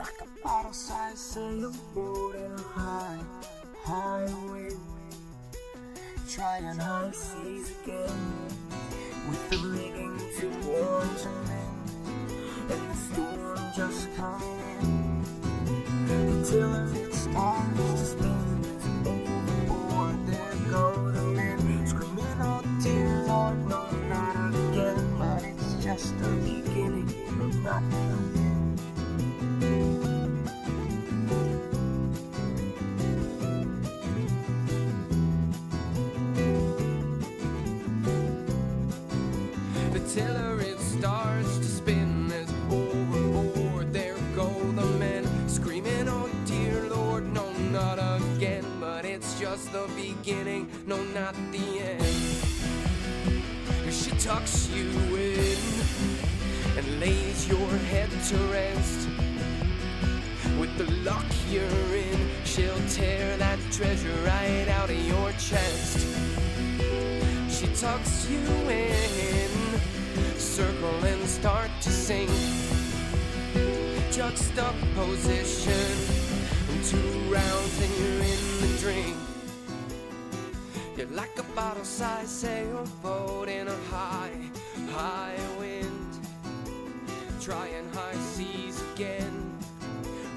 like a bottle-sized sailboat in a high wind, trying high seas again, with the rigging too warm to mend, and the storm just coming in. The tiller it starts to spin, overboard there go the men, screaming, "Oh dear Lord, no, not again." But it's just the beginning, not the end. The tiller it starts to spin as overboard there go the men, screaming, "Oh dear Lord, no, not again." But it's just the beginning, no, not the end. She tucks you in and lays your head to rest. With the luck you're in, she'll tear that treasure right out of your chest. She tucks you in, circle and start to sink. Juxtaposition, 2 rounds and you're in the drink. You're like a bottle-sized sailboat in a high wind, trying high seas again,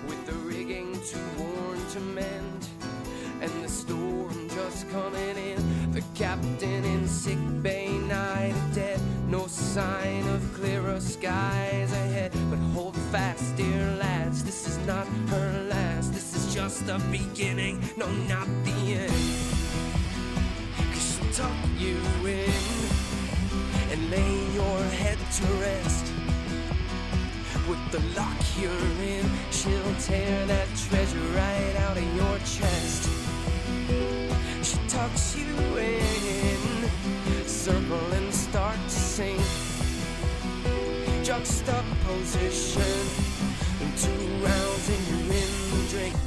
with the rigging too worn to mend, and the storm just coming in. The captain in sick bay, night of dead, no sign of clearer skies ahead. But hold fast, dear lads, this is not her last. This is just the beginning, no, not the end. 'Cause she'll tuck you in and lay your head to rest. With the luck you're in, she'll tear that treasure right out of your chest. She tucks you in, circle and start to sink. Juxtaposition, 2 rounds and you're in the drink.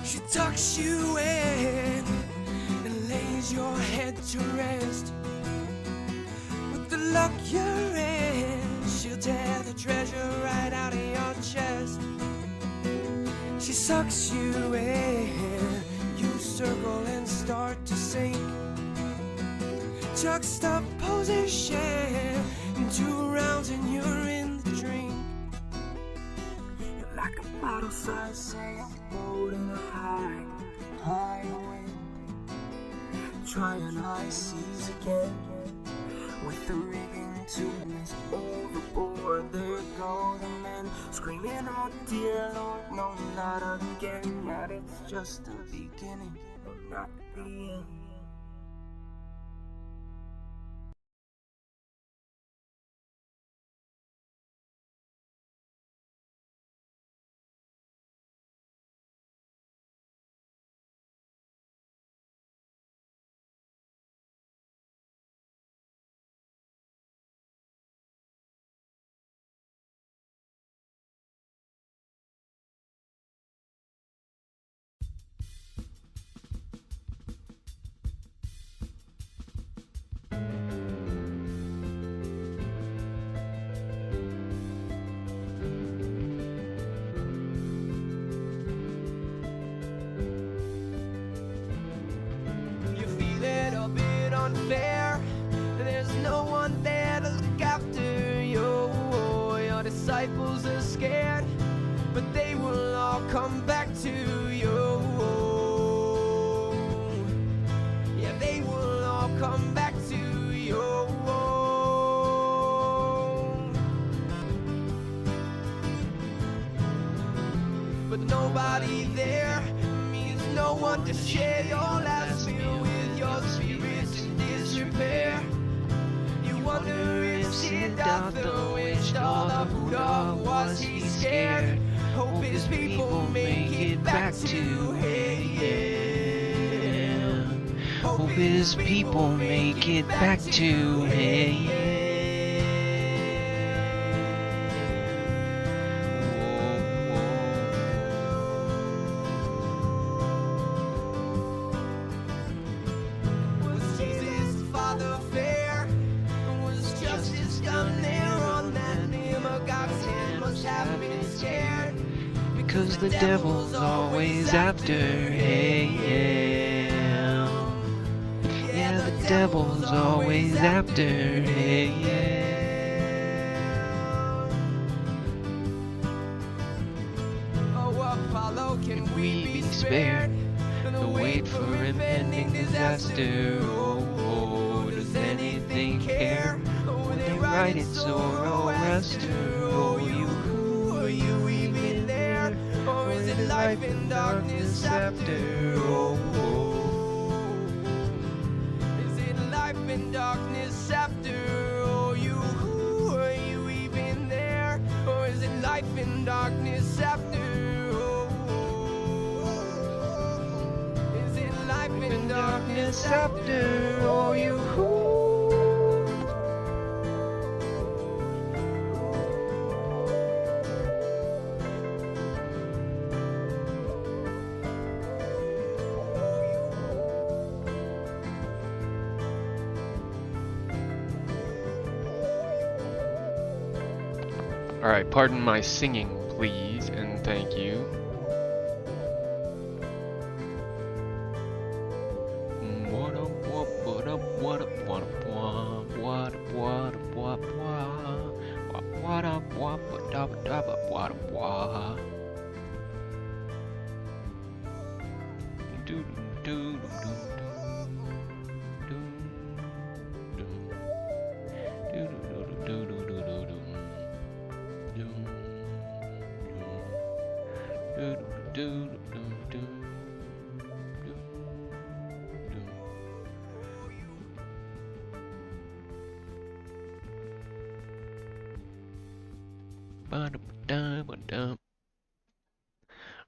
She tucks you in and lays your head to rest. With the luck you're in, she'll tear the treasure right out of your chest. She sucks you in, you circle and start to sink. Juxtaposition, 2 rounds and you're in the drink. You're like a bottle-sized sailboat in a high wind, trying high seas again, with the rigging too miss overboard there go the men, screaming, "Oh dear Lord, no, not again." But it's just the beginning, not the end. nobody there, means no one to share your last meal with. Your spirit's in disrepair. You wonder if Siddhartha wished all the Buddha was he scared. Hope his people make it back to hey yeah. Hope his people make it back to hey yeah. Was Jesus Father fair? Was justice done there on that name of God's hand? Must have been scared. Because the devil's always after, hey, yeah. Yeah, the devil's always after, hey, yeah. Oh, Apollo, can we be spared? The wait for impending disaster. Oh, does anything care? When they write it Zoroaster. Oh, who are you even there? Or is it life in darkness after? Oh, is it life in darkness after? Oh, who are you even there? Or is it life in darkness after? Oh, is it life in darkness after? Oh, who? Alright, pardon my singing, please, and thank you. What up, what up, what up, what up, what up, what up, what up, what up, what up, what do do do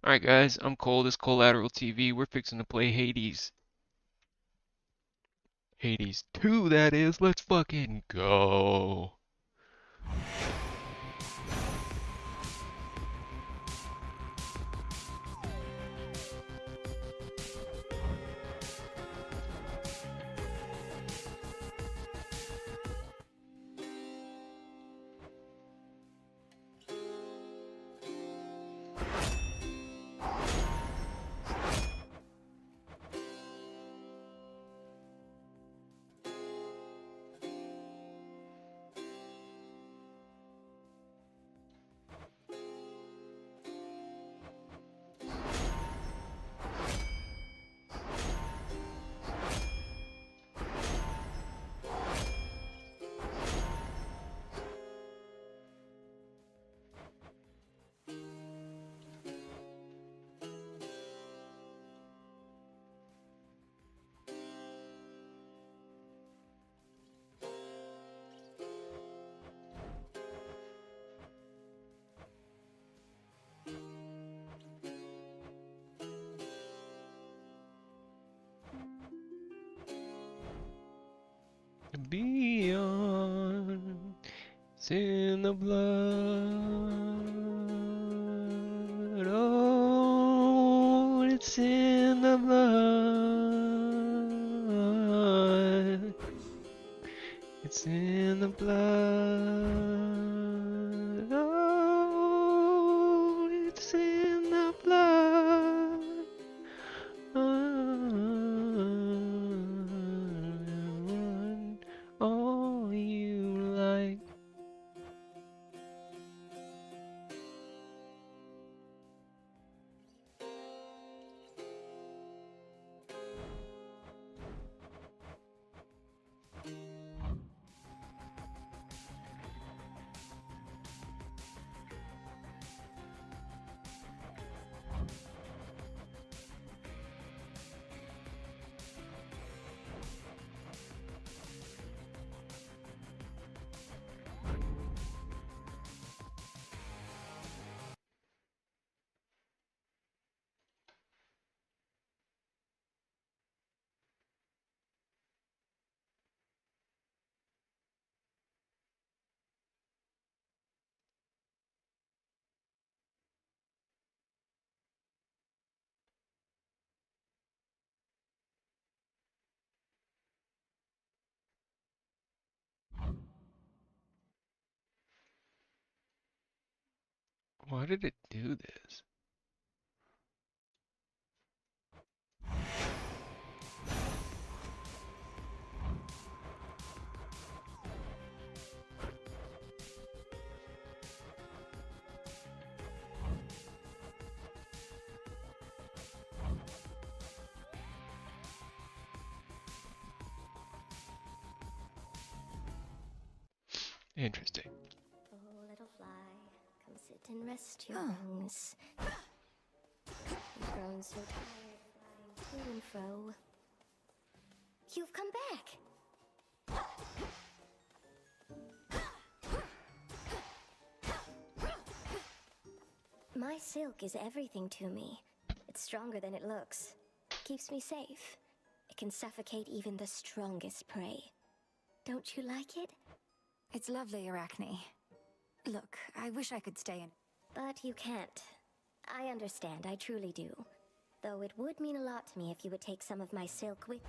Alright guys, I'm Cole, this Collateral TV. We're fixing to play Hades. Hades 2, that is. Let's fucking go. Beyond, it's in the blood. Oh, it's in the blood. It's in the blood. Oh, it's in the blood. All you like. Why did it do this? Interesting. Oh, little fly, come sit and rest your wings. You've grown so tired flying to and fro. You've come back. My silk is everything to me. It's stronger than it looks. Keeps me safe. It can suffocate even the strongest prey. Don't you like it? It's lovely, Arachne. Look, I wish I could stay in. But you can't. I understand, I truly do. Though it would mean a lot to me if you would take some of my silk with...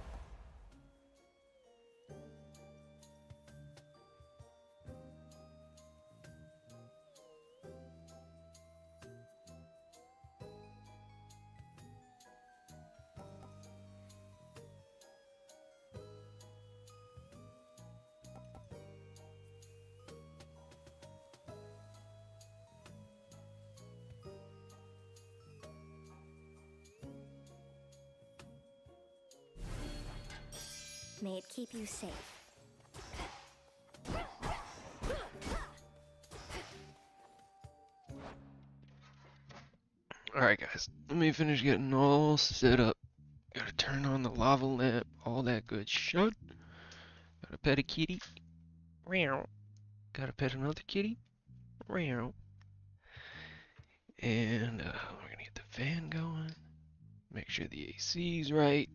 May it keep you safe. Alright guys, let me finish getting all set up. Gotta turn on the lava lamp, all that good shit. Gotta pet a kitty. Meow. Gotta pet another kitty. Meow. And we're gonna get the fan going. Make sure the AC's right.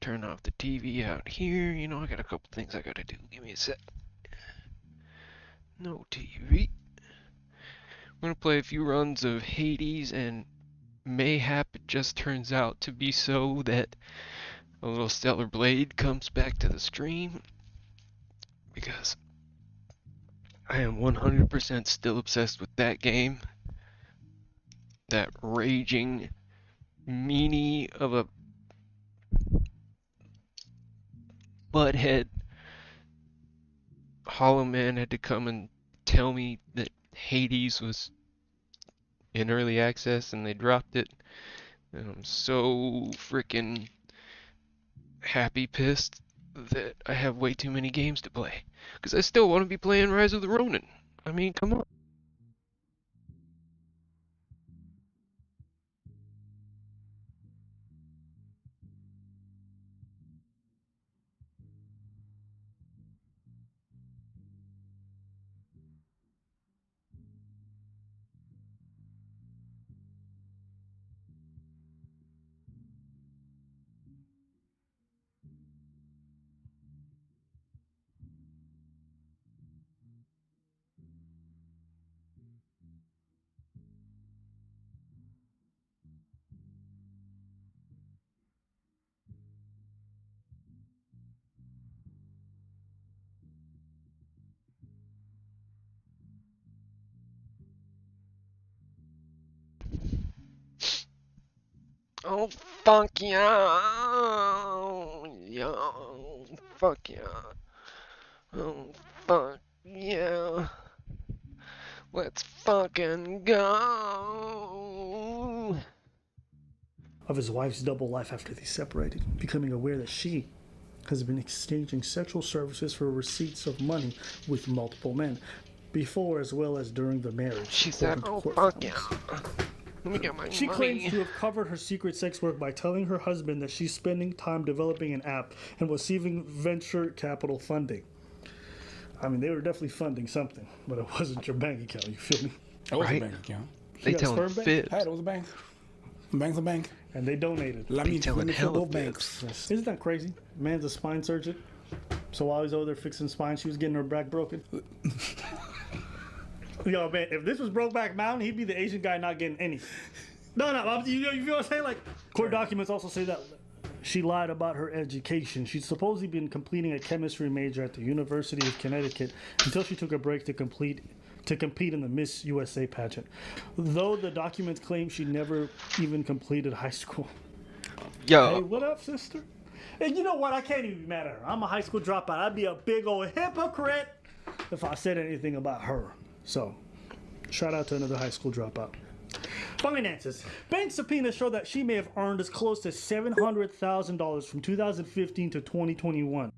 Turn off the TV out here. You know, I got a couple things I gotta do. Give me a sec. No TV. I'm gonna play a few runs of Hades, and mayhap it just turns out to be so that a little Stellar Blade comes back to the stream, because I am 100% still obsessed with that game. That raging meanie of a butthead Hollow Man had to come and tell me that Hades was in early access and they dropped it, and I'm so freaking happy pissed that I have way too many games to play, because I still want to be playing Rise of the Ronin. I mean, come on. Oh, fuck yeah. Yo, fuck yeah. Oh, fuck yeah. Let's fucking go. Of his wife's double life after they separated, becoming aware that she has been exchanging sexual services for receipts of money with multiple men, before as well as during the marriage. She said, according oh, to court fuck filings. yeah. Let me get my She money. claims to have covered her secret sex work by telling her husband that she's spending time developing an app and receiving venture capital funding. I mean, they were definitely funding something, but it wasn't your bank account, you feel me? It was Right. a bank account. They got a telling sperm bank? fibs. Hey, it was a bank. A bank's a bank. And they donated. Let me telling fill hella both banks. fibs. Isn't that crazy? Man's a spine surgeon. So while he's over there fixing spine, she was getting her back broken. Yo, man, if this was Brokeback Mountain, he'd be the Asian guy not getting any. No, you feel what I'm saying? Like, court documents also say that she lied about her education. She'd supposedly been completing a chemistry major at the University of Connecticut until she took a break to to compete in the Miss USA pageant, though the documents claim she never even completed high school. Yo, Hey, what up, sister? And you know what? I can't even be mad at her. I'm a high school dropout. I'd be a big old hypocrite if I said anything about her. So, shout out to another high school dropout. Finances. Bank subpoenas show that she may have earned as close to $700,000 from 2015 to 2021.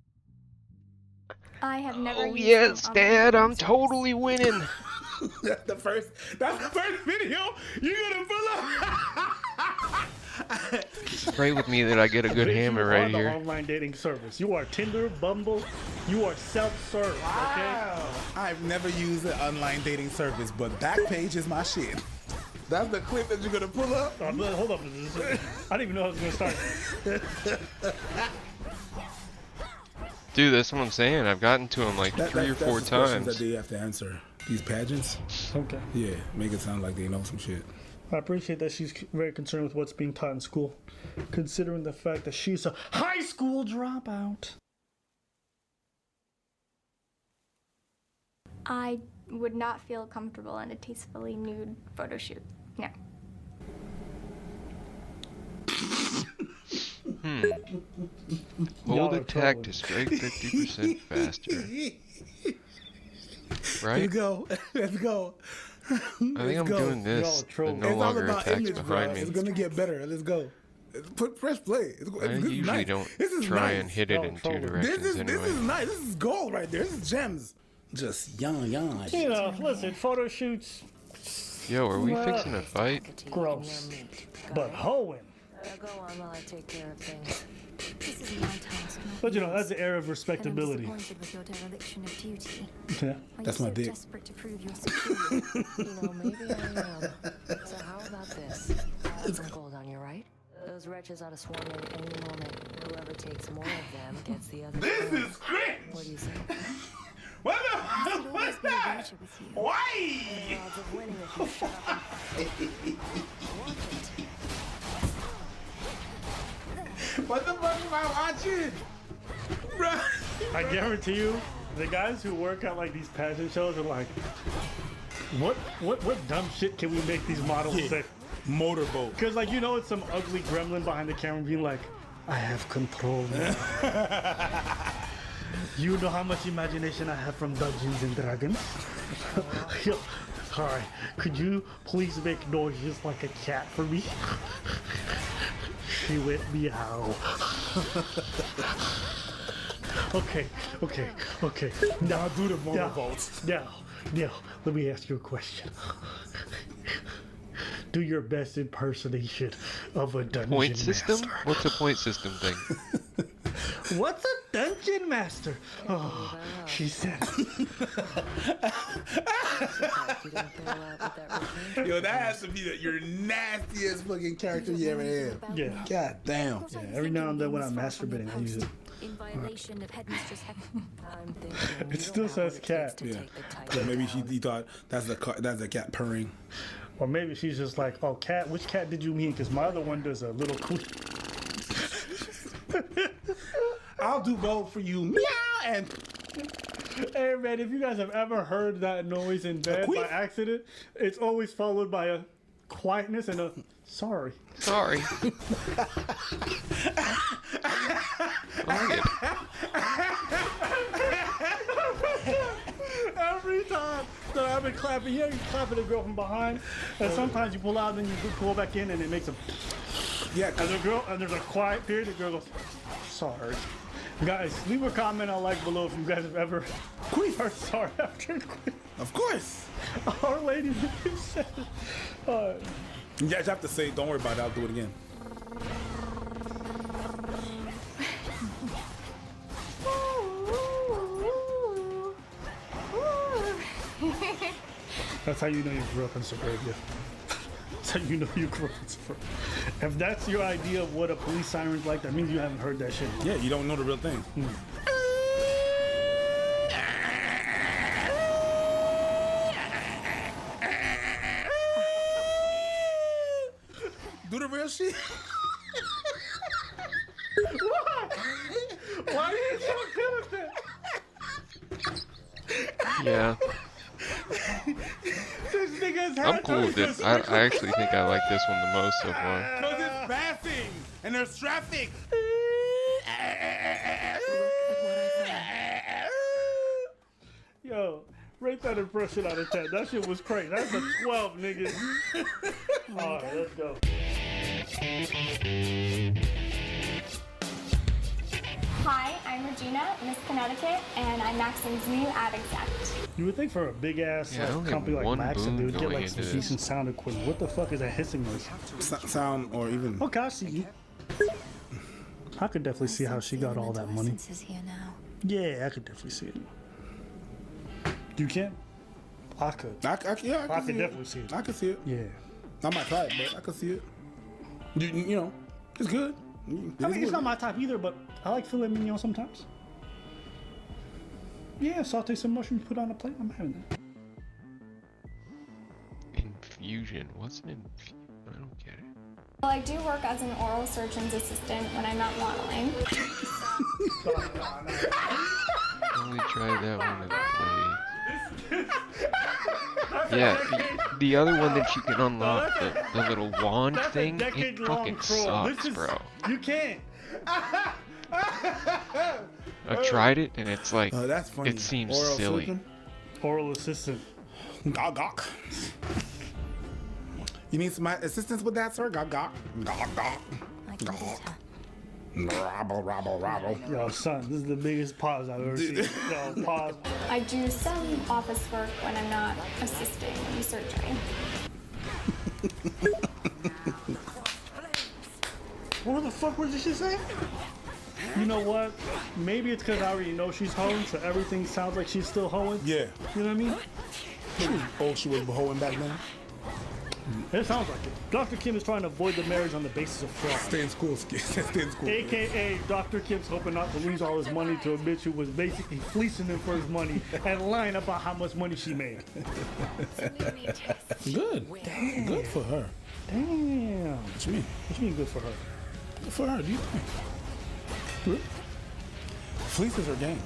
I have never oh used yes, an online Dad, dating I'm service. totally winning. That's the first video you're gonna pull up. Pray with me that I get a good Bitch, hammer you right are the here. online dating service. You are Tinder, Bumble. You are self-serve. Okay. I've never used an online dating service, but Backpage is my shit. That's the clip that you're gonna pull up. Hold up. I didn't even know I was gonna start. Dude, that's what I'm saying. I've gotten to him like three or four That's the questions times. that they have to answer. These pageants, Okay. yeah, make it sound like they know some shit. I appreciate that she's very concerned with what's being taught in school, considering the fact that she's a high school dropout. I would not feel comfortable in a tastefully nude photo shoot. No. Hold Y'all are attack trolling. to strike 50% faster. Right? Let's go. Let's go. I think I'm go. doing this. Y'all are trolling. It no It's all longer about attacks image, behind bro. me. It's gonna get better. Let's go. Press play. It's I this is usually nice. don't This is try nice. and hit it Y'all in two trolling. directions This anyway. is nice. This is gold right there. This is gems. Just young. You know, listen, photo shoots, Yo, are we Well, fixing a fight? gross. But hoeing. Go on while I take care of things. This is my task, not But you know, yours. that's the era of And I'm respectability. disappointed with your dereliction of duty. Yeah. Are That's you my so dick. desperate to prove your superior? You know, maybe I am. So how about this? I have some gold on you, right? Those wretches ought to swarm in any moment. Whoever takes more of them gets the other. This crown. is great. What do you say? What I'd the? always What's be a that? wager with you. Why? The odds of winning if you shut up and watch it. What the fuck am I watching? Bruh. I guarantee you, the guys who work at like these pageant shows are like, what dumb shit can we make these models Yeah. say? Motorboat. Because like, you know, it's some ugly gremlin behind the camera being like, I have control now. You know how much imagination I have from Dungeons and Dragons? Yo, alright, could you please make noises like a cat for me? She went meow. Okay. Now do the motorboat. Now, let me ask you a question. Do your best impersonation of a dungeon Point system? master. What's a point system thing? What's a dungeon master? Oh, she said. You didn't fill out with that routine? Yo, that has to be your nastiest fucking character you ever had. Yeah. God damn. What are you Every now thinking and then of when being I'm this far from masturbating, your I use it. post? In violation of Headmistress Heaven. I'm thinking you still don't have what says it cat. takes to Yeah. take the So title maybe down. he thought that's the cat purring. Or maybe she's just like, oh, cat, which cat did you mean? Because my other one does a little cool. I'll do both for you. Meow and Hey, man, if you guys have ever heard that noise in bed by queef? accident, it's always followed by a quietness and a sorry. Sorry. I like it. Every time that I've been clapping, you clapping the girl from behind, and sometimes you pull out and then you pull back in and it makes a. yeah. And there's a quiet period. The girl goes, sorry. Guys, leave a comment on like below if you guys have ever heard sorry after a queef. Of course. Our lady said, You guys have to say, don't worry about it. I'll do it again. that's how you know you grew up in suburbia. That's how you know you grew up in suburbia. If that's your idea of what a police siren's like, that means you haven't heard that shit. Yeah, you don't know the real thing. Do the real shit. Why are you so good at that? Yeah. This nigga's I'm cool with it. I actually think I like this one the most so far. Because it's passing and there's traffic. Yo, rate that impression out of 10. That shit was crazy. That's a 12, nigga. Alright, let's go. Hi, I'm Regina, Miss Connecticut, and I'm Maxim's new ad exec. You would think for a big ass Yeah, I only company have like one Maxim, they boom would get going like some into decent this. sound equipment. What the fuck is that hissing noise? Sound or even. Okay, I see you. I could definitely see how she got all that money. Is here now. Yeah, I could definitely see it. You can? I could. Yeah, I I can could see it. definitely see it. I can see it. Yeah. Not my type, but I can see it. You know, it's good. I mean, it's not my type either, but I like filet mignon sometimes. Yeah, saute some mushrooms, put on a plate. I'm having that. Infusion. What's an infusion? I don't get it. Well, I do work as an oral surgeon's assistant when I'm not modeling. Only try that one of the plays. Yeah, the other one that you can unlock, the little wand That's a thing, it decade-long fucking troll. sucks, bro. You can't. I've tried it and it's like, That's funny. it seems Oral silly. surgeon? Oral assistant. Gawk, gawk. You need some assistance with that, sir? Gawk, gawk. Gawk, gawk. I can visit her. Rabble, rabble, rabble. Yo, son, this is the biggest pause I've ever seen. Yo, pause. I do some office work when I'm not assisting in surgery. What the fuck was she saying? You know what? Maybe it's because I already know she's hoeing, so everything sounds like she's still hoeing. Yeah. You know what I mean? She was hoeing back then. It sounds like it. Dr. Kim is trying to avoid the marriage on the basis of fraud. Stay in school. Stay in school. AKA Dr. Kim's hoping not to lose all his money to a bitch who was basically fleecing him for his money and lying about how much money she made. Good. Damn. Good for her. Damn. What you mean? What you mean good for her? Good for her. Do you think? Good. Fleece is her game.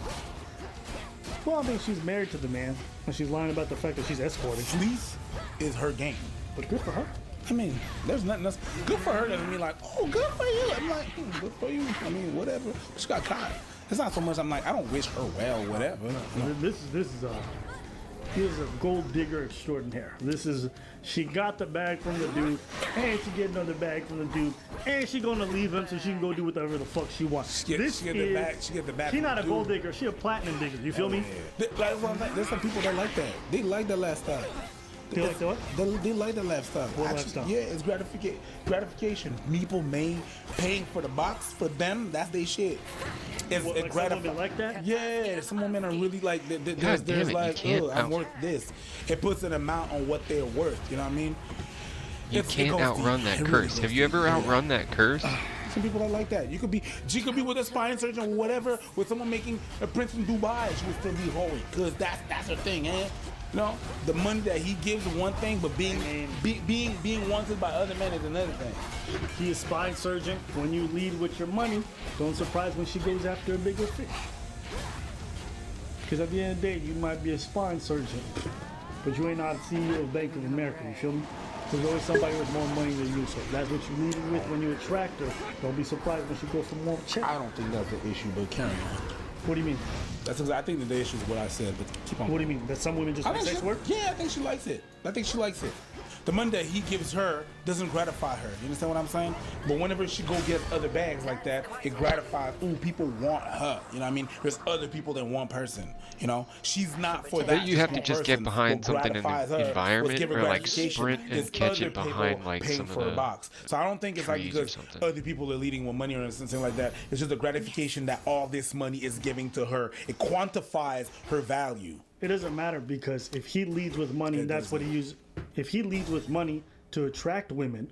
Well, I mean, she's married to the man, and she's lying about the fact that she's escorting. Fleece is her game. But good for her. I mean, there's nothing else. Good for her doesn't mean like, oh, good for you. I'm like, good for you. I mean, whatever. She got caught. It's not so much. I'm like, I don't wish her well, whatever. No. This is a gold digger extraordinaire. This is, she got the bag from the dude, and she get another bag from the dude, and she gonna leave him so she can go do whatever the fuck she wants. She get the bag. She get the bag. She's from not a the gold dude. digger. She a platinum digger. You feel me? Yeah. That's what I'm saying. There's some people that like that. They like that lifestyle. They like the what? They like the lifestyle. What lifestyle? Yeah, it's gratification. People paying for the box for them. That's their shit. It's What, like some gratifying. women like that? Yeah, some women are really like. God damn it, you like, can't oh, I'm out- worth this. It puts an amount on what they're worth. You know what I mean? You It can't goes outrun deep. that It really curse. goes Have you deep. ever Yeah. outrun that curse? Some people that like that. She could be with a spine surgeon or whatever, with someone making a prince in Dubai. She would still be holy, cause that's her thing, eh? You know, the money that he gives is one thing, but being wanted by other men is another thing. He is spine surgeon. When you lead with your money, don't surprise when she goes after a bigger fish. Because at the end of the day, you might be a spine surgeon, but you ain't not a CEO of Bank of America. You feel me? There's always somebody with more money than you, so if that's what you lead with when you attract her. Don't be surprised when she goes for more check. I don't think that's the issue, but carry on. What do you mean? I think the issue is what I said, but keep on. What do you mean? That some women just I like think sex she, work? Yeah, I think she likes it. I think she likes it. The money that he gives her doesn't gratify her. You understand what I'm saying? But whenever she go get other bags like that, it gratifies. Ooh, people want her. You know what I mean? There's other people than one person. You know, she's not for that. But you have to one just get person. behind What something in gratifies the her, environment what's giving or, like, gratification sprint and is catch other it behind, people like, paying some of for a the box. So I don't think it's like trees or because something. other people are leading with money or something like that. It's just the gratification that all this money is giving to her. It quantifies her value. It doesn't matter because if he leads with money, that's what he uses. If he leads with money to attract women,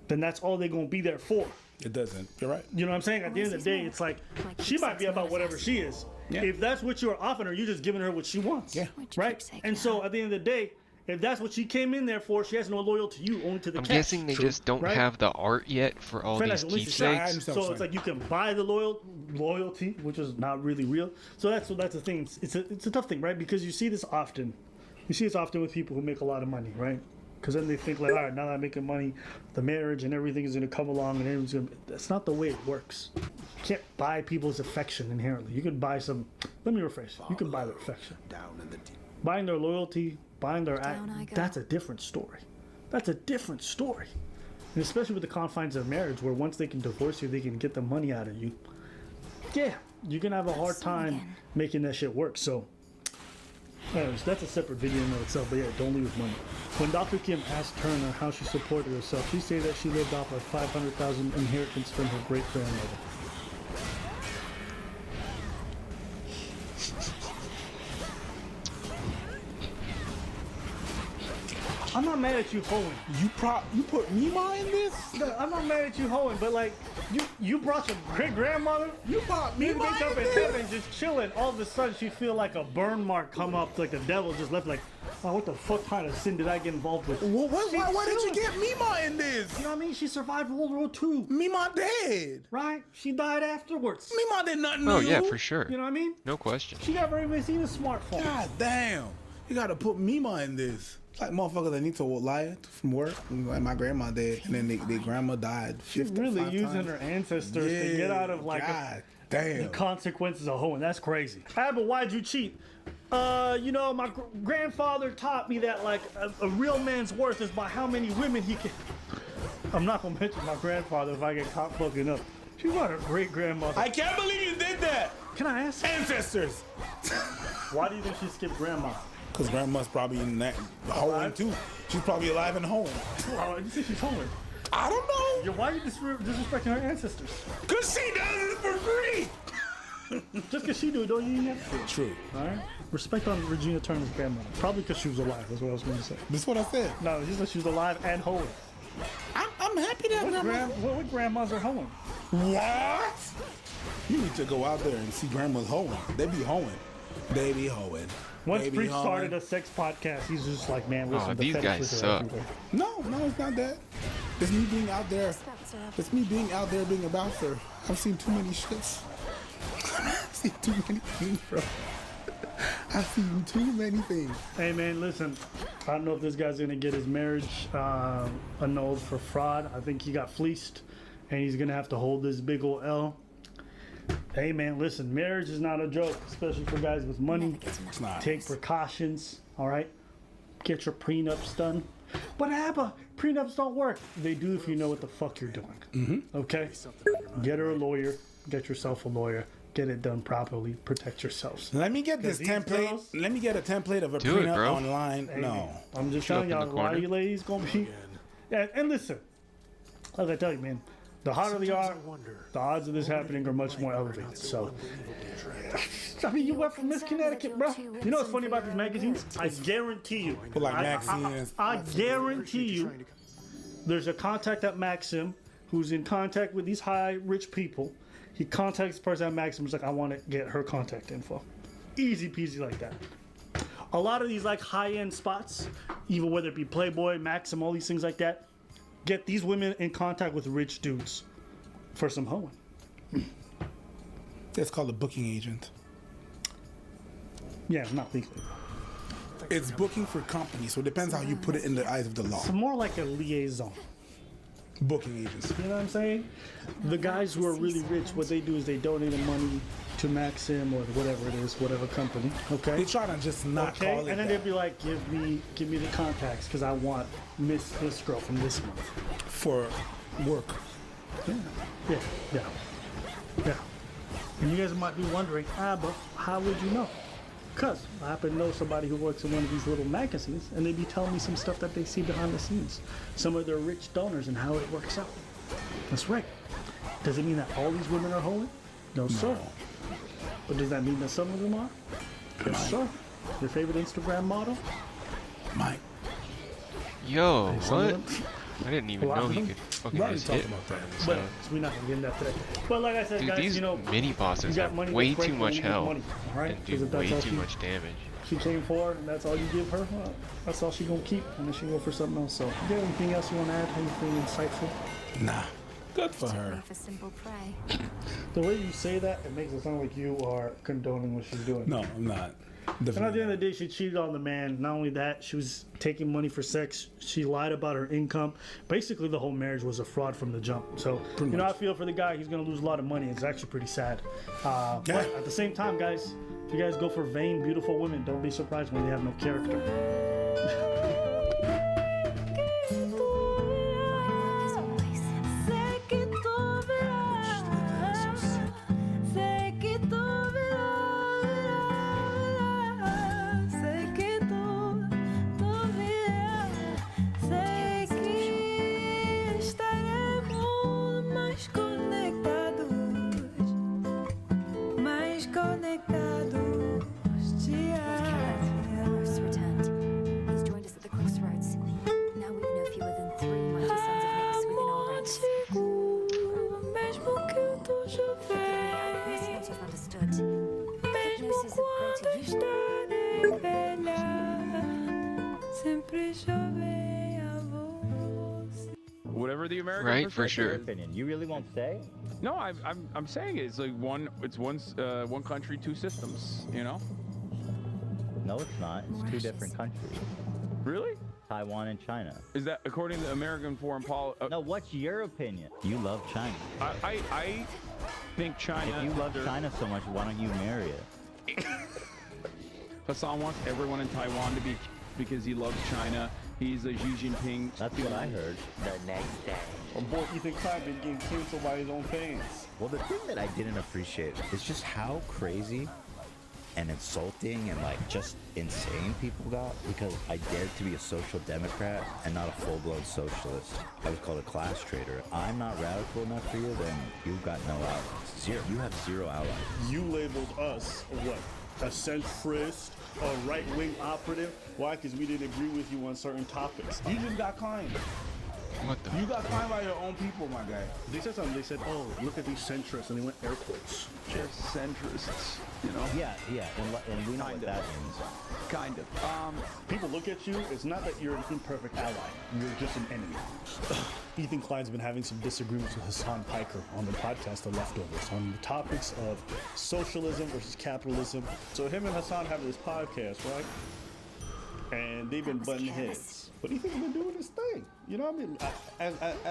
then that's all they're gonna be there for. It doesn't. You're right. You know what I'm saying? At the end of the day, it's like she might be about whatever she is. Yeah. If that's what you're offering her, you're just giving her what she wants. Yeah. Right? And so at the end of the day, if that's what she came in there for, she has no loyalty to you, only to the I'm cash. guessing they just don't right? have the art yet for all these At least it's keepsakes. not. So it's like you can buy the loyalty, which is not really real. So that's the thing. It's a tough thing, right? Because you see this often. You see it's often with people who make a lot of money, right? Because then they think like, all right, now that I'm making money, the marriage and everything is going to come along, and everyone's going to... That's not the way it works. You can't buy people's affection inherently. You can buy some... Let me rephrase. You can buy their affection. Down in the deep. Buying their loyalty, buying their Down I go. that's a different story. That's a different story. And especially with the confines of marriage, where once they can divorce you, they can get the money out of you. Yeah, you're going to have a hard time making that shit work. So... anyways, that's a separate video in and of itself, but yeah, don't leave with money. When Dr. Kim asked Turner how she supported herself, she said that she lived off of $500,000 inheritance from her great-grandmother. I'm not mad at you hoeing. You put Mima in this? No, I'm not mad at you hoeing, but like, you brought your great-grandmother? You brought Mima Maybe in up in this? heaven just chilling. All of a sudden she feel like a burn mark come up, like the devil just left, like, oh, what the fuck kind of sin did I get involved with? Well, why did you chilling. get Mima in this? You know what I mean? She survived World War II. Mima dead. Right? She died afterwards. Mima did nothing Oh to yeah, you. for sure. You know what I mean? No question. She never even seen a smartphone. God damn. You gotta put Mima in this. It's like motherfuckers that need to lie from work. Like my grandma did, and then their grandma died. She's 55 really using times. her ancestors to get out of like God the damn. consequences of hoeing. That's crazy. Ah, but why'd you cheat? You know, my grandfather taught me that like a real man's worth is by how many women he can. I'm not gonna mention my grandfather if I get caught fucking up. She's not her great grandmother. I can't believe you did that. Can I ask? Ancestors. Why do you think she skipped grandma? Because grandma's probably in that hoeing too. She's probably alive and hoeing. Oh, you think she's hoeing? I don't know. Why are you disrespecting her ancestors? Because she does it for free. Just because she do it, don't you have to? True. All right. Respect on Regina Turner's grandmother. Probably because she was alive. That's what I was going to say. That's what I said. No, she said she was alive and hoeing. I'm happy that What grandmas are hoeing? What? You need to go out there and see grandma's hoeing. They be hoeing. They be hoeing. Once They be Preach hoeing. started a sex podcast, he's just like, man, listen, Oh, the these guys fetishes are suck. everywhere. No, it's not that. It's me being out there. Spencer. It's me being out there being a bouncer. I've seen too many shits. I've seen too many things, bro. I've seen too many things. Hey, man, listen, I don't know if this guy's going to get his marriage annulled for fraud. I think he got fleeced, and he's going to have to hold this big old L. Hey, man, listen, marriage is not a joke, especially for guys with money. It's not. Take precautions, all right? Get your prenups done. But Abba, prenups don't work. They do if you know what the fuck you're doing. Mm-hmm. Okay? Get her a lawyer. Get yourself a lawyer. Get it done properly. Protect yourselves. Let me get this These template. girls- Let me get a template of a Do it, prenup bro. online. Hey, No. I'm just Shut telling up y'all, in a the lot of corner. you ladies gonna be. Yeah, and listen, like I tell you, man, the hotter they are, the odds of this happening are much more elevated. So, I mean, you went from Miss Connecticut, bro. You know what's funny about these magazines? I guarantee you. But like Maxine. I guarantee you, there's a contact at Maxim who's in contact with these high rich people. He contacts the person at Maxim. He's like, I want to get her contact info. Easy peasy like that. A lot of these like high-end spots, even whether it be Playboy, Maxim, all these things like that, get these women in contact with rich dudes for some hoeing. It's called a booking agent. Yeah, it's not legally. It's booking for companies, so it depends how you put it in the eyes of the law. It's more like a liaison. Booking agents. You know what I'm saying? The guys who are really rich, what they do is they donate the money to Maxim or whatever it is, whatever company. Okay. They try to just not Okay, call it and then that they'd be like, "Give me the contacts because I want this girl from this month." for work. Yeah. And you guys might be wondering, but how would you know? Because I happen to know somebody who works in one of these little magazines, and they'd be telling me some stuff that they see behind the scenes, some of their rich donors and how it works out. That's right. Does it mean that all these women are holy? No, sir. But does that mean that some of them are? Yes, sir. Your favorite Instagram model? Mike. Yo, Some of what? them? I didn't even lot know of he them? could fucking We already just talked hit. about that. But So, we're not gonna get into that today. But like I said, dude, guys, these you know, mini you bosses got have money, way let's break too them much with health money, all right? and 'Cause do if that's way all too she- much damage. She came for, and that's all you give her. Well, that's all she gonna keep, and then she go for something else. So, you got anything else you want to add? Anything insightful? Nah. Good for her. Leave a simple prey. The way you say that, it makes it sound like you are condoning what she's doing. No, I'm not. And at the end of the day, she cheated on the man. Not only that, she was taking money for sex. She lied about her income. Basically, the whole marriage was a fraud from the jump. So, I feel for the guy. He's going to lose a lot of money. It's actually pretty sad. But at the same time, guys, if you guys go for vain, beautiful women, don't be surprised when they have no character. Whatever the American Right, for sure. Opinion. You really won't stay? No, I'm saying it's like one country, two systems. You know? No, it's not. It's two different countries. Really? Taiwan and China. Is that according to American foreign policy? No, what's your opinion? You love China. I think China. If you love China so much, why don't you marry it? Hassan wants everyone in Taiwan to be because he loves China. He's a Xi Jinping. That's what I heard. The next day. Our boy Ethan Klein been getting canceled by his own fans. Well, the thing that I didn't appreciate is just how crazy and insulting and like just insane people got because I dared to be a social democrat and not a full-blown socialist. I was called a class traitor. If I'm not radical enough for you, then you've got no allies. Zero. You have zero allies. You labeled us what? A centrist, a right-wing operative. Why? Because we didn't agree with you on certain topics. You just got climbed. What the? You got climbed by your own people, my guy. They said something. They said, "Oh, look at these centrists," and they went air quotes. Just centrists, you know? Yeah, and we know what that means. Kind of. People look at you. It's not that you're an imperfect ally. You're just an enemy. Ethan Klein's been having some disagreements with Hassan Piker on the podcast, The Leftovers, on the topics of socialism versus capitalism. So him and Hassan have this podcast, right? And they've been butting heads. But Ethan's been doing his thing. You know what I mean?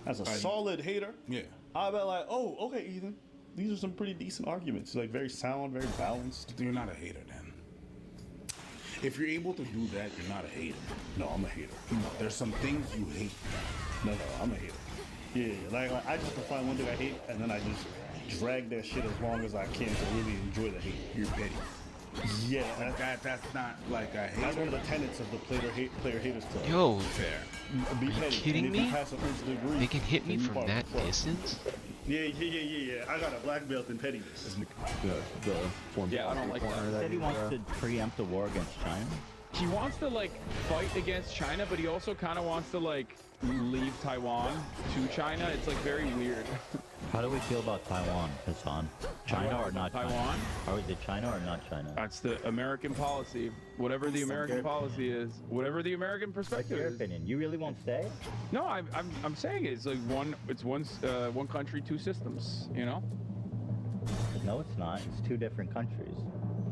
As a solid hater, yeah, I'll be like, oh, okay, Ethan. These are some pretty decent arguments. Like very sound, very balanced. You're not a hater then. If you're able to do that, you're not a hater. No, I'm a hater. No, there's some things you hate. No, I'm a hater. Yeah, like I just find one thing I hate, and then I just drag that shit as long as I can to really enjoy the hate. You're petty. Yeah, that's not like a hater. That's one of the tenets of the player haters club. Yo, fair. Be are you petty. kidding And if you me? pass a first degree, They can hit me then you from part that of the club. distance? Yeah. I got a black belt in pettiness. Yeah, I don't like that. He said he wants to preempt a war against China. He wants to like fight against China, but he also kind of wants to like leave Taiwan to China. It's like very weird. How do we feel about Taiwan, Hassan? China or not China? Taiwan? Or is it China or not China? That's the American policy. Whatever the American policy is, whatever the American perspective What's your is. opinion? You really won't stay? No, I'm saying it's like one country, two systems. You know? No, it's not. It's two different countries.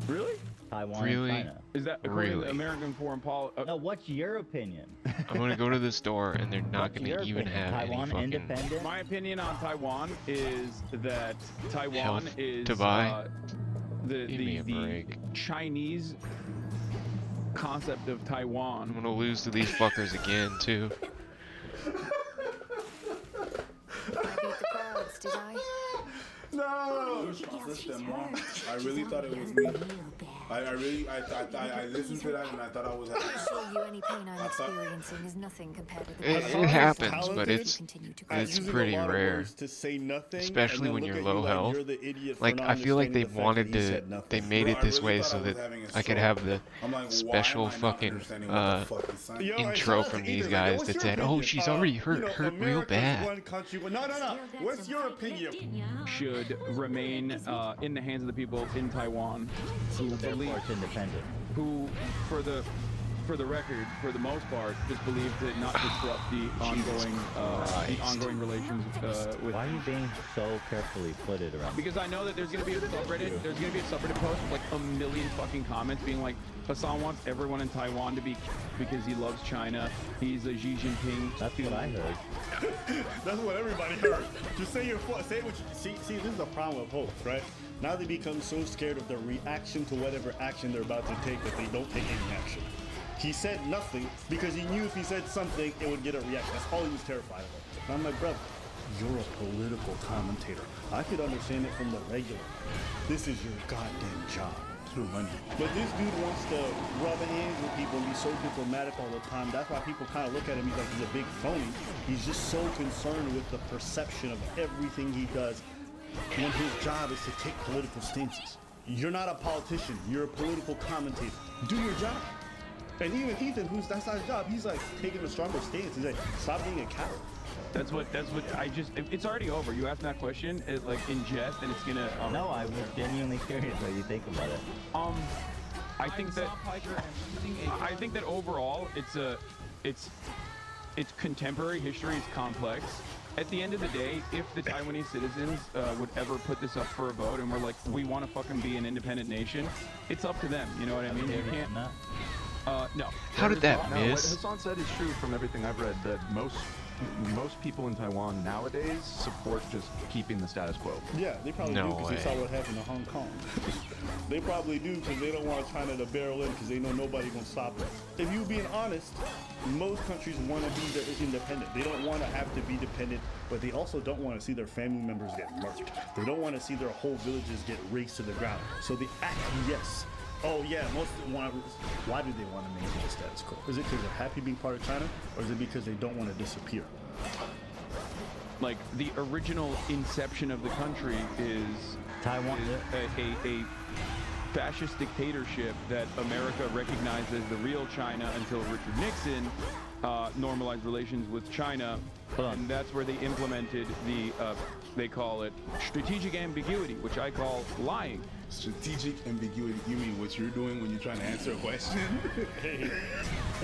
Really? Taiwan Really? and China. Is that according Really? to American foreign policy? No, what's your opinion? I'm gonna go to the store and they're not What's gonna your even opinion? have Taiwan any fucking independent? My opinion on Taiwan is that Taiwan Health is to buy. The Give me a break. Chinese concept of I'm Taiwan. gonna lose to these fuckers again too. I beat the crowds, did I? No! I really thought it was me. I listened to that and I thought I was having. I assure you any pain I'm experiencing is nothing compared to the It pain happens, but I it's continue to Using a pretty lot of rare. words to say nothing, Especially and when then you're look at low you health. Like, you're the idiot for Like not I feel like they understanding the fact wanted that he to, said nothing. they made Bro, it I this really way thought so I was that having a I could stroke. have the I'm like, why special am I not fucking understanding what the fuck he's saying? Yo, intro shout out from to these Ethan. guys What's that your said, "Oh, opinion? she's already hurt real America's bad." one country. No. What's your opinion? Should remain in the hands of the people in Taiwan who Therefore, believe, it's independent. who for the for the record, for the most part, just believe to not disrupt the ongoing relations with. Why are you being so carefully footed around? Because I know that there's gonna be a subreddit. There's gonna be a subreddit post with like a million fucking comments being like, Hassan wants everyone in Taiwan to be because he loves China. He's a Xi Jinping. That's what I heard. That's what everybody heard. Just say what you see. This is the problem with hosts, right? Now they become so scared of the reaction to whatever action they're about to take that they don't take any action. He said nothing because he knew if he said something, it would get a reaction. That's all he was terrified of. And I'm like, brother, you're a political commentator. I could understand it from the regular. This is your goddamn job. True money. But this dude wants to rub hands with people and be so diplomatic all the time. That's why people kind of look at him. He's like he's a big phony. He's just so concerned with the perception of everything he does when his job is to take political stances. You're not a politician. You're a political commentator. Do your job. And even Ethan, that's not his job. He's like taking a stronger stance. He's like, stop being a coward. That's what I just. It's already over. You asked that question, like in jest, and it's gonna. No, I was genuinely curious what you think about it. I think that overall, it's contemporary history is complex. At the end of the day, if the Taiwanese citizens would ever put this up for a vote, and we're like, we want to fucking be an independent nation, it's up to them. You know what I mean? You can't. No. How did that No, what miss? Hassan said is true from everything I've read, that most people in Taiwan nowadays support just keeping the status quo. Yeah, they probably do because they saw what happened to Hong Kong. They probably do because they don't want China to barrel in because they know nobody's going to stop them. If you're being honest, most countries want to be independent. They don't want to have to be dependent, but they also don't want to see their family members get murdered. They don't want to see their whole villages get razed to the ground. So they acquiesce. Oh yeah, most want. Why do they want to maintain the status quo? Is it because they're happy being part of China, or is it because they don't want to disappear? Like the original inception of the country is Taiwan, a fascist dictatorship that America recognized as the real China until Richard Nixon normalized relations with China, and that's where they implemented the they call it strategic ambiguity, which I call lying. Strategic ambiguity. You mean what you're doing when you're trying to answer a question?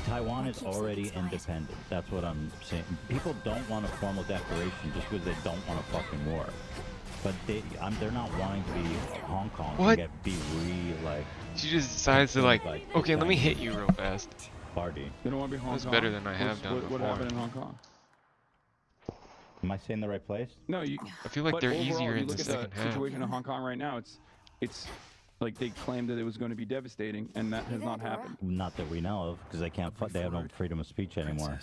Taiwan is already independent. That's what I'm saying. People don't want a formal declaration just because they don't want a fucking war. But they're not wanting to be Hong Kong. What? And like. She just decides to like, okay, let me hit you real fast. Party. They don't want to be Hong Kong. That's better than I have done What before. happened in Hong Kong? Am I saying the right place? No, you. I feel like but they're overall, easier you in the look at second half. situation in Hong Kong right now. It's like they claimed that it was going to be devastating, and that has not happened. Not that we know of, because they have no freedom of speech anymore.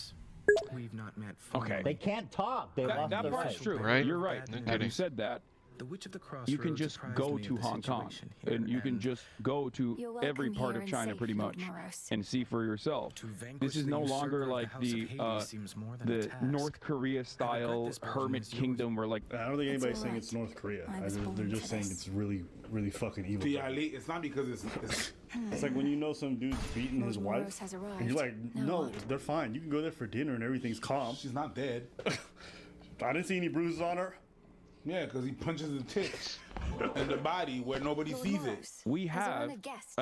We've not met. Okay. They can't talk. They lost That their part's right. true. Right? You're right. No Have kidding. you said that? The Witch of the Crossroads You can just apprised go me to of the Hong Kong, situation here, and you can just go to You're every welcome part here of and China safe, pretty Lord much Morose. and see for yourself. To vanquish This is the no usurper longer of the like House the of Hades seems more than a the task. North Korea style this version hermit is yours. kingdom where like I don't think anybody's all saying right. it's North Korea. I was born They're just for saying this. it's really, really fucking evil. The elite. It's not because it's It's like when you know some dude's beating his Lord wife, Morose has arrived. and you're like, Now no, what? they're fine. You can go there for dinner and everything's calm. she's not dead. I didn't see any bruises on her. Yeah, because he punches the tits and the body where nobody Lord sees it. Morose, we as a have runner guest,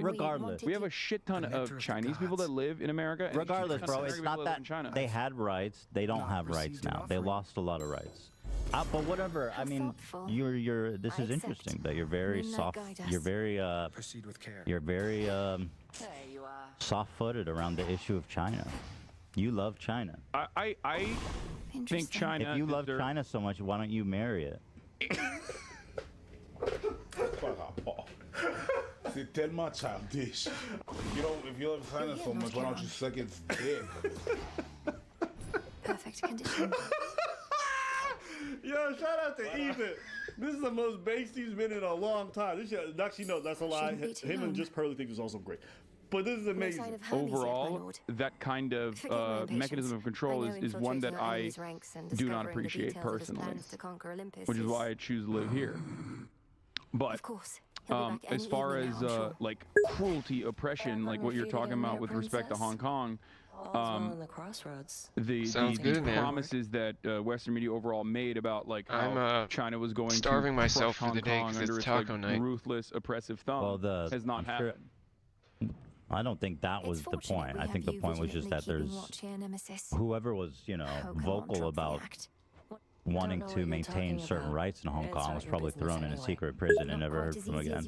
Regardless. we have a shit ton The nectar of of the Chinese people that gods. live in America. and a shit Regardless, ton bro, of it's American not people that live that in China. they had rights. They don't Not have rights received an now. They offering. lost a lot of rights. But whatever. I mean, thoughtful. you're. This I is accept. interesting that you're very Moonlight soft. guide You're us. very Proceed with care. You're very There you are. soft-footed around the issue of China. You love China. I think Interesting. China. If you love deserves- China so much, why don't you marry it? Fuck off, Paul. C'est tellement childish. If you love China so much, why don't you suck its dick? Perfect condition. Yo, shout out to Ethan. This is the most based he's been in a long time. This shit, actually, no, that's a lie. Shouldn't be too Him long. and Just Pearly think is also great. But this is No sign amazing. of Hermes yet, my Overall, lord. that kind of Forgive my impatience. mechanism of control I know is one that infiltrating our I enemy's ranks and do not discovering the appreciate details of his personally, plans to conquer Olympus which is why I choose to live here. But Of course. He'll be back as any far evening as now, I'm sure. like cruelty, oppression, like what you're talking about with respect to Hong Kong, All's well in the crossroads. Sounds the good, man. promises that Western media overall made about like I'm, how China was going starving to myself crush for the Hong day Kong 'cause under it's its taco like, night. ruthless, oppressive thumb Well, has not I'm sure- happened. I don't think that was the point. I think the point was just that there's whoever was, vocal about wanting to maintain certain rights in Hong Kong was probably thrown in a secret prison and never heard from again.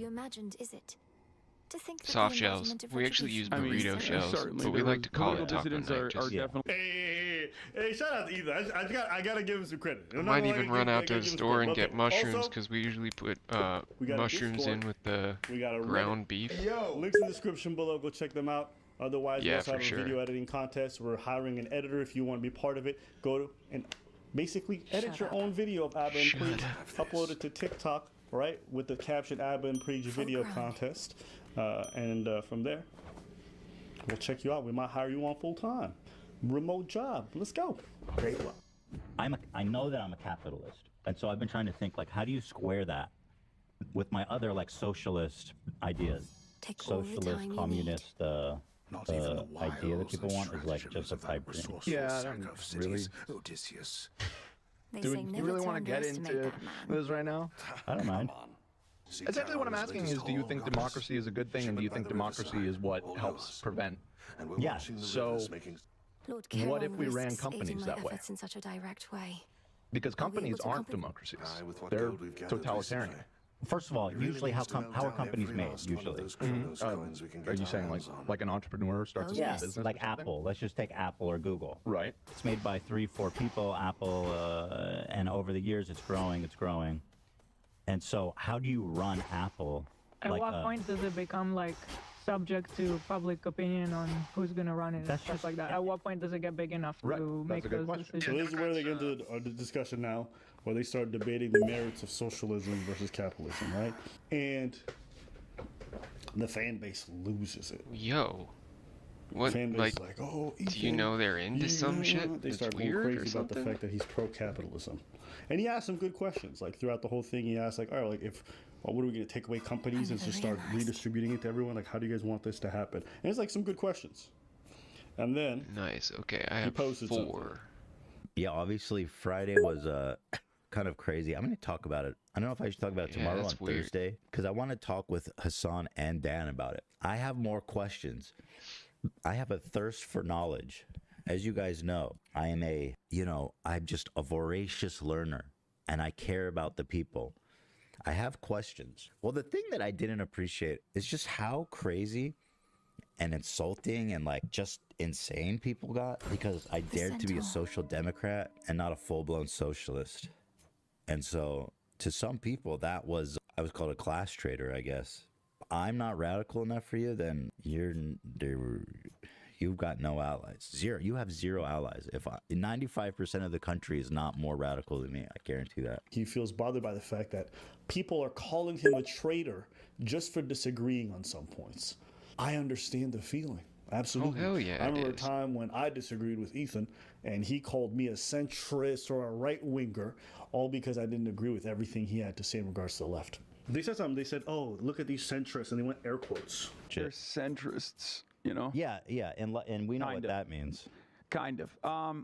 Soft shells. We actually use burrito shells, but we like to call it taco night. Hey, shout out to Ethan. I gotta give him some credit. I might even run out to the store and get mushrooms because we usually put mushrooms in with the ground beef. Links in the description below. Go check them out. Otherwise, we also have a video editing contest. We're hiring an editor. If you want to be part of it, go to and basically edit your own video of Abba and Preach. Upload it to TikTok, right, with the caption Abba and Preach video contest. From there, we'll check you out. We might hire you on full time. Remote job. Let's go. Great luck. I know that I'm a capitalist, and so I've been trying to think, like, how do you square that with my other, like, socialist ideas? Socialist, communist, idea that people want is like just a pipe dream. Yeah, I don't really. Do you really want to get into this right now? I don't mind. Essentially, what I'm asking is, do you think democracy is a good thing, and do you think democracy is what helps prevent? Yeah. So, what if we ran companies that way? In such a direct way. Because companies aren't democracies; they're totalitarian. First of all, usually how are companies made? Usually, are you saying like an entrepreneur starts a business? Like Apple. Let's just take Apple or Google. Right. It's made by 3-4 people. Apple, and over the years, it's growing. And so, how do you run Apple? At what point does it become like subject to public opinion on who's gonna run it and stuff like that? At what point does it get big enough to make those decisions? So this is where they get into the discussion now, where they start debating the merits of socialism versus capitalism, right? And the fan base loses it. Yo. What, fan base is like, oh, Ethan, do you know they're into some shit? They start going crazy about the fact that he's pro-capitalism. And he asked some good questions. Like, throughout the whole thing, he asked, like, all right, like, what are we going to take away companies and just start redistributing it to everyone? Like, how do you guys want this to happen? And it's like some good questions. And then... Nice, okay, I have 4. Yeah, obviously, Friday was kind of crazy. I'm going to talk about it. I don't know if I should talk about it tomorrow on Thursday, because I want to talk with Hassan and Dan about it. I have more questions. I have a thirst for knowledge. As you guys know, I'm just a voracious learner, and I care about the people. I have questions. Well, the thing that I didn't appreciate is just how crazy and insulting and like just insane people got, because I dared to be a social democrat and not a full-blown socialist. And so to some people, I was called a class traitor, I guess. I'm not radical enough for you, then you've got no allies. Zero. You have zero allies. 95% of the country is not more radical than me, I guarantee that. He feels bothered by the fact that people are calling him a traitor just for disagreeing on some points. I understand the feeling. Absolutely. Oh, hell yeah. I remember a time when I disagreed with Ethan and he called me a centrist or a right-winger, all because I didn't agree with everything he had to say in regards to the left. They said something. They said, oh, look at these centrists, and they went air quotes. They're centrists, you know? Yeah, and we know what that means. Kind of.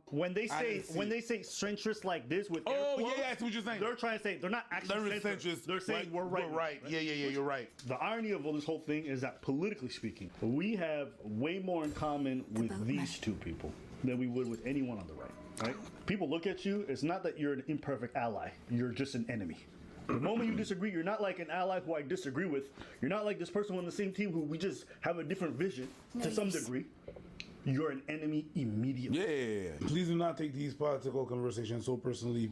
When they say centrist like this with air quotes, that's what you're saying. They're trying to say they're not actually centrist. They're saying we're right. We're right. Yeah, you're right. The irony of all this whole thing is that politically speaking, we have way more in common with these two people than we would with anyone on the right. Right? People look at you. It's not that you're an imperfect ally. You're just an enemy. The moment you disagree, you're not like an ally who I disagree with. You're not like this person on the same team who we just have a different vision to some degree. You're an enemy immediately. Yeah. Please do not take these political conversations so personally.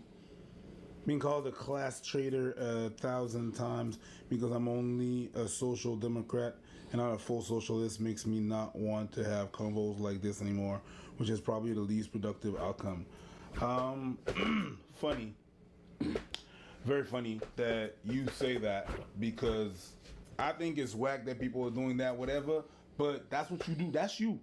Being called a class traitor 1,000 times because I'm only a social democrat and not a full socialist makes me not want to have convos like this anymore, which is probably the least productive outcome. Funny. Very funny that you say that, because I think it's whack that people are doing that, whatever, but that's what you do. That's you.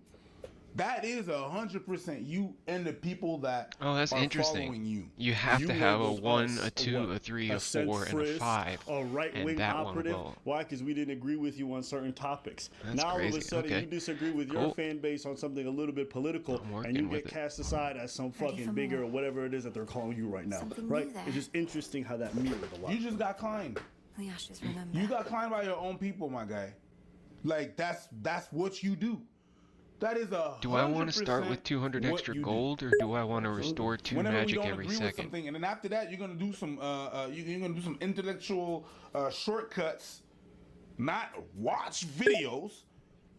That is 100% you and the people that are following you. You have to have a 1, a 2, a 3, a 4, and a 5. A right-wing operative. Why? Because we didn't agree with you on certain topics. Now all of a sudden you disagree with your fan base on something a little bit political, and you get cast aside as some fucking bigger or whatever it is that they're calling you right now. Right? It's just interesting how that mirrored a lot. You just got climbed. The ashes remember. You got climbed by your own people, my guy. Like that's what you do. That is a. Do I want to start with 200 extra gold, or do I want to restore 2 Whenever magic we don't every agree with second? something, and then after that, you're gonna do some you're gonna do some intellectual shortcuts, not watch videos,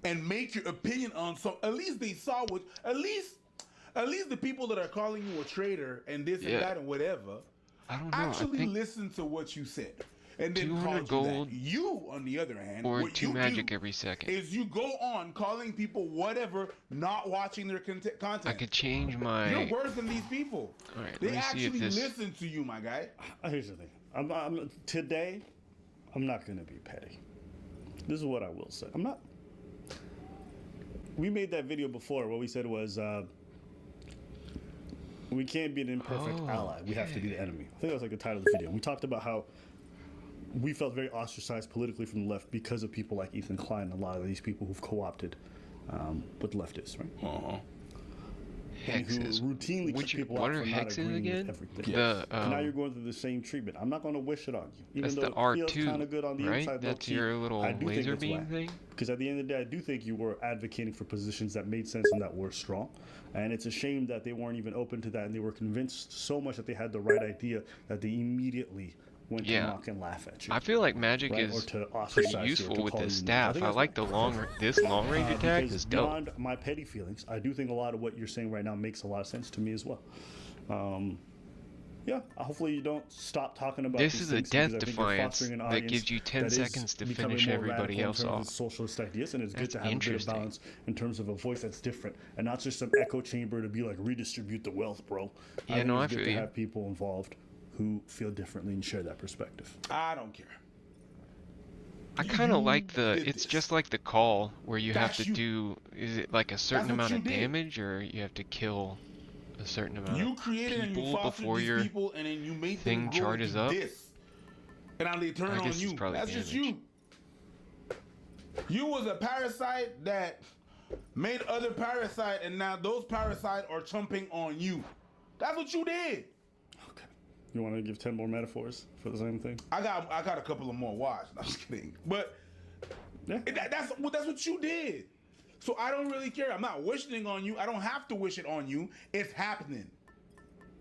and make your opinion on some. At least they saw what. At least the people that are calling you a traitor and this and that and whatever. I don't know. Actually listen to what you said. And then 200 call gold, you, on the other hand, or what 2 you magic do every second. is you go on calling people whatever, not watching their content. I could change my. You're worse than these people. All right, They let me see if actually this. listen to you, my guy. Here's the thing. Today, I'm not going to be petty. This is what I will say. I'm not. We made that video before. What we said was, we can't be an imperfect ally. We have to be the enemy. I think that was like the title of the video. We talked about how we felt very ostracized politically from the left because of people like Ethan Klein and a lot of these people who've co-opted with leftists, right? And who routinely kick people out for not agreeing with everything. Now you're going through the same treatment. I'm not going to wish it on you, even That's though the it feels kind of good on the R2, right? inside. That's your little laser beam thing? Because at the end of the day, I do think you were advocating for positions that made sense and that were strong. And it's a shame that they weren't even open to that, and they were convinced so much that they had the right idea that they immediately went to mock and laugh at you. I feel like magic is pretty useful with this staff. I like the this long range attack is dope. Beyond my petty feelings, I do think a lot of what you're saying right now makes a lot of sense to me as well. Yeah, hopefully you don't stop talking about this these is a things, death because I think you're defiance fostering an that audience gives you 10 that is seconds to becoming finish more everybody radical else in terms off. of socialist ideas, and it's good That's to have a bit of interesting. balance in terms of a voice that's different and not just some echo chamber to be like redistribute the wealth, bro. Yeah, think no, it's I good feel to you. have people involved who feel differently and share that perspective. I don't care. I kind of like it's just like the call where you have to do, is it like a certain That's what amount you of did. damage, or you have to kill a certain amount You of created and you people fostered before these your people, and then you made thing them grow charges into up? this. And now they turn I on guess it's you. probably That's just damage. you. You was a parasite that made other parasite, and now those parasites are chomping on you. That's what you did. You want to give 10 more metaphors for the same thing? I got a couple of more. Watch. No, I'm just kidding. But that's what you did. So I don't really care. I'm not wishing on you. I don't have to wish it on you. It's happening.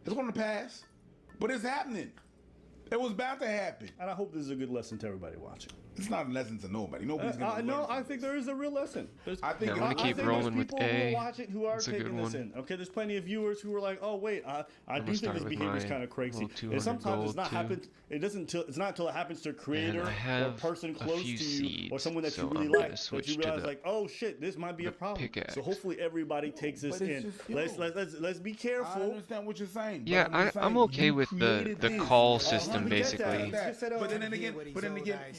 It's going to pass, but it's happening. It was bound to happen. And I hope this is a good lesson to everybody watching. It's not a lesson to nobody. Nobody's going to No, I think there is a real lesson. I think I'm gonna keep there's rolling with people A. who watch it who are It's a good taking this one. in. Okay, there's plenty of viewers who are like, "Oh wait, I I'm do gonna think start this with behavior is my kind of crazy." little And 200 sometimes it's not gold, happen. It doesn't. It's not until it happens to a creator I or a have person a close few to you or seeds, someone that so you really I'm gonna like that switch you to realize the- like, "Oh shit, this might be a problem." pickaxe. So hopefully everybody takes this But it's in. just you. Let's be careful. I understand what you're saying. Yeah, but I'm just I'm saying, okay you with the created this. call Oh, system, we get that, basically. that. But then again,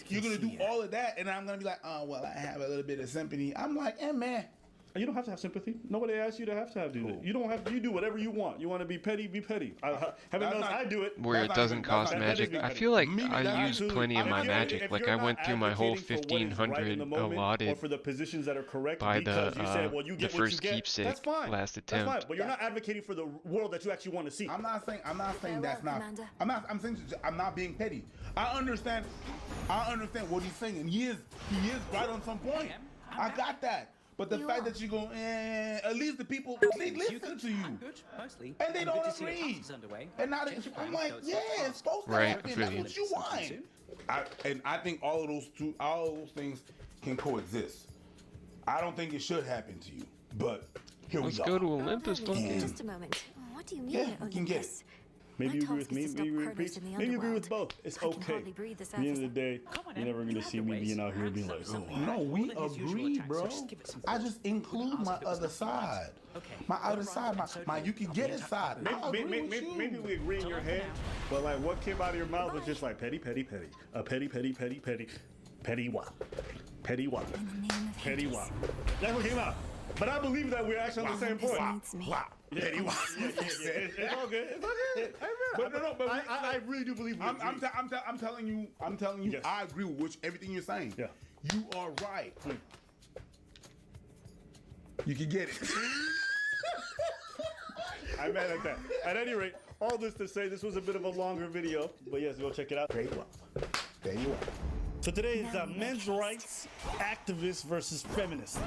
you're gonna do all of that, and I'm gonna be like, oh well, I have a little bit of sympathy. I'm like, man. You don't have to have sympathy. Nobody asked you to have do that. You don't have. You do whatever you want. You want to be petty, be petty. Heaven knows I do it. Where it doesn't cost magic. I feel like I That's use plenty of my if magic. Like I went through my whole 1500 or allotted for the positions that are correct by because the you said, well, you get the what you first get. keepsake That's fine. last That's fine. attempt. But you're not advocating for the world that you actually want to see. I'm not saying that's not. I'm saying I'm not being petty. I understand what he's saying, and he is right on some point. I got that. But the fact that you go, at least the people they listen to you, and they don't agree. And now I'm like, yeah, it's supposed to happen. That's what you want. I think all of those things can coexist. I don't think it should happen to you, but here Let's we go are. to Olympus, Duncan. Just a moment. What do you mean, Yeah, you can get it. Olympus? Maybe you My agree with task me, is to maybe you stop agree with Kurnos in the maybe you agree with underworld. both. It's I can okay. hardly breathe this At the end of the day, afternoon. you're never going to see me being out here being like, oh, No, we agree, bro. I just include my other side. My other side, my you can get it side. I agree with you. Maybe we agree in your head, but like what came out of your mouth was just like petty, petty, petty. Petty, petty, petty, petty. Petty what? Petty what? Petty what? That's what came out. But I believe that we're actually on the same point. Wow. Petty what? It's all good. It's all good. But I really do believe we agree. I'm telling you, Yes. I agree with everything you're saying. Yeah. You are right. You can get it. I meant like that. At any rate, all this to say, this was a bit of a longer video, but yes, go check it out. There you are. So today is men's rights activists versus feminists.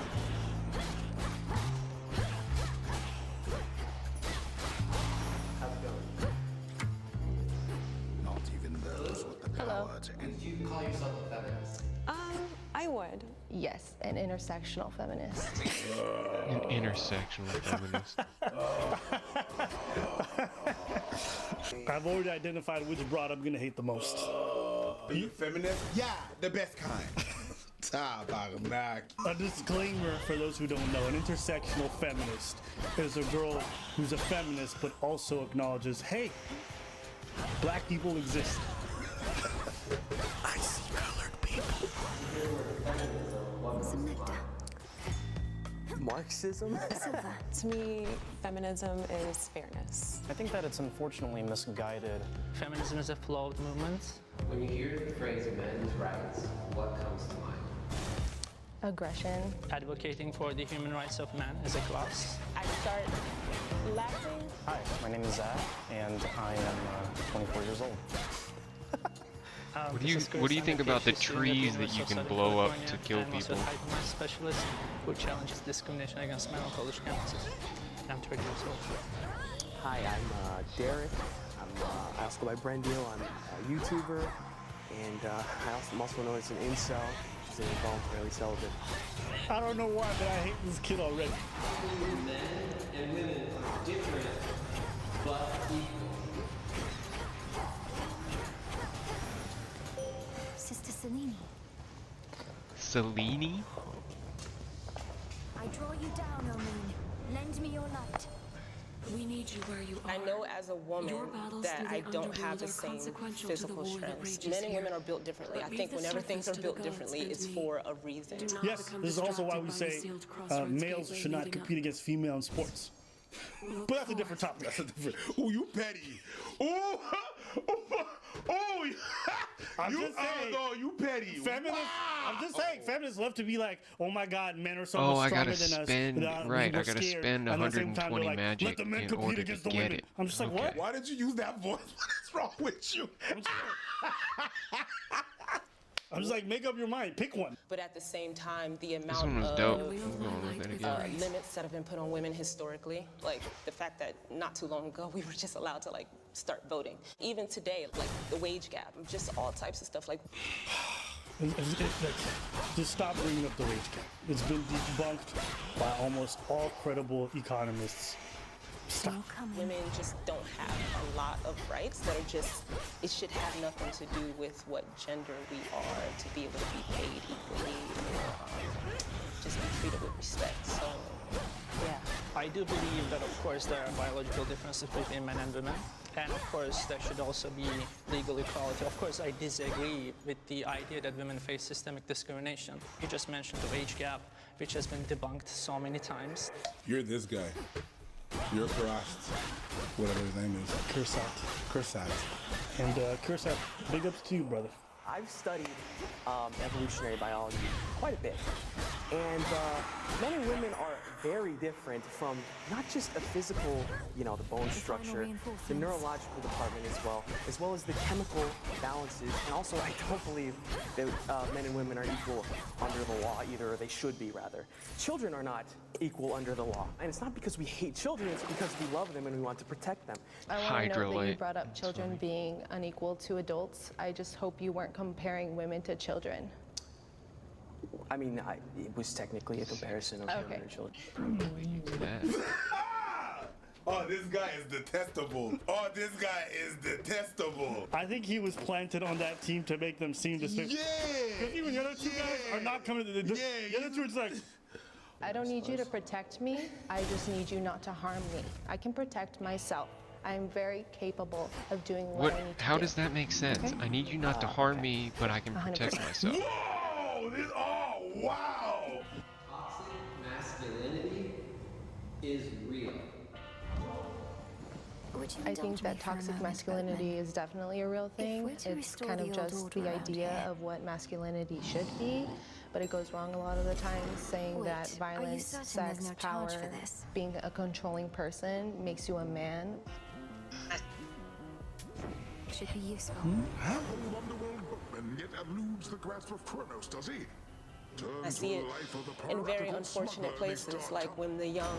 Not even those with the Hello. power to Would you call yourself a feminist? I would. Yes, an intersectional feminist. An intersectional feminist. I've already identified which broad I'm gonna hate the most. Are you feminist? Yeah, the best kind. A disclaimer for those who don't know: an intersectional feminist is a girl who's a feminist but also acknowledges, hey, black people exist. I see colored people. Marxism? To me, feminism is fairness. I think that it's unfortunately misguided. Feminism is a flawed movement. When you hear the phrase men's rights, what comes to mind? Aggression. Advocating for the human rights of man as a class. I start laughing. Hi, my name is Zach, and I am 24 years old. What do you think about the trees that you can blow up to kill people? I'm also a specialist who challenges discrimination against men on college campuses. I'm 30 years old. Hi, I'm Derek. I also go by Brendio. I'm a YouTuber, and I'm also known as an incel, which is an involuntarily celibate. I don't know why, but I hate this kid already. Men and women are different, but equal. Sister Selene. Selene? I draw you down, Omin. Lend me your light. We need you where you are. I know as a woman that I don't have the same physical strengths. Men and women are built differently. I think whenever things are built differently, it's for a reason. Yes, this is also why we say males should not compete against female in sports. But that's a different topic. That's a different. Ooh, you petty. Ooh, oh, you petty. Feminists. Wow. I'm just saying, feminists love to be like, oh my God, men are so Oh, much I stronger gotta than us. spend I gotta spend And at the same time, 120 they're like, magic let the men in compete order against to the get women. it. I'm just like, Okay. what? Why did you use that voice? What is wrong with you? I'm just like, make up your mind. Pick one. But at the same time, the This amount one was of dope. I'm going with it again. limits that have been put on women historically, like the fact that not too long ago we were just allowed to like start voting. Even today, like the wage gap, just all types of stuff. Like, Just stop bringing up the wage gap. It's been debunked by almost all credible economists. Stop. women just don't have a lot of rights that are just, it should have nothing to do with what gender we are to be able to be paid equally or just be treated with respect. So, yeah. I do believe that, of course, there are biological differences between men and women. And, of course, there should also be legal equality. Of course, I disagree with the idea that women face systemic discrimination. You just mentioned the wage gap, which has been debunked so many times. You're this guy. You're Kurast, whatever his name is. Kursat. And Kursat, big ups to you, brother. I've studied evolutionary biology quite a bit. And men and women are very different from not just the physical, the bone structure, the neurological department as well as the chemical balances. And also, I don't believe that men and women are equal under the law either, or they should be rather. Children are not equal under the law. And it's not because we hate children, it's because we love them and we want to protect them. I want to note that you brought up children being unequal to adults. I just hope you weren't comparing women to children. I mean, it was technically a comparison of women and children. Oh, this guy is detestable. I think he was planted on that team to make them seem disrespectful. Yeah! Because even the other two guys are not coming to the other two are just like, I don't need you to protect me. I just need you not to harm me. I can protect myself. I'm very capable of doing what I need to How do. does that make sense? Okay? I need you not to harm me, but I can protect 100%. myself. Whoa! Wow! Toxic masculinity is real. I think that toxic masculinity is definitely a real thing. It's kind of just the idea of what masculinity should be, but it goes wrong a lot of the times, saying that violence, sex, power, being a controlling person makes you a man. Should be useful. woman, yet eludes the grasp of Kronos, does he? I see it in very unfortunate places, like when the young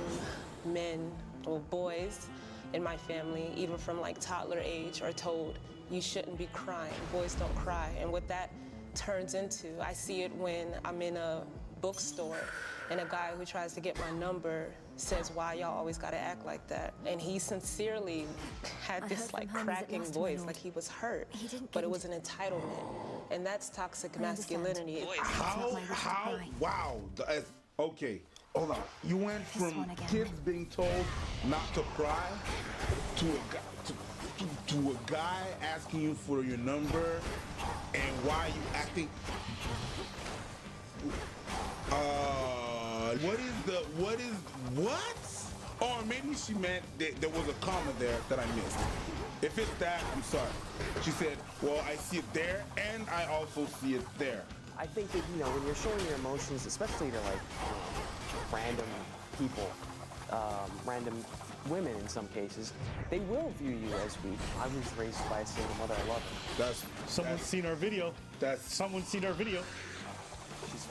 men or boys in my family, even from like toddler age, are told you shouldn't be crying, boys don't cry. And what that turns into, I see it when I'm in a bookstore and a guy who tries to get my number says, why y'all always gotta act like that? And he sincerely had this like cracking voice, like he was hurt, but it was an entitlement. And that's toxic masculinity. Wow. Okay, hold on. You went from kids being told not to cry to a guy asking you for your number, and why you acting. What? Or maybe she meant that there was a comma there that I missed. If it's that, I'm sorry. She said, well, I see it there, and I also see it there. I think that, you know, when you're showing your emotions, especially to like random people, random women in some cases, they will view you as weak. I was raised by a single mother. I love her. Someone's seen our video. Someone's seen our video. She's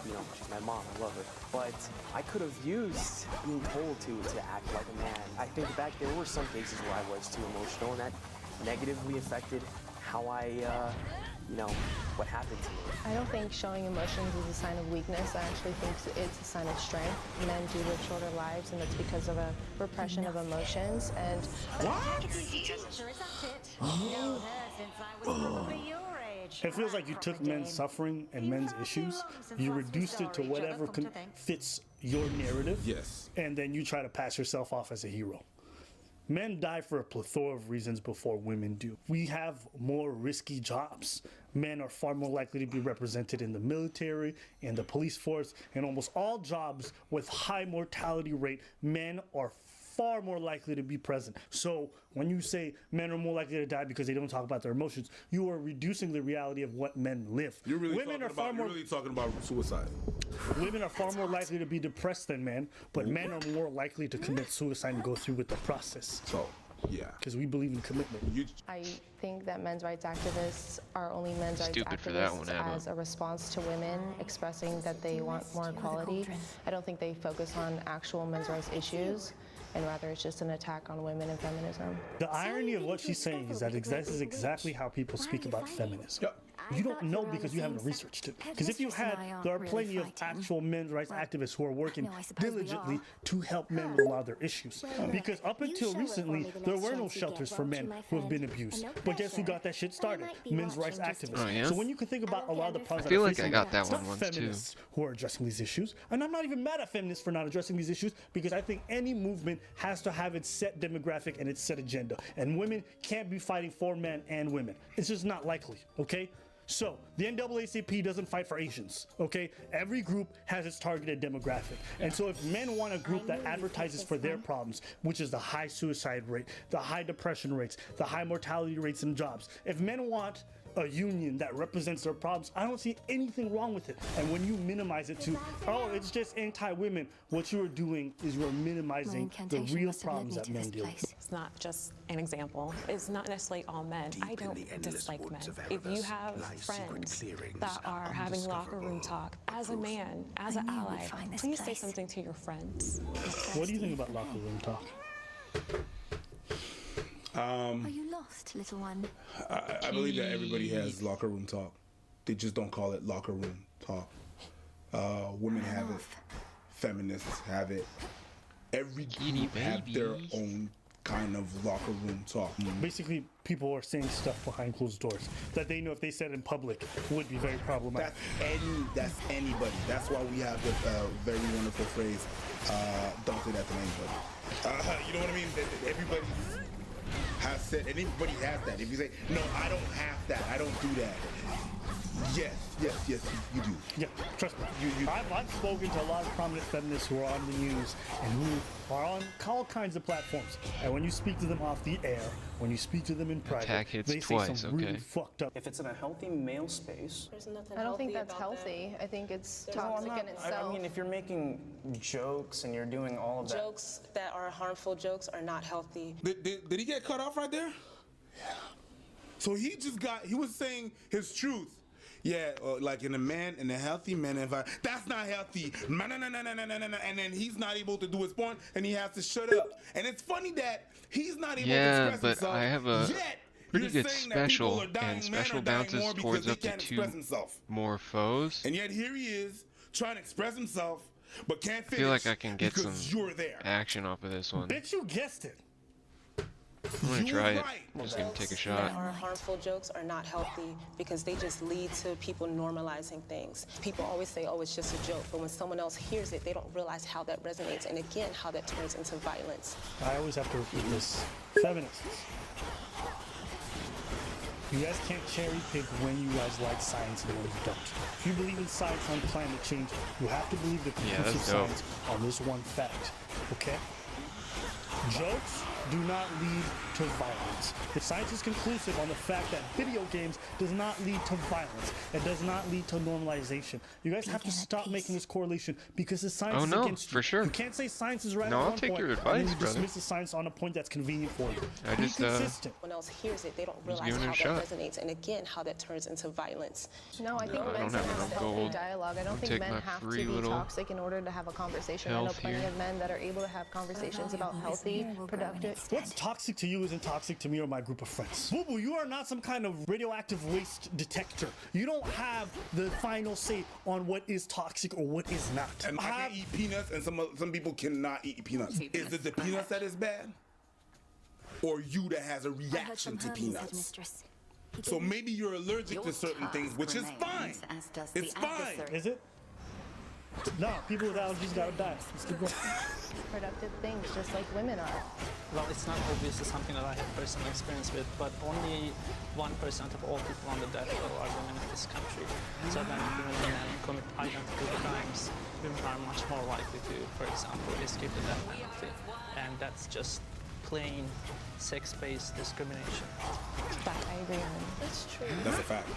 my mom. I love her. But I could have used being told to act like a man. I think back there were some cases where I was too emotional, and that negatively affected how I, what happened to me. I don't think showing emotions is a sign of weakness. I actually think it's a sign of strength. Men do live shorter lives, and that's because of a repression of emotions. And it feels like you took men's suffering and men's issues, you reduced it to whatever fits your narrative, yes, and then you try to pass yourself off as a hero. Men die for a plethora of reasons before women do. We have more risky jobs. Men are far more likely to be represented in the military, in the police force, and almost all jobs with high mortality rate. Men are far more likely to be present. So when you say men are more likely to die because they don't talk about their emotions, you are reducing the reality of what men live. You're really talking about suicide. Women are far more likely to be depressed than men, but men are more likely to commit suicide and go through with the process. So, yeah. Because we believe in commitment. I think that men's rights activists are only men's rights activists as a response to women expressing that they want more equality. I don't think they focus on actual men's rights issues, and rather it's just an attack on women and feminism. The irony of what she's saying is that this is exactly how people speak about feminism. Yep. You don't know because you haven't researched it. Because if you had, there are plenty of actual men's rights activists who are working diligently to help men with a lot of their issues. Because up until recently, there were no shelters for men who have been abused. But guess who got that shit started? Men's rights activists. Oh, yeah? So when you can think about a lot of the problems I feel that are like I facing got that it's one not once too. feminists who are addressing these issues. And I'm not even mad at feminists for not addressing these issues, because I think any movement has to have its set demographic and its set agenda. And women can't be fighting for men and women. It's just not likely, okay? So, the NAACP doesn't fight for Asians, okay? Every group has its targeted demographic. And so if men want a group that advertises for their problems, which is the high suicide rate, the high depression rates, the high mortality rates in jobs, if men want a union that represents their problems, I don't see anything wrong with it. And when you minimize it to, oh, it's just anti-women, what you are doing is you are minimizing the real problems that men deal with. It's not just an example. It's not necessarily all men. I don't dislike men. If you have friends that are having locker room talk, as a man, as an ally, please say something to your friends. What do you think about locker room talk? Are you lost, little one? I believe that everybody has locker room talk. They just don't call it locker room talk. Women have it. Feminists have it. Every group have their own kind of locker room talk. Basically, people are saying stuff behind closed doors that they know if they said in public would be very problematic. That's anybody. That's why we have the very wonderful phrase, don't say that to anybody. You know what I mean? Everybody has said, and everybody has that. If you say, no, I don't have that, I don't do that. Yes, you do. Yeah, trust me. I've spoken to a lot of prominent feminists who are on the news and who are on all kinds of platforms. And when you speak to them off the air, when you speak to them in private, they say some really fucked up. If it's in a healthy male space, I don't think that's healthy. I think it's toxic in itself. I mean, if you're making jokes and you're doing all of that. Jokes that are harmful jokes are not healthy. Did he get cut off right there? Yeah. So he was saying his truth. Yeah, like in a healthy man environment. That's not healthy. No. And then he's not able to do his point, and he has to shut up. And it's funny that he's not able to express but himself. I have a yet pretty you're good saying that people special, are dying, and special men are dying bounces more because towards they up to can't 2 express himself. more foes. And yet here he is trying to express himself, but can't I finish. feel like I can get some you're there. action off of this one. Bitch, you guessed it. I'm gonna try it. I'm just gonna take a shot. That are harmful jokes are not healthy because they just lead to people normalizing things. People always say, oh, it's just a joke, but when someone else hears it, they don't realize how that resonates, and again, how that turns into violence. I always have to repeat this. Feminists. You guys can't cherry pick when you guys like science and when you don't. If you believe in science on climate change, you have to believe the conclusive science on this one fact, okay? Jokes do not lead to violence. If science is conclusive on the fact that video games does not lead to violence, it does not lead to normalization. You guys have to stop making this correlation because the science is against you. For sure. You can't say science is right No, on I'll one take point your and advice, then you brother. dismiss the science on a point that's convenient for you. I just, Be consistent. When else hears it, they don't realize giving it how a shot. that resonates, and again, how that turns into violence. No, I think I men don't can have have enough healthy gold. dialogue. I don't I'll think take men my have to free be little toxic in order to have a conversation. I know health plenty here. of men that are able to have conversations about healthy, productive. What's toxic to you isn't toxic to me or my group of friends. Boo Boo, you are not some kind of radioactive waste detector. You don't have the final say on what is toxic or what is not. And I can eat peanuts, and some people cannot eat peanuts. Is it the peanuts that is bad? Or you that has a reaction to peanuts? So maybe you're allergic to certain things, which is fine. It's fine. Is it? No, people with allergies gotta die. Let's keep going. Productive things, just like women are. Well, it's not obviously something that I have personal experience with, but only 1% of all people on the death row are women in this country. So then when men commit identical crimes, women are much more likely to, for example, escape the death penalty. And that's just plain sex-based discrimination. That I agree on. That's true. That's a fact.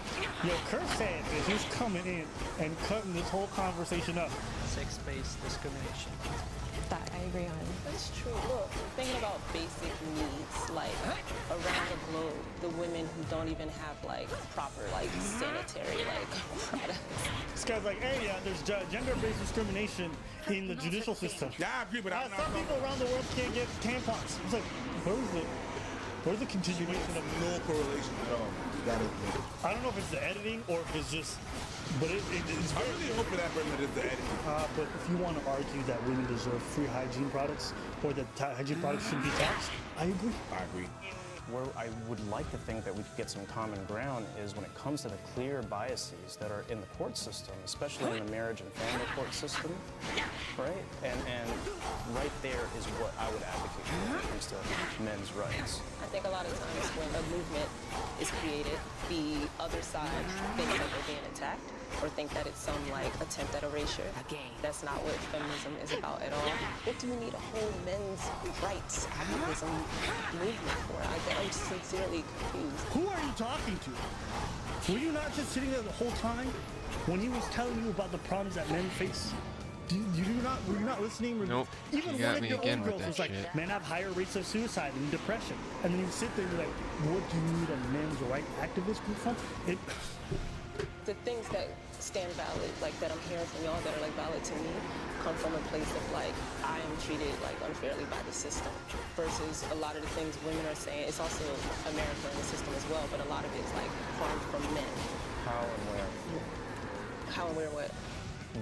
Yo, Kurt said is he's coming in and cutting this whole conversation up. Sex-based discrimination. That I agree on. That's true. Look, thinking about basic needs, like around the globe, the women who don't even have like proper like sanitary like products. This guy's like, hey, there's gender-based discrimination in the judicial system. Yeah, I agree, but some people around the world can't get tampons. It's like, where's the continuation of no correlation at all? I don't know if it's the editing or if it's just, but it's I really hope for that, Brendan, it's the editing. But if you want to argue that women deserve free hygiene products or that hygiene products shouldn't be taxed, I agree. I agree. Where I would like to think that we could get some common ground is when it comes to the clear biases that are in the court system, especially in the marriage and family court system, right? And right there is what I would advocate for when it comes to men's rights. I think a lot of times when a movement is created, the other side thinks that they're being attacked or think that it's some like attempt at erasure. That's not what feminism is about at all. What do you need a whole men's rights activism movement for? I'm sincerely confused. Who are you talking to? Were you not just sitting there the whole time when he was telling you about the problems that men face? Were you not listening? Nope. Even You got one of me your again own with girls that was like, shit. men have higher rates of suicide and depression. And then you sit there and you're like, what do you need a men's right activist group from? The things that stand valid, like that I'm hearing from y'all that are like valid to me, come from a place of like, I am treated like unfairly by the system versus a lot of the things women are saying. It's also America in the system as well, but a lot of it is like harm from men. How and where? How and where what?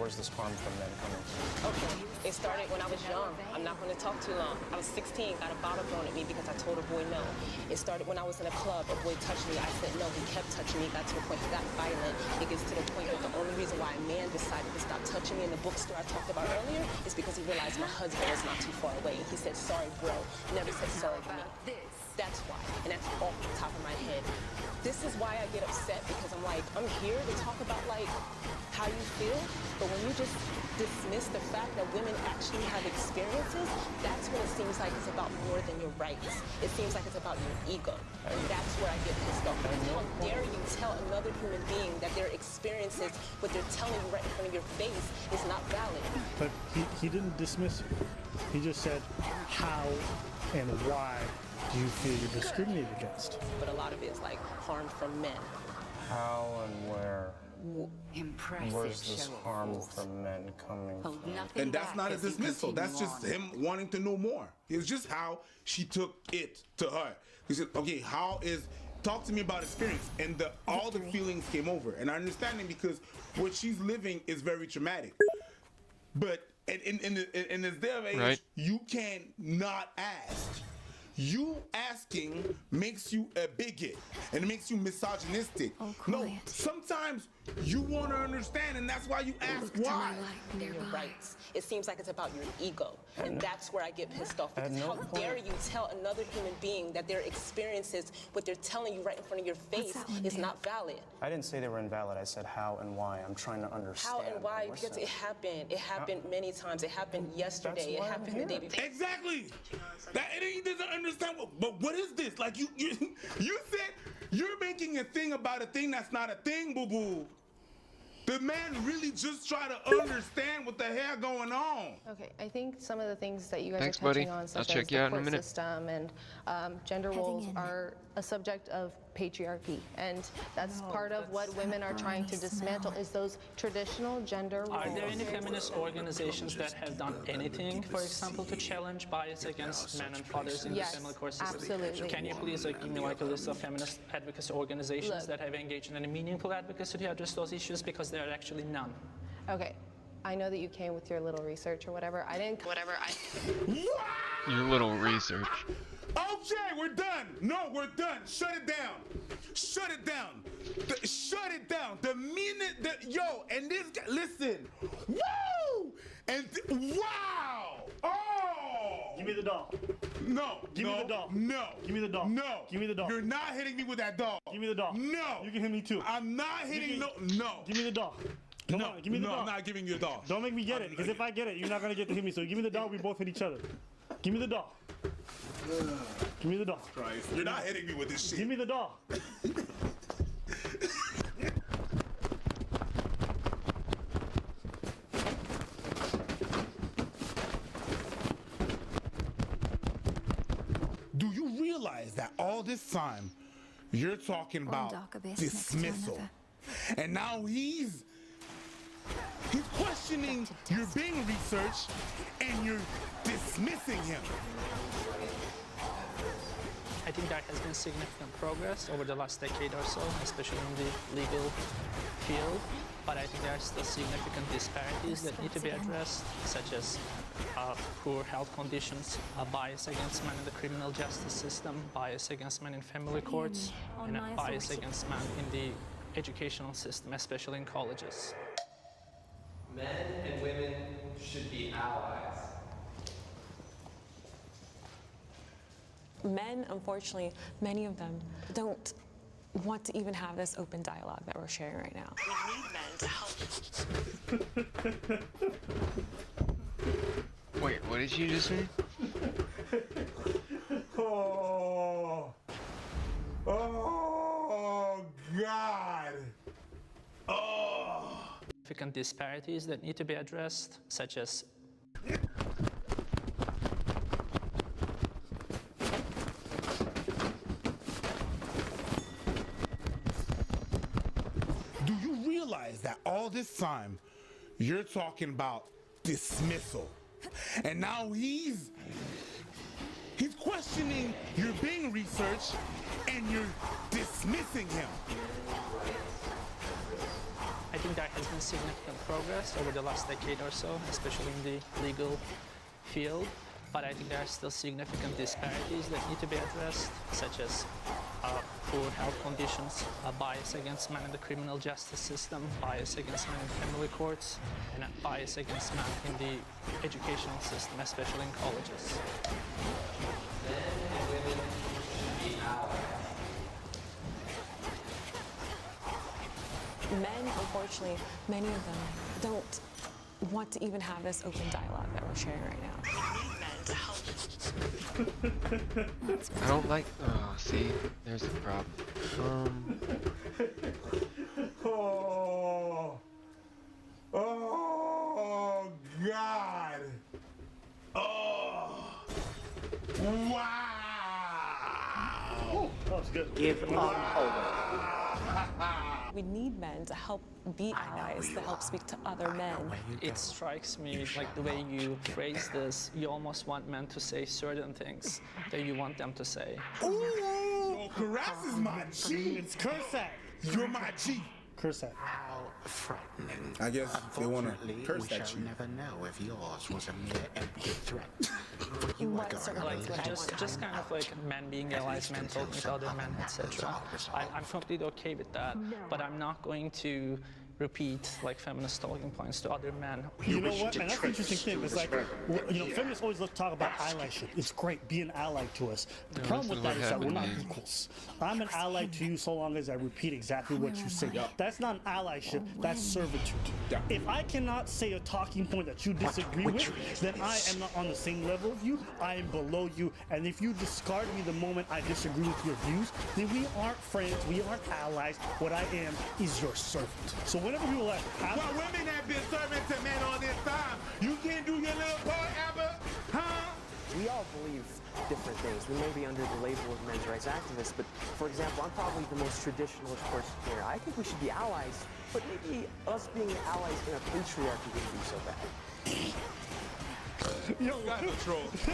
Where's this harm from men coming from? Okay, it started when I was young. I'm not going to talk too long. I was 16, got a bottle thrown at me because I told a boy no. It started when I was in a club. A boy touched me. I said no. He kept touching me. Got to the point he got violent. It gets to the point that the only reason why a man decided to stop touching me in the bookstore I talked about earlier is because he realized my husband was not too far away. He said, sorry, bro. Never said sorry to me. That's why. And that's off the top of my head. This is why I get upset because I'm like, I'm here to talk about like how you feel, but when you just dismiss the fact that women actually have experiences, that's when it seems like it's about more than your rights. It seems like it's about your ego. And that's where I get pissed off. How dare you tell another human being that their experiences, what they're telling you right in front of your face, is not valid. But he didn't dismiss you. He just said, how and why do you feel you're discriminated against? But a lot of it is like harm from men. How and where? Where's this harm from men coming from? And that's not a dismissal. That's just him wanting to know more. It's just how she took it to her. He said, okay, talk to me about experience. And all the feelings came over. And I understand it because what she's living is very traumatic. But in this day of age, right. You can not ask. You asking makes you a bigot and it makes you misogynistic. No, sometimes you want to understand, and that's why you ask why. You're right. It seems like it's about your ego, and that's where I get pissed off. Because how dare you tell another human being that their experiences, what they're telling you right in front of your face, is not valid? I didn't say they were invalid. I said how and why. I'm trying to understand. How and why? Because it happened. It happened many times. It happened yesterday. It happened the day before. Exactly. He doesn't understand. But what is this? Like you said you're making a thing about a thing that's not a thing, boo boo. The man really just try to understand what the hell going on. Okay, I think some of the things that you guys Thanks, are touching buddy. on, such I'll as check the you out in a court minute. system and gender roles, are a subject of patriarchy, and that's part of what women are trying to dismantle, is those traditional gender roles. Are there any feminist organizations that have done anything, for example, to challenge bias against men and fathers in the family court system? Absolutely. Can you please give me a list of feminist advocacy organizations that have engaged in any meaningful advocacy to address those issues? Because there are actually none. Okay, I know that you came with your little research or whatever. I didn't. Your little research. Okay, we're done. No, we're done. Shut it down. Shut it down. Shut it down. The minute that and this guy, listen. Woo! And wow! Oh! Give me the doll. No. Give me the doll. No. Give me the doll. No. Give me the doll. You're not hitting me with that doll. Give me the doll. No. You can hit me too. I'm not hitting no. Give me the doll. Come on, give me the doll. I'm not giving you the doll. Don't make me get it, because if I get it, you're not gonna get to hit me. So give me the doll. We both hit each other. Give me the doll. Give me the doll. Christ. You're not hitting me with this shit. Give me the doll. Do you realize that all this time you're talking about dismissal? And now he's questioning your Bing research and you're dismissing him. I think there has been significant progress over the last decade or so, especially in the legal field. But I think there are still significant disparities that need to be addressed, such as poor health conditions, bias against men in the criminal justice system, bias against men in family courts, and bias against men in the educational system, especially in colleges. Men and women should be allies. Men, unfortunately, many of them don't want to even have this open dialogue that we're sharing right now. We need men to help. Wait, what did you just say? Oh God. Oh. Significant disparities that need to be addressed, such as Do you realize that all this time you're talking about dismissal? And now he's questioning your Bing research and you're dismissing him. I think there has been significant progress over the last decade or so, especially in the legal field. But I think there are still significant disparities that need to be addressed, such as poor health conditions, bias against men in the criminal justice system, bias against men in family courts, and bias against men in the educational system, especially in colleges. Men and women should be allies. Men, unfortunately, many of them don't want to even have this open dialogue that we're sharing right now. We need men to help. I don't like. Oh, see, there's the problem. Oh God. Oh. Wow. Oh, was good. Give up hope. We need men to help be allies, to help speak to other men. It strikes me like the way you phrase this, you almost want men to say certain things that you want them to say. Ooh, Caress is my G. It's Cursat. You're my G. Cursat. How frightening. I guess they want to curse we at shall you. never know if yours was a mere empty threat. In You are what going circumstances? Just kind of like men being allies, men talking to other men, etc. I'm completely okay with that, but I'm not going to repeat like feminist talking points to other men. You know what? And that's the interesting thing. It's like, feminists always talk about allyship. It's great. Be an ally to us. The problem with that is that we're not equals. I'm an ally to you so long as I repeat exactly what you say. That's not an allyship. That's servitude. If I cannot say a talking point that you disagree with, then I am not on the same level of you. I am below you. And if you discard me the moment I disagree with your views, then we aren't friends. We aren't allies. What I am is your servant. So whenever you like, well, women have been servants to men all this time. You can't do your little part, Amber, huh? We all believe different things. We may be under the label of men's rights activists, but for example, I'm probably the most traditionalist person here. I think we should be allies, but maybe us being allies in a patriarchy wouldn't be so bad. Yo, this guy's a troll. This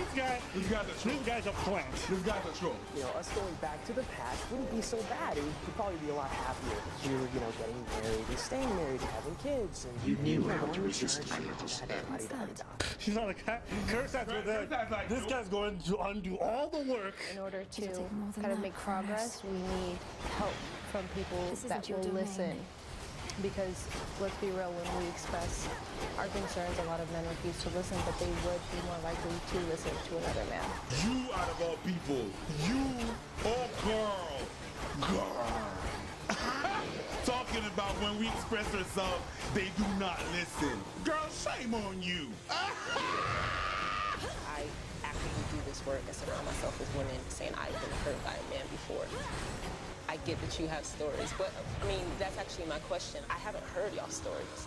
guy's a plant. This guy's a troll. You know, us going back to the past wouldn't be so bad. We'd probably be a lot happier if we were, getting married and staying married and having kids. And You knew how to resist fear. She's not a cat. This guy's going to undo all the work. In order to kind of make progress, we need help from people that will listen. Because let's be real, when we express our concerns, a lot of men refuse to listen, but they would be more likely to listen to another man. You out of all people, girl. Talking about when we express ourselves, they do not listen. Girl, shame on you. I actively do this work and surround myself with women saying I've been hurt by a man before. I get that you have stories, but I mean, that's actually my question. I haven't heard y'all stories.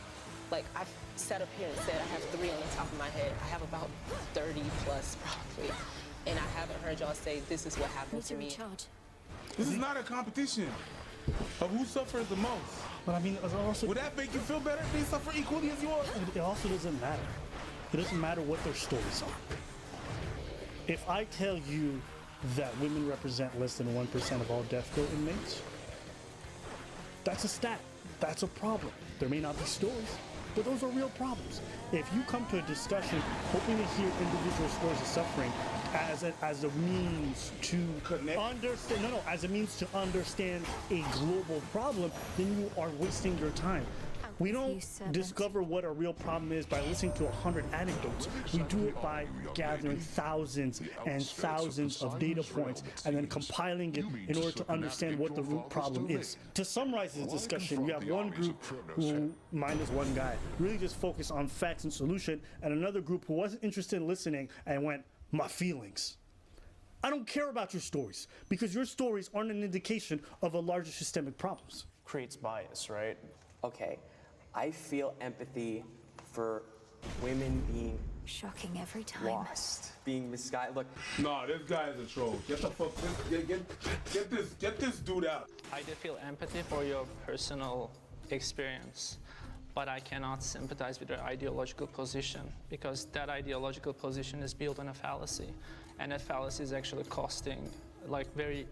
Like, I've sat up here and said I have 3 on the top of my head. I have about 30 plus probably. And I haven't heard y'all say, this is what happened to me. This is not a competition of who suffers the most. But I mean, also, would that make you feel better if they suffer equally as you are? It also doesn't matter. It doesn't matter what their stories are. If I tell you that women represent less than 1% of all death row inmates, that's a stat. That's a problem. There may not be stories, but those are real problems. If you come to a discussion hoping to hear individual stories of suffering as a means to understand, as a means to understand a global problem, then you are wasting your time. We don't discover what a real problem is by listening to 100 anecdotes. We do it by gathering thousands and thousands of data points and then compiling it in order to understand what the root problem is. To summarize this discussion, you have one group who, minus one guy, really just focused on facts and solution, and another group who wasn't interested in listening and went, my feelings. I don't care about your stories because your stories aren't an indication of a larger systemic problems. Creates bias, right? Okay. I feel empathy for women being shocking every time. Lost, being misguided. Look, no, this guy is a troll. Get the fuck, get this dude out. I do feel empathy for your personal experience, but I cannot sympathize with your ideological position because that ideological position is built on a fallacy, and that fallacy is actually costing.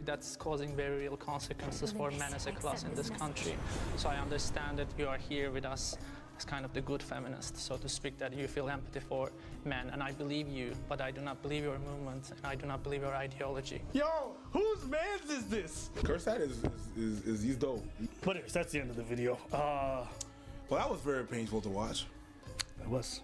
That's causing very real consequences for men as a class in this country. So I understand that you are here with us as kind of the good feminist, so to speak, that you feel empathy for men, and I believe you, but I do not believe your movement, and I do not believe your ideology. Yo, whose man's is this? Cursat is he's dope. But anyways, that's the end of the video. Well, that was very painful to watch. It was.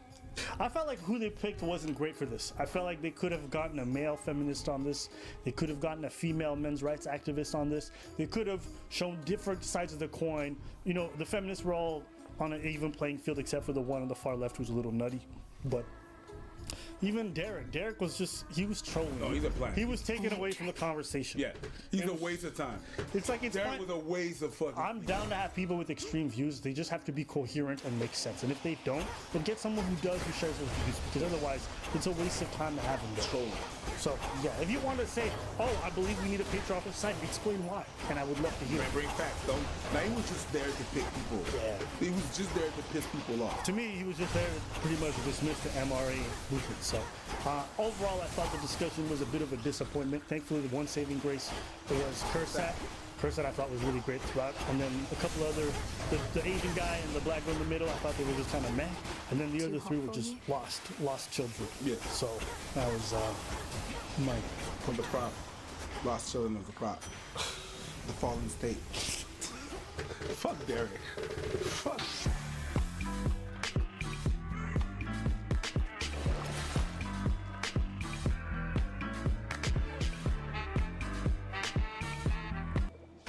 I felt like who they picked wasn't great for this. I felt like they could have gotten a male feminist on this. They could have gotten a female men's rights activist on this. They could have shown different sides of the coin. You know, the feminists were all on an even playing field except for the one on the far left who's a little nutty. But Even Derek was just, he was trolling. No, he's a plant. He was taken away from the conversation. Yeah, he's a waste of time. It's like, it's Derek fine. was a waste of fucking. I'm down to have people with extreme views. They just have to be coherent and make sense. And if they don't, then get someone who does, who shares those views. Because otherwise, it's a waste of time to have them there. So, yeah, if you want to say, oh, I believe we need a patriarchal society, explain why. And I would love to hear it. Bring facts, though. Now, he was just there to pick people. Yeah. He was just there to piss people off. To me, he was just there to pretty much dismiss the MRA movement. So, overall, I thought the discussion was a bit of a disappointment. Thankfully, the one saving grace was Kursat. Kursat I thought was really great throughout. And then a couple other, the Asian guy and the black girl in the middle, I thought they were just kind of meh. And then the other three were just lost children. Yeah. So, that was my... From the prop. Lost children of the prop. The fallen state. Fuck Derek. Fuck.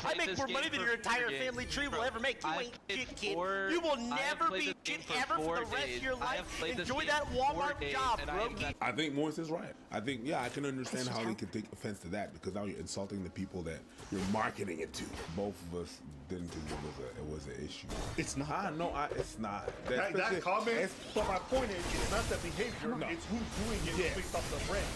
I make more money than your entire family tree will ever make. You ain't shit, kid. You will never be shit ever for the rest of your life. Enjoy that Walmart job, bro. I think Morris is right. I think, yeah, I can understand how they could take offense to that because now you're insulting the people that you're marketing it to. Both of us didn't think it was an issue. It's not. It's not. That comment, but my point is, it's not the behavior, it's who's doing it based off the brand.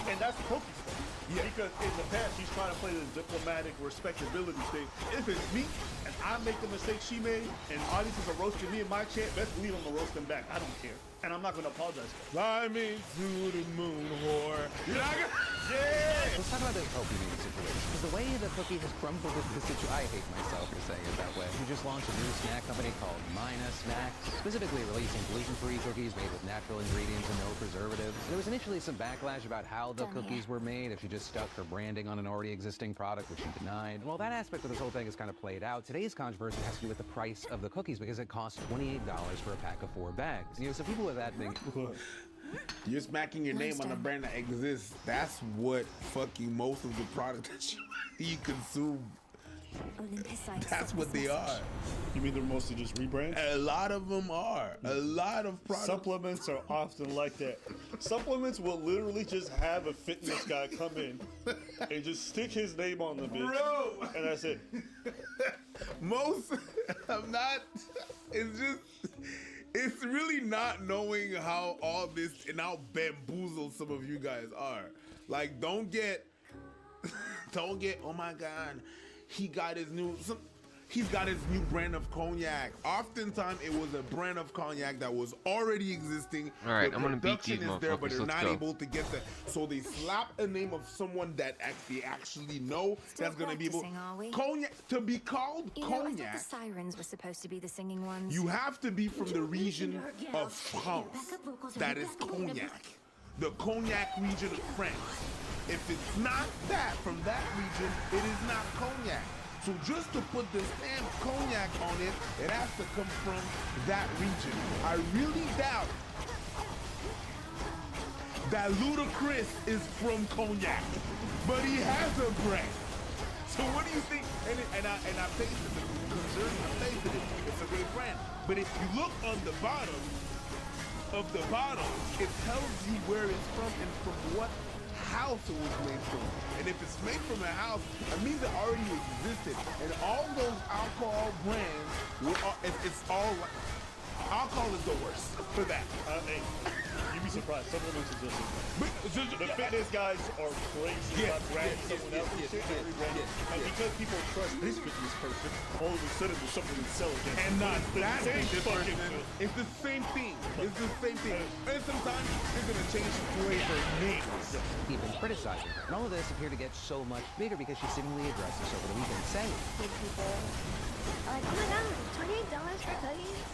And that's Poke's fault. Yeah. Because in the past, she's trying to play the diplomatic respectability state. If it's me, and I make the mistake she made, and audiences are roasting me in my chat, best believe I'm gonna roast them back. I don't care. And I'm not gonna apologize for it. Fly me to the moon, whore. Yeah! Let's talk about the Poke situation. Because the way the Cookie has crumbled into the situation, I hate myself for saying it that way. We just launched a new snack company called Mina Snacks, specifically releasing gluten-free cookies made with natural ingredients and no preservatives. There was initially some backlash about how the cookies were made, if she just stuck her branding on an already existing product, which she denied. Well, that aspect of this whole thing is kind of played out. Today's controversy has to do with the price of the cookies because it costs $28 for a pack of 4 bags. You know, so people with that thing... You're smacking your name on a brand that exists. That's what fucking most of the product that you consume. That's what they are. You mean they're mostly just rebrands? A lot of them are. A lot of products. Supplements are often like that. Supplements will literally just have a fitness guy come in and just stick his name on the bitch. Bro! And that's it. Most, I'm not, it's really not knowing how all this and how bamboozled some of you guys are. Like, don't get, oh my God, he's got his new brand of cognac. Oftentimes, it was a brand of cognac that was already existing. All right, The I'm gonna beat these production is there, but motherfuckers. they're Let's not go. able to get the. So they slap a name of someone that they actually know that's gonna be able. Practicing, are we? Cognac to be called You know, I thought cognac. the sirens were supposed to be the singing ones. You have to be from the region of France that is cognac. The cognac region of France. If it's not that from that region, it is not cognac. So just to put the stamp cognac on it, it has to come from that region. I really doubt that Ludacris is from cognac, but he has a brand. So what do you think? And I tasted it. I tasted it. It's a great brand. But if you look on the bottom of the bottle, it tells you where it's from and from what house it was made from. And if it's made from a house, it means it already existed. And all those alcohol brands, it's all like, alcohol is the worst for that. Hey, you'd be surprised. Supplements are just the fitness guys are crazy about branding someone else's shit. And because people trust this fitness person, all of a sudden the supplements sell again. And not that same person. It's the same thing. It's the same thing. And sometimes they're gonna change the flavor names. Even criticizing her. And all of this appeared to get so much bigger because she seemingly addressed this over the weekend, saying, Big people are like, oh my God, $28 for cookies?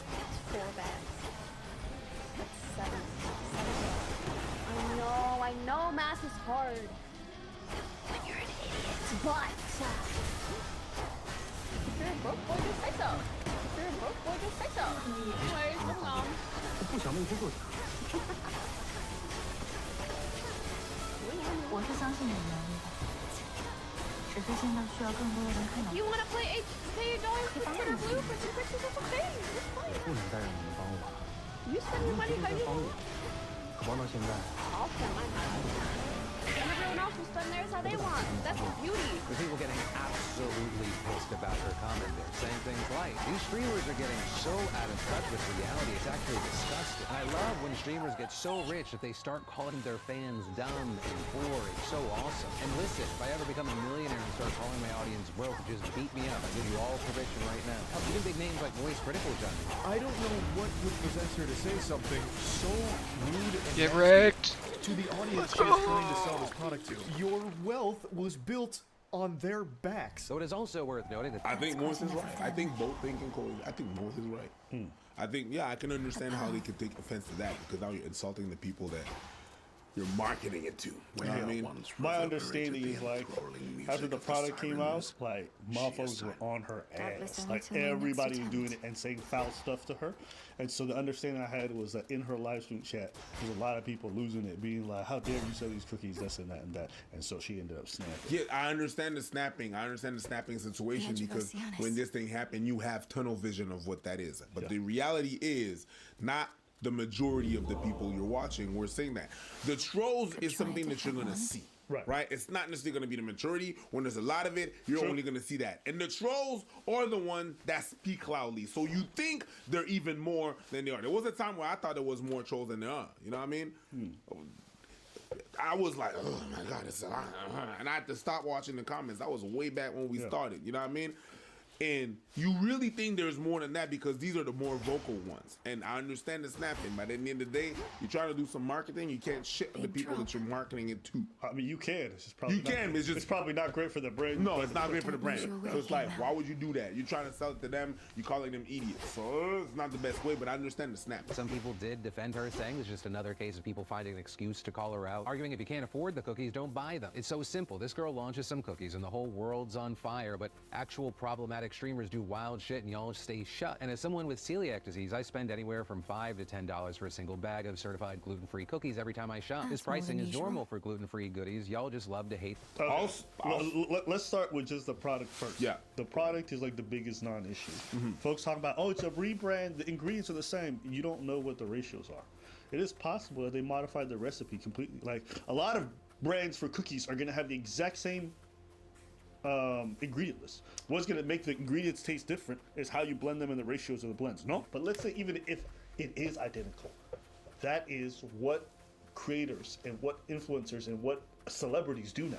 It's 4 bags. That's 7. I know math is hard. When you're an idiot. But if you're a broke boy, just say so. If you're a broke boy, just say so. Anyways, moving on. 我是相信你能力的，只是现在需要更多的人看到。 You want to play $8 for Twitter Blue for Super Super Fame? It's fine. 不能再让你们帮我了。You spend your money how you want. I'll spend mine how I want. And everyone else will spend theirs how they want. That's the beauty. With people getting absolutely pissed about her comment there, saying things like, these streamers are getting so out of touch with reality, it's actually disgusting. And I love when streamers get so rich that they start calling their fans dumb and poor. It's so awesome. And listen, if I ever become a millionaire and start calling my audience broke, just beat me up. I give you all permission right now. Hell, even big names like Voice Critical judge me. I don't know what would possess her to say something so rude and Get nasty wrecked. to the audience she is trying to sell this product to. Your wealth was built on their backs. So it is also worth noting that I think Morris is right. I think both thinking I think Morris is right. I think, yeah, I can understand how they could take offense to that because now you're insulting the people that you're marketing it to. You know what I mean? My understanding is like after the product came out, like motherfuckers were on her ass. Like everybody was doing it and saying foul stuff to her. And so the understanding I had was that in her live stream chat, there's a lot of people losing it, being like, "How dare you sell these cookies? This and that and that." And so she ended up snapping. Yeah, I understand the snapping. I understand the snapping situation because when this thing happened, you have tunnel vision of what that is. But the reality is not the majority of the people you're watching were saying that. The trolls is something that you're gonna see. Right? It's not necessarily gonna be the majority. When there's a lot of it, you're only gonna see that. And the trolls are the one that speak loudly. So you think they're even more than they are. There was a time where I thought there was more trolls than there are. You know what I mean? I was like, oh my God, it's a lot. And I had to stop watching the comments. That was way back when we started. You know what I mean? And you really think there's more than that because these are the more vocal ones. And I understand the snapping, but at the end of the day, you're trying to do some marketing, you can't shit on the people that you're marketing it to. I mean, you can. It's just probably it's probably not great for the brand. No, it's not great for the brand. So it's like, why would you do that? You're trying to sell it to them, you're calling them idiots. So it's not the best way, but I understand the snap. Some people did defend her, saying it's just another case of people finding an excuse to call her out, arguing if you can't afford the cookies, don't buy them. It's so simple. This girl launches some cookies and the whole world's on fire, but actual problematic streamers do wild shit and y'all stay shut. And as someone with celiac disease, I spend anywhere from $5 to $10 for a single bag of certified gluten-free cookies every time I shop. This pricing is normal for gluten-free goodies. Y'all just love to hate. Let's start with just the product first. Yeah. The product is like the biggest non-issue. Folks talk about, oh, it's a rebrand, the ingredients are the same. You don't know what the ratios are. It is possible that they modified the recipe completely. Like a lot of brands for cookies are gonna have the exact same ingredient list. What's going to make the ingredients taste different is how you blend them and the ratios of the blends. No, but let's say even if it is identical, that is what creators and what influencers and what celebrities do now.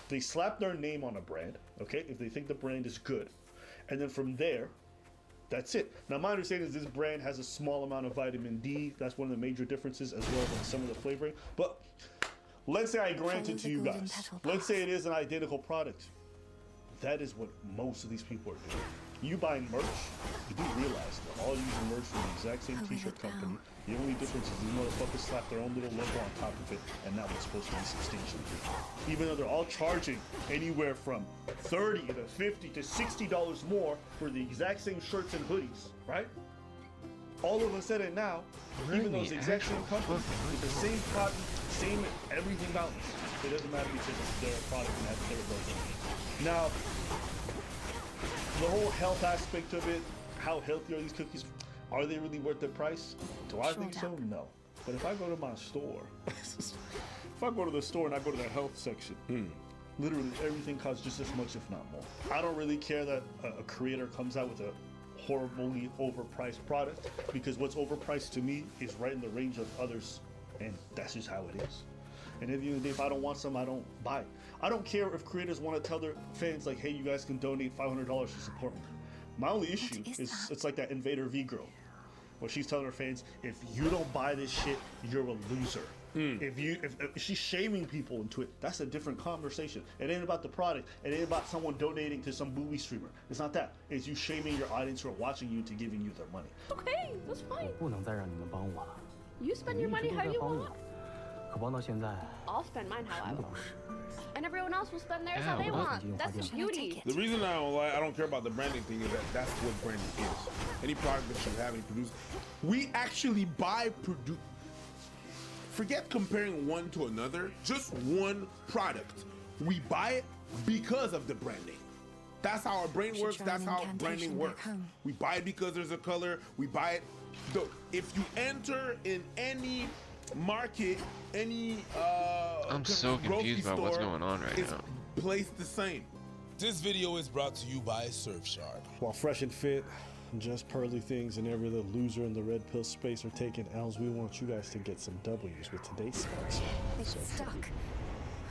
They slap their name on a brand, okay, if they think the brand is good, and then from there, that's it. Now my understanding is this brand has a small amount of vitamin D. That's one of the major differences, as well as some of the flavoring. But let's say I grant it to you guys. Let's say it is an identical product. That is what most of these people are doing. You buying merch, you do realize they're all using merch from the exact same t-shirt company. The only difference is these motherfuckers slap their own little logo on top of it, and now it's supposed to be substantially different. Even though they're all charging anywhere from $30 to $50 to $60 more for the exact same shirts and hoodies, right? All of a sudden now, even those exact same companies with the same product, same everything about it, it doesn't matter because it's their product and that's their logo. Now, the whole health aspect of it, how healthy are these cookies? Are they really worth the price? Do I think so? No. But if I go to my store, if I go to the store and I go to the health section, literally everything costs just as much, if not more. I don't really care that a creator comes out with a horribly overpriced product, because what's overpriced to me is right in the range of others, and that's just how it is. And at the end of the day, if I don't want some, I don't buy it. I don't care if creators want to tell their fans, like, hey, you guys can donate $500 to support me. My only issue is it's like that Invader V girl, where she's telling her fans, if you don't buy this shit, you're a loser. If she's shaming people into it, that's a different conversation. It ain't about the product. It ain't about someone donating to some movie streamer. It's not that. It's you shaming your audience who are watching you into giving you their money. Okay, that's fine. You spend your money how you want. I'll spend mine how I want. And everyone else will spend theirs how they want. That's the beauty. The reason I don't care about the branding thing is that that's what branding is. Any product that you have and produce, we actually produce. Forget comparing one to another, just one product. We buy it because of the branding. That's how our brain works. That's how branding works. We buy it because there's a color. We buy it. If you enter in any market, any I'm so confused about what's going on right now. Placed the same. This video is brought to you by Surfshark. While Fresh and Fit, Just Pearly Things, and every other loser in the red pill space are taking L's, we want you guys to get some W's with today's sponsor. It's stuck.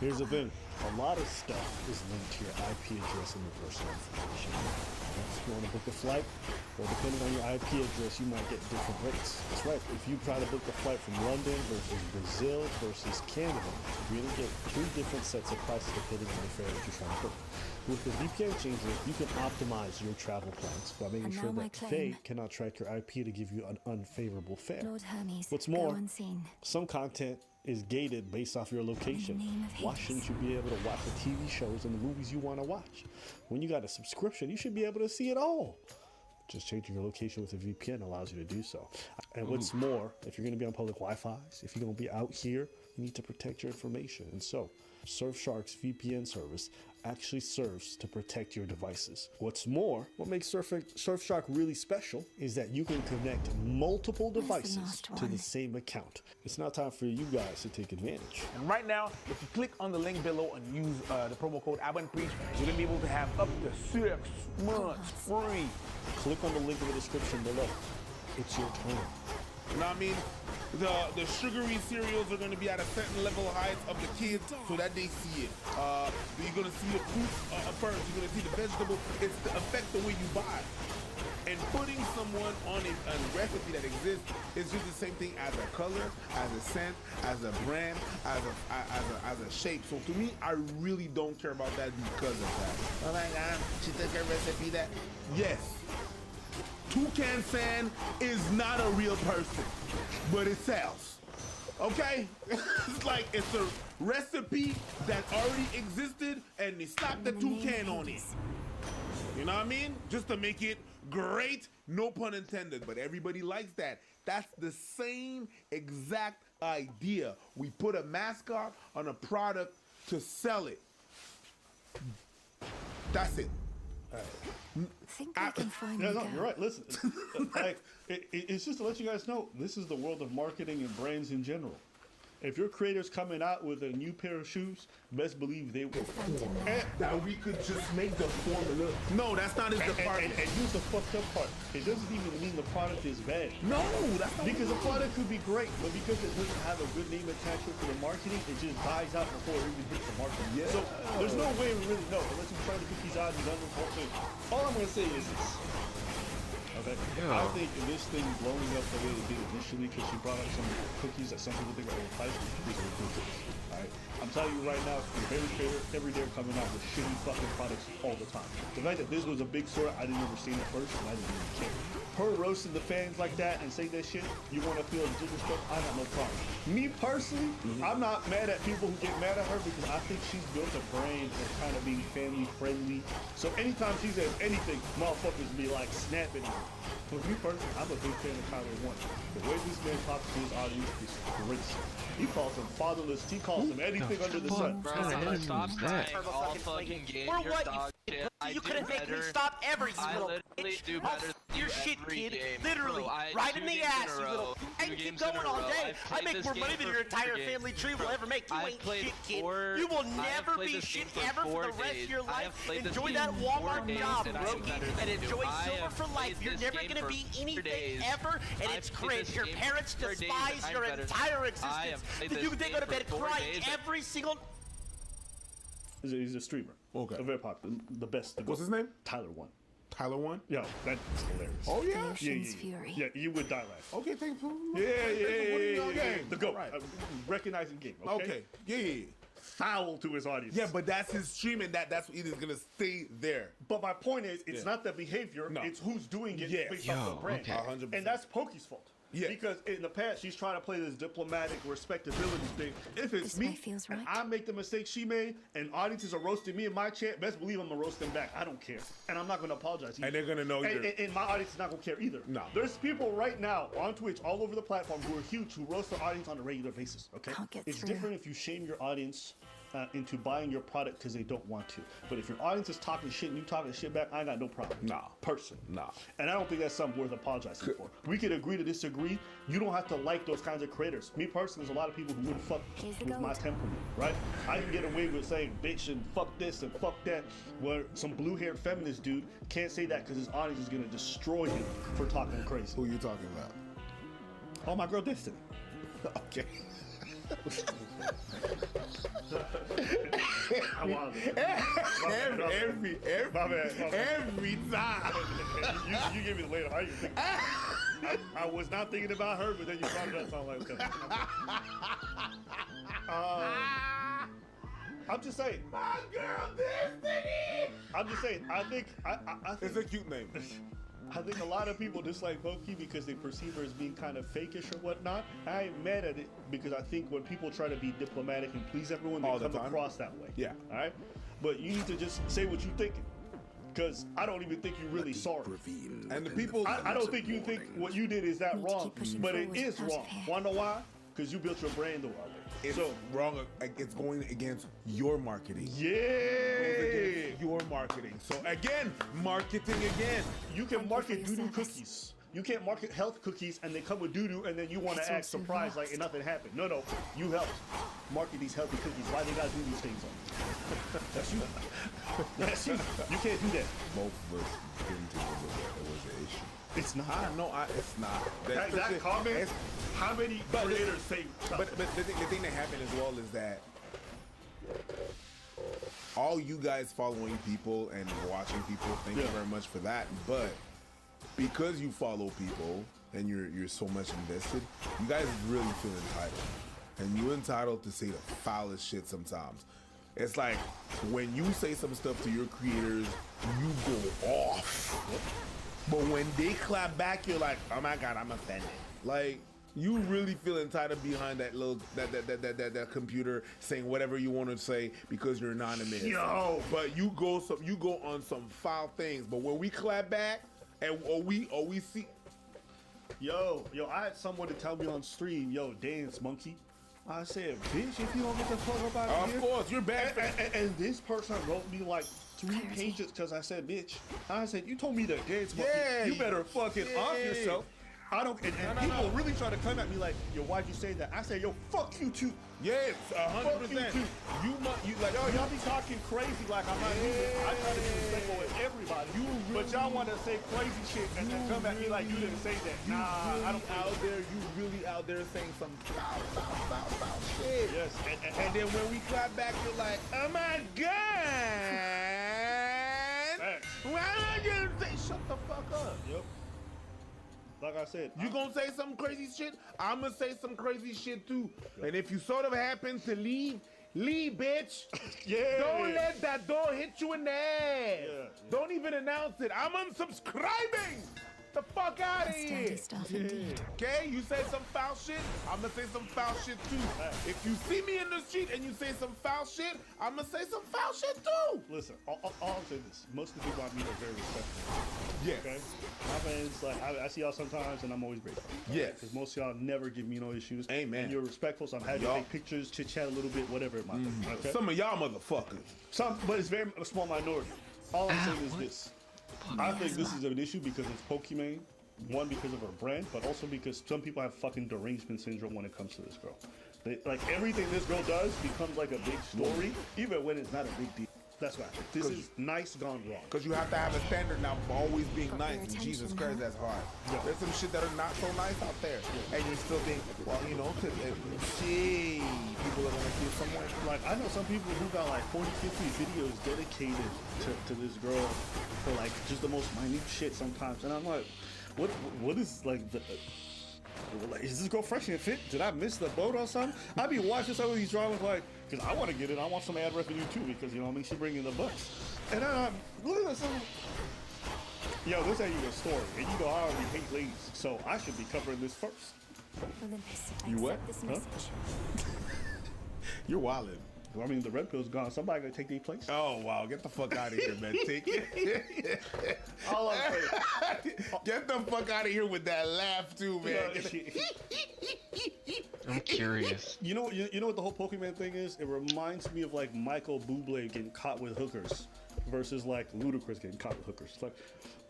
Here's the thing, a lot of stuff is linked to your IP address and your personal information. If you want to book a flight, well, depending on your IP address, you might get different rates. That's right, if you try to book a flight from London versus Brazil versus Canada, you really get 2 different sets of prices depending on the fare that you're trying to book. With the VPN changer, you can optimize your travel plans by making sure that they cannot track your IP to give you an unfavorable fare. Lord Hermes, what's more, go unseen. some content is gated based off your location. Why shouldn't you be able to watch the TV shows and the movies you want to watch? When you got a subscription, you should be able to see it all. Just changing your location with a VPN allows you to do so. And what's more, if you're going to be on public Wi-Fi, if you're going to be out here, you need to protect your information. And so, Surfshark's VPN service actually serves to protect your devices. What's more, what makes Surfshark really special is that you can connect multiple devices to the same account. It's now time for you guys to take advantage. And right now, if you click on the link below and use the promo code ABANPREACH, you're gonna be able to have up to 6 months free. Click on the link in the description below. It's your turn. You know what I mean? The sugary cereals are going to be at a certain level of height of the kids so that they see it. You're going to see the fruit first. You're going to see the vegetable. It's to affect the way you buy. And putting someone on a recipe that exists is just the same thing as a color, as a scent, as a brand, as a shape. So to me, I really don't care about that because of that. Oh my God, she took a recipe that... Yes. Toucan Sam is not a real person, but it sells. Okay? It's like it's a recipe that already existed and they slapped the toucan on it. You know what I mean? Just to make it great, no pun intended, but everybody likes that. That's the same exact idea. We put a mascot on a product to sell it. That's it. I think I can find no, you're right. Listen, it's just to let you guys know, this is the world of marketing and brands in general. If your creator's coming out with a new pair of shoes, best believe they will. And that we could just make the formula. No, that's not his department. And here's the fucked up part. It doesn't even mean the product is bad. No, that's not because the product could be great, but because it doesn't have a good name attached to the marketing, it just dies out before it even hits the market. Yeah. So there's no way we really know unless we try to put these odds and numbers whole thing. All I'm gonna say is this. Okay. Yeah. I think this thing blowing up the way it did initially because she brought up some cookies that some people think are overpriced is ridiculous. Alright? I'm telling you right now, your favorite creator, every day are coming out with shitty fucking products all the time. The fact that this was a big story, I didn't understand it first and I didn't even care. Her roasting the fans like that and saying that shit, you want to feel disrespect, I got no problem. Me personally, I'm not mad at people who get mad at her because I think she's built a brand of kind of being family friendly. So anytime she says anything, motherfuckers be like snapping at her. For me personally, I'm a big fan of Tyler One. The way this man talks to his audience is great. He calls them fatherless, he calls them anything under the sun. Bro, stop crying all fucking game. You're dog shit. You couldn't make me stop ever, you I little literally bitch. do better than Your you shit, every kid. game. Literally. Bro, Right in the ass, you little... I can keep going all day. I make more money than your entire family tree will ever make. You ain't shit, kid. You will never be shit ever for the rest of your life. Enjoy that Walmart job, Brokey, and enjoy silver for life. You're never gonna be anything ever, and it's cringe. Your parents despise your entire existence. You think go to bed crying every single... He's a streamer. Okay. A very popular. The best. What's his name? Tyler One. Tyler One? Yeah, that's hilarious. Oh, yeah? Yeah, you would die laughing. Okay, thanks. Yeah. The GOAT. Right. Recognizing game. Okay. Yeah. Foul to his audience. Yeah, but that's his stream and that's what he's gonna stay there. But my point is, it's not the behavior, it's who's doing it based off the brand. 100%. And that's Pokey's fault. Yeah. Because in the past, she's trying to play this diplomatic respectability thing. If it's me, and I make the mistake she made, and audiences are roasting me in my chat, best believe I'm gonna roast them back. I don't care. And I'm not gonna apologize either. And they're gonna know and my audience is not gonna care either. No. There's people right now on Twitch, all over the platform, who are huge, who roast their audience on a regular basis, okay? It's different if you shame your audience into buying your product because they don't want to. But if your audience is talking shit and you talking shit back, I ain't got no problem. Nah. Personally. Nah. And I don't think that's something worth apologizing for. We could agree to disagree. You don't have to like those kinds of creators. Me personally, there's a lot of people who wouldn't fuck with my temperament, right? I can get away with saying bitch and fuck this and fuck that, where some blue-haired feminist dude can't say that because his audience is gonna destroy him for talking crazy. Who you talking about? Oh, my girl Destiny. Okay. Every time. You give me the later. I didn't think. I was not thinking about her, but then you brought it up, so I'm like, okay. I'm just saying. My girl Destiny. I'm just saying. I think it's a cute name. I think a lot of people dislike Loki because they perceive her as being kind of fakeish or whatnot. I ain't mad at it because I think when people try to be diplomatic and please everyone, they come across that way. Yeah. All right? But you need to just say what you're thinking. Because I don't even think you really saw it. And the people... I don't think you think what you did is that wrong. But it is wrong. Wanna know why? Because you built your brand the wrong way. It's wrong. It's going against your marketing. Yeah. It goes against your marketing. So again, marketing again. You can market doo-doo cookies. You can't market health cookies and they come with doo-doo and then you want to act surprised like nothing happened. No, you helped market these healthy cookies. Why they got to do these things on? That's you. That's you. You can't do that. Both of us didn't think it was an issue. It's not. It's not. That comment, how many creators say But the thing that happened as well is that all you guys following people and watching people, thank you very much for that. But because you follow people and you're so much invested, you guys really feel entitled. And you're entitled to say the foulest shit sometimes. It's like when you say some stuff to your creators, you go off. But when they clap back, you're like, oh my God, I'm offended. Like, you really feel entitled behind that little that computer saying whatever you want to say because you're anonymous. Yo, but you go on some foul things. But when we clap back and or we see, yo, I had someone to tell me on stream, yo, dance monkey. I said, bitch, if you don't get the fuck up out of here. Of course, you're bad. And this person wrote me like 3 pages because I said, bitch. I said, you told me to dance monkey. Yeah, you better fucking off yourself. I don't. And people really try to come at me like, yo, why'd you say that? I said, yo, fuck you too. Yes, 100%. You like, yo, y'all be talking crazy like I'm not using. I try to be respectful with everybody. But y'all want to say crazy shit and then come at me like you didn't say that. Nah, I don't out there. You really out there saying some foul shit. Yes, and then when we clap back, you're like, oh my God. Why am I gonna say shut the fuck up? Yep. Like I said, you gonna say some crazy shit? I'm gonna say some crazy shit too. Yep. And if you sort of happen to leave, bitch. Yeah. Don't let that door hit you in the ass. Yeah. Don't even announce it. I'm unsubscribing. The fuck out of here. Okay, you say some foul shit, I'm gonna say some foul shit too. If you see me in the street and you say some foul shit, I'm gonna say some foul shit too. Listen, I'll say this. Most of the people I meet are very respectful. Yes. Okay? My fans, like, I see y'all sometimes and I'm always grateful. Yes. Because most of y'all never give me no issues. Amen. And you're respectful, so I'm happy to take pictures, chit chat a little bit, whatever it might be. Okay? Some of y'all motherfuckers. But it's very a small minority. All I'm saying is this. I think this is an issue because it's Pokimane. One, because of her brand, but also because some people have fucking derangement syndrome when it comes to this girl. Like everything this girl does becomes like a big story, even when it's not a big deal. That's why this is nice gone wrong. Because you have to have a standard now for always being nice. And Jesus Christ, that's hard. Yeah. There's some shit that are not so nice out there, and you're still being, well, you know, gee, people are gonna feel somewhere. Like I know some people who got like 40, 50 videos dedicated to this girl for like just the most minute shit sometimes, and I'm like, what is like the. Like, is this girl fresh and fit? Did I miss the boat or something? I be watching some of these dramas like, because I want to get it. I want some ad revenue too, because, you know what I mean? She bringing the bucks. And I'm look at this. Yo, this ain't even a story. And you know I already hate ladies, so I should be covering this first. You what? Huh? You're wildin'. I mean, the red pill's gone. Somebody gonna take their place. Oh, wow. Get the fuck out of here, man. Take it. All I'm saying. Get the fuck out of here with that laugh, too, man. I'm curious. You know what the whole Pokemon thing is? It reminds me of like Michael Bublé getting caught with hookers versus like Ludacris getting caught with hookers. Like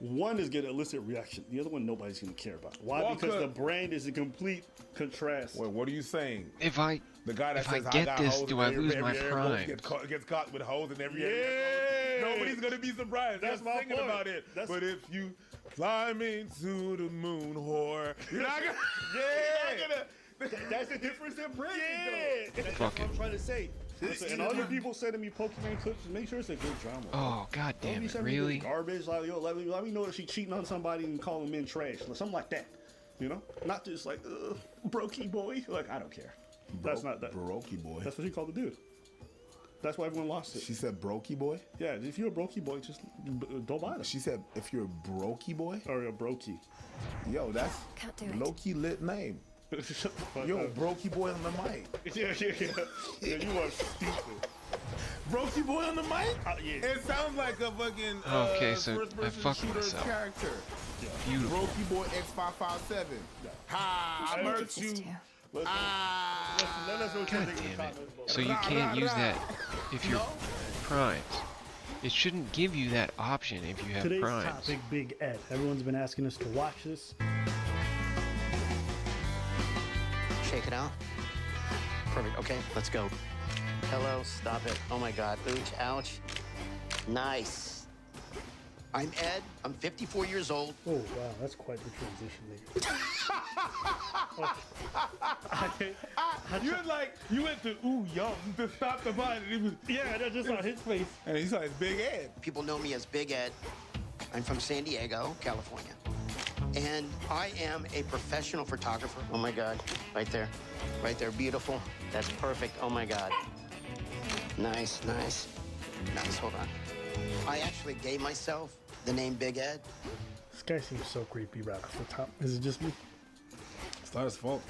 one is getting illicit reaction, the other one nobody's gonna care about. Why? Because the brand is a complete contrast. Wait, what are you saying? If I the guy that if says I get got this, hoes do in I every- lose every my area, prime? Gets caught with hoes in every area. Nobody's gonna be surprised. That's my thinking point. about it. But if you fly me to the moon, whore, you're not gonna. You're not gonna. That's the difference in branding. Though. That's Fuck what I'm it. trying to say. Listen, and all you people sending me Pokemon clips, make sure it's a good drama. Oh, god Don't damn be it, sending me really? this garbage like, yo, let me know that she cheating on somebody and calling men trash, or something like that. You know, not just like brokey boy. Like I don't care. That's not that brokey boy. That's what she called the dude. That's why everyone lost it. She said brokey boy? Yeah, if you're a brokey boy, just don't buy them. She said if you're a brokey boy? Or a brokey. Yo, that's Can't do it. low-key lit name. Yo, brokey boy on the mic. Yeah, you are stupid. Brokey boy on the mic? Yeah. It sounds like a fucking Okay, so I first-person fucked shooter myself. character. Beautiful. Brokey boy X557. Ha! I hurt you. Let us know what you God think in the damn it. comments. So you can't use that if you're primes. It shouldn't give you that option if you have Today's primes. topic, Big Ed. Everyone's been asking us to watch this. Shake it out. Perfect. Okay, let's go. Hello, stop it. Oh my God. Ooch, ouch. Nice. I'm Ed. I'm 54 years old. Oh, wow, that's quite the transition there. You went to ooh young to stop the body. Yeah, that's just on his face. And he's like Big Ed. People know me as Big Ed. I'm from San Diego, California. And I am a professional photographer. Oh my God, right there. Right there, beautiful. That's perfect, oh my God. Nice, nice. Nice, hold on. I actually gave myself the name Big Ed. This guy seems so creepy right off the top. Is it just me? It's not his fault.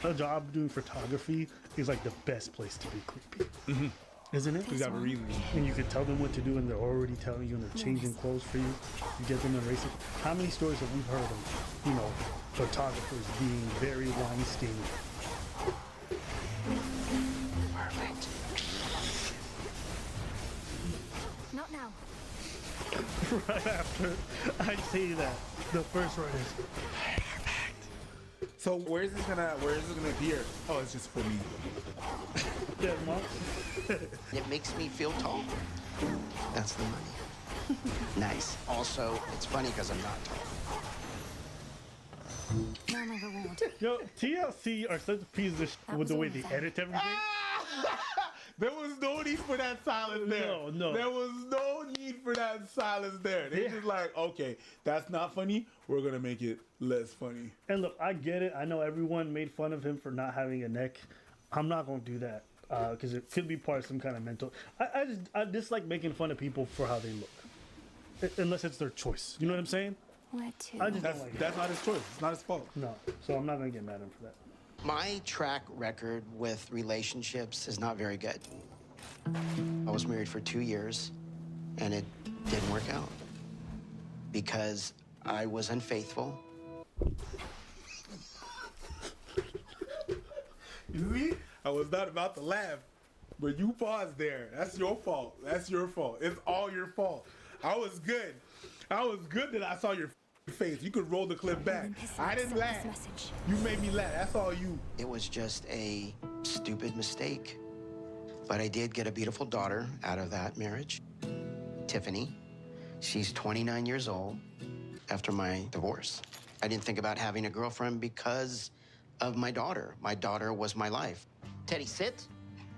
A job doing photography is like the best place to be creepy. Isn't it? You got a reason. And you can tell them what to do and they're already telling you and they're changing clothes for you. You get them in races. How many stories have we heard of, you know, photographers being very Weinstein? Perfect. Not now. Right after I say that, the first word is So where is this gonna appear? Oh, it's just for me. yeah, Mom. It makes me feel tall. That's the money. Nice. Also, it's funny because I'm not tall. Now my reward. Yo, TLC are such a piece of shit with the way they edit everything. There was no need for that silence there. No. There was no need for that silence there. They just like, okay, that's not funny. We're gonna make it less funny. And look, I get it. I know everyone made fun of him for not having a neck. I'm not gonna do that because it could be part of some kind of mental. I dislike making fun of people for how they look, unless it's their choice. You know what I'm saying? Where to? I just don't like it. That's not his choice. It's not his fault. No, so I'm not gonna get mad at him for that. My track record with relationships is not very good. I was married for 2 years, and it didn't work out because I was unfaithful. You see? I was not about to laugh, but you paused there. That's your fault. That's your fault. It's all your fault. I was good. I was good that I saw your face. You could roll the clip back. I didn't laugh. You made me laugh. That's all you. It was just a stupid mistake. But I did get a beautiful daughter out of that marriage, Tiffany. She's 29 years old after my divorce. I didn't think about having a girlfriend because of my daughter. My daughter was my life. Teddy, sit.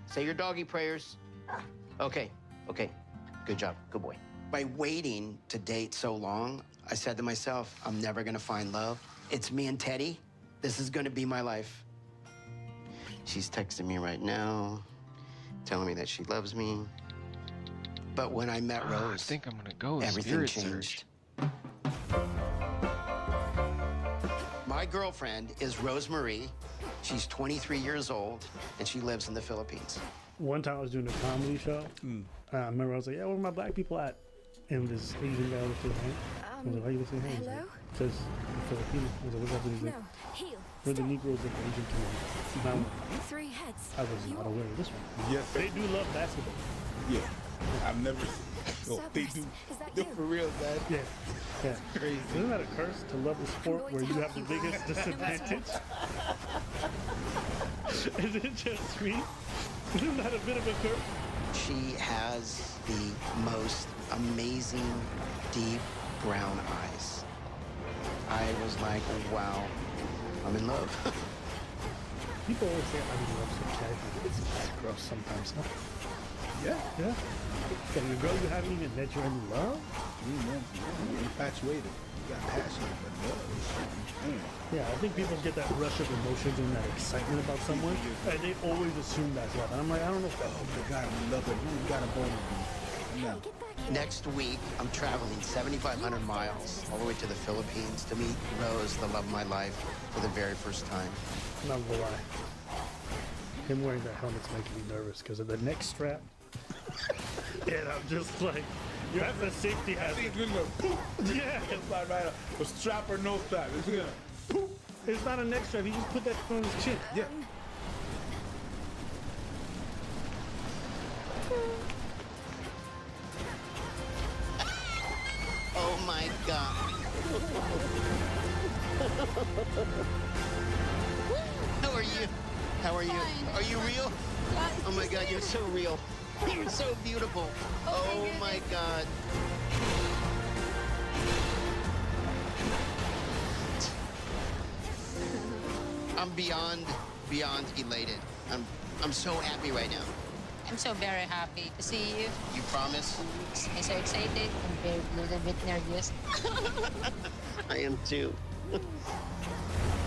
Say your doggy prayers. Okay. Good job. Good boy. By waiting to date so long, I said to myself, I'm never gonna find love. It's me and Teddy. This is gonna be my life. She's texting me right now, telling me that she loves me. But when I met Rose, I think I'm gonna go with everything Spirit changed. My girlfriend is Rosemarie. She's 23 years old, and she lives in the Philippines. One time I was doing a comedy show. I remember I was like, yeah, where are my black people at? And this Asian guy was saying, hey. I was like, why you say hey? Hello? Because Filipino. I was like, what's up with you? No, heel. for the Negroes of the Asian community. Now, 3 heads. I was not aware of this one. Yes, They do love basketball. Yeah, I've never. Oh, they do. They're for real, man. Yeah. Yeah. Crazy. Isn't that a curse to love a sport where you have the biggest disadvantage? Is it just me? Isn't that a bit of a curse? She has the most amazing deep brown eyes. I was like, wow, I'm in love. People always say I'm in love so casually. It's that gross sometimes, huh? Yeah. Yeah. So your girl you haven't even met, you're in love? You're infatuated. You got passion, but love. Yeah, I think people get that rush of emotions and that excitement about someone, and they always assume that's love. And I'm like, I don't know if that's the guy we love it. You got a bone with me. No. Next week, I'm traveling 7,500 miles all the way to the Philippines to meet Rose, the love of my life, for the very first time. I'm not gonna lie. Him wearing that helmet's making me nervous because of the neck strap. And I'm just like, that's a safety hazard. I think it's gonna go poof. Yeah. It's not right up. A strap or no strap. It's gonna poof. It's not a neck strap. He just put that on his chin. Yeah. Oh my God. How are you? How are you? Are you real? Oh my God, you're so real. You're so beautiful. Oh my God. I'm beyond elated. I'm so happy right now. I'm so very happy to see you. You promise? I'm so excited. I'm very a little bit nervous. I am too.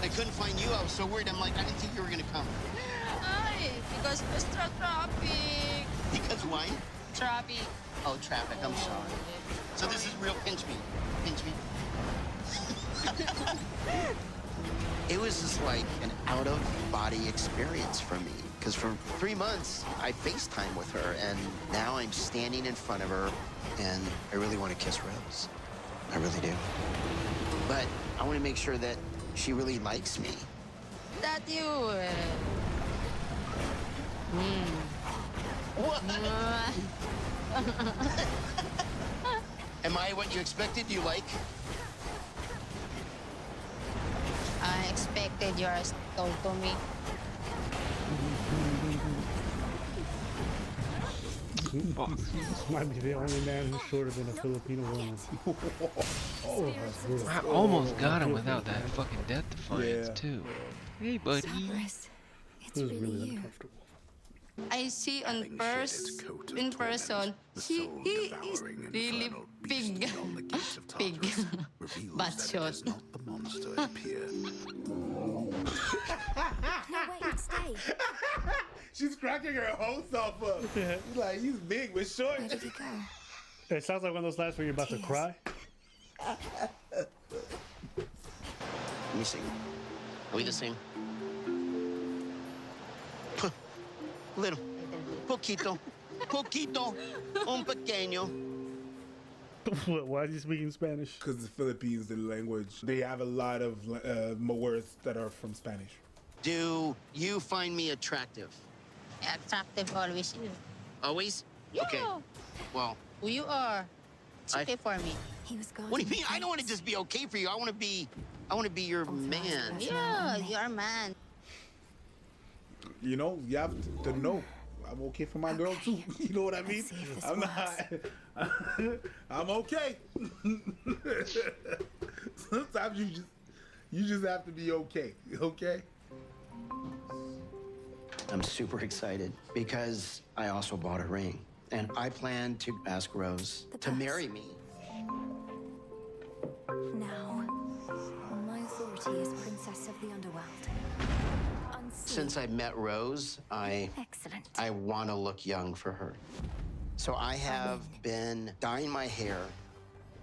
I couldn't find you. I was so worried. I'm like, I didn't think you were gonna come. Ay, because extra traffic. Because why? Traffic. Oh, traffic. I'm sorry. So this is real. Pinch me. Pinch me. It was just like an out-of-body experience for me. Because for 3 months, I FaceTime with her, and now I'm standing in front of her, and I really want to kiss Rose. I really do. But I want to make sure that she really likes me. That you. What? Am I what you expected? You like? I expected yours told to me. This might be the only man who's shorter than a Filipino woman. I almost got him without that fucking death defiance too. Hey, buddy. Cyrus, it's It was really really you. uncomfortable. I see in person, he is really big. Big. But short. No, wait, stay. She's cracking her whole self up. She's like, he's big but short. Where did he go? It sounds like one of those nights where you're about to cry. Let me see. Are we the same? Little. Poquito. Poquito. Un pequeño. Why is he speaking Spanish? Because the Philippines, the language, they have a lot of words that are from Spanish. Do you find me attractive? Attractive always you. Always? Yeah. Okay. Well, Who you are. It's okay for me. He was gone. what do you mean? I don't want to just be okay for you. I want to be your man. Yeah, you're a man. You know, you have to know. I'm okay for my girl too. You know what I mean? I'm not. I'm okay. Sometimes you just have to be okay. Okay? I'm super excited because I also bought a ring. And I plan to ask Rose to marry me. Now, on my authority as Princess of the Underworld. Since I met Rose, I want to look young for her. So I have been dyeing my hair,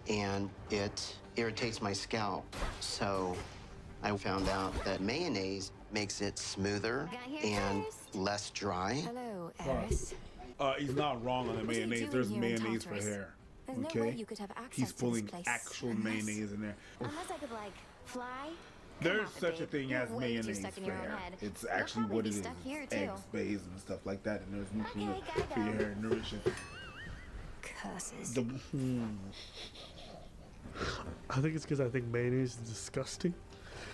and it irritates my scalp. So I found out that mayonnaise makes it smoother and less dry. Hello, Eris. He's not wrong on the mayonnaise. There's mayonnaise for hair. There's no way you could have access He's to pulling this place actual unless- mayonnaise in there. Unless I could, like, fly There's such a thing as You're way too mayonnaise stuck in your own fair. head. It's You'll actually probably what be it is. stuck here, It's too. eggs, bays, and stuff like that, and there's nutrients Okay, for your hair, nourishing. Curses. I think it's because I think mayonnaise is disgusting.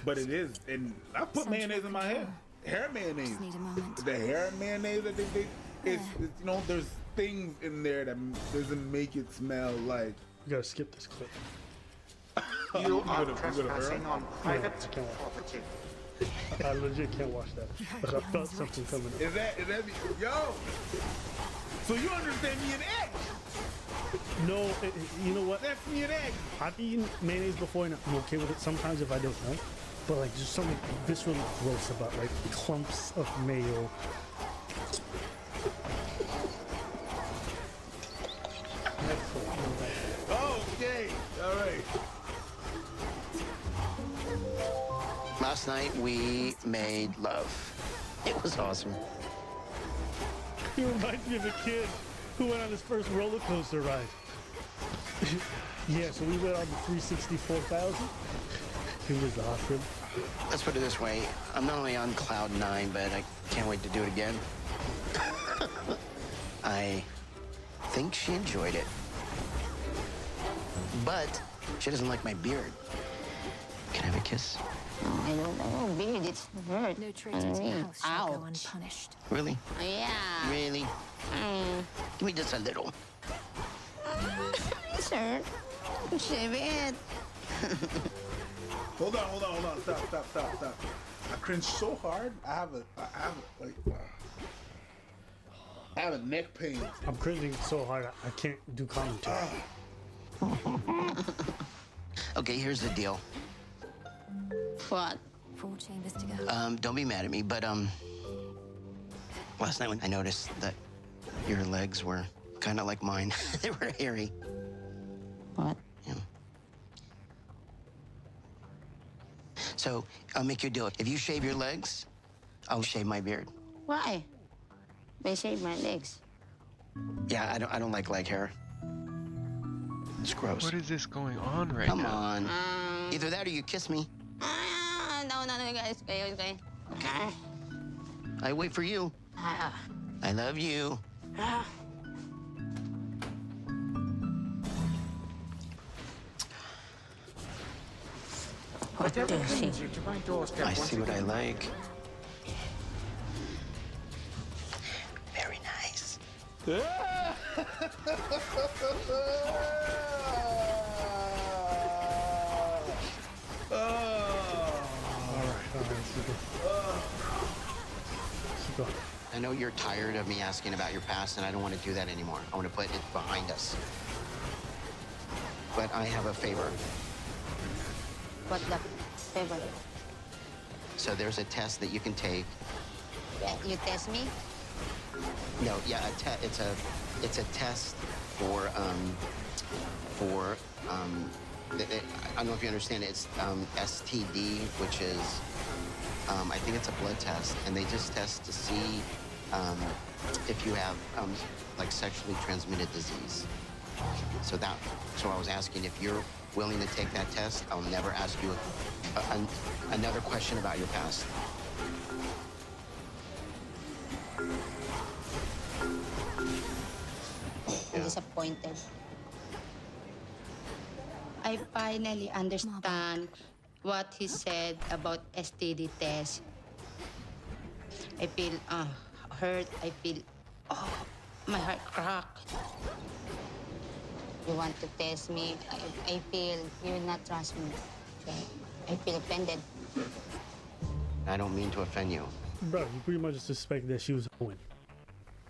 But it is, and I put mayonnaise in my hair. Hair mayonnaise. Just need a moment. The hair mayonnaise that they it's you know, there's things in there that doesn't make it smell like. You gotta skip this clip. You are gonna trespassing on private property. I legit can't watch that. But I felt something coming up. Is that yo? So you understand me an egg? No, you know what? That's me an egg. I've eaten mayonnaise before and I'm okay with it sometimes if I don't know. But like just something viscerally gross about like clumps of mayo. Okay, all right. Last night we made love. It was awesome. He reminds me of a kid who went on his first roller coaster ride. Yeah, so we went on the 364,000. It was awesome. Let's put it this way. I'm not only on cloud 9, but I can't wait to do it again. I think she enjoyed it. But she doesn't like my beard. Can I have a kiss? I don't know, beard, it's hurt. No traitors in the house shall go Ouch. unpunished. Really? Yeah. Really? Give me just a little. Sir, shave it. Hold on. Stop. I cringe so hard. I have a neck pain. I'm cringing so hard I can't do commentary. Okay, here's the deal. What? 4 chambers to go. Don't be mad at me, but last night when I noticed that your legs were kind of like mine, they were hairy. What? Yeah. So I'll make you a deal. If you shave your legs, I'll shave my beard. Why? They shave my legs. Yeah, I don't like leg hair. It's gross. What is this going on right Come now? on. Either that or you kiss me. No, guys. Okay. I wait for you. I love you. Whatever brings you to my doorstep I once see what I again. like. Very nice. I know you're tired of me asking about your past, and I don't want to do that anymore. I want to put it behind us. But I have a favor. What the favor? So there's a test that you can take. You test me? No, yeah, it's a test for I don't know if you understand it. It's STD, which is I think it's a blood test, and they just test to see if you have like sexually transmitted disease. So I was asking if you're willing to take that test. I'll never ask you another question about your past. I'm disappointed. I finally understand what he said about STD test. I feel hurt. I feel my heart cracked. You want to test me? I feel you not trust me. Okay? I feel offended. I don't mean to offend you. Bro, you pretty much suspect that she was Owen.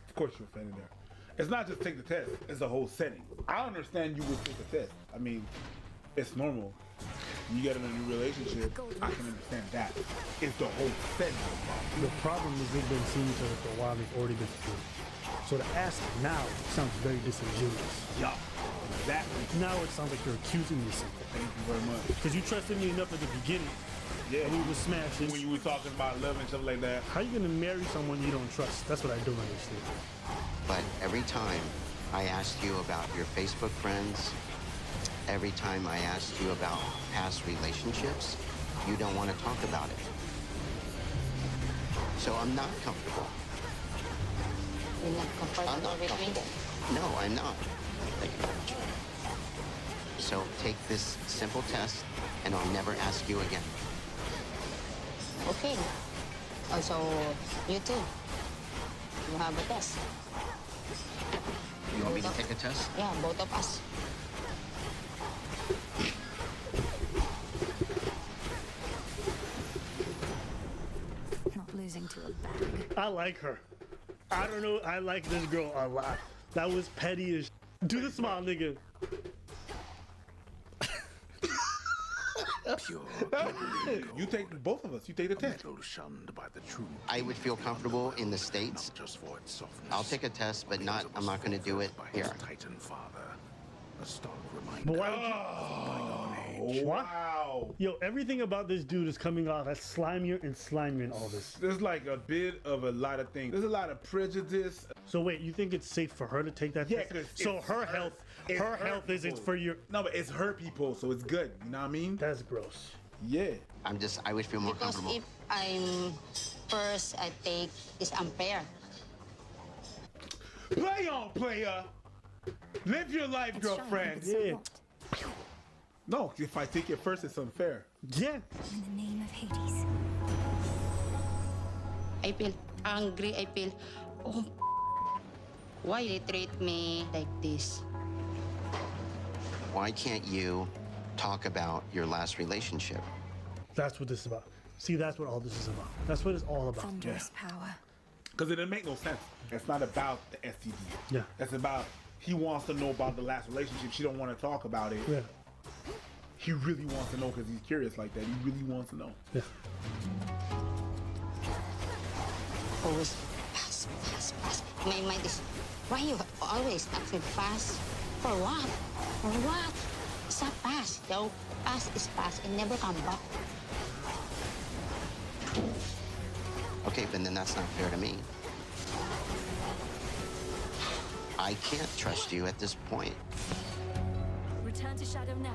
Of course you're offended there. It's not just take the test, it's the whole setting. I understand you would take the test. I mean, it's normal. You get in a new relationship, I can understand that. It's the whole setting. The problem is they've been seeing each other for a while, they've already been through. So to ask now sounds very disingenuous. Yeah, exactly. Now it sounds like you're accusing me of something. Thank you very much. Because you trusted me enough at the beginning. Yeah. When we were smashing. When you were talking about love and stuff like that. How are you gonna marry someone you don't trust? That's what I don't understand. But every time I asked you about your Facebook friends, every time I asked you about past relationships, you don't want to talk about it. So I'm not comfortable. You're not comfortable with me? No, I'm not. Thank you very much. So take this simple test, and I'll never ask you again. Okay. Also, you too. You have a test. You want me to take a test? Yeah, both of us. Not losing to a bag. I like her. I don't know. I like this girl a lot. That was petty as. Do the smile, nigga. You take both of us. You take the test. I would feel comfortable in the States. I'll take a test, but not. I'm not going to do it here. But why would you? Wow. Yo, everything about this dude is coming off as slimier and slimier in all this. There's like a bit of a lot of things. There's a lot of prejudice. So wait, you think it's safe for her to take that test? So her health isn't for your. No, but it's her people, so it's good. You know what I mean? That's gross. Yeah. I would feel more Because comfortable. if I'm first, I take it's unfair. Play on, player. Live your life, girlfriend. Yeah. No, if I take it first, it's unfair. Yeah. In the name of Hades. I feel angry. I feel, oh, why they treat me like this? Why can't you talk about your last relationship? That's what this is about. See, that's what all this is about. That's what it's all about. Thunderous power. Because it didn't make no sense. It's not about the STD. Yeah. It's about he wants to know about the last relationship. She don't want to talk about it. Yeah. He really wants to know because he's curious like that. He really wants to know. Yeah. Always fast, fast, fast. My mind is, why you always acting fast? For what? For what? It's not fast. No, fast is fast and never come back. Okay, but then that's not fair to me. I can't trust you at this point. Return to Shadow now.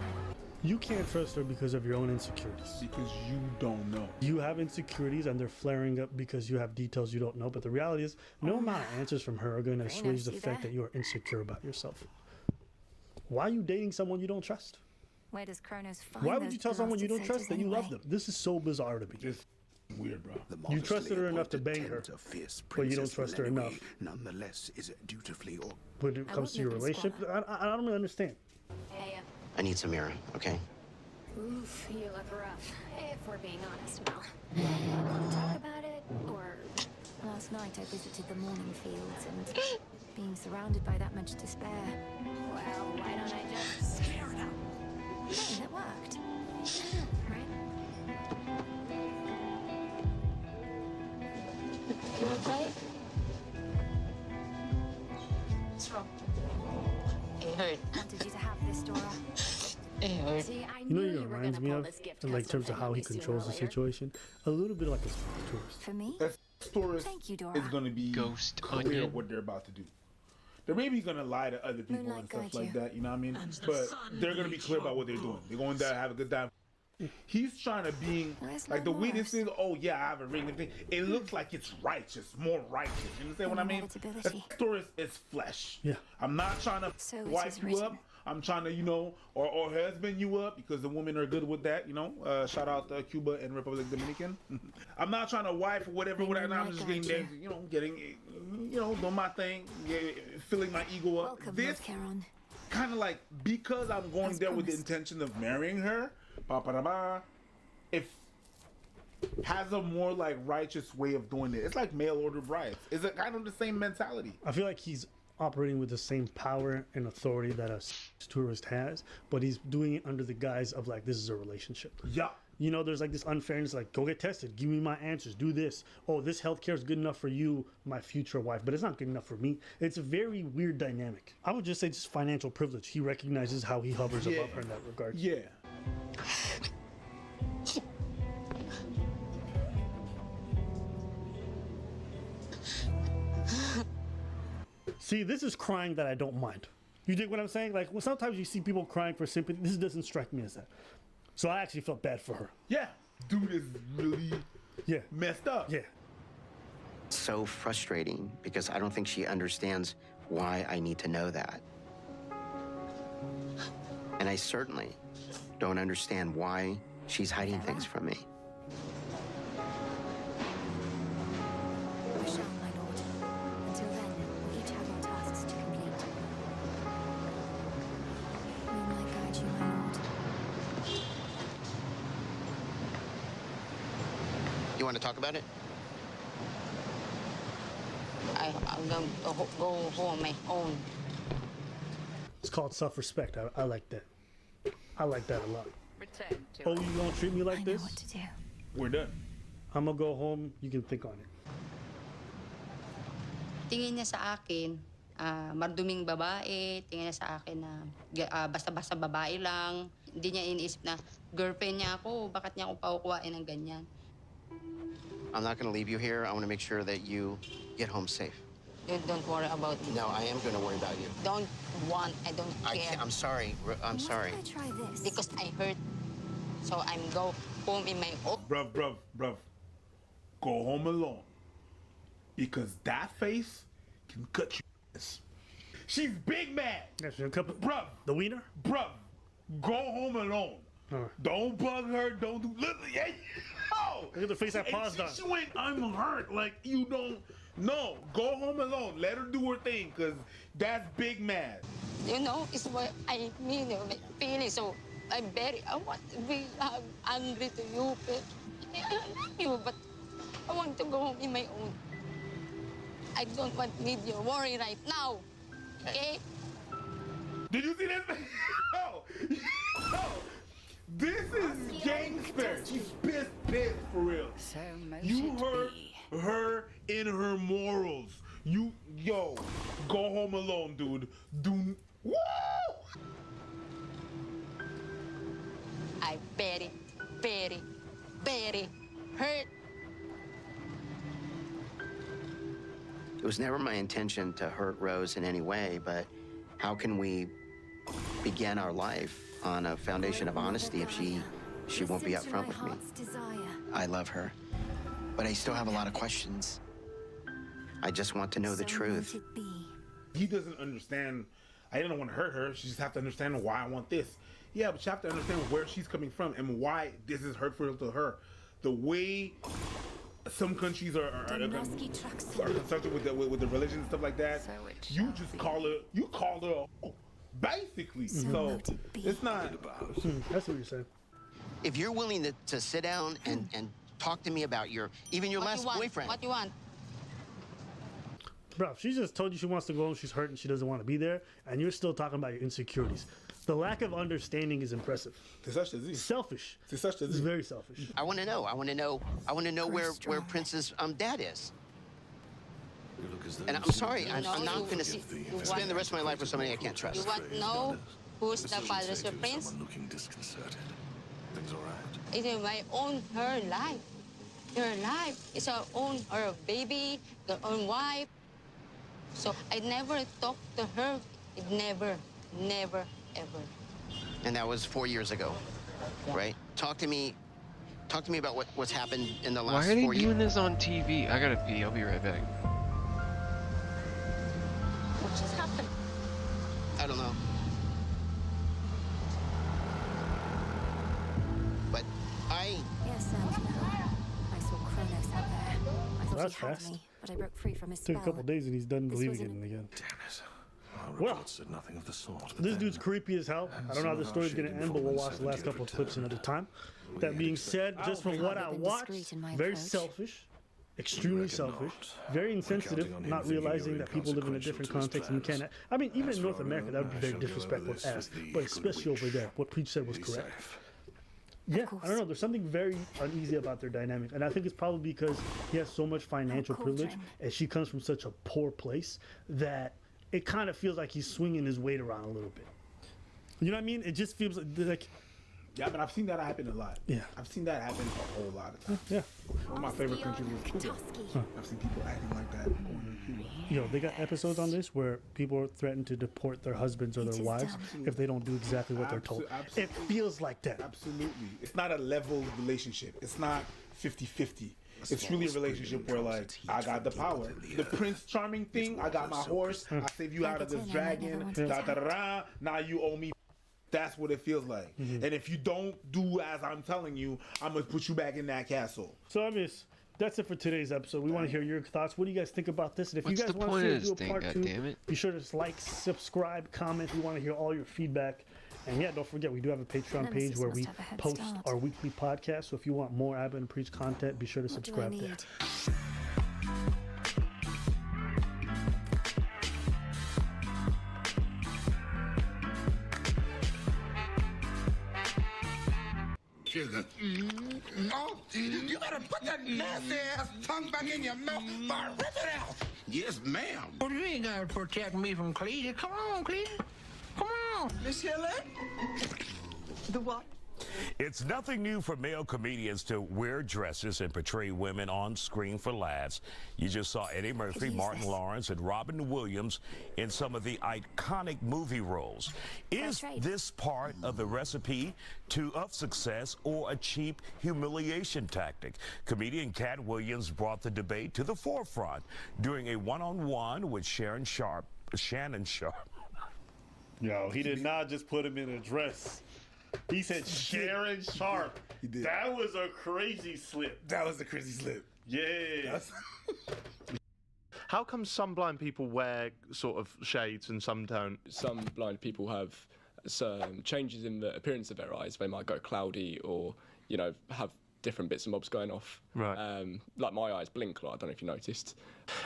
You can't trust her because of your own insecurities. Because you don't know. You have insecurities and they're flaring up because you have details you don't know. But the reality is, no amount of answers from her are going to assuage the fact that you are insecure about yourself. Why are you dating someone you don't trust? Where does Kronos find Why would those you tell someone you don't blasted trust that you satyrs love them? This is so bizarre to me. Just weird, bro. You trusted her enough to bang her, but you don't trust her enough. Nonetheless, is it dutifully or When it comes to your relationship, I don't really understand. Hey, I need some mirror, okay? Oof, you look rough. If we're being honest, Mel. Want to talk about it, or... Last night I visited the Morning Fields and being surrounded by that much despair. Well, why don't I just scare them? Hey, that worked. Right? you okay? What's wrong? It hurt. Wanted you to have this, Dora. It hurt. See, I You know, knew he you were reminds gonna me pull of, this gift in like pencil terms of thing how on he me sooner controls or the later. situation, a little bit like a tourist. For me? That tourist Thank you, Dora. is going to be Ghost clear onion. what they're about to do. They're maybe going to lie to other people Moonlight and stuff guide like you. that, you know what I mean? But they're going to be clear about what they're doing. They're going there, have a good time. He's trying to be like the witness is, oh yeah, I have a ring and thing. It looks like it's righteous, more righteous. You understand what I mean? A tourist is flesh. Yeah. I'm not trying to So it wipe is you written. up. I'm trying to, you know, or husband you up because the women are good with that, you know. Shout out to Cuba and Republic Dominican. I'm not trying to wife or whatever. I'm just getting there, you know, doing my thing, filling my ego up. Welcome, This Charon. kind of like, because I'm going there with the intention of marrying her, it has a more like righteous way of doing it. It's like mail order brides. It's a kind of the same mentality. I feel like he's operating with the same power and authority that a tourist has, but he's doing it under the guise of like, this is a relationship. Yeah. You know, there's like this unfairness, like, go get tested, give me my answers, do this. Oh, this healthcare is good enough for you, my future wife, but it's not good enough for me. It's a very weird dynamic. I would just say just financial privilege. He recognizes how he hovers above her in that regard. Yeah. See, this is crying that I don't mind. You dig what I'm saying? Like, well, sometimes you see people crying for sympathy. This doesn't strike me as that. So I actually felt bad for her. Yeah. dude is really messed up. Yeah. So frustrating because I don't think she understands why I need to know that. And I certainly don't understand why she's hiding things from me. We shall, my lord. Until then, we each have our tasks to complete. Moonlight guide you, my lord. You want to talk about it? I'm going to go home on my own. It's called self-respect. I like that. I like that a lot. Oh, you gonna treat me like this? What to do? We're done. I'm gonna go home. You can think on it. Tingin niya sa akin, marduming babae. Tingin niya sa akin na basta-basta babae lang. Hindi niya iniisip na girlfriend niya ako. Bakit niya ako pakukuhain ng ganyan? I'm not going to leave you here. I want to make sure that you get home safe. Don't worry about me. No, I am going to worry about you. I don't care. I'm sorry. I'm sorry. Why try this? Because I hurt. So I'm go home in my own. Bruv. Go home alone. Because that face can cut you. She's big mad. Bruv. The wiener? Bruv. Go home alone. Don't bug her. Don't do. Look at the face I paused on. She went, I'm hurt. Like, you don't. No, go home alone. Let her do her thing, because that's big mad. You know, it's what I mean, my feeling. So I want to be angry to you, but I love you, but I want to go home in my own. I don't need your worry right now, okay? Did you see this? No. This is gangster. She's pissed for real. So you hurt her in her morals. Yo, go home alone, dude. Woo! I very, very, very hurt. It was never my intention to hurt Rose in any way, but how can we begin our life on a foundation of honesty if she won't be upfront with me? I love her, but I still have a lot of questions. I just want to know the truth. He doesn't understand. I didn't want to hurt her. She just have to understand why I want this. Yeah, but you have to understand where she's coming from and why this is hurtful to her. The way some countries are constructed with the religion and stuff like that. You just call her basically. So it's not. That's what you're saying. If you're willing to sit down and talk to me about even your last boyfriend. What you want? Bro, she just told you she wants to go home, she's hurt, and she doesn't want to be there, and you're still talking about your insecurities. The lack of understanding is impressive. Selfish. It's very selfish. I want to know. I want to know where Prince's dad is. And I'm sorry, I'm not going to spend the rest of my life with somebody I can't trust. You want to know who's the father of your prince? Looking disconcerted. Things all right? It is my own, her life. Her life is her own, her baby, her own wife. So I never talked to her. Never, ever. And that was 4 years ago, right? Talk to me about what's happened in the last 4 years. Why are they doing this on TV? I gotta pee. I'll be right back. What just happened? I don't know. But Yes, I saw Kronos out there. I thought That's he had fast. me, but I broke free from his Took spell. a couple days and he's done This believing was it again. Damn it. Our Well, reports said nothing of the sort. This dude's creepy as hell. I don't know how the story's gonna end, but we'll watch the last couple of clips another time. That being said, just from what I watched, very selfish, extremely selfish, very insensitive, not realizing that people live in a different context and you can't. I mean, even in North America, that would be very disrespectful to ask, but especially over there, what Preach said was correct. Yeah, I don't know. There's something very uneasy about their dynamic, and I think it's probably because he has so much financial privilege, and she comes from such a poor place that it kind of feels like he's swinging his weight around a little bit. You know what I mean? It just feels like Yeah, but I've seen that happen a lot. Yeah. I've seen that happen a whole lot of times. Yeah. One of my favorite countries was Cuba. I've seen people acting like that going to Cuba. Yo, they got episodes on this where people are threatened to deport their husbands or their wives if they don't do exactly what they're told. It feels like that. Absolutely. It's not a level relationship. It's not 50-50. It's really a relationship where, like, I got the power. The Prince Charming thing, I got my horse, I saved you out of this dragon, da-da-da-da, now you owe me. That's what it feels like. And if you don't do as I'm telling you, I'm going to put you back in that castle. So, obvious. That's it for today's episode. We want to hear your thoughts. What do you guys think about this? And if What's you guys the want point to of see us this do a thing, part 2, goddammit? be sure to like, subscribe, comment. We want to hear all your feedback. And yeah, don't forget, we do have a Patreon page where we post our weekly podcast. So if you want more Abba and Preach content, be sure to subscribe there. Sugar. Oh, you better put that nasty ass tongue back in your mouth or rip it out. Yes, ma'am. Well, you ain't gotta protect me from Cletus. Come on, Cletus. Come on. Miss Helen? The what? It's nothing new for male comedians to wear dresses and portray women on screen for laughs. You just saw Eddie Murphy, Martin Lawrence, and Robin Williams in some of the iconic movie roles. Is this part of the recipe of success or a cheap humiliation tactic? Comedian Cat Williams brought the debate to the forefront during a one-on-one with Shannon Sharpe. Yo, he did not just put him in a dress. He said Sharon Sharp. He did. That was a crazy slip. That was a crazy slip. Yeah. How come some blind people wear sort of shades and some don't? Some blind people have some changes in the appearance of their eyes. They might go cloudy or, you know, have different bits and bobs going off. Right. Like my eyes blink a lot. I don't know if you noticed.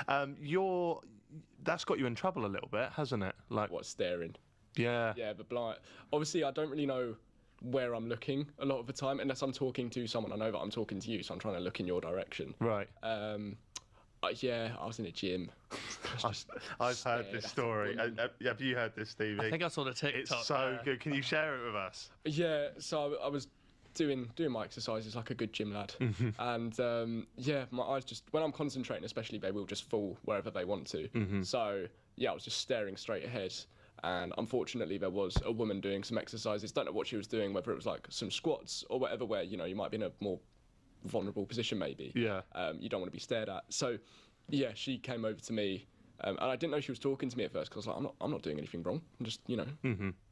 That's got you in trouble a little bit, hasn't it? Like what, staring? Yeah. Yeah, but blind. Obviously, I don't really know where I'm looking a lot of the time, unless I'm talking to someone. I know that I'm talking to you, so I'm trying to look in your direction. Right. Yeah, I was in a gym. I've heard this story. Have you heard this, Stevie? I think I saw the TikTok. It's so good. Can you share it with us? Yeah, so I was doing my exercises like a good gym lad. And yeah, my eyes just, when I'm concentrating especially, they will just fall wherever they want to. So yeah, I was just staring straight ahead. And unfortunately, there was a woman doing some exercises. Don't know what she was doing, whether it was like some squats or whatever, where, you know, you might be in a more vulnerable position maybe. Yeah. You don't want to be stared at. So, yeah, she came over to me, and I didn't know she was talking to me at first because I was like, I'm not doing anything wrong. I'm just, you know,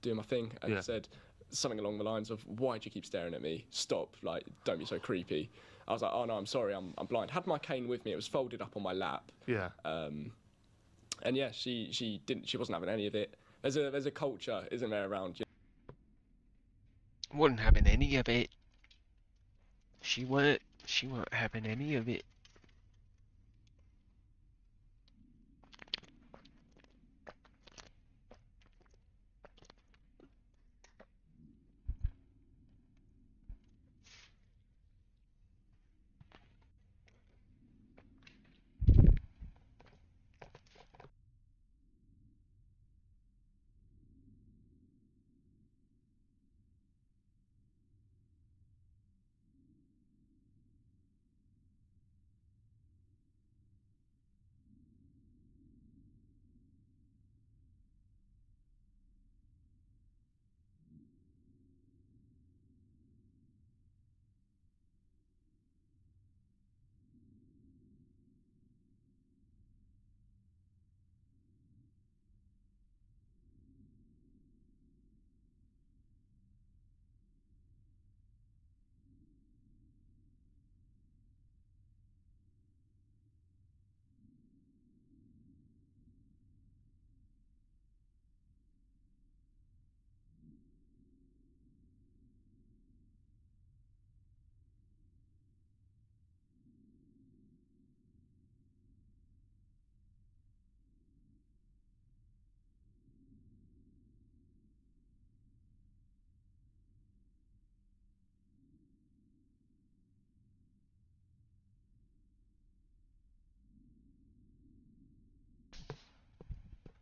doing my thing. And she said something along the lines of, "Why do you keep staring at me? Stop! Like, don't be so creepy." I was like, "Oh no, I'm sorry. I'm blind." Had my cane with me. It was folded up on my lap. Yeah. And yeah, she wasn't having any of it. There's a culture, isn't there, around you? Wasn't having any of it. She weren't having any of it.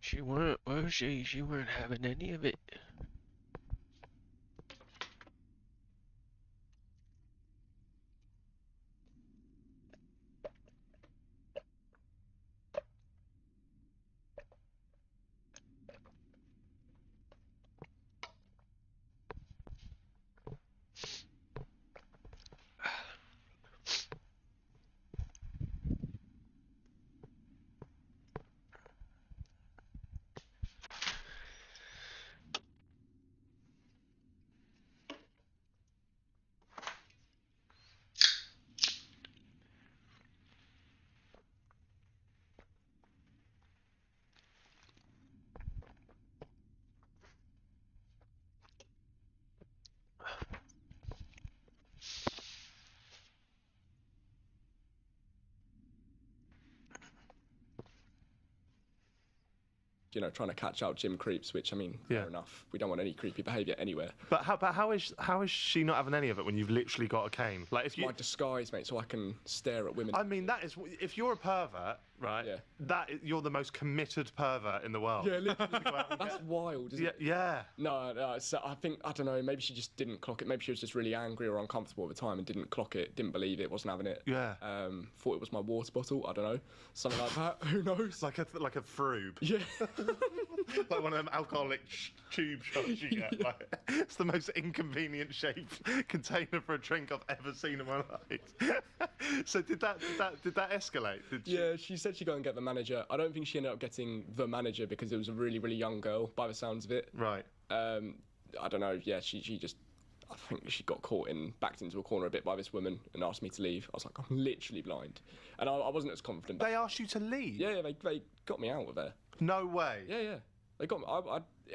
She weren't, was she? She weren't having any of it. you know, trying to catch out gym creeps, which, I mean, fair enough. We don't want any creepy behaviour anywhere. But how is she not having any of it when you've literally got a cane? Like, if you... My disguise, mate, so I can stare at women. I mean, that is... If you're a pervert, right, you're the most committed pervert in the world. Yeah, literally. That's wild, isn't it? Yeah. No, so I think, I don't know, maybe she just didn't clock it. Maybe she was just really angry or uncomfortable at the time and didn't clock it, didn't believe it, wasn't having it. Yeah. Thought it was my water bottle, I don't know. Something like that, who knows? Like a froob. Yeah. Like one of them alcoholic tube shots you get. Like, it's the most inconvenient shaped container for a drink I've ever seen in my life. So did that escalate? Yeah, she said she'd go and get the manager. I don't think she ended up getting the manager because it was a really, really young girl, by the sounds of it. Right. I don't know. Yeah, she just... I think she got backed into a corner a bit by this woman and asked me to leave. I was like, I'm literally blind. And I wasn't as confident. They asked you to leave? Yeah, they got me out of there. No way. Yeah. They got me.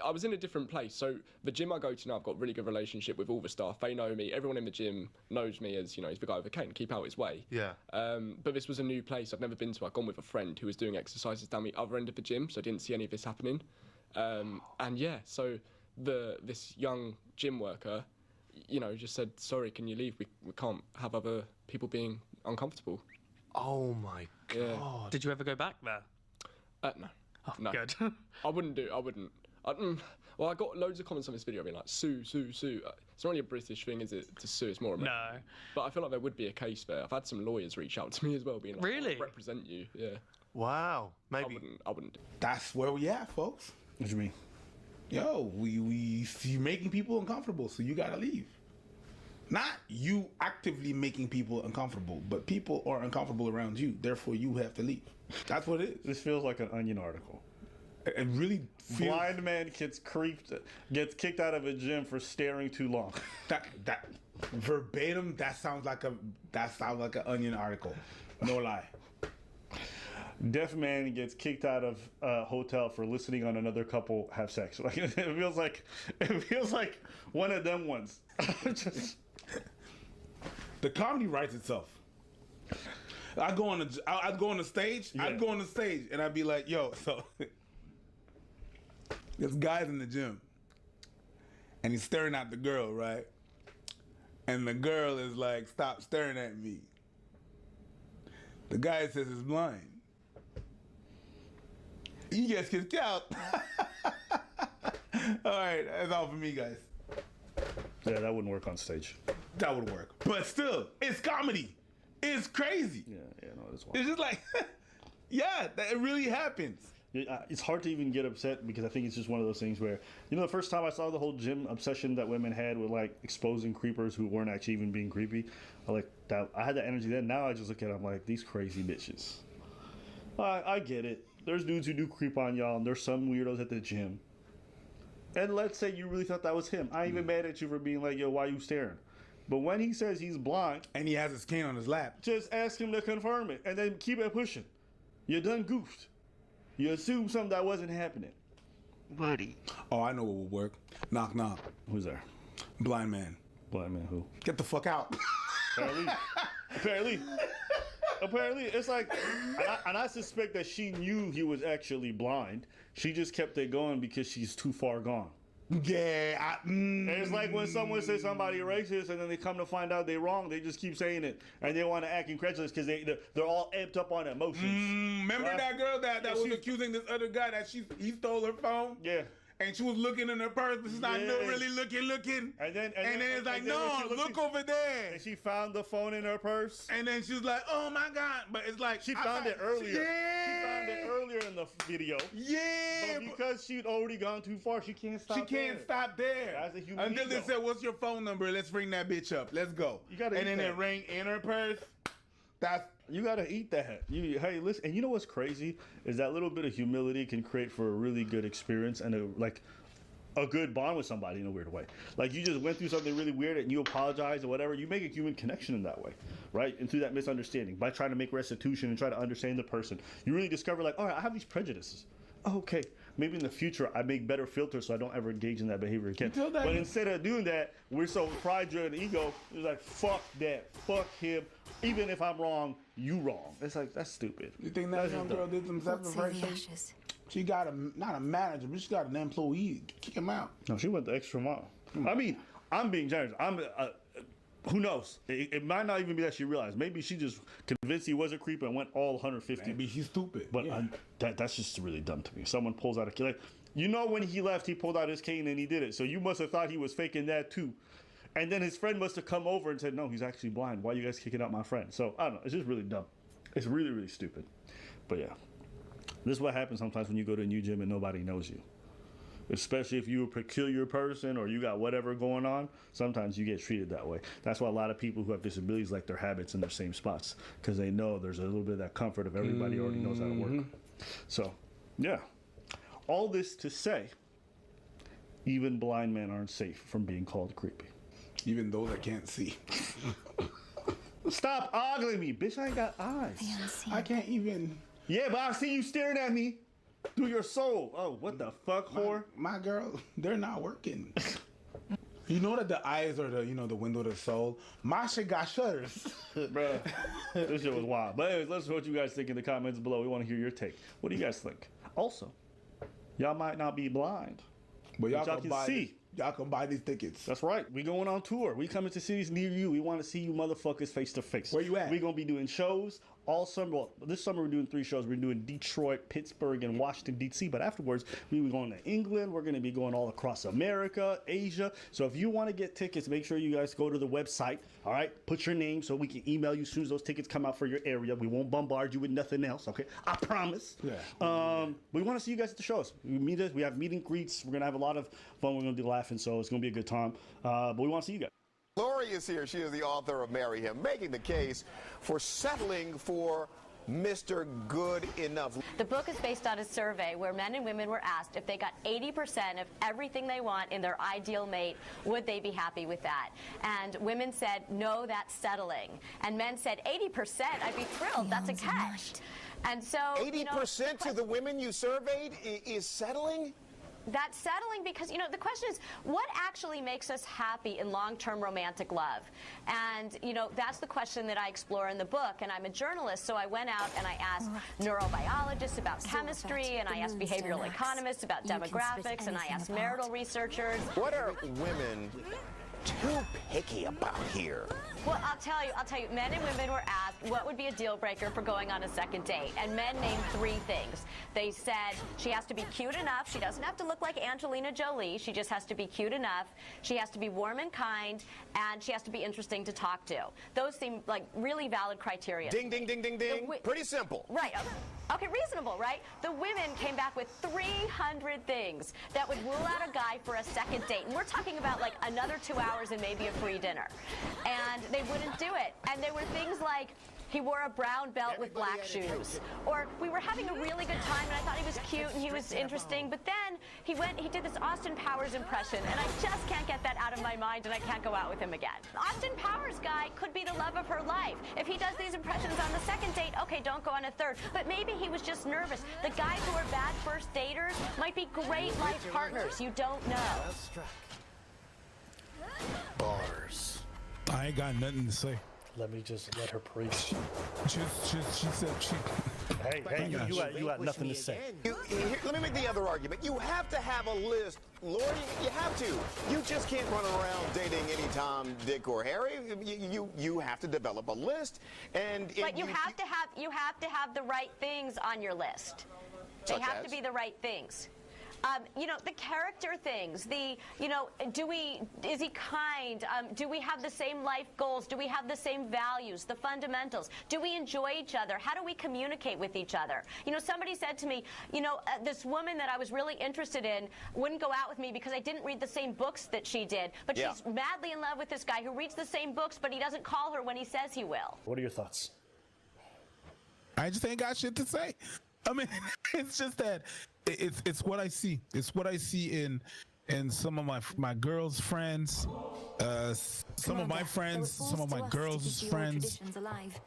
I was in a different place. So the gym I go to now, I've got a really good relationship with all the staff. They know me. Everyone in the gym knows me as, you know, he's the guy with a cane. Keep out his way. Yeah. But this was a new place I've never been to. I'd gone with a friend who was doing exercises down the other end of the gym, so I didn't see any of this happening. And yeah, so this young gym worker, you know, just said, sorry, can you leave? We can't have other people being uncomfortable. Oh my God. Yeah. Did you ever go back there? No. Oh, no. good. I wouldn't. Well, I got loads of comments on this video being like, sue. It's not really a British thing, is it, to sue? It's more American. No. But I feel like there would be a case there. I've had some lawyers reach out to me as well, being like, really? I represent you. Yeah. Wow. Maybe. I wouldn't. That's where we at, folks. What do you mean? Yo, we see making people uncomfortable, so you gotta leave. Not you actively making people uncomfortable, but people are uncomfortable around you. Therefore, you have to leave. That's what it is. This feels like an Onion article. It really feels... Blind man gets kicked out of a gym for staring too long. That verbatim. That sounds like an Onion article. No lie. Deaf man gets kicked out of a hotel for listening on another couple have sex. Like it feels like one of them ones. The comedy writes itself. I'd go on the stage. Yeah. I'd go on the stage and I'd be like, yo, so this guy's in the gym and he's staring at the girl, right? And the girl is like, stop staring at me. The guy says he's blind. He gets kicked out. All right, that's all for me, guys. Yeah, that wouldn't work on stage. That would work. But still, it's comedy. It's crazy. Yeah, no, it's wild. It's just like, yeah, it really happens. It's hard to even get upset because I think it's just one of those things where, you know, the first time I saw the whole gym obsession that women had with like exposing creepers who weren't actually even being creepy, I had that energy then. Now I just look at it, I'm like, these crazy bitches. I get it. There's dudes who do creep on y'all, and there's some weirdos at the gym. And let's say you really thought that was him. I ain't even mad at you for being like, yo, why you staring? But when he says he's blind... And he has his cane on his lap. Just ask him to confirm it, and then keep it pushing. You done goofed. You assumed something that wasn't happening. Buddy. Oh, I know what will work. Knock, knock. Who's there? Blind man. Blind man who? Get the fuck out. Apparently, it's like, and I suspect that she knew he was actually blind. She just kept it going because she's too far gone. Yeah. And it's like when someone says somebody racist and then they come to find out they're wrong, they just keep saying it. And they want to act incredulous because they're all amped up on emotions. Remember that girl that was accusing this other guy that he stole her phone? Yeah. And she was looking in her purse, but she's like, no, really looking. And then it's like, no, look over there. And she found the phone in her purse. And then she was like, oh my God. But it's like, she found it earlier. Yeah. She found it earlier in the video. Yeah. But because she'd already gone too far, she can't stop there. She can't stop there. That's a human Until ego. they said, what's your phone number? Let's ring that bitch up. Let's go. And then it rang in her purse. You gotta eat that. Hey, listen, and you know what's crazy is that little bit of humility can create for a really good experience and a good bond with somebody in a weird way. Like you just went through something really weird and you apologize or whatever. You make a human connection in that way, right? And through that misunderstanding, by trying to make restitution and try to understand the person, you really discover like, all right, I have these prejudices. Oh, okay, maybe in the future I make better filters so I don't ever engage in that behavior again. But instead of doing that, we're so pride-driven ego. It's like fuck that, fuck him. Even if I'm wrong, you wrong. It's like that's stupid. You think that young girl did some self-reflection? She got not a manager, but she got an employee. Kick him out. No, she went the extra mile. I mean, I'm being generous. Who knows? It might not even be that she realized. Maybe she just convinced he was a creep and went all 150. Maybe she's stupid. But that's just really dumb to me. Someone pulls out a cane. Like, you know, when he left, he pulled out his cane and he did it. So you must have thought he was faking that too. And then his friend must have come over and said, no, he's actually blind. Why are you guys kicking out my friend? So, I don't know. It's just really dumb. It's really, really stupid. But yeah. This is what happens sometimes when you go to a new gym and nobody knows you. Especially if you're a peculiar person or you got whatever going on, sometimes you get treated that way. That's why a lot of people who have disabilities like their habits in their same spots, because they know there's a little bit of that comfort of everybody already knows how to work. So, yeah. All this to say, even blind men aren't safe from being called creepy. Even those that can't see. Stop ogling me, bitch. I ain't got eyes. I can't even. Yeah, but I see you staring at me through your soul. Oh, what the fuck, whore? My girl, they're not working. You know that the eyes are the window to the soul. My shit got shutters. Bruh, this shit was wild. But anyways, let's know what you guys think in the comments below. We want to hear your take. What do you guys think? Also, y'all might not be blind, but y'all can see. Y'all can buy these tickets. That's right. We going on tour. We coming to cities near you. We want to see you motherfuckers face to face. Where you at? We gonna be doing shows all summer. Well, this summer we're doing 3 shows. We're doing Detroit, Pittsburgh, and Washington, D.C. But afterwards, we were going to England. We're going to be going all across America, Asia. So if you want to get tickets, make sure you guys go to the website. All right? Put your name so we can email you as soon as those tickets come out for your area. We won't bombard you with nothing else, okay? I promise. Yeah. We want to see you guys at the shows. We have meet and greets. We're going to have a lot of fun. We're going to be laughing, so it's going to be a good time. But we want to see you guys. Lori is here. She is the author of Marry Him, making the case for settling for Mr. Good Enough. The book is based on a survey where men and women were asked if they got 80% of everything they want in their ideal mate, would they be happy with that? And women said, no, that's settling. And men said, 80%, I'd be thrilled, that's a catch. And so, 80% to the women you surveyed is settling? That's settling because, the question is, what actually makes us happy in long-term romantic love? And, that's the question that I explore in the book. And I'm a journalist, so I went out and I asked neurobiologists about chemistry, and I asked behavioral economists about demographics, and I asked marital researchers. What are women too picky about here? Well, I'll tell you, men and women were asked what would be a deal breaker for going on a second date, and men named 3 things. They said she has to be cute enough. She doesn't have to look like Angelina Jolie. She just has to be cute enough. She has to be warm and kind, and she has to be interesting to talk to. Those seem like really valid criteria. Ding, ding, ding, ding, ding. Pretty simple. Right. Okay, reasonable, right? The women came back with 300 things that would rule out a guy for a second date. And we're talking about like another 2 hours and maybe a free dinner. And they wouldn't do it. And there were things like, he wore a brown belt with black shoes. Or we were having a really good time and I thought he was cute and he was interesting, but then he did this Austin Powers impression and I just can't get that out of my mind and I can't go out with him again. Austin Powers guy could be the love of her life. If he does these impressions on the second date, okay, don't go on a third. But maybe he was just nervous. The guys who are bad first daters might be great life partners. You don't know. Bars. I ain't got nothing to say. Let me just let her preach. She said she. Hey, you got nothing to say. Let me make the other argument. You have to have a list, Lori. You have to. You just can't run around dating any Tom, Dick, or Harry. You have to develop a list, but you have to have the right things on your list. They have to be the right things. The character things, is he kind? Do we have the same life goals? Do we have the same values, the fundamentals? Do we enjoy each other? How do we communicate with each other? Somebody said to me, this woman that I was really interested in wouldn't go out with me because I didn't read the same books that she did. But she's madly in love with this guy who reads the same books, but he doesn't call her when he says he will. What are your thoughts? I just ain't got shit to say. I mean, it's just that it's what I see. It's what I see in some of my girls' friends, some of my friends, some of my girls' friends,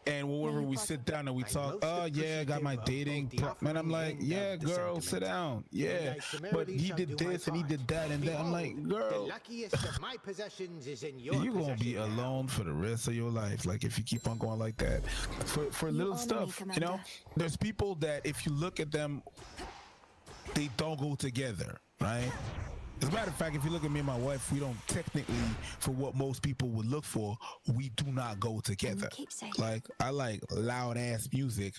and whenever we sit down and we talk, oh yeah, I got my dating, man. I'm like, yeah, girl, sit down, yeah, but he did this and he did that and that. I'm like, girl, you're gonna be alone for the rest of your life. Like if you keep on going like that, for little stuff, there's people that if you look at them they don't go together, right? As a matter of fact, if you look at me and my wife, we don't technically, for what most people would look for, we do not go together. Like, I like loud ass music.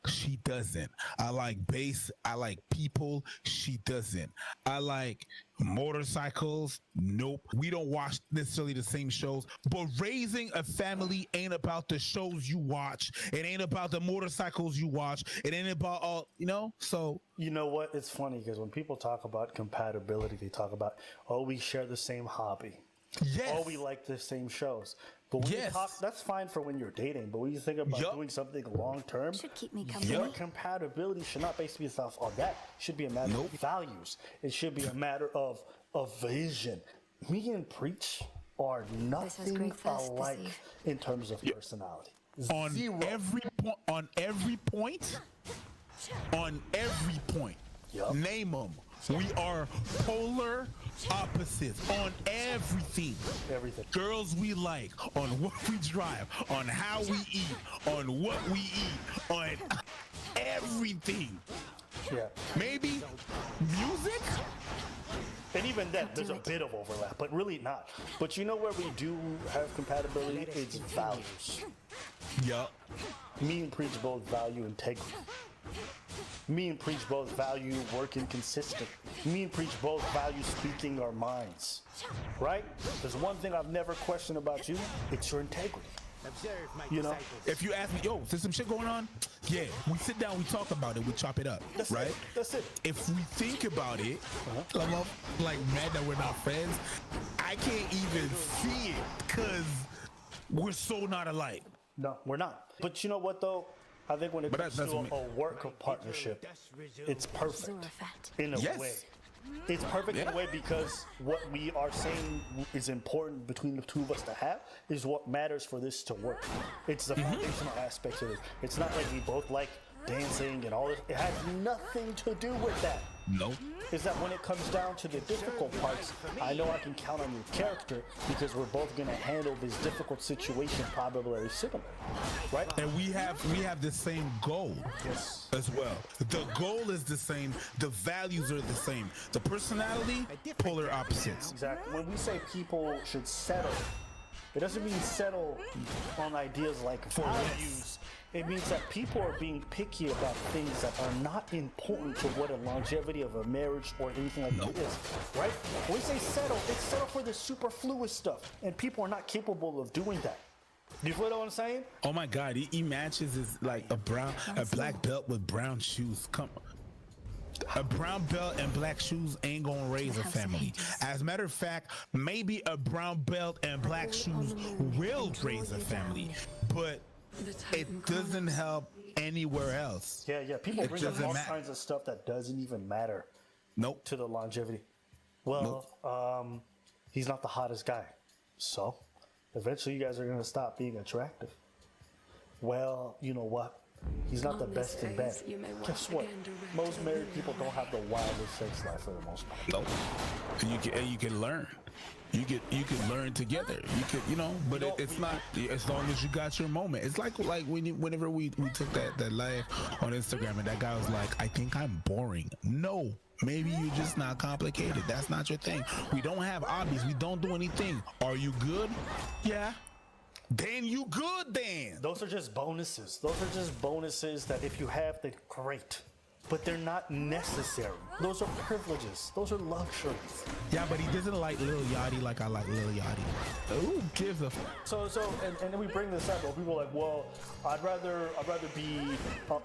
She doesn't. I like bass. I like people. She doesn't. I like motorcycles. Nope. We don't watch necessarily the same shows. But raising a family ain't about the shows you watch. It ain't about the motorcycles you watch. It ain't about all, you know? So. You know what? It's funny because when people talk about compatibility, they talk about, oh, we share the same hobby. Yes. Oh, we like the same shows. But when you talk, that's fine for when you're dating. But when you think about doing something long term, should keep me company. your compatibility should not basically be itself on that. It should be a matter of values. It should be a matter of vision. Me and Preach are nothing alike in terms of personality. On every point. Name them. We are polar opposites on everything. Girls we like, on what we drive, on how we eat, on what we eat, on everything. Yeah. Maybe music? And even then, there's a bit of overlap, but really not. But you know where we do have compatibility? It's values. Yup. Me and Preach both value integrity. Me and Preach both value working consistent. Me and Preach both value speaking our minds. Right? There's one thing I've never questioned about you. It's your integrity. You know? If you ask me, yo, there's some shit going on? Yeah, we sit down, we talk about it, we chop it up. That's right? it. That's it. If we think about it, I'm like mad that we're not friends. I can't even see it because we're so not alike. No, we're not. But you know what, though? I think when it comes to a work partnership, it's perfect in a way. It's perfect in a way because what we are saying is important between the two of us to have is what matters for this to work. It's the foundational aspect of it. It's not like we both like dancing and all this. It has nothing to do with that. Nope. Is that when it comes down to the difficult parts, I know I can count on your character because we're both going to handle this difficult situation probably very similar, right? And we have the same goal as well. The goal is the same. The values are the same. The personality, polar opposites. Exactly. When we say people should settle, it doesn't mean settle on ideas like values. It means that people are being picky about things that are not important to what a longevity of a marriage or anything like that is, right? When we say settle, it's settle for the superfluous stuff, and people are not capable of doing that. You feel what I'm saying? Oh my God, he matches is like a black belt with brown shoes. A brown belt and black shoes ain't gonna raise a family. As a matter of fact, maybe a brown belt and black shoes will raise a family, but it doesn't help anywhere else. Yeah. People bring up all kinds of stuff that doesn't even matter. Nope. To the longevity. Well, he's not the hottest guy, so eventually you guys are gonna stop being attractive. Well, you know what? He's not the best in bed. Guess what? Most married people don't have the wildest sex life for the most part. Nope. And you can learn. You can learn together. You can, but it's not as long as you got your moment. It's like whenever we took that live on Instagram and that guy was like, I think I'm boring. No, maybe you're just not complicated. That's not your thing. We don't have hobbies. We don't do anything. Are you good? Yeah. Then you good then. Those are just bonuses. Those are just bonuses that if you have, they're great. But they're not necessary. Those are privileges. Those are luxuries. Yeah, but he doesn't like Lil Yachty like I like Lil Yachty. Who gives a So and then we bring this up, where people are like, well, I'd rather be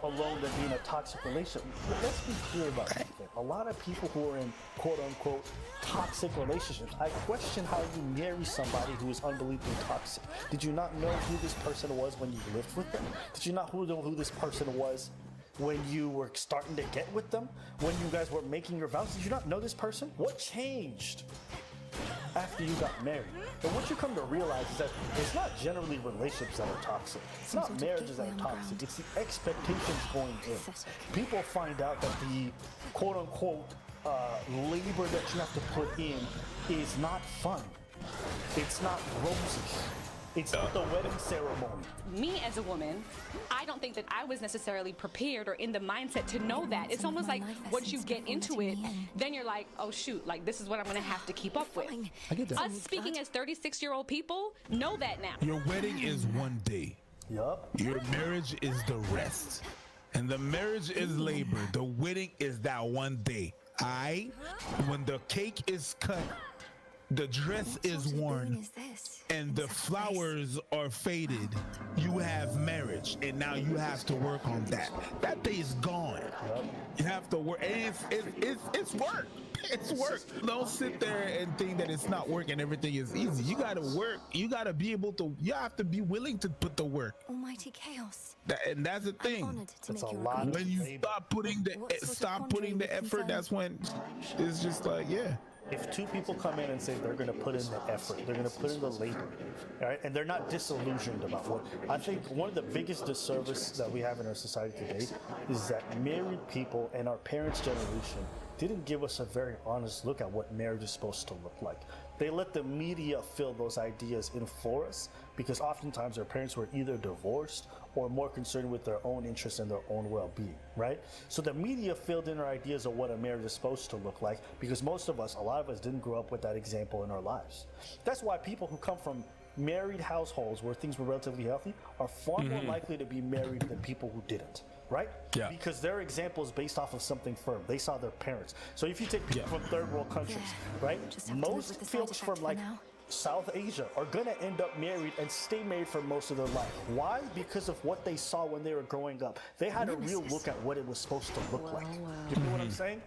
alone than be in a toxic relationship. But let's be clear about something. A lot of people who are in quote unquote toxic relationships, I question how you marry somebody who is unbelievably toxic. Did you not know who this person was when you lived with them? Did you not know who this person was when you were starting to get with them? When you guys were making your vows? Did you not know this person? What changed after you got married? And what you come to realize is that it's not generally relationships that are toxic. It's not marriages that are toxic. It's the expectations going in. People find out that the quote-unquote labor that you have to put in is not fun. It's not rosy. It's not the wedding ceremony. Me as a woman, I don't think that I was necessarily prepared or in the mindset to know that. It's almost like once you get into it, then you're like, oh shoot, like this is what I'm gonna have to keep up with. I get that. Us speaking as 36-year-old people know that now. Your wedding is one day. Yup. Your marriage is the rest. And the marriage is labor. The wedding is that one day. When the cake is cut, the dress is worn, and the flowers are faded, you have marriage, and now you have to work on that. That day is gone. You have to work, and it's work. It's work. Don't sit there and think that it's not work and everything is easy. You gotta work. You gotta be able to. You have to be willing to put the work. Almighty chaos. And that's the thing. It's a lot. When you stop putting the effort, that's when it's just like, yeah. If two people come in and say they're going to put in the effort, they're going to put in the labor, all right, and they're not disillusioned about what, I think one of the biggest disservice that we have in our society today is that married people and our parents' generation didn't give us a very honest look at what marriage is supposed to look like. They let the media fill those ideas in for us because oftentimes our parents were either divorced or more concerned with their own interests and their own well-being, right? So the media filled in our ideas of what a marriage is supposed to look like because most of us, a lot of us didn't grow up with that example in our lives. That's why people who come from married households where things were relatively healthy are far more likely to be married than people who didn't, right? Yeah. Because their example is based off of something firm. They saw their parents. So if you take people from third world countries, right? Most folks from like South Asia are gonna end up married and stay married for most of their life. Why? Because of what they saw when they were growing up. They had a real look at what it was supposed to look like. You know what I'm saying?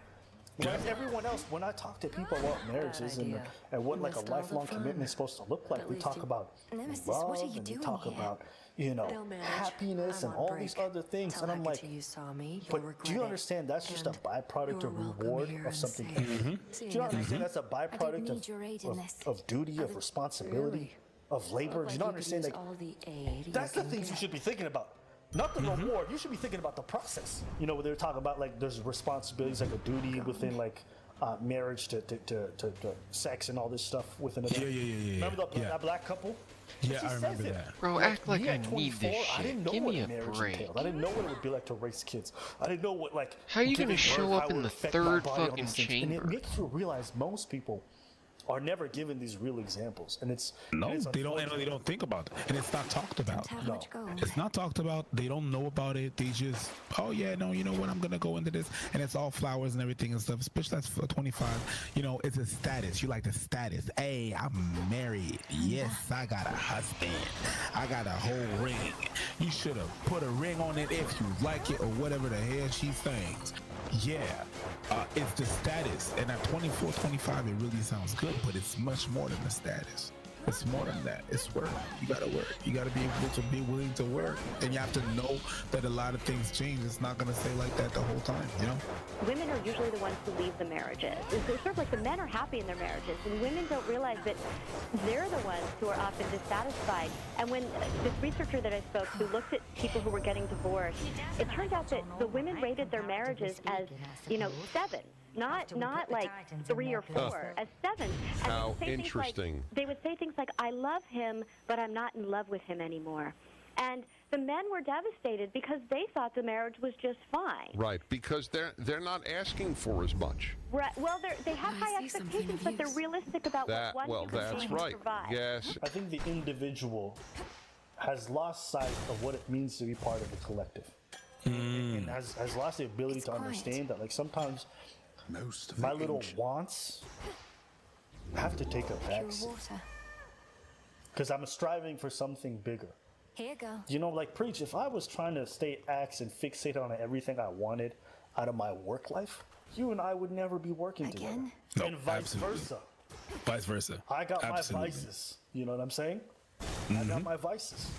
Whereas everyone else, when I talk to people about marriages and what like a lifelong commitment is supposed to look like, we talk about love and we talk about, you know, happiness and all these other things. And I'm like, but do you understand that's just a byproduct or reward of something? Do you understand that's a byproduct of duty, of responsibility, of labor? Do you not understand? Like, that's the things you should be thinking about. Not the reward. You should be thinking about the process. You know, they were talking about like there's responsibilities, like a duty within like marriage to sex and all this stuff within a. Yeah. Remember that black couple? Yeah, I remember that. Bro, act like I need this I didn't shit. know Give what me a marriage break. entailed. I didn't know what it would be like to raise kids. I didn't know what like. How are you gonna giving show birth, up how in it the affect my third body, all fucking these things. And it chamber? makes you realize most people are never given these real examples, and it's they don't think about it, and it's not talked about. No. It's not talked about. They don't know about it. They just, oh yeah, no, you know what? I'm gonna go into this, and it's all flowers and everything and stuff. Especially that's for 25. You know, it's a status. You like the status. Hey, I'm married. Yes, I got a husband. I got a whole ring. You should have put a ring on it if you like it or whatever the hell she thinks. Yeah, it's the status, and at 24, 25, it really sounds good, but it's much more than the status. It's more than that. It's work. You gotta work. You gotta be able to be willing to work, and you have to know that a lot of things change. It's not gonna stay like that the whole time, you know? Women are usually the ones who leave the marriages. It's sort of like the men are happy in their marriages, and women don't realize that they're the ones who are often dissatisfied. And when this researcher that I spoke who looked at people who were getting divorced, it turned out that the women rated their marriages as, 7. Not like 3 or 4, as 7. And How they would say things interesting. like, they would say things like, I love him, but I'm not in love with him anymore. And the men were devastated because they thought the marriage was just fine. Right, because they're not asking for as much. Right. Well, they have high expectations, but they're realistic about what one human being can provide. Yes. I think the individual has lost sight of what it means to be part of a collective, and has lost the ability to understand that, like, sometimes my little wants have to take a backseat because I'm striving for something bigger. Here you go. You know, like, preach, if I was trying to stay axe and fixate on everything I wanted out of my work life, you and I would never be working together. No, and vice absolutely. versa. Vice versa. I got Absolutely. my vices. You know what I'm saying? I got my vices.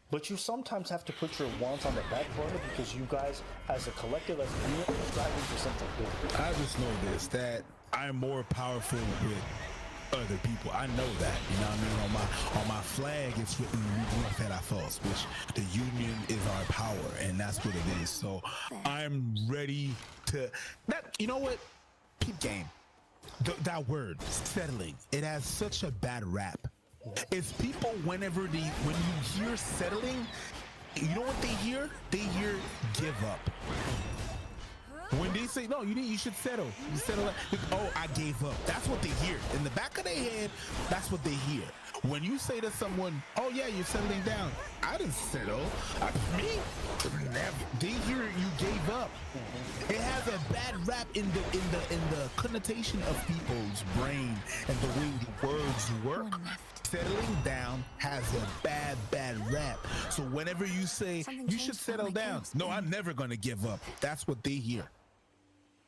But you sometimes have to put your wants on the back burner because you guys, as a collective, as a unit, are striving for something bigger. I just know this, that I'm more powerful with other people. I know that, you know what I mean? On my flag, it's written "Union Fera Force," which the union is our power, and that's what it is. So I'm ready to. You know what? Peep game. That word, settling. It has such a bad rap. is people when you hear settling, you know what they hear? They hear give up. When they say no, you should settle. You settle. Oh, I gave up. That's what they hear in the back of their head. That's what they hear. When you say to someone, "Oh yeah, you're settling down," I didn't settle. Me, never. They hear you gave up. It has a bad rap in the connotation of people's brain and the way the words work. Settling down has a bad rap. So whenever you say you should settle down, no, I'm never gonna give up. That's what they hear.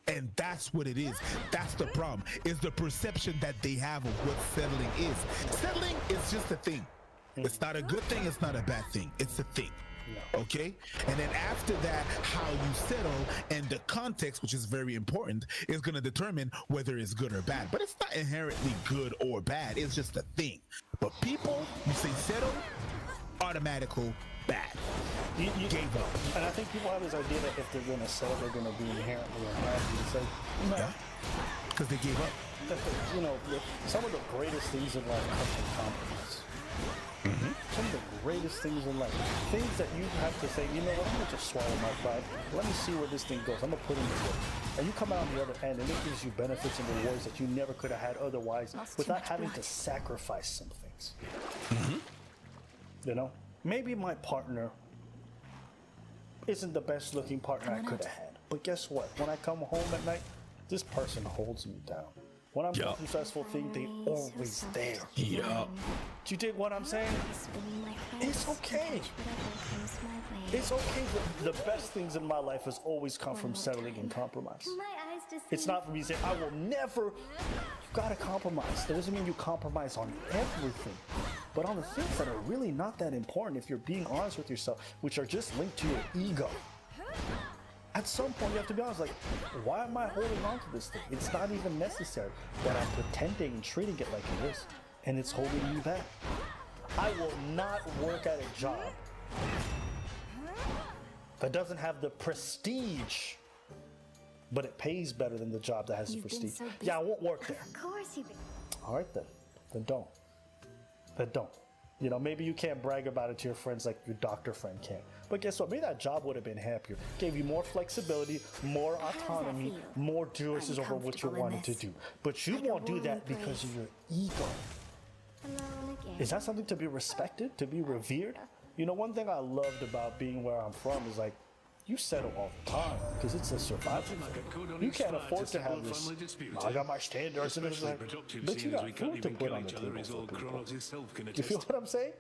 And that's what it is. That's the problem. Is the perception that they have of what settling is. Settling is just a thing. It's not a good thing. It's not a bad thing. It's a thing. Okay? And then after that, how you settle and the context, which is very important, is going to determine whether it's good or bad. But it's not inherently good or bad. It's just a thing. But people, you say settle, automatical bad. You gave up. And I think people have this idea that if they're going to settle, they're going to be inherently unhappy. It's like, no. Yeah. Because they gave up. You know, some of the greatest things in life come from compromise. Some of the greatest things in life. Things that you have to say, you know what, I'm going to just swallow my pride. Let me see where this thing goes. I'm going to put in the work. And you come out on the other end, and it gives you benefits and rewards that you never could have had otherwise without having to sacrifice some things. You know? Maybe my partner isn't the best looking partner I could have had. But guess what? When I come home at night, this person holds me down. When I'm going through stressful things, they always there. Yeah. Do you dig what I'm saying? It's okay. It's okay. The best things in my life has always come from settling and compromise. It's not for me to say, I will never. You gotta compromise. That doesn't mean you compromise on everything, but on the things that are really not that important if you're being honest with yourself, which are just linked to your ego. At some point, you have to be honest, like, why am I holding on to this thing? It's not even necessary, but I'm pretending and treating it like it is, and it's holding me back. I will not work at a job that doesn't have the prestige, but it pays better than the job that has the prestige. So yeah, I won't work there. Of course you've been. All right, then. Then don't. Then don't. You know, maybe you can't brag about it to your friends like your doctor friend can. But guess what? Maybe that job would have been happier. Gave you more flexibility, more autonomy, more choices over what you wanted to do. But you won't do that because of your ego. Is that something to be respected, to be revered? You know, one thing I loved about being where I'm from is like, you settle all the time because it's a survival thing. You can't afford to have this. I got my standards, and it's like, but you got food to put on the table for people. You feel what I'm saying?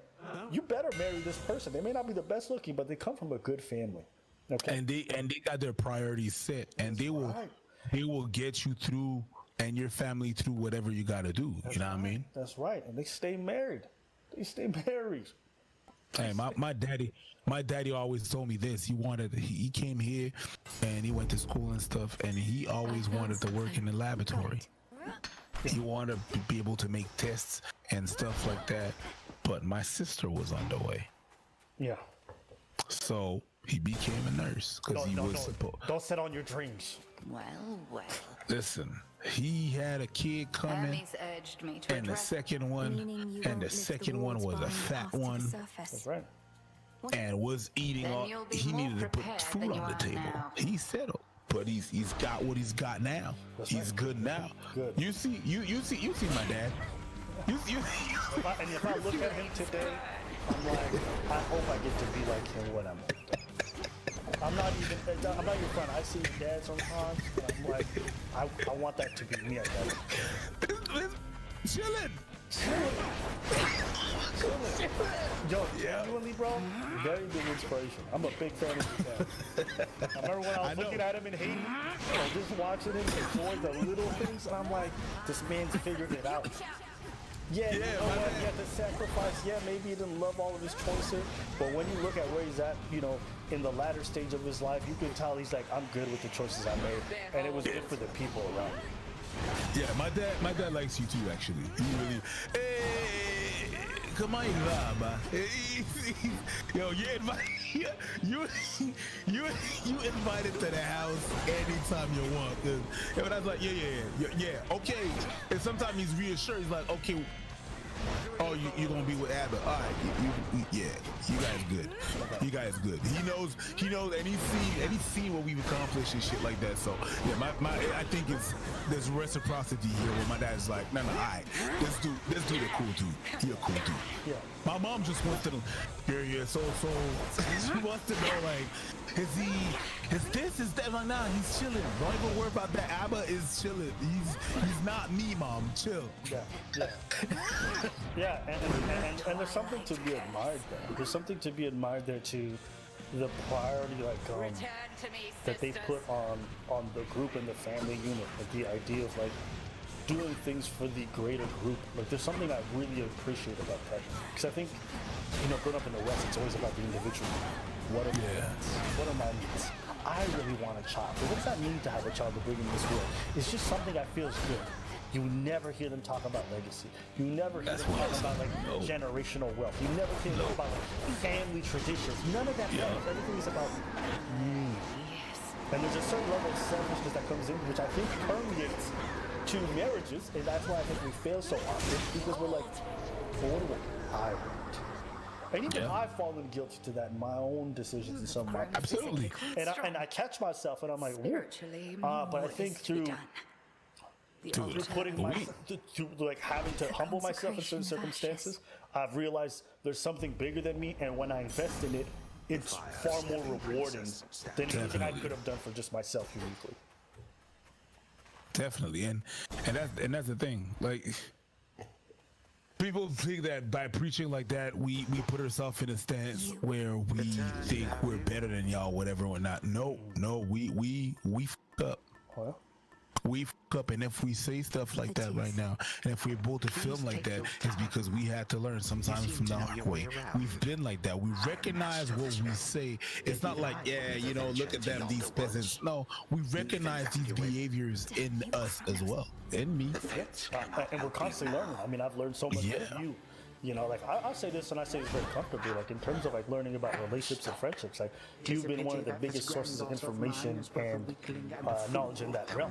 You better marry this person. They may not be the best looking, but they come from a good family. Okay. And they got their priorities set, and they will get you through and your family through whatever you got to do. You know what I mean? That's right. And they stay married. They stay married. Hey, my daddy always told me this. He came here and he went to school and stuff, and he always wanted to work in the laboratory. He wanted to be able to make tests and stuff like that. But my sister was on the way. Yeah. So he became a nurse because he was supposed. Don't set on your dreams. Well. Listen, he had a kid coming, and the second one was a fat one. That's right. And was eating all. He needed to put food on the table. He settled, but he's got what he's got now. He's good now. Good. You see my dad. And if I look at him today, I'm like, I hope I get to be like him when I'm older. I'm not your friend. I see your dad sometimes, and I'm like, I want that to be me at that age. Chilling. Yo, genuinely, bro, very big inspiration. I'm a big fan of your dad. I remember when I was looking at him in Haiti, just watching him enjoy the little things, and I'm like, this man's figured it out. Yeah, you know what? He had to sacrifice. Yeah, maybe he didn't love all of his choices, but when you look at where he's at, you know, in the latter stage of his life, you can tell he's like, I'm good with the choices I made, and it was good for the people around me. Yeah, my dad likes you too, actually. He really, hey, come on, man. Yo, you invited to the house anytime you want. And I was like, yeah, okay. And sometimes he's reassured. He's like, okay, Oh, you're gonna be with Abba. All right, yeah, you guys good. You guys good. He knows, and he's seen what we've accomplished and shit like that. So yeah, I think there's reciprocity here where my dad's like, no, all right, let's do a cool dude. He a cool dude. Yeah. My mom just wants to know. Yeah. So she wants to know like, is that? I'm like, nah, he's chilling. Don't even worry about that. Abba is chilling. He's not me, mom. Chill. Yeah, and there's something to be admired there. There's something to be admired there to the priority, like that they put on the group and the family unit, like the idea of like doing things for the greater group. Like there's something I really appreciate about that, because I think, growing up in the West, it's always about the individual. What are my needs? What are my needs? I really want a child. But what does that mean to have a child to bring in this world? It's just something that feels good. You never hear them talk about legacy. You never hear them talk about like generational wealth. You never hear them about like family traditions. None of that matters. Everything is about me. And there's a certain level of selfishness that comes in, which I think permeates to marriages, and that's why I think we fail so often, because we're like, well, what do I want? And even I've fallen guilty to that in my own decisions in some way. Absolutely. And I catch myself and I'm like, but I think through putting through like having to humble myself in certain circumstances, I've realized there's something bigger than me, and when I invest in it, it's far more rewarding than anything I could have done for just myself uniquely. Definitely, and that's the thing. Like, people think that by preaching like that, we put ourselves in a stance where we think we're better than y'all, whatever or not. No, we f**k up. We f**k up, and if we say stuff like that right now, and if we're able to film like that, it's because we had to learn sometimes from the hard way. We've been like that. We recognize what we say. It's not like, look at them, these peasants. No, we recognize these behaviors in us as well, in me. And we're constantly learning. I mean, I've learned so much from you. Like I'll say this, and I say this very comfortably, like in terms of like learning about relationships and friendships, like you've been one of the biggest sources of information and knowledge in that realm.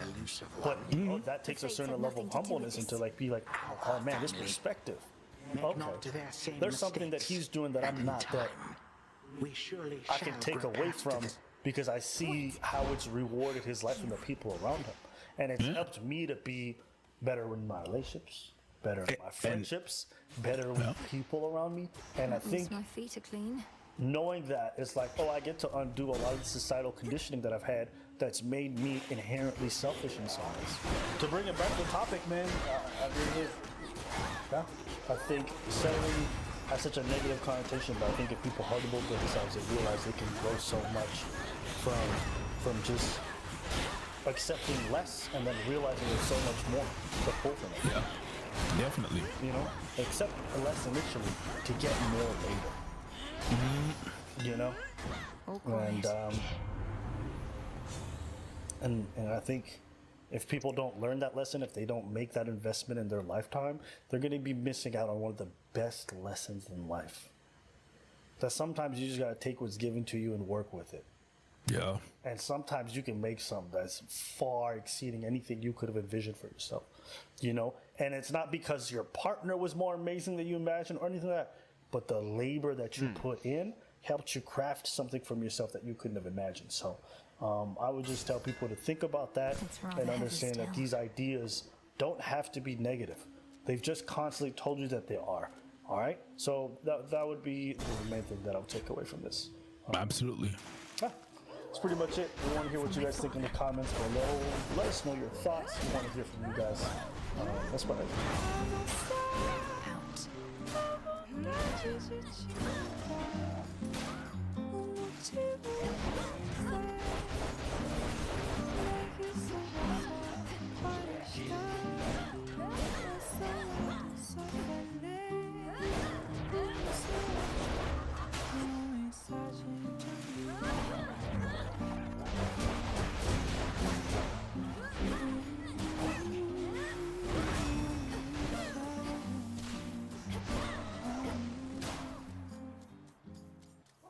But that takes a certain level of humbleness and to like be like, oh man, this perspective. Okay, there's something that he's doing that I'm not, that I can take away from, because I see how it's rewarded his life and the people around him, and it's helped me to be better in my relationships, better in my friendships, better with people around me. And I think my feet are clean. Knowing that, it's like, I get to undo a lot of the societal conditioning that I've had that's made me inherently selfish in some ways. To bring it back to the topic, man, I think settling has such a negative connotation, but I think if people humble themselves and realize they can grow so much from just accepting less and then realizing there's so much more to pull from it. Yeah. Definitely. Accept less initially to get more later. And I think if people don't learn that lesson, if they don't make that investment in their lifetime, they're going to be missing out on one of the best lessons in life. That sometimes you just got to take what's given to you and work with it. Yeah. And sometimes you can make something that's far exceeding anything you could have envisioned for yourself, And it's not because your partner was more amazing than you imagined or anything like that, but the labor that you put in helped you craft something from yourself that you couldn't have imagined. So I would just tell people to think about that and understand that these ideas don't have to be negative. They've just constantly told you that they are. All right? So that would be the main thing that I would take away from this. Absolutely. That's pretty much it. We want to hear what you guys think in the comments below. Let us know your thoughts. We want to hear from you guys. That's what I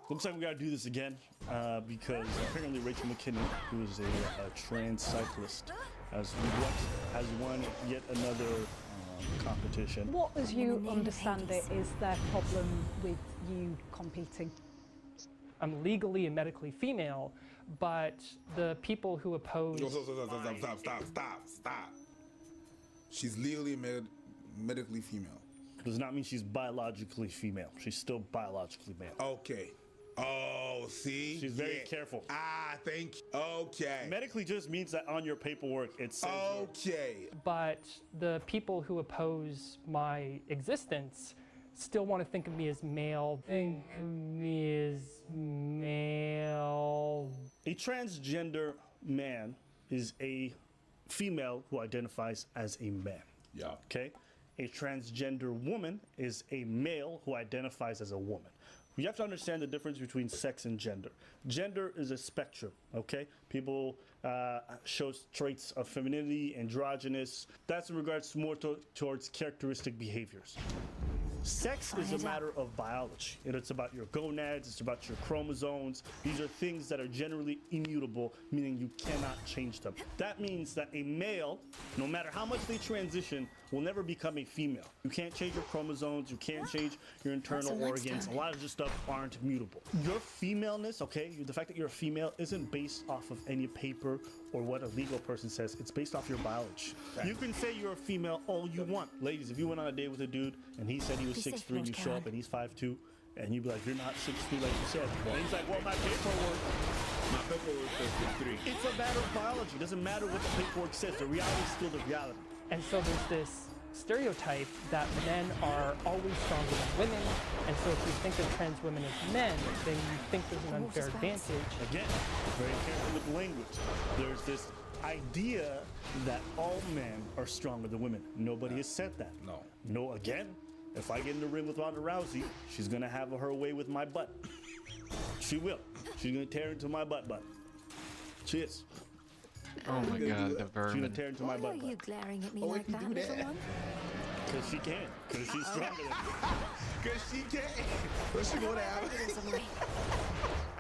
Looks like we got to do this again because apparently Rachel McKinnon, who is a trans cyclist, has won yet another competition. What, as you understand it, is their problem with you competing? I'm legally and medically female, but the people who oppose... Stop. She's legally medically female. Does not mean she's biologically female. She's still biologically male. Okay. Oh, see? She's very careful. Thank you. Okay. Medically just means that on your paperwork it says... Okay. But the people who oppose my existence still want to think of me as male. Think of me as male. A transgender man is a female who identifies as a man. Yeah. Okay? A transgender woman is a male who identifies as a woman. You have to understand the difference between sex and gender. Gender is a spectrum, okay? People show traits of femininity, androgynous. That's in regards more towards characteristic behaviors. Sex is a matter of biology. It's about your gonads, it's about your chromosomes. These are things that are generally immutable, meaning you cannot change them. That means that a male, no matter how much they transition, will never become a female. You can't change your chromosomes, you can't change your internal organs. A lot of this stuff aren't mutable. Your femaleness, okay, the fact that you're a female isn't based off of any paper or what a legal person says. It's based off your biology. You can say you're a female all you want. Ladies, if you went on a date with a dude and he said he was 6'3", you show up and he's 5'2", and you be like, you're not 6'3" like you said. And he's like, well, my paperwork says 6'3". It's a matter of biology. It doesn't matter what the paperwork says. The reality is still the reality. And so there's this stereotype that men are always stronger than women, and so if you think of trans women as men, then you think there's an unfair advantage. Again, very careful with language. There's this idea that all men are stronger than women. Nobody has said that. No, again, if I get in the ring with Ronda Rousey, she's gonna have her way with my butt. She will. She's gonna tear into my butt. She is. Oh my God, the She's gonna vermin. tear into my butt. Why are you glaring at me like that, little one? Because she can. Because she's stronger than me. Because she can. What's she gonna have?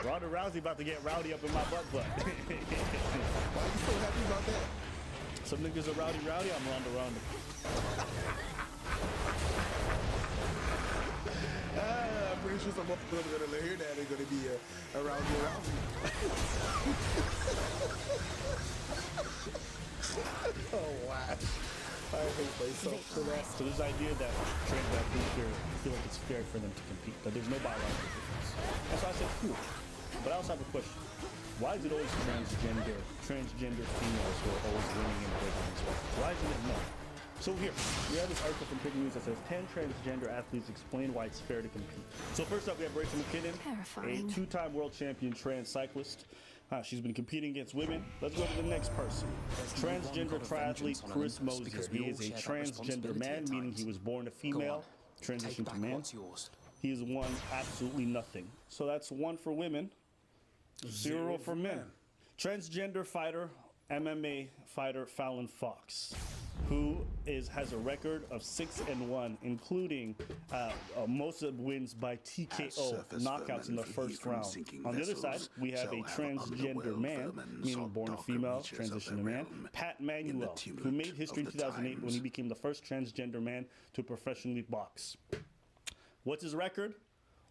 Ronda Rousey about to get rowdy up in my butt. Why are you so happy about that? Some niggas are rowdy. I'm Ronda. I'm pretty sure some motherfuckers are gonna hear that. They're gonna be around you. Oh wow! I hate myself for that. So this idea that trans athletes feel like it's fair for them to compete, that there's no biological difference. That's why I said cool. But I also have a question. Why is it always transgender females who are always winning in breaking as well? Why isn't it men? So here, we have this article from Pick News that says 10 transgender athletes explain why it's fair to compete. So first up, we have Rachel McKinnon, a two-time world champion trans cyclist. She's been competing against women. Let's go to the next person. Transgender triathlete Chris Moses. He is a transgender man, meaning he was born a female, transitioned to man. He has won absolutely nothing. So that's 1 for women, 0 for men. Transgender fighter, MMA fighter Fallon Fox, who has a record of 6-1, including most of the wins by TKO, knockouts in the first round. On the other side, we have a transgender man, meaning born a female, transitioned to man, Pat Manuel, who made history in 2008 when he became the first transgender man to professionally box. What's his record?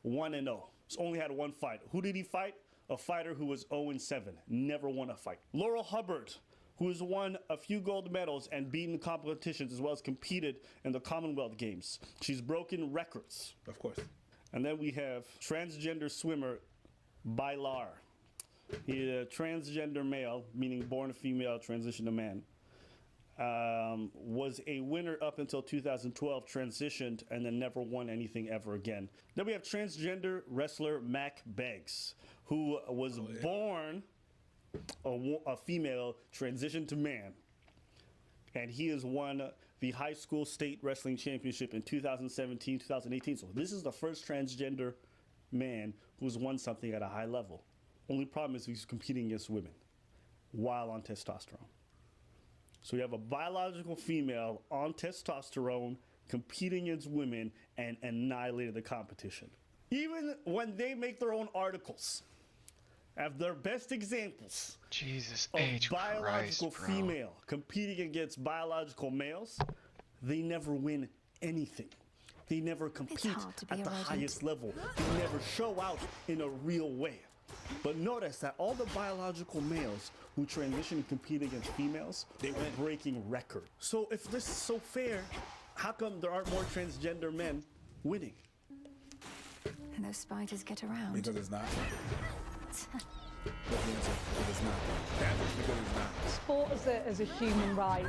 1-0. He's only had 1 fight. Who did he fight? A fighter who was 0-7, never won a fight. Laurel Hubbard, who has won a few gold medals and beaten competitions as well as competed in the Commonwealth Games. She's broken records. Of course. And then we have transgender swimmer Bailar. He's a transgender male, meaning born a female, transitioned to man. Was a winner up until 2012, transitioned, and then never won anything ever again. Then we have transgender wrestler Mac Beggs, who was born a female, transitioned to man, and he has won the high school state wrestling championship in 2017, 2018. So this is the first transgender man who's won something at a high level. Only problem is he's competing against women while on testosterone. So you have a biological female on testosterone competing against women and annihilated the competition. Even when they make their own articles, have their best examples Jesus of H. biological Christ, bro. female competing against biological males, they never win anything. They never compete hard to be at the a rodent. highest level. They never show out in a real way. But notice that all the biological males who transition and compete against females, they were breaking records. So if this is so fair, how come there aren't more transgender men winning? And those spiders get around. Because it's not. What's the answer? Because it's not. The answer is because it's not. Sport as a human right.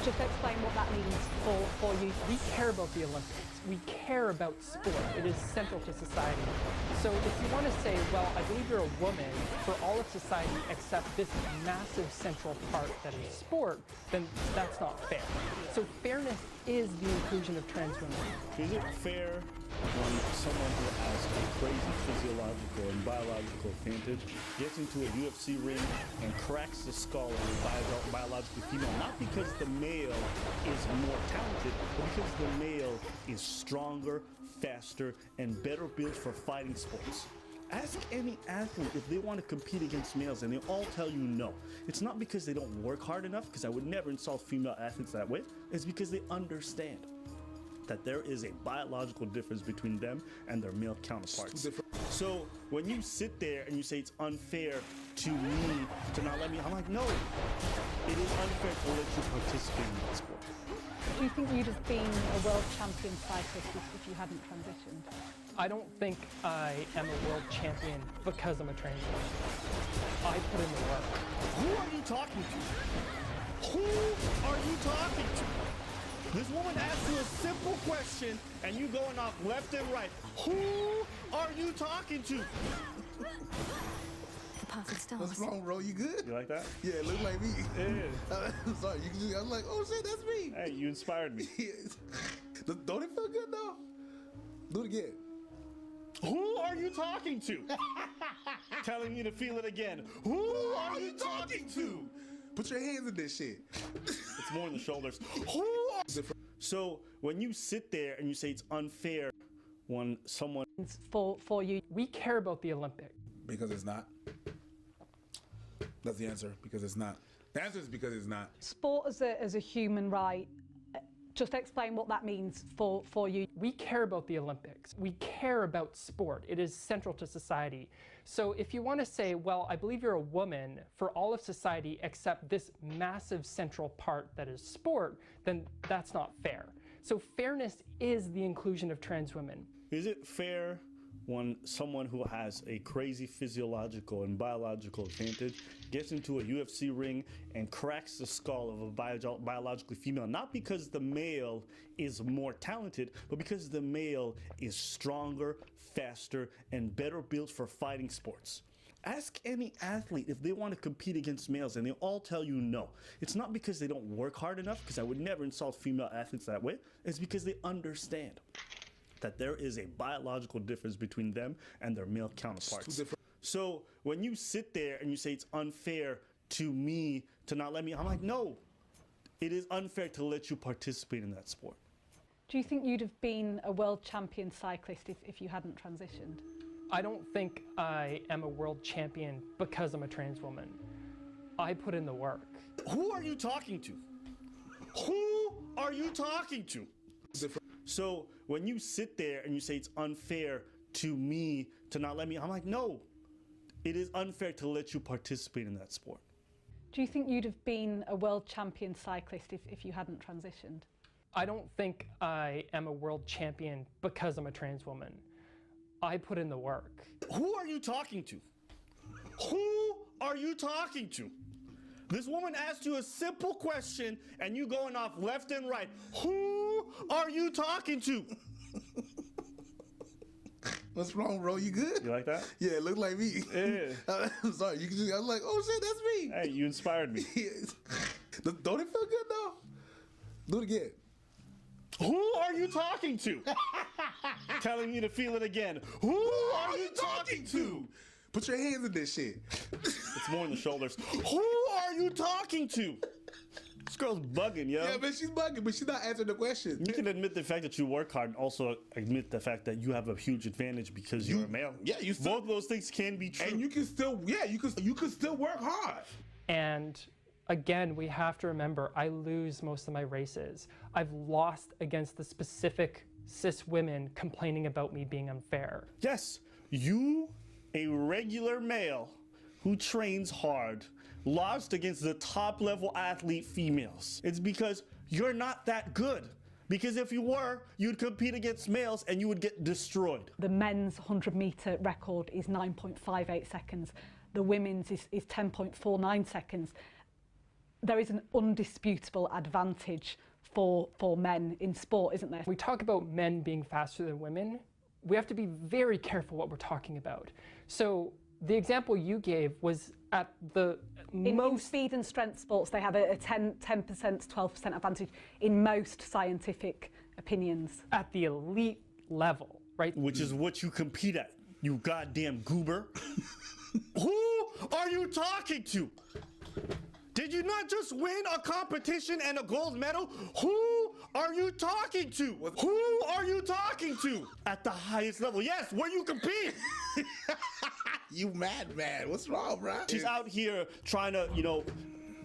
Just explain what that means for you. We care about the Olympics. We care about sport. It is central to society. So if you want to say, well, I believe you're a woman for all of society except this massive central part that is sport, then that's not fair. So fairness is the inclusion of trans women. Is it fair when someone who has a crazy physiological and biological advantage gets into a UFC ring and cracks the skull of a biologically female, not because the male is more talented, but because the male is stronger, faster, and better built for fighting sports? Ask any athlete if they want to compete against males, and they all tell you no. It's not because they don't work hard enough, because I would never insult female athletes that way. It's because they understand that there is a biological difference between them and their male counterparts. So when you sit there and you say it's unfair to me to not let me, I'm like, no, it is unfair to let you participate in that sport. Do you think you'd have been a world champion cyclist if you hadn't transitioned? I don't think I am a world champion because I'm a trans woman. I put in the work. Who are you talking to? Who are you talking to? This woman asked you a simple question and you going off left and right. Who are you talking to? The party starts. What's wrong, bro? You good? You like that? Yeah, it looked like me. Yeah. I'm sorry. You can just, I'm like, oh shit, that's me. Hey, you inspired me. Don't it feel good though? Do it again. Who are you talking to? Telling me to feel it again. Who are you talking to? Put your hands in this shit. It's more in the shoulders. Who are... So when you sit there and you say it's unfair when someone... For you. We care about the Olympics. Because it's not. That's the answer. Because it's not. The answer is because it's not. Sport as a human right. Just explain what that means for you. We care about the Olympics. We care about sport. It is central to society. So if you want to say, well, I believe you're a woman for all of society except this massive central part that is sport, then that's not fair. So fairness is the inclusion of trans women. Is it fair when someone who has a crazy physiological and biological advantage gets into a UFC ring and cracks the skull of a biologically female, not because the male is more talented, but because the male is stronger, faster, and better built for fighting sports? Ask any athlete if they want to compete against males, and they all tell you no. It's not because they don't work hard enough, because I would never insult female athletes that way. It's because they understand that there is a biological difference between them and their male counterparts. So when you sit there and you say it's unfair to me to not let me, I'm like, no, it is unfair to let you participate in that sport. Do you think you'd have been a world champion cyclist if you hadn't transitioned? I don't think I am a world champion because I'm a trans woman. I put in the work. Who are you talking to? Who are you talking to? So when you sit there and you say it's unfair to me to not let me, I'm like, no, it is unfair to let you participate in that sport. Do you think you'd have been a world champion cyclist if you hadn't transitioned? I don't think I am a world champion because I'm a trans woman. I put in the work. Who are you talking to? Who are you talking to? This woman asked you a simple question and you going off left and right. Who are you talking to? What's wrong, bro? You good? You like that? Yeah, it looked like me. Yeah. I'm sorry. You can just, I was like, oh shit, that's me. Hey, you inspired me. Don't it feel good though? Do it again. Who are you talking to? Telling me to feel it again. Who are you talking to? Put your hands in this shit. It's more in the shoulders. Who are you talking to? This girl's bugging, yo. Yeah, man, she's bugging, but she's not answering the question. You can admit the fact that you work hard and also admit the fact that you have a huge advantage because you're a male. Yeah, you still, both of those things can be true. And you can still, yeah, you can still work hard. And again, we have to remember, I lose most of my races. I've lost against the specific cis women complaining about me being unfair. Yes, you, a regular male who trains hard, lost against the top level athlete females. It's because you're not that good. Because if you were, you'd compete against males and you would get destroyed. The men's 100-metre record is 9.58 seconds. The women's is 10.49 seconds. There is an undisputable advantage for men in sport, isn't there? We talk about men being faster than women. We have to be very careful what we're talking about. So the example you gave was at the in speed and strength sports, they have a 10%, 12% advantage in most scientific opinions. At the elite level, right? Which is what you compete at, you goddamn goober. Who are you talking to? Did you not just win a competition and a gold medal? Who are you talking to? Who are you talking to? At the highest level, yes, where you compete. You mad, man. What's wrong, bro? She's out here trying to,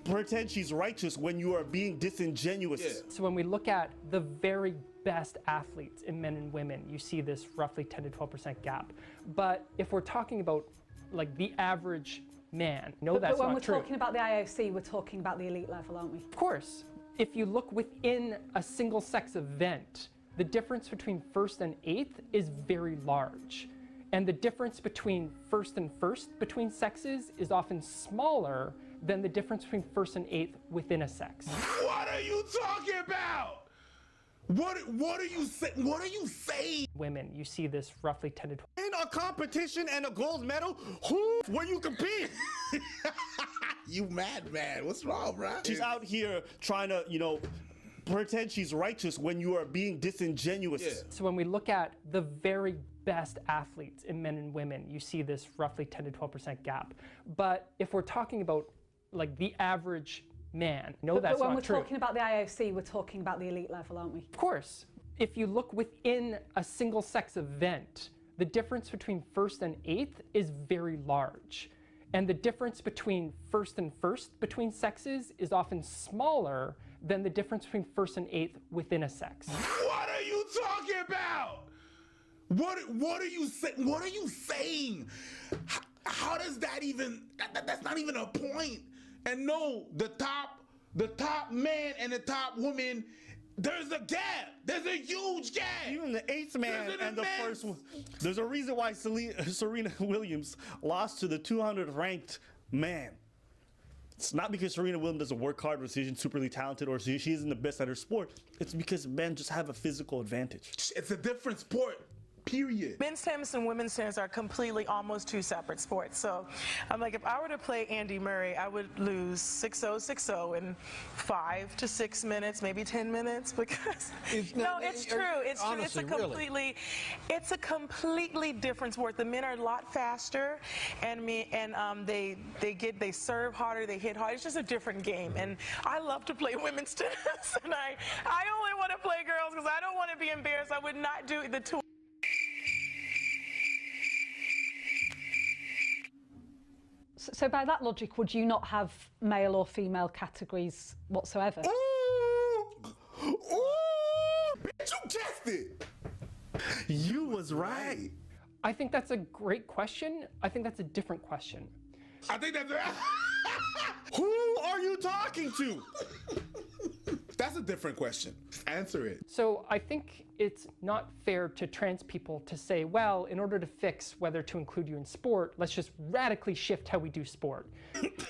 pretend she's righteous when you are being disingenuous. Yeah. So when we look at the very best athletes in men and women, you see this roughly 10 to 12% gap. But if we're talking about like the average man, no, that's not true. But when we're talking about the IOC, we're talking about the elite level, aren't we? Of course. If you look within a single sex event, the difference between first and eighth is very large. And the difference between first and first between sexes is often smaller than the difference between first and eighth within a sex. What are you talking about? What are you saying? What are you saying? Women, you see this roughly 10 to 12. In a competition and a gold medal, who where you compete? You mad, man. What's wrong, bro? She's out here trying to, pretend she's righteous when you are being disingenuous. Yeah. So when we look at the very best athletes in men and women, you see this roughly 10 to 12% gap. But if we're talking about like the average man, no, that's not true. But when we're talking about the IOC, we're talking about the elite level, aren't we? Of course. If you look within a single sex event, the difference between first and eighth is very large. And the difference between first and first between sexes is often smaller than the difference between first and eighth within a sex. What are you talking about? What are you saying? What are you saying? How does that even? That's not even a point. And no, the top man and the top woman, there's a gap. There's a huge gap. Even the eighth man and the first one. There's a reason why Serena Williams lost to the 200th ranked man. It's not because Serena Williams doesn't work hard or she's superly talented or she isn't the best at her sport. It's because men just have a physical advantage. It's a different sport. Period. Men's tennis and women's tennis are completely almost two separate sports. So I'm like, if I were to play Andy Murray, I would lose 6-0, 6-0 in 5 to 6 minutes, maybe 10 minutes, because no, it's true. It's true. It's a completely different sport. The men are a lot faster, and they serve harder, they hit harder. It's just a different game. And I love to play women's tennis, and I only want to play girls because I don't want to be embarrassed. I would not do the two. So by that logic, would you not have male or female categories whatsoever? Ooh, bitch, you guessed it. You was right. I think that's a great question. I think that's a different question. I think that's Who are you talking to? That's a different question. Answer it. So I think it's not fair to trans people to say, well, in order to fix whether to include you in sport, let's just radically shift how we do sport.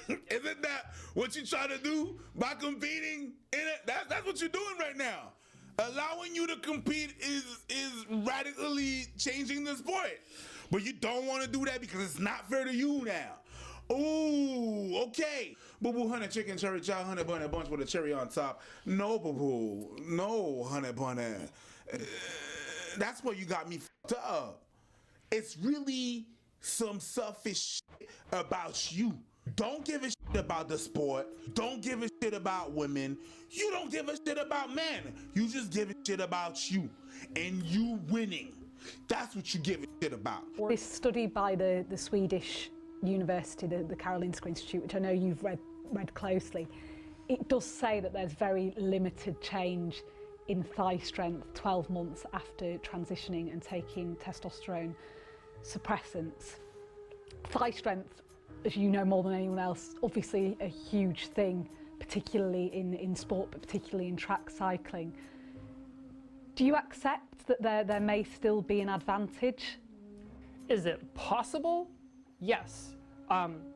Isn't that what you're trying to do by competing in it? That's what you're doing right now. Allowing you to compete is radically changing the sport. But you don't want to do that because it's not fair to you now. Ooh, okay. Boo-boo, honey, chicken, cherry, chow, honey bunny, bunch with a cherry on top. No, boo-boo. No, honey bunny. That's where you got me f***ed up. It's really some selfish shit about you. Don't give a shit about the sport. Don't give a shit about women. You don't give a shit about men. You just give a shit about you. And you winning. That's what you give a shit about. This study by the Swedish university, the Karolinska Institute, which I know you've read read closely, it does say that there's very limited change in thigh strength 12 months after transitioning and taking testosterone suppressants. Thigh strength, as you know more than anyone else, obviously a huge thing, particularly in sport, but particularly in track cycling. Do you accept that there may still be an advantage? Is it possible? Yes.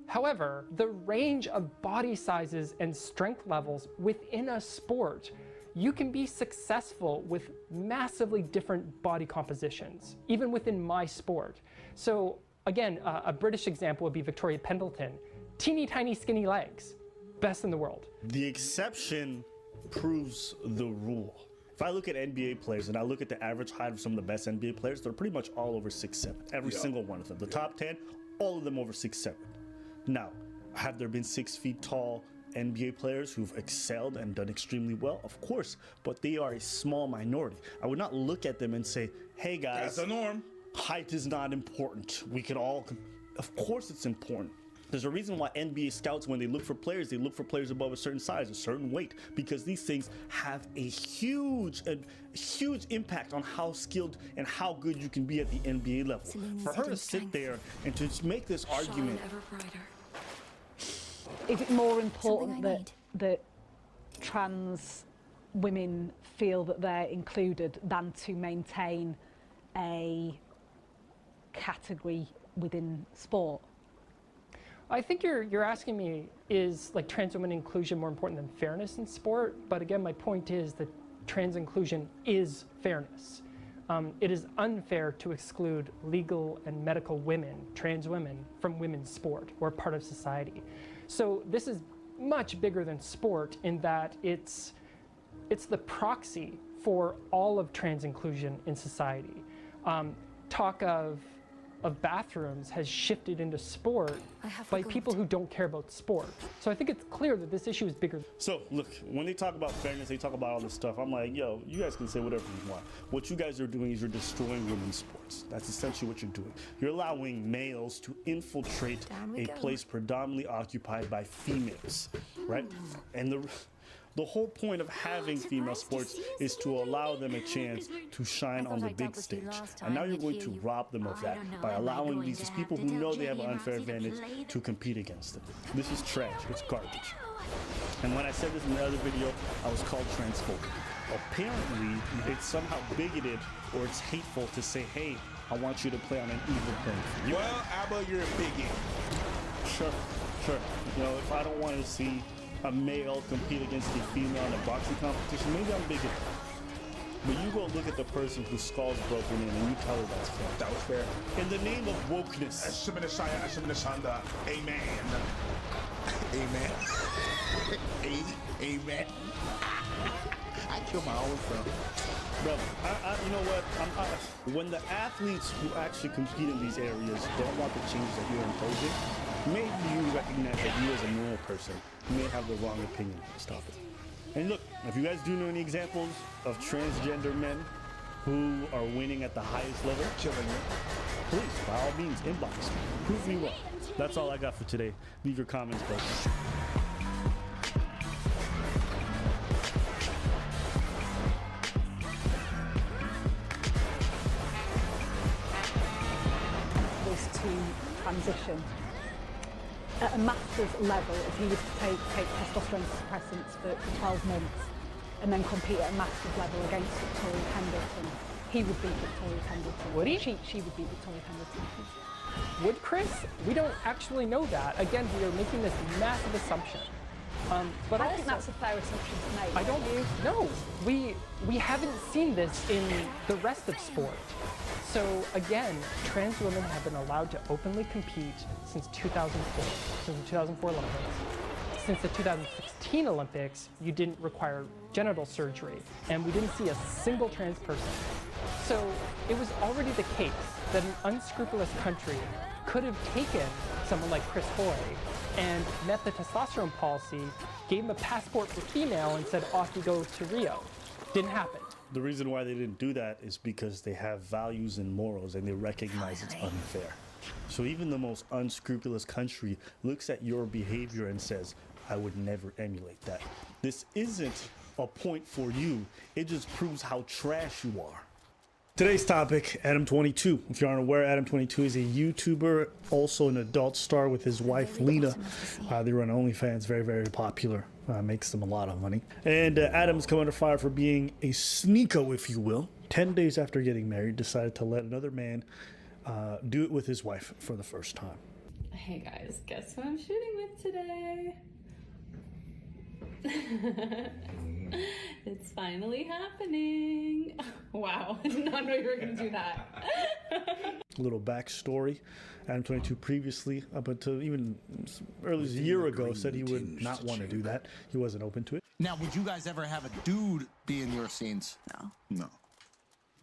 However, the range of body sizes and strength levels within a sport, you can be successful with massively different body compositions, even within my sport. So again, a British example would be Victoria Pendleton. Teeny tiny skinny legs, best in the world. The exception proves the rule. If I look at NBA players and I look at the average height of some of the best NBA players, they're pretty much all over 6'7". Every single one of them. The top 10, all of them over 6'7". Now, have there been 6 feet tall NBA players who've excelled and done extremely well? Of course, but they are a small minority. I would not look at them and say, hey guys, that's the norm. Height is not important. We can all, of course it's important. There's a reason why NBA scouts, when they look for players above a certain size, a certain weight, because these things have a huge impact on how skilled and how good you can be at the NBA level. For her to sit there and to make this argument. Is it more important that trans women feel that they're included than to maintain a category within sport? I think you're asking me, is like trans women inclusion more important than fairness in sport? But again, my point is that trans inclusion is fairness. It is unfair to exclude legal and medical women, trans women, from women's sport or part of society. So this is much bigger than sport in that it's the proxy for all of trans inclusion in society. Talk of bathrooms has shifted into sport by people who don't care about sport. So I think it's clear that this issue is bigger. So look, when they talk about fairness, they talk about all this stuff. I'm like, yo, you guys can say whatever you want. What you guys are doing is you're destroying women's sports. That's essentially what you're doing. You're allowing males to infiltrate a place predominantly occupied by females, right? And the whole point of having female sports is to allow them a chance to shine on the big stage. And now you're going to rob them of that by allowing these people who know they have an unfair advantage to compete against them. This is trash. It's garbage. And when I said this in the other video, I was called transphobic. Apparently, it's somehow bigoted or it's hateful to say, hey, I want you to play on an even playing field. Well, Abba, you're a bigot. Sure. You know, if I don't want to see a male compete against a female in a boxing competition, maybe I'm bigoted. But you go look at the person whose skull's broken in and you tell her that's fair. That was fair. In the name of wokeness. Amen. Amen. Amen. I kill my own self. Bro, you know what? When the athletes who actually compete in these areas don't want the change that you're imposing, maybe you recognize that you as a normal person may have the wrong opinion. Stop it. And look, if you guys do know any examples of transgender men who are winning at the highest level, killing it, please, by all means, inbox me. Prove me wrong. That's all I got for today. Leave your comments below. Was to transition at a master's level, if he was to take testosterone suppressants for 12 months and then compete at a master's level against Victoria Pendleton, he would beat Victoria Pendleton. Would he? She would beat Victoria Pendleton. Would Chris? We don't actually know that. Again, we are making this massive assumption. But I think that's a fair assumption to make. I don't. No, we haven't seen this in the rest of sport. So again, trans women have been allowed to openly compete since 2004, since the 2004 Olympics. Since the 2016 Olympics, you didn't require genital surgery, and we didn't see a single trans person. So it was already the case that an unscrupulous country could have taken someone like Chris Hoy and met the testosterone policy, gave him a passport for female, and said, off you go to Rio. Didn't happen. The reason why they didn't do that is because they have values and morals and they recognize it's unfair. So even the most unscrupulous country looks at your behavior and says, I would never emulate that. This isn't a point for you. It just proves how trash you are. Today's topic, Adam22. If you aren't aware, Adam22 is a YouTuber, also an adult star with his wife, Lena. They run OnlyFans, very, very popular. Makes them a lot of money. And Adam's come under fire for being a sneako, if you will. 10 days after getting married, decided to let another man do it with his wife for the first time. Hey guys, guess who I'm shooting with today? It's finally happening. Wow, I did not know you were going to do that. A little backstory. Adam22 previously, up until even as early as a year ago, said he would not want to do that. He wasn't open to it. Now, would you guys ever have a dude be in your scenes? No. No.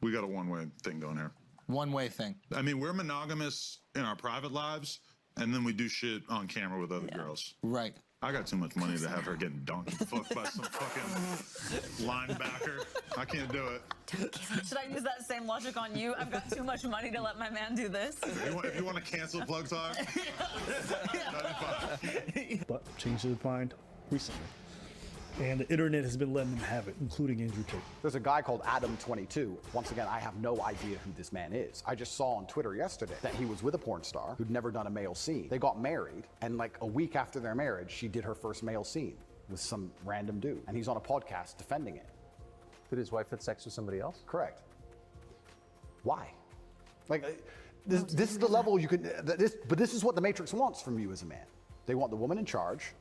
We got a one-way thing going here. One-way thing. I mean, we're monogamous in our private lives, and then we do shit on camera with other girls. Right. I got too much money to have her getting donkey fucked by some fucking linebacker. I can't do it. Should I use that same logic on you? I've got too much money to let my man do this. If you want to cancel Plug Talk, But changed his mind recently. And the internet has been letting them have it, including Andrew Tate. There's a guy called Adam22. Once again, I have no idea who this man is. I just saw on Twitter yesterday that he was with a porn star who'd never done a male scene. They got married, and like a week after their marriage, she did her first male scene with some random dude. And he's on a podcast defending it. Did his wife have sex with somebody else? Correct. Why? Like, this is the level you can, but this is what the Matrix wants from you as a man. They want the woman in charge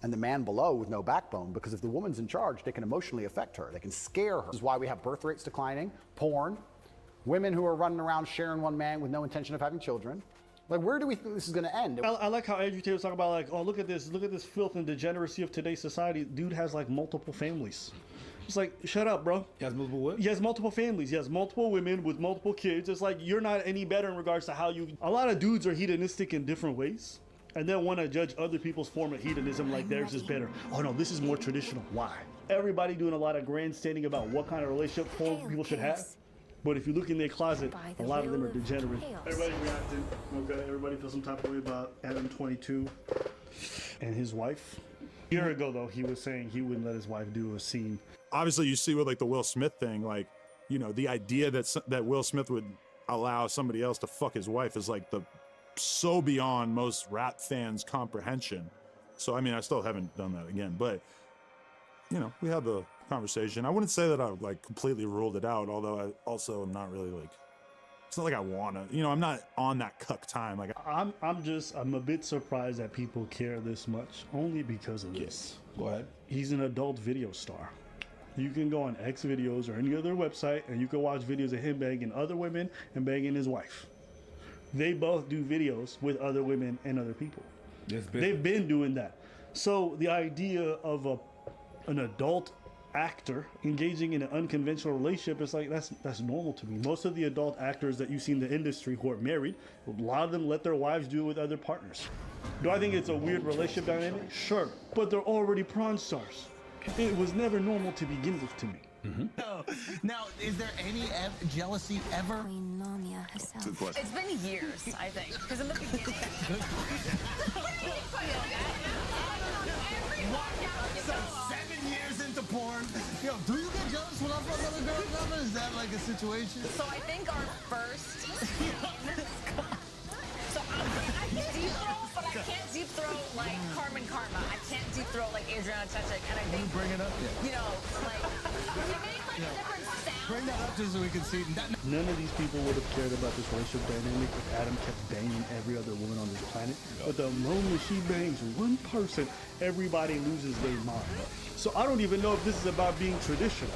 and the man below with no backbone, because if the woman's in charge, they can emotionally affect her. They can scare her. This is why we have birth rates declining, porn, women who are running around sharing one man with no intention of having children. Like, where do we think this is going to end? I like how Andrew Tate was talking about, like, oh, look at this filth and degeneracy of today's society. Dude has like multiple families. It's like, shut up, bro. He has multiple what? He has multiple families. He has multiple women with multiple kids. It's like, you're not any better in regards to how you... A lot of dudes are hedonistic in different ways, and then want to judge other people's form of hedonism like theirs is better. Oh no, this is more traditional. Why? Everybody doing a lot of grandstanding about what kind of relationship form people should have. But if you look in their closet, a lot of them are degenerate. Everybody reacted. Okay, everybody feels some type of way about Adam22 and his wife. A year ago, though, he was saying he wouldn't let his wife do a scene. obviously you see with like the Will Smith thing, like, you know, the idea that Will Smith would allow somebody else to fuck his wife is like so beyond most rap fans' comprehension. So I mean, I still haven't done that again, but you know, we had the conversation. I wouldn't say that I like completely ruled it out, although I also am not really like, it's not like I wanna, you know, I'm not on that cuck time. Like I'm a bit surprised that people care this much, only because of this. Go ahead. He's an adult video star. You can go on X videos or any other website and you can watch videos of him banging other women and banging his wife. They both do videos with other women and other people. They've been doing that. So the idea of an adult actor engaging in an unconventional relationship is like, that's normal to me. Most of the adult actors that you see in the industry who are married, a lot of them let their wives do it with other partners. Do I think it's a weird relationship dynamic? Sure, but they're already prawn stars. It was never normal to begin with to me. Now, is there any jealousy ever? Queen Lamia herself. Good question. It's been years, I think. Because in the beginning. So 7 years into porn. Yo, do you get jealous when I fuck other girls ever? Is that like a situation? So I think our first. So I can deep throw, but I can't deep throw like Carmen Karma. I can't deep throw like Adriana Chechik. And I think, bring it up, you know, like, you make like a different sound. Bring that up just so we can see. None of these people would have cared about this relationship dynamic if Adam kept banging every other woman on this planet. But the moment she bangs one person, everybody loses their mind. So I don't even know if this is about being traditional.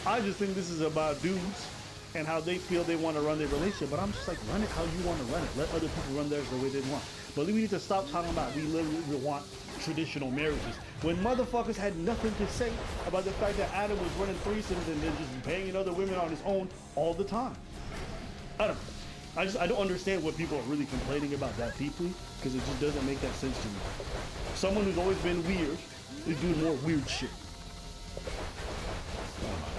I just think this is about dudes and how they feel they want to run their relationship. But I'm just like, run it how you want to run it. Let other people run theirs the way they want. But we need to stop talking about we literally want traditional marriages when motherfuckers had nothing to say about the fact that Adam was running threesomes and then just banging other women on his own all the time. I don't understand what people are really complaining about that deeply, because it just doesn't make that sense to me. Someone who's always been weird is doing more weird shit.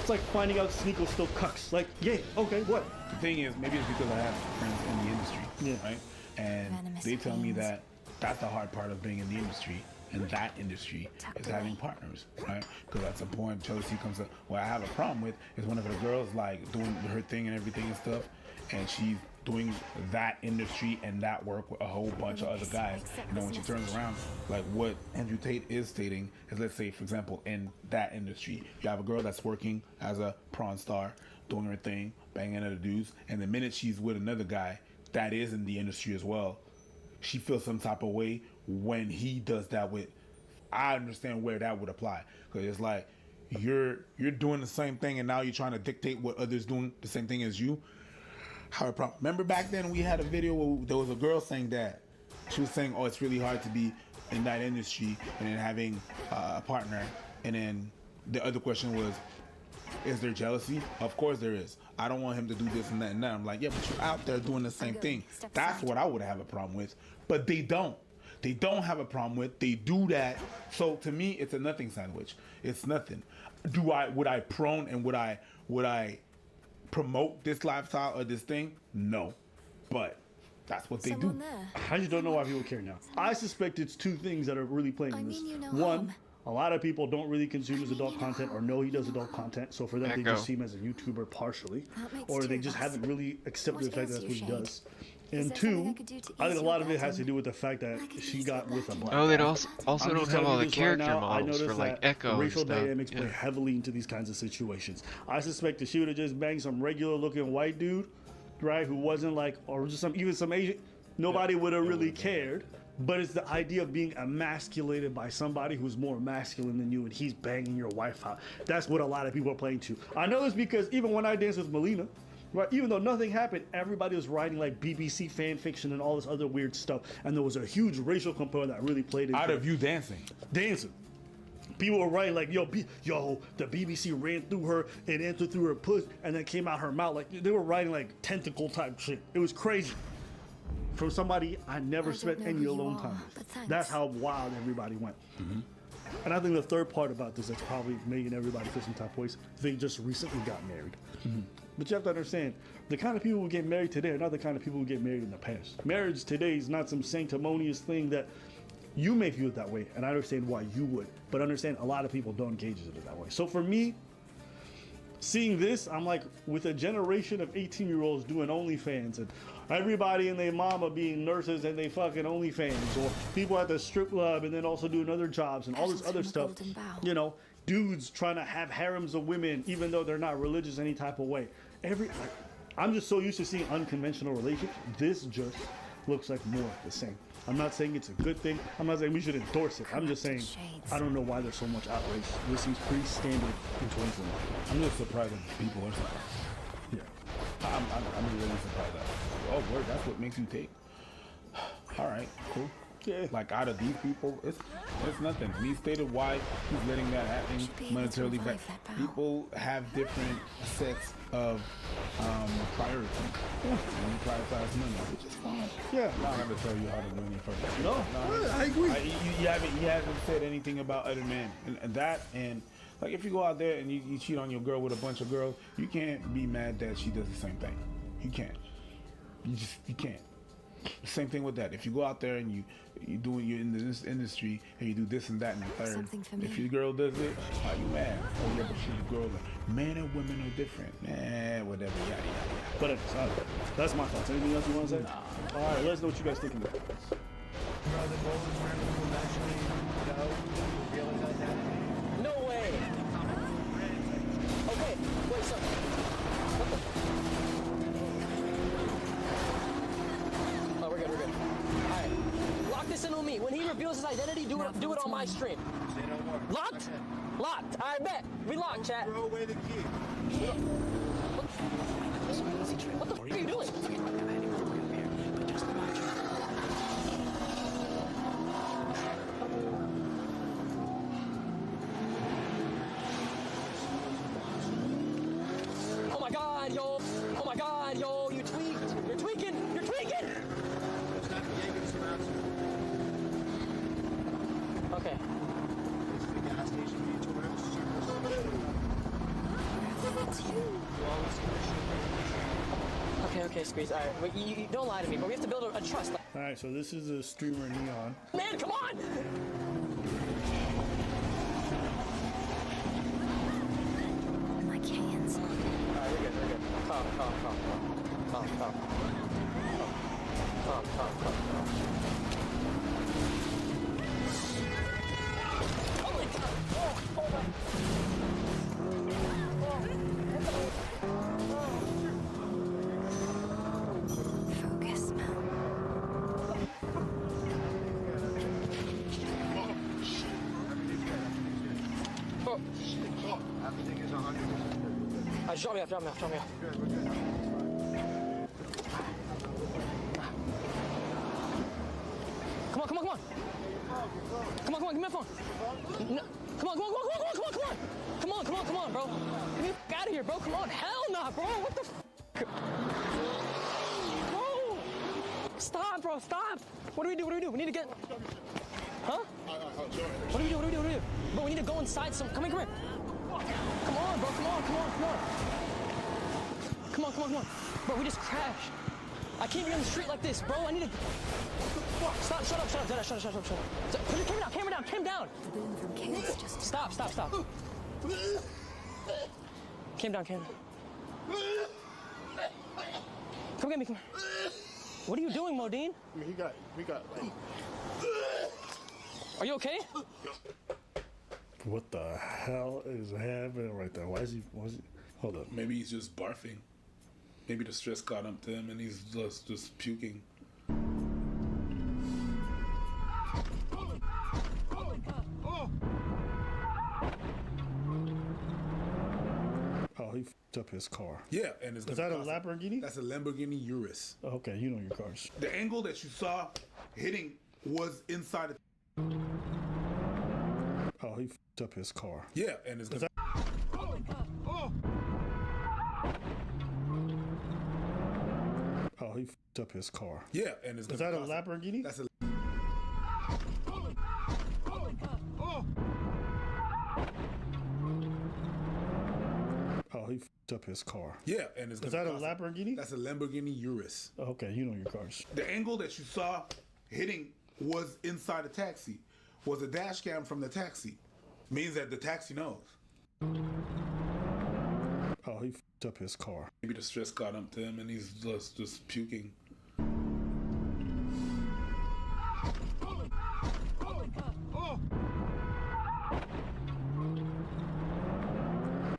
It's like finding out Sneeko still cucks. Like, yeah, okay, what? The thing is, maybe it's because I have friends in the industry, right? And they tell me that that's the hard part of being in the industry, in that industry is having partners, right? Because at some point jealousy comes up. What I have a problem with is whenever the girl's like doing her thing and everything and stuff, and she's doing that industry and that work with a whole bunch of other guys, and then when she turns around, like what Andrew Tate is stating is, let's say for example in that industry you have a girl that's working as a prawn star doing her thing, banging other dudes, and the minute she's with another guy that is in the industry as well, she feels some type of way when he does that with. I understand where that would apply, because it's like you're doing the same thing and now you're trying to dictate what others doing the same thing as you. How a problem. Remember back then we had a video where there was a girl saying that she was saying, oh, it's really hard to be in that industry and then having a partner, and then the other question was, is there jealousy? Of course there is. I don't want him to do this and that and that. I'm like, yeah, but you're out there doing the same thing. That's what I would have a problem with. But they don't. They don't have a problem with. They do that. So to me, it's a nothing sandwich. It's nothing. Would I prone and would I promote this lifestyle or this thing? No. But that's what they do. I just don't know why people care now. I suspect it's two things that are really playing in this. One, a lot of people don't really consume his adult content or know he does adult content, so for them they just see him as a YouTuber partially, or they just haven't really accepted the fact that that's what he does. And two, I think a lot of it has to do with the fact that she got with a black guy. Oh, they also don't have all the character models for like Echo racial and stuff. dynamics play heavily into these kinds of situations. I suspect that she would have just banged some regular looking white dude, right, who wasn't like, or just some Asian, nobody would have really cared. But it's the idea of being emasculated by somebody who's more masculine than you, and he's banging your wife out. That's what a lot of people are playing to. I know this because even when I danced with Melina, right, even though nothing happened, everybody was writing like BBC fan fiction and all this other weird stuff, and there was a huge racial component that really played into out of you dancing. People were writing like, yo, the BBC ran through her and entered through her puss and then came out her mouth. Like they were writing like tentacle type shit. It was crazy. From somebody I never spent any alone time with. That's how wild everybody went. Mm-hmm. And I think the third part about this that's probably making everybody feel some type of ways, they just recently got married. Mm-hmm. But you have to understand, the kind of people who get married today are not the kind of people who get married in the past. Marriage today is not some sanctimonious thing that you may view it that way, and I understand why you would, but understand a lot of people don't engage it that way. So for me, seeing this, I'm like, with a generation of 18-year-olds doing OnlyFans and everybody and their mama being nurses and they fucking OnlyFans, or people at the strip club and then also doing other jobs and all this other stuff, you know, dudes trying to have harems of women even though they're not religious any type of way. I'm just so used to seeing unconventional relationships. This just looks like more of the same. I'm not saying it's a good thing. I'm not saying we should endorse it. I'm just saying I don't know why there's so much outrage. This seems pretty standard in 2020. I'm just surprised that people are surprised. Yeah. I'm really surprised that. Oh, word, that's what makes you take. All right, cool. Yeah. Like out of these people, it's nothing. And he stated why he's letting that happen monetarily, but people have different sets of priorities. Yeah. And you prioritize money, which is fine. Yeah. I'm not gonna tell you how to do any further. No, I agree. You haven't said anything about other men, and that, and like if you go out there and you cheat on your girl with a bunch of girls, you can't be mad that she does the same thing. You can't. You can't. Same thing with that. If you go out there and you're in this industry and you do this and that and the third, if your girl does it, are you mad? Oh yeah, but she's a girl. Like, men and women are different. Whatever. Yada yada. But that's my thoughts. Anything else you want to say? Nah. All right, let us know what you guys think about this. No way. Okay, wait. So, what the? We're good. All right, lock this in with me. When he reveals his identity, do it on my stream. Locked? Locked. I bet. We locked, chat. Throw away the key. What the f*** are you doing? Oh my god, yo. Oh my god, yo. You tweaked. You're tweaking. You're tweaking. Okay. Okay, Squeeze. All right, but you don't lie to me, but we have to build a trust. All right, so this is a streamer Neon. Man, come on! this one. Alright, you're good. Calm. Oh my god! Oh my. Focus, man. Oh. Everything is 100%. Drop me off. Come on. Come on, give me my phone. No. Come on, bro. Get me the f out of here, bro. Come on. Hell nah, bro. What the f? Bro. Stop, bro. Stop. What do we do? We need to get... Huh? What do we do? Bro, we need to go inside some... Come here. Come on, bro. Come on. Bro, we just crashed. I can't be on the street like this, bro. I need to... Stop. Shut up. Put your camera down. The boom from kids just... Stop. Cam down. Come get me, come here. What are you doing, Modine? I mean, we got like... Are you okay? What the hell is happening right there? Why is he... Hold up. Maybe he's just barfing. Maybe the stress got up to him and he's just puking. Oh, he f***ed up his car. Yeah, and is that a Lamborghini? That's a Lamborghini Urus. Okay, you know your cars. The angle that you saw hitting was inside of... Oh, he f***ed up his car. Yeah, and is that... Oh, he f***ed up his car. Yeah, and is that a Lamborghini? That's a... Oh, he f***ed up his car. Yeah, and is that a Lamborghini? That's a Lamborghini Urus. Okay, you know your cars. The angle that you saw hitting was inside a taxi, was a dash cam from the taxi. Means that the taxi knows. Oh, he f***ed up his car. Maybe the stress got up to him and he's just puking.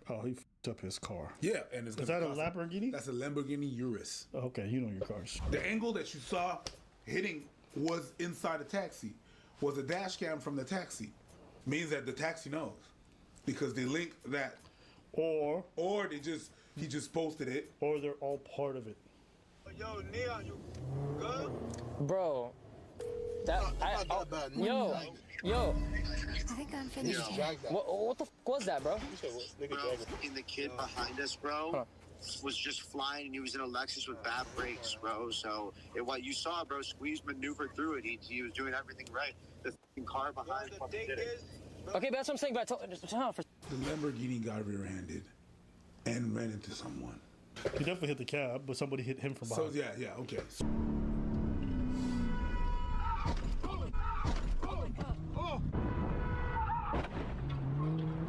Oh, he f***ed up his car. Yeah, and is that a Lamborghini? That's a Lamborghini Urus. Okay, you know your cars. The angle that you saw hitting was inside a taxi, was a dash cam from the taxi. Means that the taxi knows, because they link that, or he just posted it, or they're all part of it. Yo, Neon, you good? Bro, yo. I think I'm finished here. What the f was that, bro? Bro, the kid behind us, bro, was just flying, and he was in a Lexus with bad brakes, bro. So what you saw, bro, Squeeze maneuvered through it. He was doing everything right. The car behind him did it. Okay, but that's what I'm saying. But the Lamborghini got rear-handed and ran into someone. He definitely hit the cab, but somebody hit him from behind. So yeah, okay.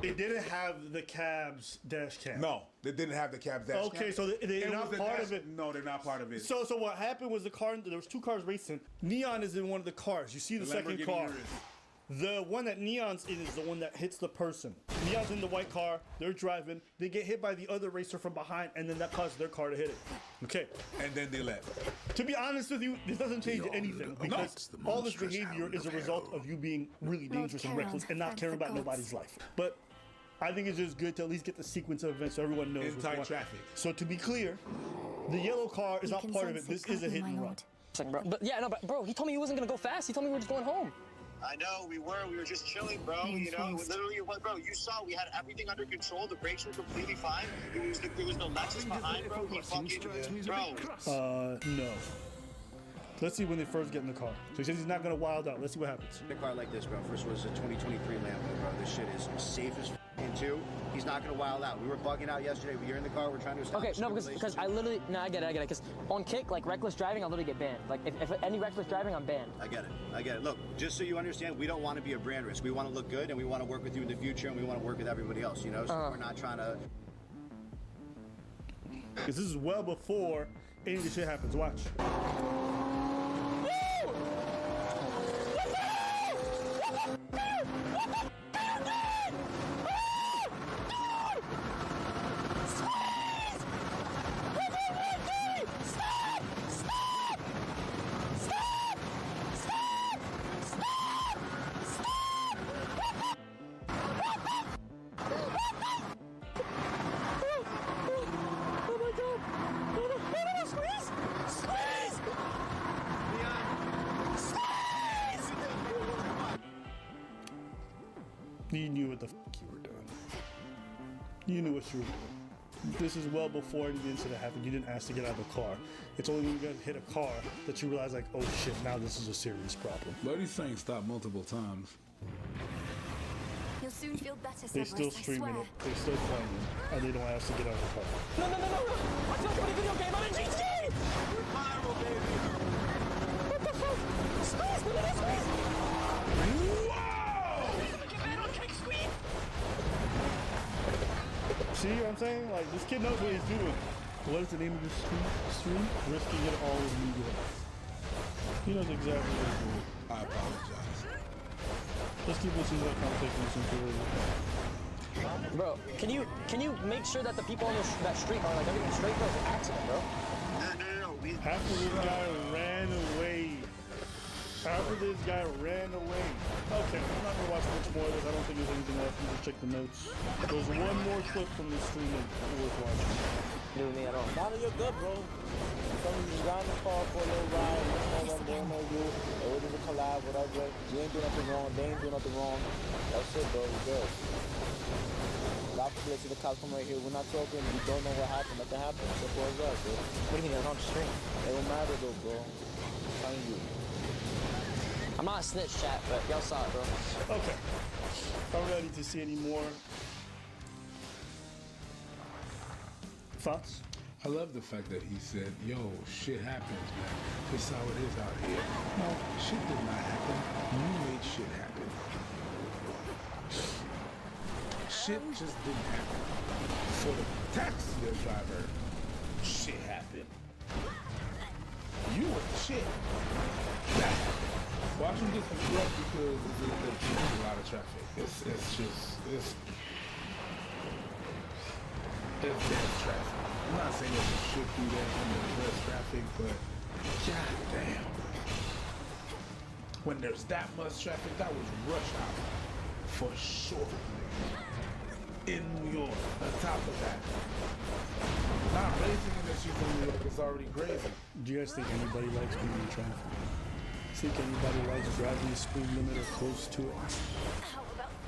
They didn't have the cab's dash cam. No, they didn't have the cab's dash cam. Okay, so they're not part of it. No, they're not part of it. So what happened was there was two cars racing. Neon is in one of the cars. You see the second car. The one that Neon's in is the one that hits the person. Neon's in the white car. They're driving. They get hit by the other racer from behind, and then that causes their car to hit it. Okay. And then they left. To be honest with you, this doesn't change anything, because all this behavior is a result of you being really dangerous and reckless and not caring about nobody's life. But I think it's just good to at least get the sequence of events so everyone knows. Inside traffic. So to be clear, the yellow car is not part of it. This is a hit and run. But yeah, no, but bro, he told me he wasn't gonna go fast. He told me we were just going home. I know, we were just chilling, bro. You know, literally, bro, you saw we had everything under control. The brakes were completely fine. There was no Lexus behind, bro. He fucking, bro. No. Let's see when they first get in the car. So he says he's not gonna wild out. Let's see what happens. In a car like this, bro. First was a 2023 Lambo, bro. This shit is safe as too. He's not gonna wild out. We were bugging out yesterday. We were in the car. We're trying to establish. Okay, no, because I literally, I get it. Because on kick, like reckless driving, I'll literally get banned. Like if any reckless driving, I'm banned. I get it. Look, just so you understand, we don't want to be a brand risk. We want to look good, and we want to work with you in the future, and we want to work with everybody else. You know, so we're not trying to. Because this is well before any of this shit happens. Watch. You knew what the fuck you were doing. You knew what you were doing. This is well before the incident happened. You didn't ask to get out of the car. It's only when you guys hit a car that you realize, like, oh shit, now this is a serious problem. Buddy's saying stop multiple times. You'll soon feel better, They Severus, still I streaming swear. it. They still playing it. And they don't ask to get out of the car. No. I just played a video game on a GTA! Viral, baby. What the fuck? Squeeze! Look at that squeeze! See what I'm saying? Like, this kid knows what he's doing. What is the name of this stream? Risking it all with New York. He knows exactly what he's doing. I apologize. Let's keep listening to that conversation with some people. Bro, can you make sure that the people on that street are like everything straight? Bro, it's an accident, bro. No. After this guy ran away. Okay, I'm not gonna watch much more of this. I don't think there's anything else. You just check the notes. There's one more clip from this stream that's worth watching. Knew me at all. Now that you're good, bro. Someone just got in the car for a little ride. You know what I'm doing, no you. It was a collab, whatever. You ain't doing nothing wrong. They ain't doing nothing wrong. That's it, bro. You're good. God forbid to the cops come right here. We're not talking. We don't know what happened. Nothing happened. Simple as that, bro. What do you mean? It was on the stream. It don't matter, though, bro. I'm telling you. I'm not a snitch, chat, but y'all saw it, bro. Okay. I'm ready to see any more thoughts. I love the fact that he said, yo, shit happens, man. This is how it is out here. No, shit did not happen. You made shit happen. Shit just didn't happen. For the taxi driver, shit happened. You were the shit. That happened. Watch him get construct because there's a lot of traffic. It's dense traffic. I'm not saying that you should do that when there's less traffic, but goddamn. When there's that much traffic, that was rush hour. For sure. In New York, on top of that. Not racing in this in New York is already crazy. Do you guys think anybody likes being in traffic? Think anybody likes driving the speed limit or close to it?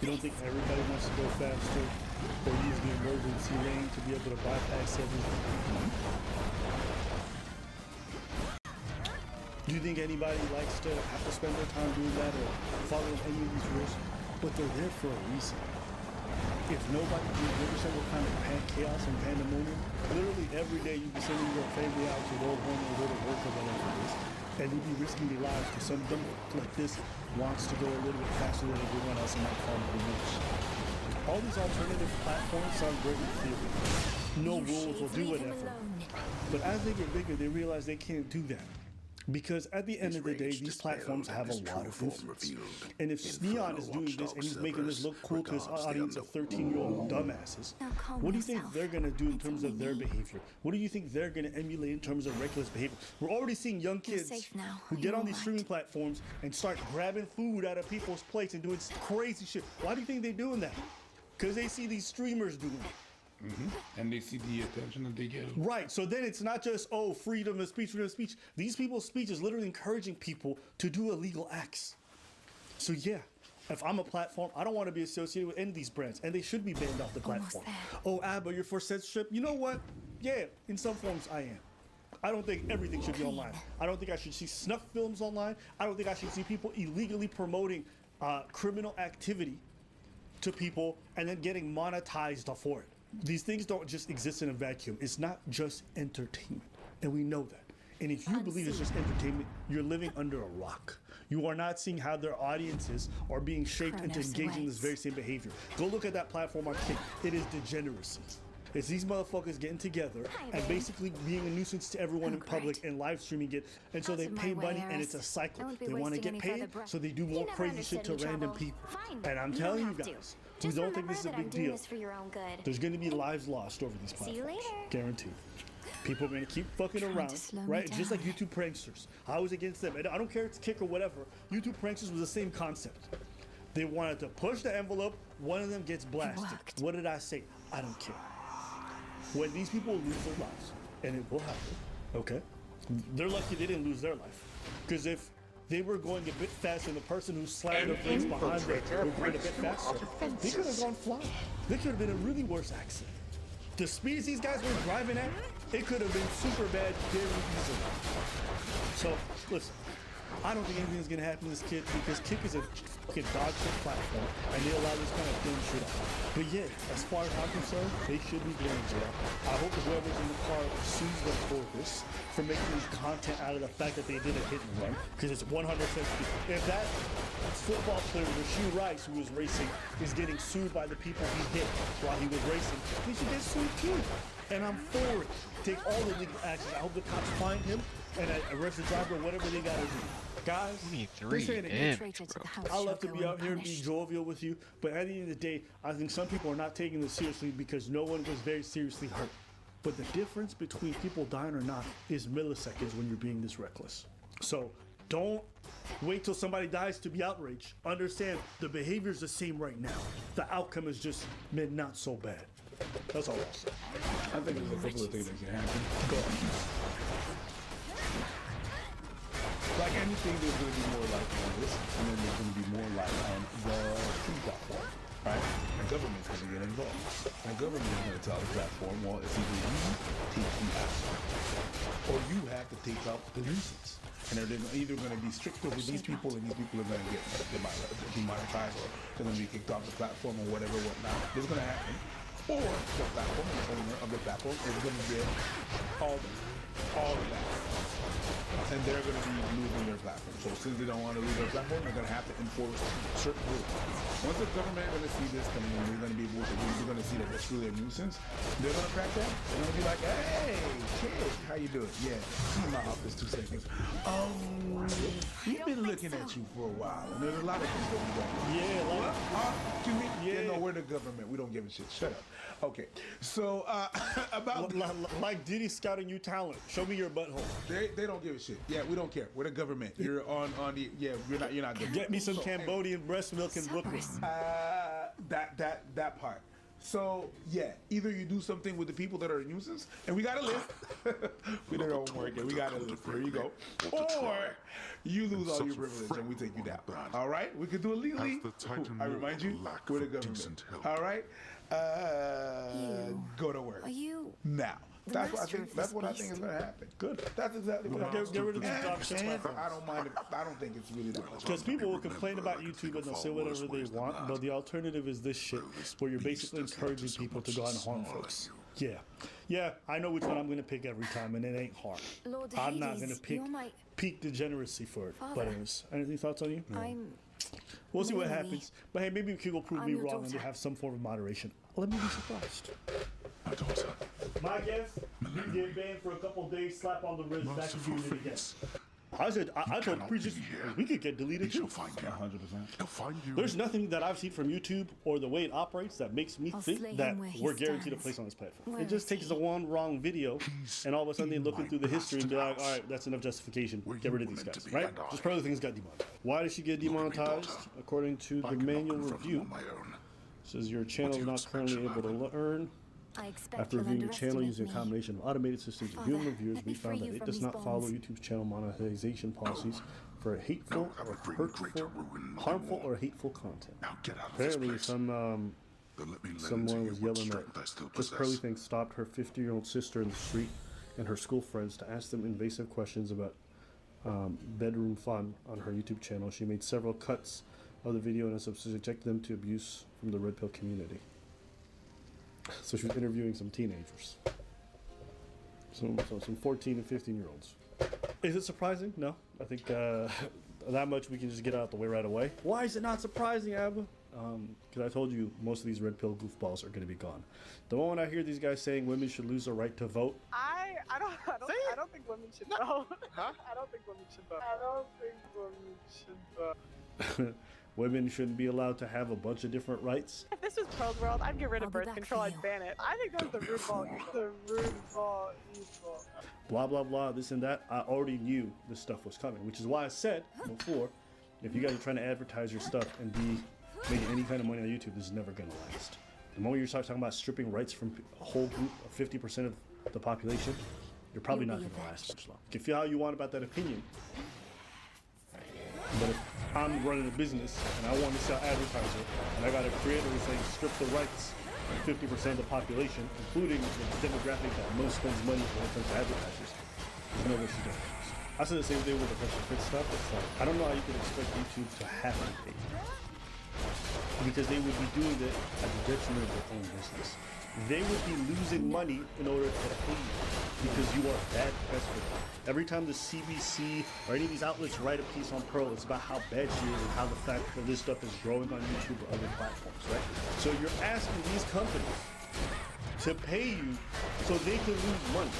You don't think everybody wants to go faster or use the emergency lane to be able to bypass everything? Do you think anybody likes to have to spend their time doing that or following any of these rules? But they're there for a reason. If nobody did every single kind of chaos and pandemonium, literally every day you'd be sending your family out to go home or go to work or whatever it is. And you'd be risking their lives because some of them, like this, wants to go a little bit faster than everyone else and might follow the rules. All these alternative platforms sound great in theory. No rules will do whatever. But as they get bigger, they realize they can't do that. Because at the end of the day, these platforms have a lot of influence. And if Neon is doing this and he's making this look cool to his audience of 13-year-old dumbasses, what do you think they're going to do in terms of their behavior? What do you think they're going to emulate in terms of reckless behavior? We're already seeing young kids who get on these streaming platforms and start grabbing food out of people's plates and doing crazy shit. Why do you think they're doing that? Because they see these streamers doing it. And they see the attention that they get. Right. So then it's not just, oh, freedom of speech, freedom of speech. These people's speech is literally encouraging people to do illegal acts. So yeah, if I'm a platform, I don't want to be associated with any of these brands, and they should be banned off the platform. Oh, Abba, you're for censorship? You know what? Yeah, in some forms I am. I don't think everything should be online. I don't think I should see snuff films online. I don't think I should see people illegally promoting criminal activity to people and then getting monetized for it. These things don't just exist in a vacuum. It's not just entertainment, and we know that. And if you believe it's just entertainment, you're living under a rock. You are not seeing how their audiences are being shaped into engaging in this very same behavior. Go look at that platform on Kick. It is degeneracy. It's these motherfuckers getting together and basically being a nuisance to everyone in public and live streaming it. And so they pay money and it's a cycle. They want to get paid, so they do more crazy shit to random people. And I'm telling you guys, who don't think this is a big deal, there's going to be lives lost over these platforms. Guaranteed. People are going to keep fucking around, right? Just like YouTube pranksters. I was against them. I don't care if it's Kick or whatever. YouTube pranksters was the same concept. They wanted to push the envelope. One of them gets blasted. What did I say? I don't care. When these people lose their lives, and it will happen, okay? They're lucky they didn't lose their life. Because if they were going a bit faster and the person who slammed the brakes behind them were going a bit faster, they could have gone flying. They could have been a really worse accident. The speeds these guys were driving at, it could have been super bad very easily. So, listen, I don't think anything's gonna happen to this kid because Kick is a fucking dog shit platform and they allow this kind of dumb shit out. But yeah, as far as I'm concerned, they should be going to jail. I hope that whoever's in the car sues them for this, for making this content out of the fact that they did a hit and run, because it's 100%. If that football player, Rasheed Rice, who was racing, is getting sued by the people he hit while he was racing, he should get sued too. And I'm for it. Take all the legal actions. I hope the cops find him and arrest the driver, whatever they gotta do. Guys, this ain't it. I love to be out here and be jovial with you, but at the end of the day, I think some people are not taking this seriously because no one was very seriously hurt. But the difference between people dying or not is milliseconds when you're being this reckless. So don't wait till somebody dies to be outraged. Understand the behavior's the same right now. The outcome is just not so bad. That's all I'll say. I think there's a couple of things that can happen. Go on. Like anything, there's going to be more like this, and then there's going to be more like on the stream platform, right? The government's going to get involved. The government is going to tell the platform, well, it's either you take the action, or you have to take out the nuisance. And they're either going to be strict over these people, and these people are going to get demonetized, or they're going to be kicked off the platform, or whatever, whatnot. This is going to happen. Or the platform, the owner of the platform, is going to get all of that. And they're going to be losing their platform. So since they don't want to lose their platform, they're going to have to enforce certain rules. Once the government is going to see this coming in, they're going to be able to, they're going to see that it's really a nuisance. They're going to crack down. They're going to be like, hey, kid, how you doing? Yeah, see my office 2 seconds. We've been looking at you for a while, and there's a lot of things that we don't. Yeah, what? Excuse me? Yeah, no, we're the government. We don't give a shit. Shut up. Okay, so about like Diddy scouting you talent. Show me your butthole. They don't give a shit. Yeah, we don't care. We're the government. You're on the you're not good. Get me some Cambodian breast milk in Brooklyn. That part. So yeah, either you do something with the people that are a nuisance, and we got a list. We did our homework, and we got a list. Here you go. Or you lose all your privilege, and we take you down. All right, we could do it legally. I remind you, we're the government. All right, go to work. Are you now? That's what I think. That's what I think is going to happen. Good. That's exactly what I'm get rid of these dog shit platforms. I don't mind. I don't think it's really that much. Because people will complain about YouTube and they'll say whatever they want, but the alternative is this shit, where you're basically encouraging people to go out and harm folks. Yeah, I know which one I'm going to pick every time, and it ain't hard. Lord I'm not Hades, going to pick peak degeneracy for it. Father. But anyways, any thoughts on you? We'll see what happens. But hey, maybe Kig will prove me wrong and they have some form of moderation. Let me be surprised. My daughter. My guess, you get banned for a couple days, slap on the wrist, back to doing it again. I told the preachers we could get deleted too. 100%. There's nothing that I've seen from YouTube or the way it operates that makes me think that we're guaranteed a place on this platform. It just takes the one wrong video, and all of a sudden they're looking through the history and be like, all right, that's enough justification. Get rid of these guys, right? Just probably things got demonetized. Why did she get demonetized? According to the manual review, it says your channel is not currently able to earn. After reviewing your channel using a combination of automated systems and human reviewers, we found that it does not follow YouTube's channel monetization policies for hateful or hurtful, harmful or hateful content. Apparently, someone was yelling that this curly thing stopped her 50-year-old sister in the street and her school friends to ask them invasive questions about bedroom fun on her YouTube channel. She made several cuts of the video and has subjected them to abuse from the Red Pill community. So she was interviewing some teenagers. Some 14 and 15-year-olds. Is it surprising? No. I think that much we can just get out the way right away. Why is it not surprising, Abba? because I told you most of these red pill goofballs are going to be gone. The moment I hear these guys saying women should lose their right to vote, I don't think women should vote. Huh? I don't think women should vote. I don't think women should vote. women shouldn't be allowed to have a bunch of different rights. If this was Pearl's World, I'd get rid of birth control. I'd ban it. I think that's the root of all evil. Blah, blah, blah, this and that. I already knew this stuff was coming, which is why I said before, if you guys are trying to advertise your stuff and be making any kind of money on YouTube, this is never going to last. The moment you start talking about stripping rights from a whole group of 50% of the population, you're probably not going to last much long. You can feel how you want about that opinion, but if I'm running a business and I want to sell advertiser and I got a creator who's saying strip the rights of 50% of the population, including the demographic that most spends money when it comes to advertisers, there's no way to do it. I said the same thing with the Fresh and Fit stuff. It's like, I don't know how you can expect YouTube to have to pay, because they would be doing it at the detriment of their own business. They would be losing money in order to pay you because you are that desperate. Every time the CBC or any of these outlets write a piece on Pearl, it's about how bad she is and how the fact that this stuff is growing on YouTube or other platforms, right? So you're asking these companies to pay you so they can lose money.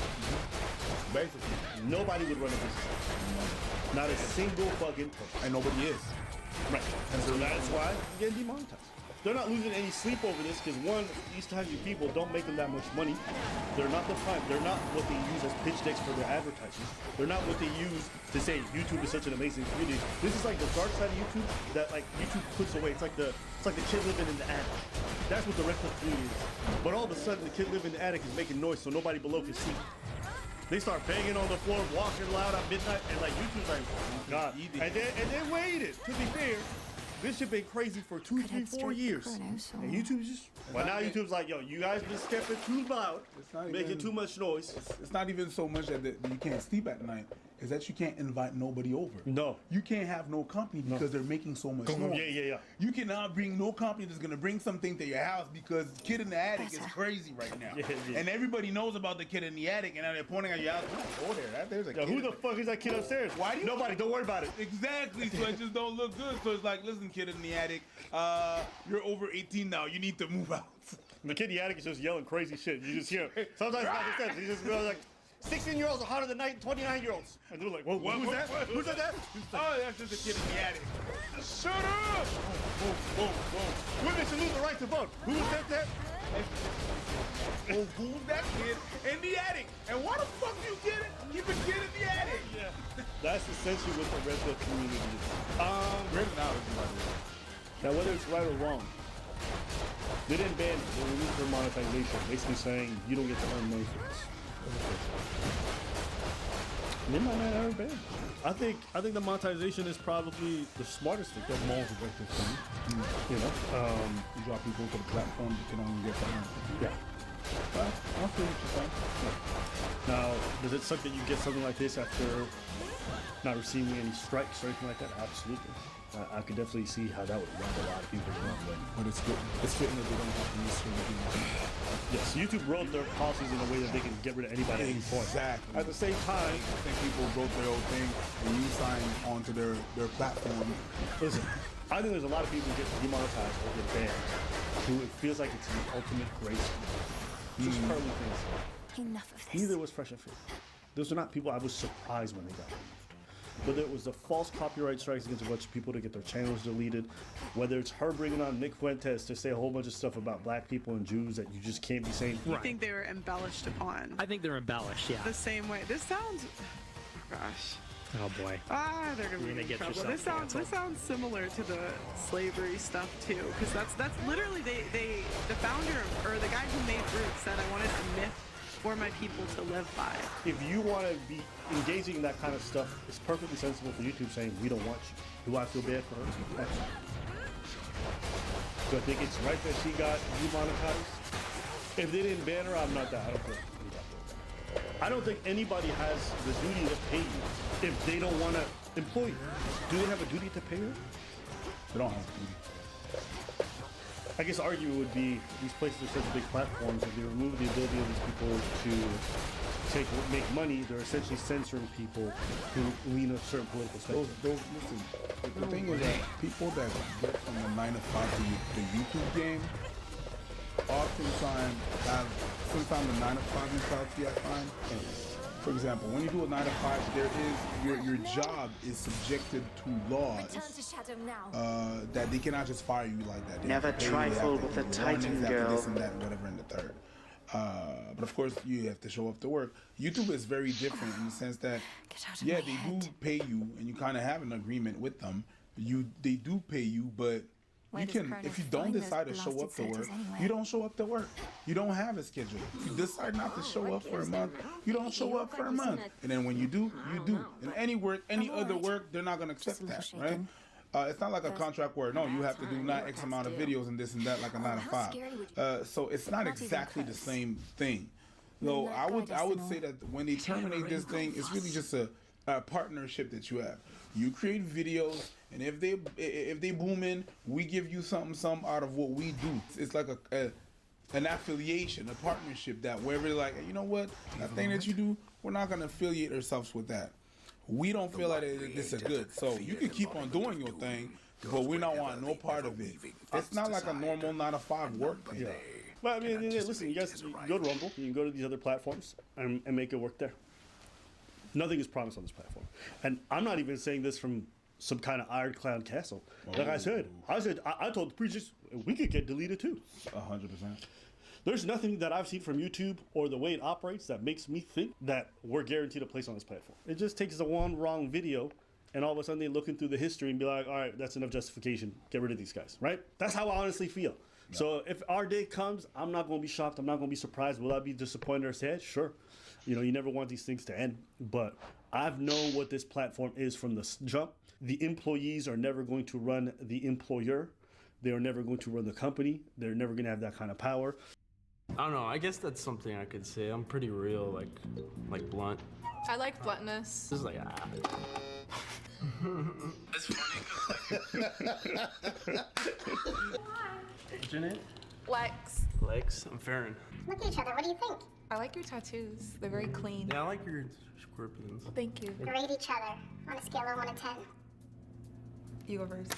Basically, nobody would run a business. Not a single fucking person. And nobody is. Right. And so that's why you're getting demonetized. They're not losing any sleep over this because, one, these types of people don't make them that much money. They're not the prime. They're not what they use as pitch decks for their advertisers. They're not what they use to say YouTube is such an amazing community. This is like the dark side of YouTube that like YouTube puts away. It's like the kid living in the attic. That's what the rest of the community is. But all of a sudden, the kid living in the attic is making noise so nobody below can see. They start banging on the floor, walking loud at midnight, and like YouTube's like, oh God. And they waited. To be fair, this shit been crazy for 2, 3, 4 years. And YouTube's just, well, now YouTube's like, yo, you guys just kept it too loud, making too much noise. It's not even so much that you can't sleep at night. Is that you can't invite nobody over. No. You can't have no company because they're making so much noise. Yeah. You cannot bring no company that's going to bring something to your house because the kid in the attic is crazy right now. Yeah. And everybody knows about the kid in the attic, and now they're pointing at your house. Go there. There's a kid. Who the fuck is that kid upstairs? Why do you Nobody. Don't worry about it. Exactly. So it just don't look good. So it's like, listen, kid in the attic, you're over 18 now. You need to move out. The kid in the attic is just yelling crazy shit. You just hear him. Sometimes it's not the steps. He just goes like, 16-year-olds are hotter than 29-year-olds. And they're like, whoa, who's that? Who said that? Oh, that's just a kid in the attic. Shut up! Whoa. Women should lose the right to vote. Who said that? Oh, who's that kid in the attic? And why the fuck you get it? Keep a kid in the attic. Yeah. That's essentially what the red pill community is. Great analogy, by the way. Now, whether it's right or wrong, they didn't ban it. They removed their monetization, basically saying you don't get to earn money for this. They might not ever ban. I think the monetization is probably the smartest thing. The most effective thing. You know, you draw people to the platform that can only get that. Yeah. But I feel what you're saying. Yeah. Now, does it suck that you get something like this after not receiving any strikes or anything like that? Absolutely. I could definitely see how that would rub a lot of people the wrong way. But it's good. It's fitting that they don't have to use certain. Yes, YouTube wrote their policies in a way that they can get rid of anybody at any point. Exactly. At the same time, I think people wrote their own thing and you sign onto their platform. Listen, I think there's a lot of people who get demonetized or get banned who it feels like it's the ultimate grace. Just Carly things. Enough of this. Neither was Fresh and Fit. Those are not people I was surprised when they got it. Whether it was the false copyright strikes against a bunch of people to get their channels deleted, whether it's her bringing on Nick Fuentes to say a whole bunch of stuff about black people and Jews that you just can't be saying. You think they were embellished upon? I think they're embellished, yeah. The same way. This sounds... Oh, gosh. Oh boy. They're gonna get trouble. This sounds similar to the slavery stuff too, because that's literally the founder or the guy who made Roots said I wanted a myth for my people to live by. If you want to be engaging in that kind of stuff, it's perfectly sensible for YouTube saying we don't want you. Do I feel bad for her? Do I think it's right that she got demonetized? If they didn't ban her, I'm not that. I don't feel any bad. I don't think anybody has the duty to pay you if they don't want to employ you. Do they have a duty to pay her? They don't have a duty. I guess the argument would be these places are such big platforms that they remove the ability of these people to make money, they're essentially censoring people who lean a certain political spectrum. Listen, the thing is that people that get from the 9 to 5 to the YouTube game, oftentimes have sometimes the 9 to 5 mentality. I find. For example, when you do a 9 to 5, there is your job is subjected to laws that they cannot just fire you like that. They Never trifle with a Titan girl. This and that, and whatever, in the third. But of course, you have to show up to work. YouTube is very different in the sense that, yeah, they do pay you, and you kind of have an agreement with them. They do pay you, but you can, if you don't decide to show up to work, you don't show up to work. You don't have a schedule. If you decide not to show up for a month, you don't show up for a month. And then when you do, you do. In any other work, they're not going to accept that, right? It's not like a contract where, no, you have to do not X amount of videos and this and that like a 9 to 5. So it's not exactly the same thing. So I would say that when they terminate this thing, it's really just a partnership that you have. You create videos, and if they boom in, we give you some out of what we do. It's like an affiliation, a partnership that where we're like, you know what, that thing that you do, we're not gonna affiliate ourselves with that. We don't feel like this is good. So you can keep on doing your thing, but we don't want no part of it. It's not like a normal 9 to 5 work thing. Yeah. But I mean, listen, you guys go to Rumble, you can go to these other platforms and make it work there. Nothing is promised on this platform. And I'm not even saying this from some kind of ironclad castle. Like I told the preachers, we could get deleted too. 100%. There's nothing that I've seen from YouTube or the way it operates that makes me think that we're guaranteed a place on this platform. It just takes the one wrong video, and all of a sudden they're looking through the history and be like, all right, that's enough justification. Get rid of these guys, right? That's how I honestly feel. Yeah. So if our day comes, I'm not going to be shocked. I'm not going to be surprised. Will I be disappointed or sad? Sure. You know, you never want these things to end. But I've known what this platform is from the jump. The employees are never going to run the employer. They are never going to run the company. They're never going to have that kind of power. I don't know. I guess that's something I could say. I'm pretty real, like blunt. I like bluntness. This is like, It's funny because What's your name? Lex. Lex. I'm Farron. Look at each other. What do you think? I like your tattoos. They're very clean. Yeah, I like your scorpions. Thank you. Rate each other on a scale of 1 to 10. You go first.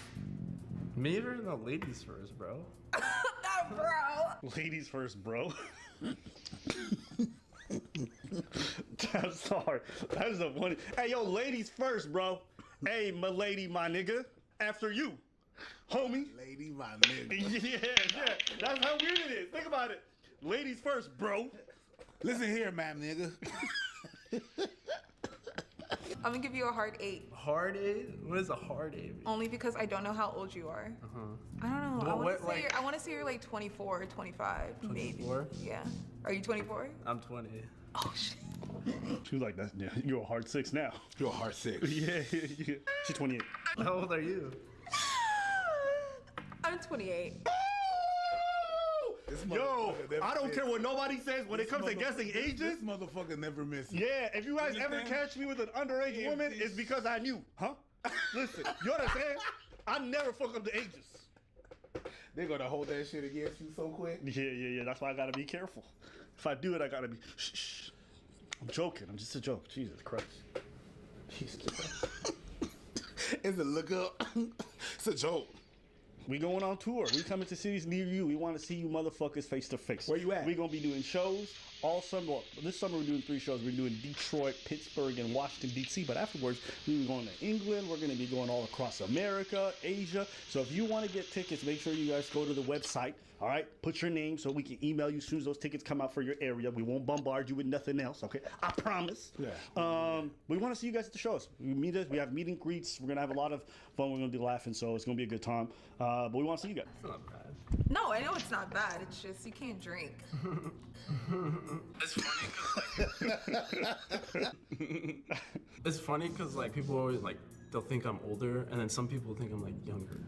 Me or no, ladies first, bro. No, bro. Ladies first, bro. That's hard. That is a funny. Hey, yo, ladies first, bro. Hey, my lady, my nigga. After you, homie. Lady, my nigga. Yeah. That's how weird it is. Think about it. Ladies first, bro. Listen here, man, nigga. I'm gonna give you a hard 8. Hard 8? What is a hard 8? Only because I don't know how old you are. I don't know. Well, I want to say you're like 24 or 25, 24? maybe. Yeah. Are you 24? I'm 20. Oh shit. She was like, that. Yeah, you're a hard 6 now. You're a hard 6. Yeah. She's 28. How old are you? I'm 28. Yo, I don't care what nobody says when it comes to guessing ages. This motherfucker never misses. Yeah, if you guys ever catch me with an underage woman, it's because I knew, huh? Listen, you understand? I never fuck up the ages. They're gonna hold that shit against you so quick. Yeah. That's why I gotta be careful. If I do it, I gotta be shh. I'm joking. I'm just a joke. Jesus Christ. It's a look up. It's a joke. We going on tour. We coming to cities near you. We want to see you motherfuckers face to face. Where you at? We gonna be doing shows all summer. This summer we're doing 3 shows. We're doing Detroit, Pittsburgh, and Washington D.C. But afterwards we're going to England. We're gonna be going all across America, Asia. So if you want to get tickets, make sure you guys go to the website. All right, put your name so we can email you as soon as those tickets come out for your area. We won't bombard you with nothing else, okay? I promise. Yeah. We want to see you guys at the shows. We meet us. We have meet and greets. We're gonna have a lot of fun. We're gonna be laughing, so it's gonna be a good time. But we want to see you guys. It's not bad. No, I know it's not bad. It's just you can't drink. It's funny because like people always like they'll think I'm older, and then some people think I'm like younger.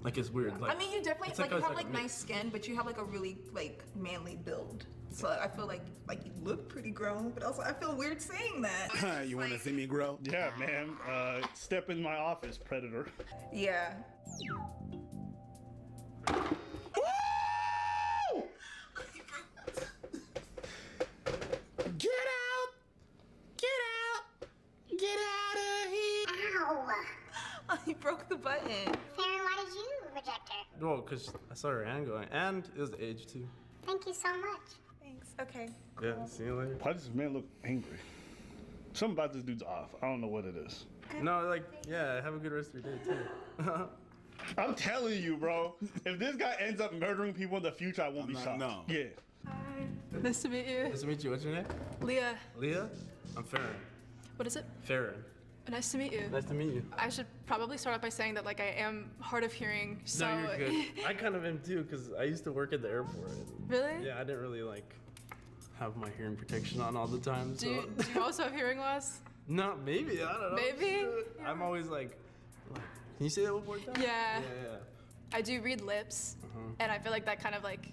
Like it's weird. Like, I mean, you definitely like you have like nice skin, but you have like a really like manly build. So I feel like you look pretty grown, but also I feel weird saying that. You want to see me grow? Yeah, man. Step in my office, predator. Yeah. Get out! out of here. Ow. Oh, he broke the button. Farron, why did you reject her? Well, because I saw her hand going, and it was the age too. Thank you so much. Thanks. Okay. Yeah, see you later. Why does this man look angry? Something about this dude's off. I don't know what it is. No, like, yeah, have a good rest of your day too. I'm telling you, bro. If this guy ends up murdering people in the future, I won't be shocked. No. Yeah. Nice to meet you. Nice to meet you. What's your name? Leah. Leah? I'm Farron. What is it? Farron. Nice to meet you. Nice to meet you. I should probably start off by saying that, like, I am hard of hearing, so... No, you're good. I kind of am too, because I used to work at the airport. Really? Yeah, I didn't really, like, have my hearing protection on all the time, so... Do you also have hearing loss? No, maybe. I don't know. Maybe? I'm always like, can you say that one more time? Yeah. Yeah. I do read lips, and I feel like that kind of, like,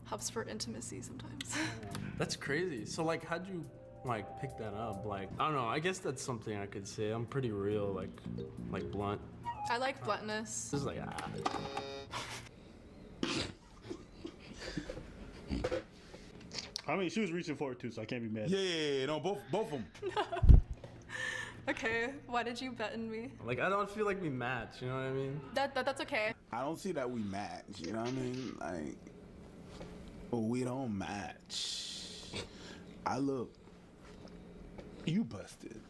helps for intimacy sometimes. That's crazy. So, like, how'd you, like, pick that up? Like, I don't know. I guess that's something I could say. I'm pretty real, like blunt. I like bluntness. Just like, I mean, she was reaching for it too, so I can't be mad. Yeah. No, both of them. Okay, why did you button me? Like, I don't feel like we match, you know what I mean? That's okay. I don't see that we match, you know what I mean? Like, well, we don't match. I look, you busted.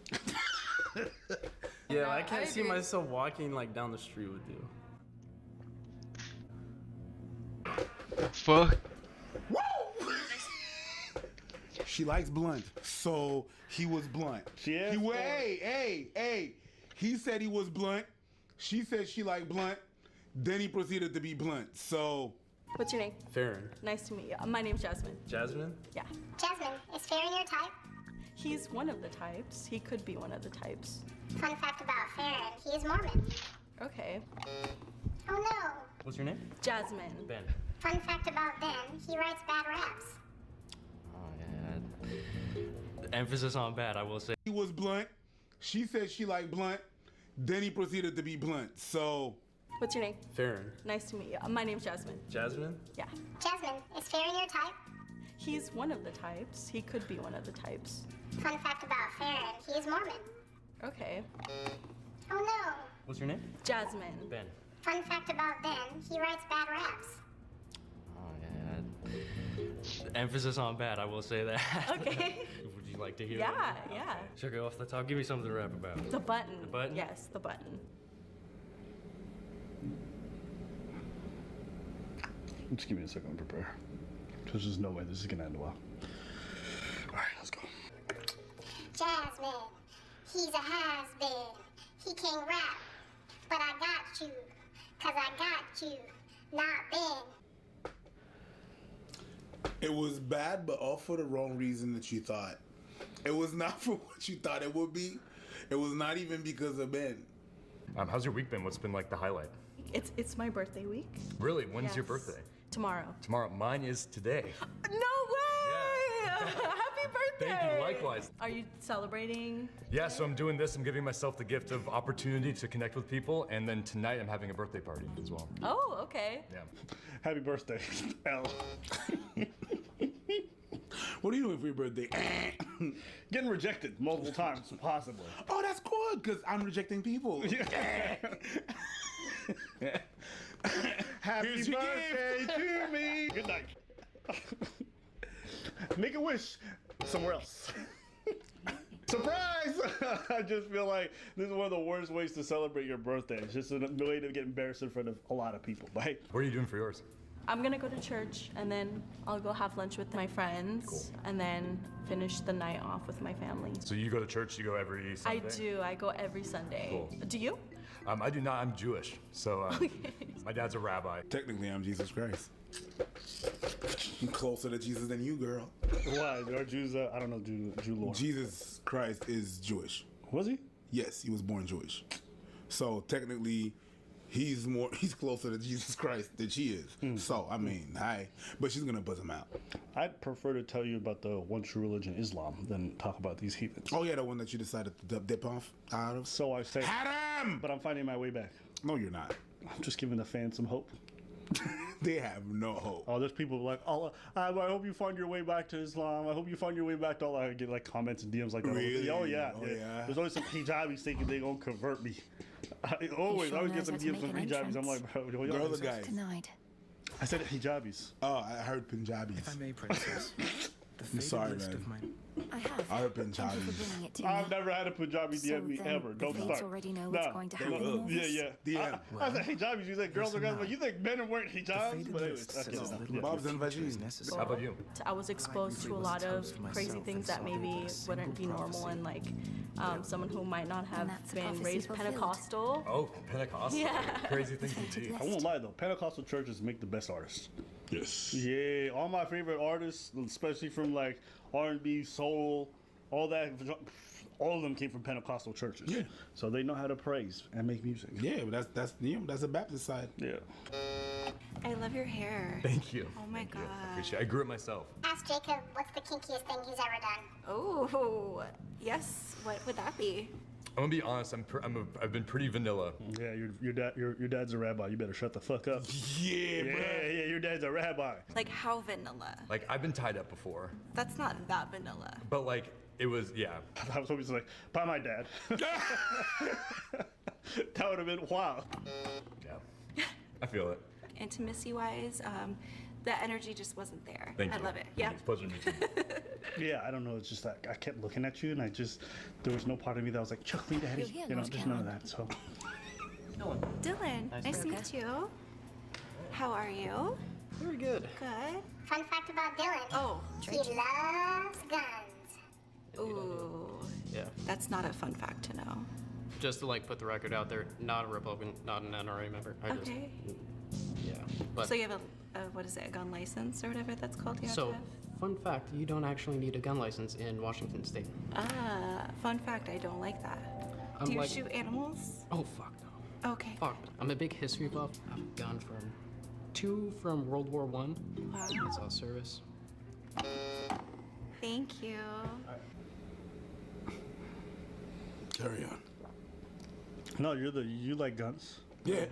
Yeah, No, I can't I see agree. myself walking, like, down the street with you. Fuck. She likes blunt, so he was blunt. Hey. He said he was blunt. She said she liked blunt. Then he proceeded to be blunt. So. What's your name? Farron. Nice to meet you. My name's Jasmine. Jasmine? Yeah. Jasmine, is Farron your type? He's one of the types. He could be one of the types. Fun fact about Farron, he is Mormon. Okay. Oh no. What's your name? Jasmine. Ben. Fun fact about Ben, he writes bad raps. Oh, yeah. Emphasis on bad, I will say. He was blunt. She said she liked blunt. Then he proceeded to be blunt. So. What's your name? Farron. Nice to meet you. My name's Jasmine. Jasmine? Yeah. Jasmine, is Farron your type? He's one of the types. He could be one of the types. Fun fact about Farron, he is Mormon. Okay. Oh no. What's your name? Jasmine. Ben. Fun fact about Ben, he writes bad raps. Oh, yeah. Emphasis on bad, I will say that. Okay. Would you like to hear Yeah, that? yeah. Should I go off the top? Give me something to rap about. The button. The button? Yes, the button. Just give me a second to prepare. Because there's no way this is going to end well. All right, let's go. Jasmine, he's a has-been. He can rap, but I got you. Cause I got you, not Ben. It was bad, but all for the wrong reason that you thought. It was not for what you thought it would be. It was not even because of Ben. How's your week been? What's been like the highlight? It's my birthday week. Really? When's your Yes. birthday? Tomorrow. Tomorrow. Mine is today. No way! Happy birthday! Thank you. Likewise. Are you celebrating? Yeah, so I'm doing this. I'm giving myself the gift of opportunity to connect with people, and then tonight I'm having a birthday party as well. Oh, okay. Yeah. Happy birthday, L. What are you doing for your birthday? Getting rejected multiple times, possibly. Oh, that's good, because I'm rejecting people. Happy Here's your birthday to me. Good night. Make a wish somewhere else. Surprise! I just feel like this is one of the worst ways to celebrate your birthday. It's just a way to get embarrassed in front of a lot of people. But hey, what are you doing for yours? I'm gonna go to church and then I'll go have lunch with my friends. Cool. And then finish the night off with my family. So you go to church? You go every Sunday? I do. I go every Sunday. Cool. Do you? I do not. I'm Jewish, so my dad's a rabbi. Technically, I'm Jesus Christ. I'm closer to Jesus than you, girl. Why? Are Jews? I don't know Jew lore. Jesus Christ is Jewish. Was he? Yes, he was born Jewish. So technically, he's closer to Jesus Christ than she is. So I mean, but she's gonna buzz him out. I'd prefer to tell you about the one true religion, Islam, than talk about these heathens. Oh yeah, the one that you decided to dip off out of. So I say. Adam! But I'm finding my way back. No, you're not. I'm just giving the fans some hope. They have no hope. Oh, there's people like, oh, I hope you find your way back to Islam. I hope you find your way back to Allah. I get like comments and DMs like that. Really? Oh yeah, Oh, yeah. There's always some hijabis thinking they gonna convert me. I always get some DMs from hijabis. I'm like, bro, Girls or guys? Denied. I said hijabis. Oh, I heard Punjabis. If I may, princess. I'm sorry, man. I have. I heard Punjabis. I've never had a Punjabi DM me ever. Don't start. Already know what's going to happen in all Yeah, this. yeah. I said hijabis. You said girls or guys. But you think men are wearing hijabs? But anyways, that's it. Bob's and veggies. How about you? I was exposed to a lot of crazy things that maybe wouldn't be normal, and like someone who might not have been raised Pentecostal. Oh, Pentecostal. Yeah. Crazy things to do. I won't lie though, Pentecostal churches make the best artists. Yes. Yeah, all my favorite artists, especially from like R&B, soul, all that, all of them came from Pentecostal churches. Yeah. So they know how to praise and make music. Yeah, but that's the Baptist side. Yeah. I love your hair. Thank you. Oh my god. I appreciate it. I grew it myself. Ask Jacob what's the kinkiest thing he's ever done. Oh, yes. What would that be? I'm gonna be honest. I've been pretty vanilla. Yeah, your dad's a rabbi. You better shut the fuck up. Yeah, bro. Yeah, your dad's a rabbi. Like how vanilla? Like I've been tied up before. That's not that vanilla. But like it was, yeah. I was hoping to like, by my dad. That would have been wild. Yeah, I feel it. Intimacy-wise, the energy just wasn't there. Thank you. I love it. Yeah. It's a pleasure to meet you. Yeah, I don't know. It's just like I kept looking at you, and there was no part of me that was like, "Chuck me, daddy." You're here, You know, North there's none of Carolina. that. So. Dylan, nice to meet you. How are you? Very good. Good. Fun fact about Dylan. Oh, He loves guns. ooh. Yeah. That's not a fun fact to know. Just to like put the record out there, not a Republican, not an NRA member. Okay. Yeah. But So you have what is it, a gun license or whatever that's called? You have to so, have? fun fact, you don't actually need a gun license in Washington State. Ah, fun fact, I don't like that. I'm Do you like- shoot animals? Oh fuck no. Okay. Fuck. I'm a big history buff. I have a gun from 2 from World War One. Wow. That's all service. Thank you. Carry on. No, you like guns. Yeah.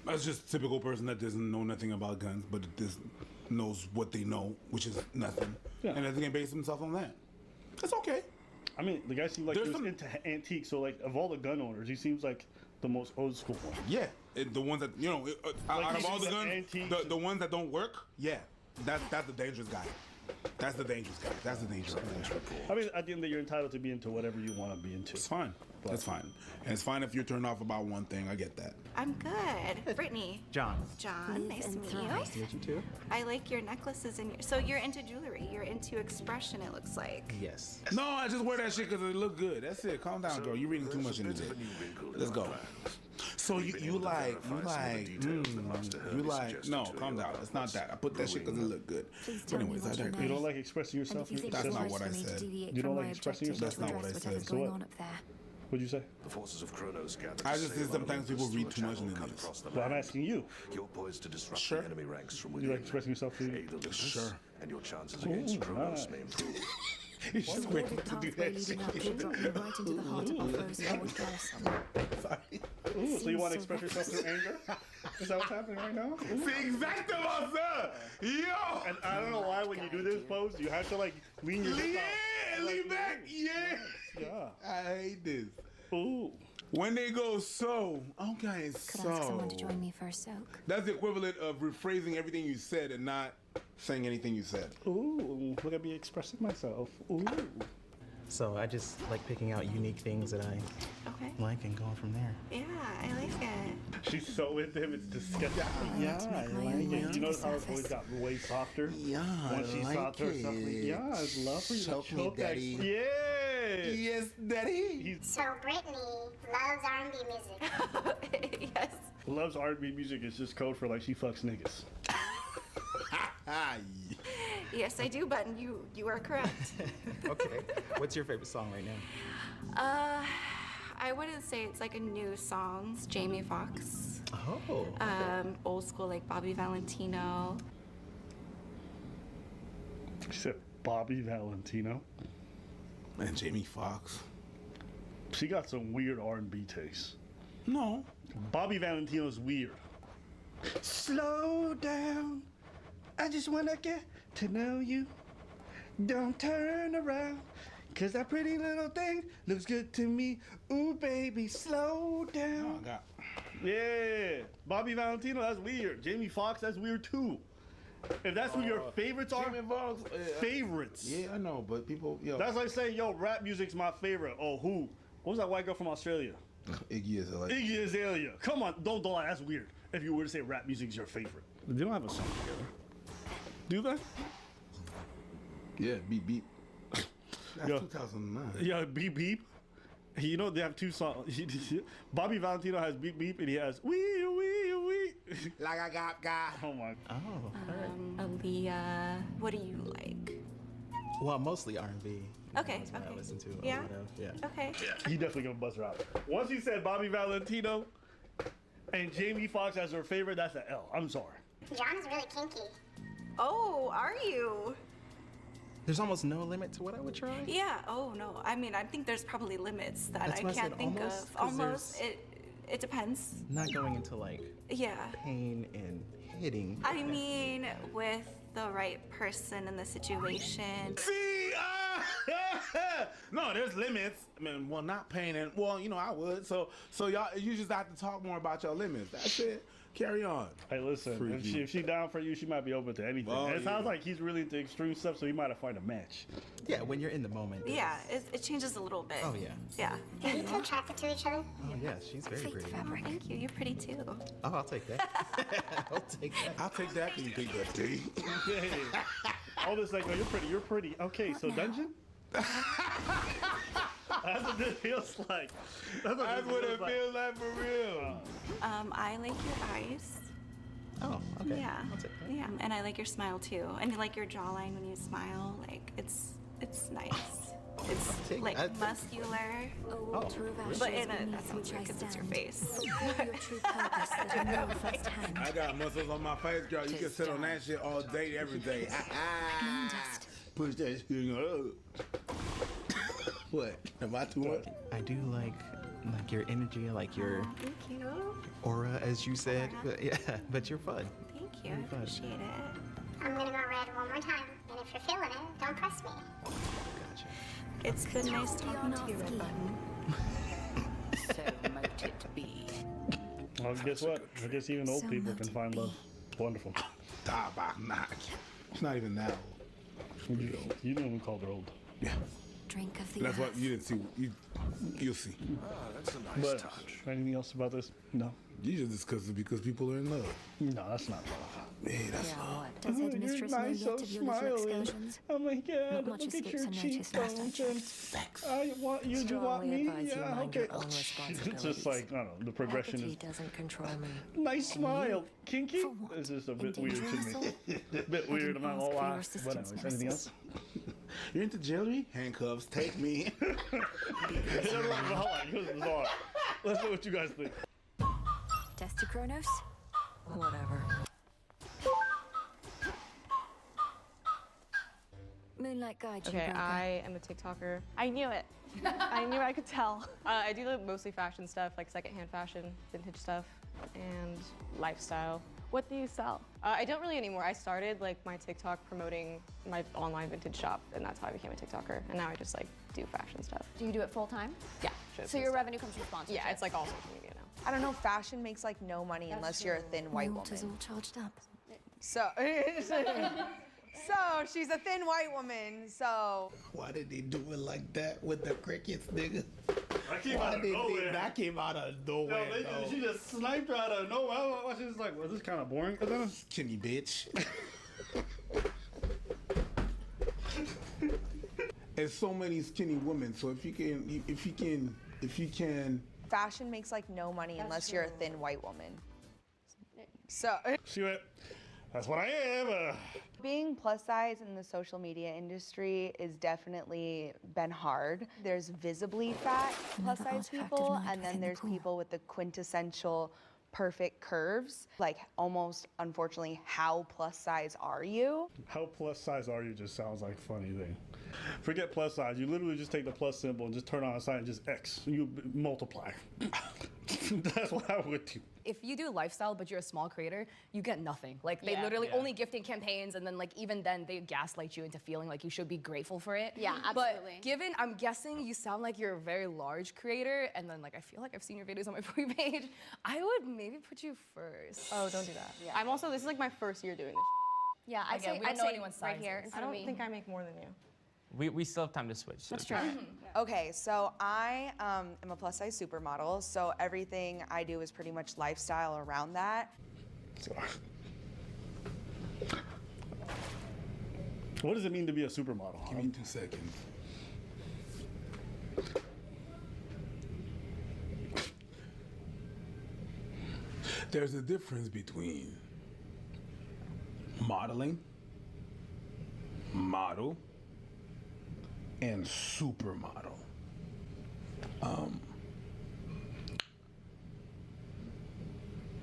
That's just a typical person that doesn't know nothing about guns, but just knows what they know, which is nothing. Yeah. And they can base themselves on that. It's okay. I mean, the guy seems like There's he was some- into antiques. So like, of all the gun owners, he seems like the most old school one. Yeah. The ones that, you know, out of he's all the into guns, antiques the ones that don't work, yeah. That's the dangerous guy. That's the dangerous guy. That's the dangerous guy. I mean, at the end of the day, you're entitled to be into whatever you want to be into. It's fine. That's fine. And it's fine if you're turned off about one thing. I get that. I'm good. Brittany. John. John, nice to meet you. Nice to meet you too. I like your necklaces and so you're into jewelry. You're into expression, it looks like. Yes. No, I just wear that shit because it look good. That's it. Calm down, girl. You're reading too much into it. Let's go. So you like no, calm down. It's not that. I put that shit because it look good. Please tell me Anyways, what I you digress. You don't like expressing yourself? And if you think That's it's not wise what for I me to said. deviate You from don't my like expressing objective yourself? to That's not what address I whatever's said. going So on up there. What'd you say? The forces of Kronos gather. I just think sometimes people read too much into this. Well, I'm asking you. You're poised to disrupt Sure. the enemy ranks from You within. like expressing yourself to Aid the listeners, Sure. and your chances against Kronos may improve. He's just One waiting boarded to do pathway that leading up shit. will drop you right into the heart of Alfro's forward garrison. Ooh, so you want to Seems express so yourself through anger? Is that what's happening right now? C'est exactement ça! Yo! And I don't know why when you do this pose, you have to like lean your hips out. Lean back, yeah! Yeah. I hate this. Ooh. When they go so, okay, Could ask someone to so. join me for a soak. That's the equivalent of rephrasing everything you said and not saying anything you said. Ooh, look at me expressing myself. Ooh. So I just like picking out unique things that I Okay. like and going from there. Yeah, I like it. She's so into him, it's disgusting. Yeah, I like it. You notice how her voice got way softer? Yeah, Once she saw herself, yeah, I'd love for you to Choke me, choke that. daddy. Yeah! Yes, daddy. So Brittany loves R&B music. Yes. Loves R&B music is just code for like she fucks niggas. Yes, I do, Button. You are correct. Okay. What's your favorite song right now? I wouldn't say it's like a new songs. Jamie Foxx. Oh. Old school like Bobby Valentino. She said Bobby Valentino. And Jamie Foxx. She got some weird R&B taste. No. Bobby Valentino's weird. Slow down. I just wanna get to know you. Don't turn around. Cause that pretty little thing looks good to me. Ooh, baby, slow down. Oh, God. Yeah. Bobby Valentino, that's weird. Jamie Foxx, that's weird too. If that's who your favorites are, Jamie Foxx, favorites. Yeah, I know, but people, yo. That's like saying, yo, rap music's my favorite. Oh, who? What was that white girl from Australia? Iggy Azalea. Iggy Azalea. Come on, don't lie. That's weird. If you were to say rap music's your favorite, they don't have a song together. Do they? Yeah, Beep Beep. That's Yo. 2009. Yeah, Beep Beep. You know they have two songs. Bobby Valentino has Beep Beep and he has Wee Wee Wee. Like I got. Oh my. Oh. Aaliyah, what do you like? Well, mostly R&B. Okay, That's what I okay. listen to. Yeah? A lot of, yeah. Okay. He definitely gonna bust her out. Once you said Bobby Valentino and Jamie Foxx as her favorite, that's an L. I'm sorry. John is really kinky. Oh, are you? There's almost no limit to what I would try. Yeah. Oh no. I mean, I think there's probably limits that That's I why I can't said think almost, of. 'cause Almost. It depends. Not going into like Yeah. pain and hitting. I mean, with the right person in the situation. See, no, there's limits. I mean, well, not pain and well, you know, I would. So y'all, you just have to talk more about your limits. That's it. Carry on. Hey, listen, if she down for you, she might be open to anything. Oh, It sounds yeah. like he's really into extreme stuff, so he might have found a match. Yeah, when you're in the moment. Yeah, it changes a little bit. Oh, yeah. Yeah. Are you two attracted to each other? Oh yeah, she's very pretty. Oh, thank you. You're pretty too. Oh, I'll take that. I'll take that. I'll take that. Can you take that, T? Hey, all this like, oh, you're pretty, you're pretty. Okay, so dungeon? That's what this feels like. That's what it feels like for real. I like your eyes. Oh, okay. Yeah. I'll take that. Yeah, and I like your smile too, and I like your jawline when you smile. Like it's nice. It's take like that. muscular, Oh, true but in a that sounds weird because it's your face. Your true purpose that I know firsthand. I got muscles on my face, girl. You can sit on that shit all day, every day. Push that shit up. What? Am I too much? I do like your energy, like your Thank you. aura, as you said. But, yeah, but you're fun. Thank you. I You're fun. appreciate it. I'm gonna go red one more time, and if you're feeling it, don't press me. Gotcha. It's been nice talking to you, Red Button. So might it be. Well, guess what? I guess even old people can find love. Wonderful. It's not even that old. You didn't even call her old. Yeah. Drink of the That's what earth. you didn't see. You'll see. That's a nice But touch. anything else about this? No. You just discuss it because people are in love. No, that's not love. Hey, that's Yeah, love. what? Does headmistress know yet of your little excursions? Oh my god, Not much look at escapes your unnoticed last cheekbones. I want you to want Strongly me? advise you Yeah, mind okay. your own It's responsibilities. just like, I don't know, the progression is Apathy doesn't control me. nice And smile. you? Kinky? For what? It's just a bit In weird danger, to me. asshole? A bit weird, I'm not ask gonna for your lie. assistance, But anyways, anything else? nemesis. You're into jewelry? Handcuffs. Take me. Hold on, yours is on. Let's see what you guys think. Death to Kronos? Whatever. Moonlight guide you, Okay, Broker. I am a TikToker. I knew it. I knew I could tell. I do mostly fashion stuff, like secondhand fashion, vintage stuff, and lifestyle. What do you sell? I don't really anymore. I started like my TikTok promoting my online vintage shop, and that's how I became a TikToker. And now I just like do fashion stuff. Do you do it full time? Yeah. So your revenue comes from sponsorship? Yeah, it's like all social media now. I don't know, fashion makes like no money unless you're a thin white Walt is woman. all charged up. So, so she's a thin white woman, so. Why did they do it like that with the crickets, nigga? That came out of nowhere. That came out of nowhere. No, she just sniped her out of nowhere. I was just like, well, this is kind of boring. Skinny bitch. There's so many skinny women. So if you can. Fashion makes like no money unless you're a thin white woman. So. See what? That's what I am. Being plus size in the social media industry is definitely been hard. There's visibly fat plus size people, and then there's people with the quintessential perfect curves. Like almost, unfortunately, how plus size are you? How plus size are you just sounds like a funny thing. Forget plus size. You literally just take the plus symbol and just turn on a sign and just X. You multiply. That's what I would do. If you do lifestyle but you're a small creator, you get nothing. Like they literally only gifting campaigns, and then like even then they gaslight you into feeling like you should be grateful for it. Yeah, absolutely. But given, I'm guessing you sound like you're a very large creator, and then like I feel like I've seen your videos on my For You page, I would maybe put you first. Oh, don't do that. Yeah. I'm also, this is like my first year doing this. Yeah, I'd Again, say, we don't I'd know say anyone's right sizes. here in I front of don't me. think I make more than you. We still have time to switch. Let's try. Okay, so I am a plus size supermodel, so everything I do is pretty much lifestyle around that. What does it mean to be a supermodel? Give me 2 seconds. There's a difference between modeling, model, and supermodel.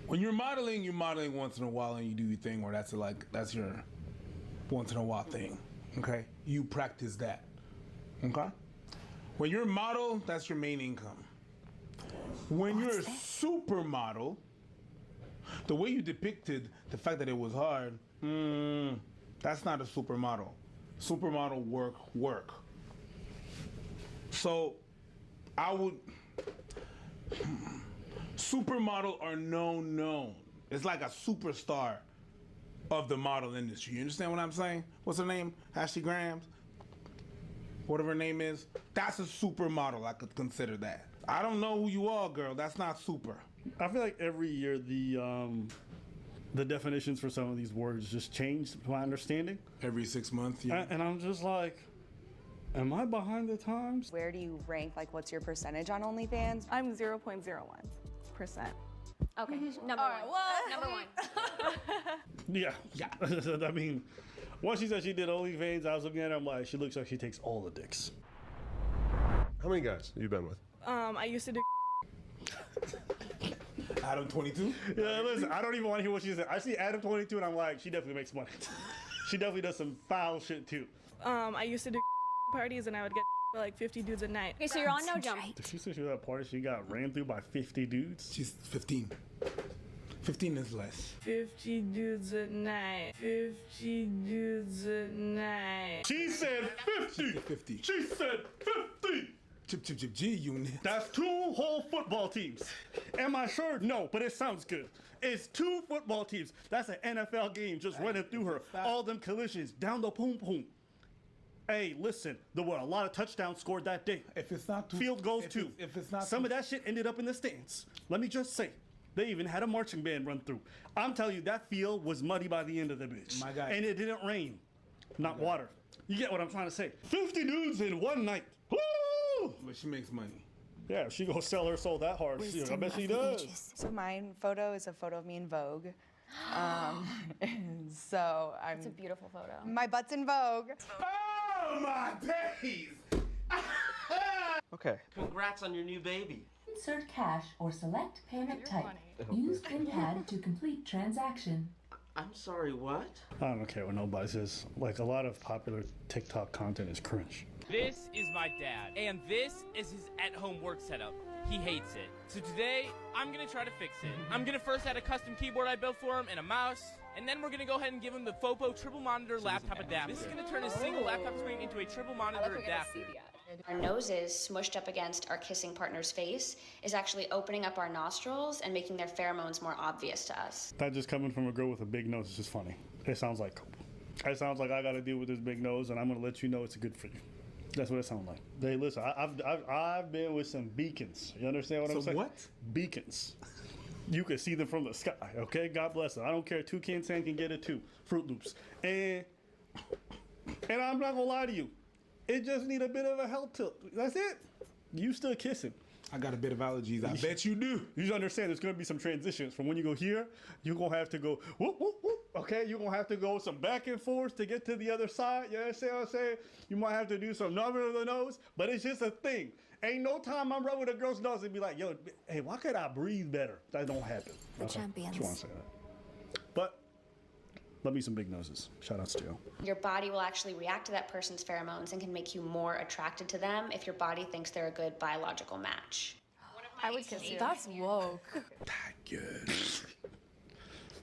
When you're modeling once in a while and you do your thing, or that's your once in a while thing. Okay? You practice that. Okay? When you're a model, that's your main income. When you're a supermodel, the way you depicted the fact that it was hard, that's not a supermodel. Supermodel work. So I would, supermodel are known. It's like a superstar of the model industry. You understand what I'm saying? What's her name? Ashley Graham? Whatever her name is. That's a supermodel. I could consider that. I don't know who you are, girl. That's not super. I feel like every year the definitions for some of these words just change, to my understanding. Every 6 months, yeah. And I'm just like, am I behind the times? Where do you rank? Like, what's your percentage on OnlyFans? I'm 0.01%. Okay, number one. Number one. Yeah. I mean, once she said she did OnlyFans, I was looking at her, I'm like, she looks like she takes all the dicks. How many guys have you been with? I used to do. Adam 22? Yeah, listen, I don't even want to hear what she said. I see Adam 22 and I'm like, she definitely makes money. She definitely does some foul shit too. I used to do parties and I would get like 50 dudes a night. Okay, so you're on No Jump. Did she say she was at a party she got ran through by 50 dudes? She's 15. 15 is less. 50 dudes a night. 50 dudes a night. She said 50. 50. She said 50. Chip G unit. That's 2 whole football teams. Am I sure? No, but it sounds good. It's 2 football teams. That's an NFL game just running through her. All them collisions down the poom poom. Hey, listen, there were a lot of touchdowns scored that day. If it's not too, field goals too. If it's not some of that shit ended up in the stands. Let me just say, they even had a marching band run through. I'm telling you, that field was muddy by the end of the bitch. My guy. And it didn't rain, not water. You get what I'm trying to say? 50 dudes in one night. Woo! But she makes money. Yeah, she gonna sell her soul that hard. I bet she does. So my photo is a photo of me in Vogue. So I'm. It's a beautiful photo. My butt's in Vogue. Oh my days! Okay. Congrats on your new baby. Insert cash or select payment type. Use PinPad to complete transaction. I'm sorry, what? I don't care what nobody says. Like, a lot of popular TikTok content is cringe. This is my dad, and this is his at-home work setup. He hates it. So today, I'm gonna try to fix it. I'm gonna first add a custom keyboard I built for him and a mouse, and then we're gonna go ahead and give him the FOPO triple monitor laptop adapter. This is gonna turn his single laptop screen into a triple monitor adapter. Our noses smushed up against our kissing partner's face is actually opening up our nostrils and making their pheromones more obvious to us. That just coming from a girl with a big nose is just funny. It sounds like I gotta deal with this big nose, and I'm gonna let you know it's good for you. That's what it sounds like. Hey, listen, I've been with some beacons. You understand what I'm saying? What? Beacons. You can see them from the sky. Okay, God bless them. I don't care. Toucan Sam can get it too. Fruit Loops, and I'm not gonna lie to you. It just need a bit of a health tilt. That's it. You still kissing. I got a bit of allergies. I bet you do. You understand there's going to be some transitions. From when you go here, you're going to have to go whoop, whoop, whoop. Okay? You're going to have to go some back and forth to get to the other side. You understand what I'm saying? You might have to do some numbing of the nose, but it's just a thing. Ain't no time I'm rubbing a girl's nose and be like, yo, hey, why can't I breathe better? That don't happen. The champions. Just want to say that. But love me some big noses. Shout outs to you. Your body will actually react to that person's pheromones and can make you more attracted to them if your body thinks they're a good biological match. I would kiss you. That's woke. Good.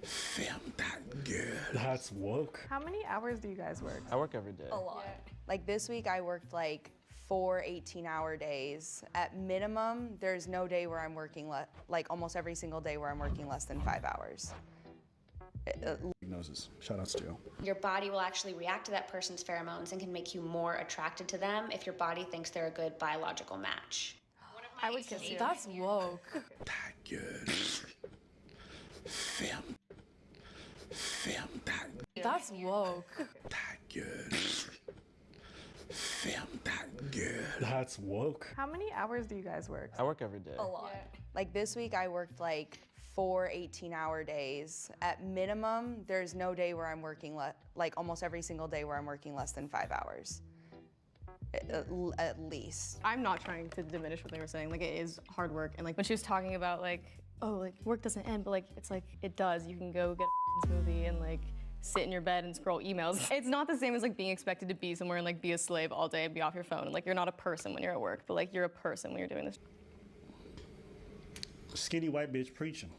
Fam, that good. That's woke. How many hours do you guys work? I work every day. A lot. Like this week, I worked like 4 18-hour days. At minimum, there's no day where I'm working like almost every single day where I'm working less than 5 hours. Diagnosis. Shout outs to you. Your body will actually react to that person's pheromones and can make you more attracted to them if your body thinks they're a good biological match. I would kiss you. That's woke. Good. Fam, that That's woke. good. Fam, that good. That's woke. How many hours do you guys work? I work every day. A lot. Like this week, I worked like 4 18-hour days. At minimum, there's no day where I'm working like almost every single day where I'm working less than 5 hours. At least. I'm not trying to diminish what they were saying. Like, it is hard work. And like when she was talking about like, oh, like work doesn't end, but like it's like it does. You can go get a smoothie and like sit in your bed and scroll emails. It's not the same as like being expected to be somewhere and like be a slave all day and be off your phone. Like you're not a person when you're at work, but like you're a person when you're doing this. Skinny white bitch preaching.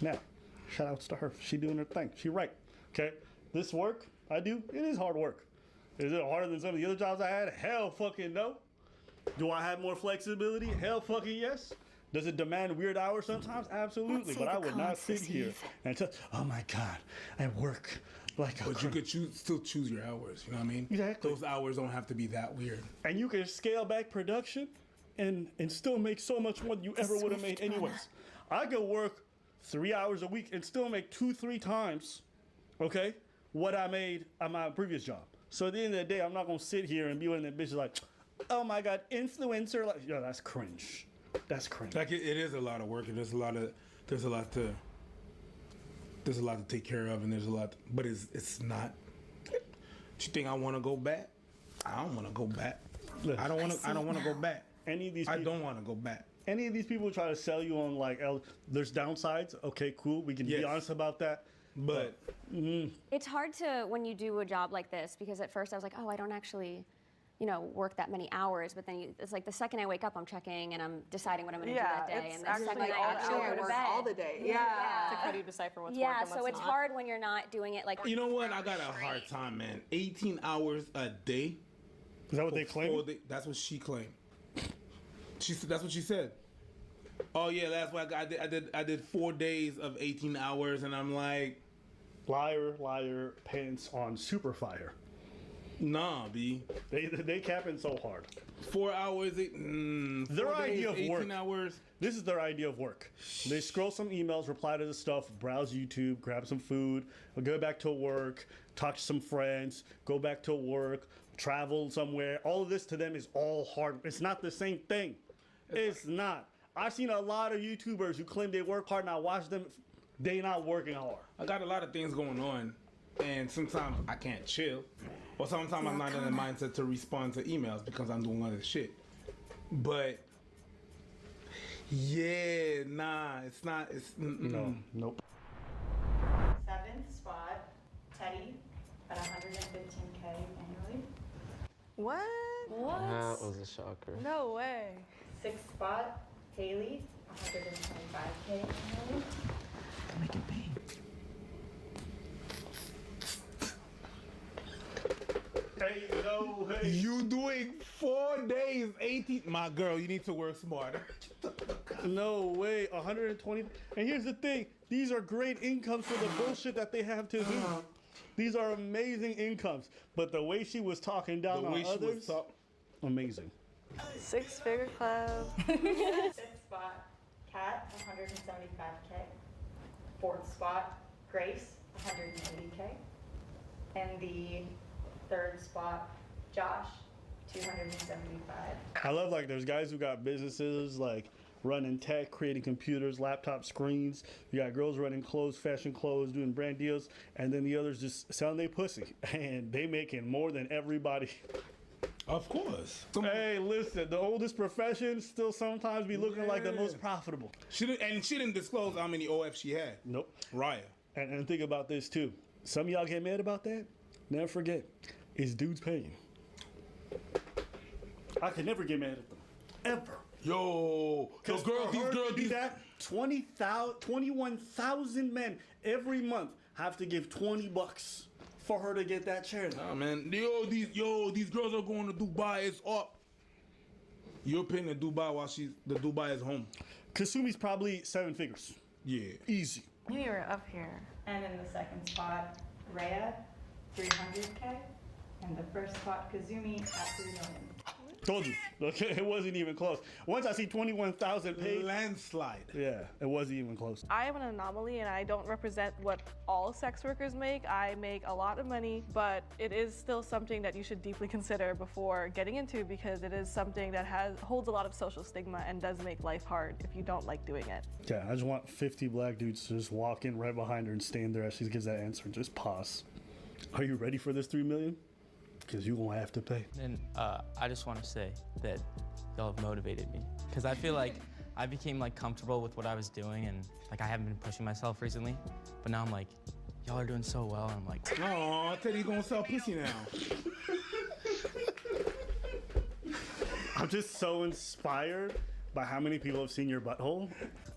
Now, shout outs to her. She doing her thing. She right. Okay. This work I do, it is hard work. Is it harder than some of the other jobs I had? Hell fucking no. Do I have more flexibility? Hell fucking yes. Does it demand weird hours sometimes? Absolutely. But I would not sit here and tell, oh my God, I work like a But you could still choose your hours, you know what I mean? Exactly. Those hours don't have to be that weird. And you can scale back production and still make so much more than you ever would have made anyways. I could work 3 hours a week and still make 2-3 times, okay, what I made at my previous job. So at the end of the day, I'm not gonna sit here and be one of them bitches like, oh my God, influencer, like, yo, that's cringe. That's cringe. Like it is a lot of work, and there's a lot to take care of, and there's a lot, but it's not. Do you think I want to go back? I don't want to go back. Look, I don't want to go back. Any of these I people, don't want to go back. Any of these people try to sell you on like, there's downsides. Okay, cool. We can be honest about that. But It's hard to, when you do a job like this, because at first I was like, oh, I don't actually, work that many hours. But then it's like the second I wake up, I'm checking and I'm deciding what I'm going to do that day. And the second I actually go to bed. all the day. It's like, how do you decipher what's work and what's so it's not? hard when you're not doing it like. You know what? I got a hard time, man. 18 hours a day. Is that what they claim? That's what she claimed. That's what she said. Oh yeah, that's why I did 4 days of 18 hours, and I'm like, liar, pants on super fire. Nah, B. They capping so hard. 4 hours. Their idea of 18 work. hours. This is their idea of work. They scroll some emails, reply to the stuff, browse YouTube, grab some food, go back to work, talk to some friends, go back to work, travel somewhere. All of this to them is all hard. It's not the same thing. It's not. I've seen a lot of YouTubers who claim they work hard, and I watch them. They not working hard. I got a lot of things going on, and sometimes I can't chill, or sometimes I'm not in the mindset to respond to emails because I'm doing other shit. But yeah, nah, it's not. It's nope. 7th spot, Teddy at 115K annually. What? That was a shocker. No way. 6th spot, Haley, 125K annually. Make it pay. Hey, no, hey. You doing 4 days, 18? My girl, you need to work smarter. No way, 120. And here's the thing: these are great incomes for the bullshit that they have to do. These are amazing incomes. But the way she was talking down on others, amazing. 6-figure club. 5th spot, Kat, 175K. 4th spot, Grace, 180K. And the 3rd spot, Josh, 275. I love like there's guys who got businesses like running tech, creating computers, laptop screens. You got girls running clothes, fashion clothes, doing brand deals, and then the others just selling their pussy, and they making more than everybody. Of course. Hey, listen, the oldest profession still sometimes be looking like the most profitable. She didn't disclose how many OF she had. Nope. Raya. And think about this too. Some of y'all get mad about that. Never forget, it's dudes paying. I could never get mad at them. Ever. Yo, Because these girls do that. 21,000 men every month have to give $20 for her to get that chair. Nah, man. These girls are going to Dubai. It's up. You're paying the Dubai while the Dubai is home. Kasumi's probably 7 figures. Yeah. Easy. Knew you were up here. And in the second spot, Rhea, 300K. And the first spot, Kazumi at 3 million. Told you. Okay, it wasn't even close. Once I see 21,000 paid. Landslide. Yeah, it wasn't even close. I am an anomaly and I don't represent what all sex workers make. I make a lot of money, but it is still something that you should deeply consider before getting into because it is something that holds a lot of social stigma and does make life hard if you don't like doing it. Yeah, I just want 50 black dudes to just walk in right behind her and stand there as she gives that answer and just pause. Are you ready for this 3 million? Because you're gonna have to pay. And I just want to say that y'all have motivated me. Because I feel like I became like comfortable with what I was doing and like I haven't been pushing myself recently. But now I'm like, y'all are doing so well. And I'm like, oh, Teddy's gonna sell pussy now. I'm just so inspired by how many people have seen your butthole.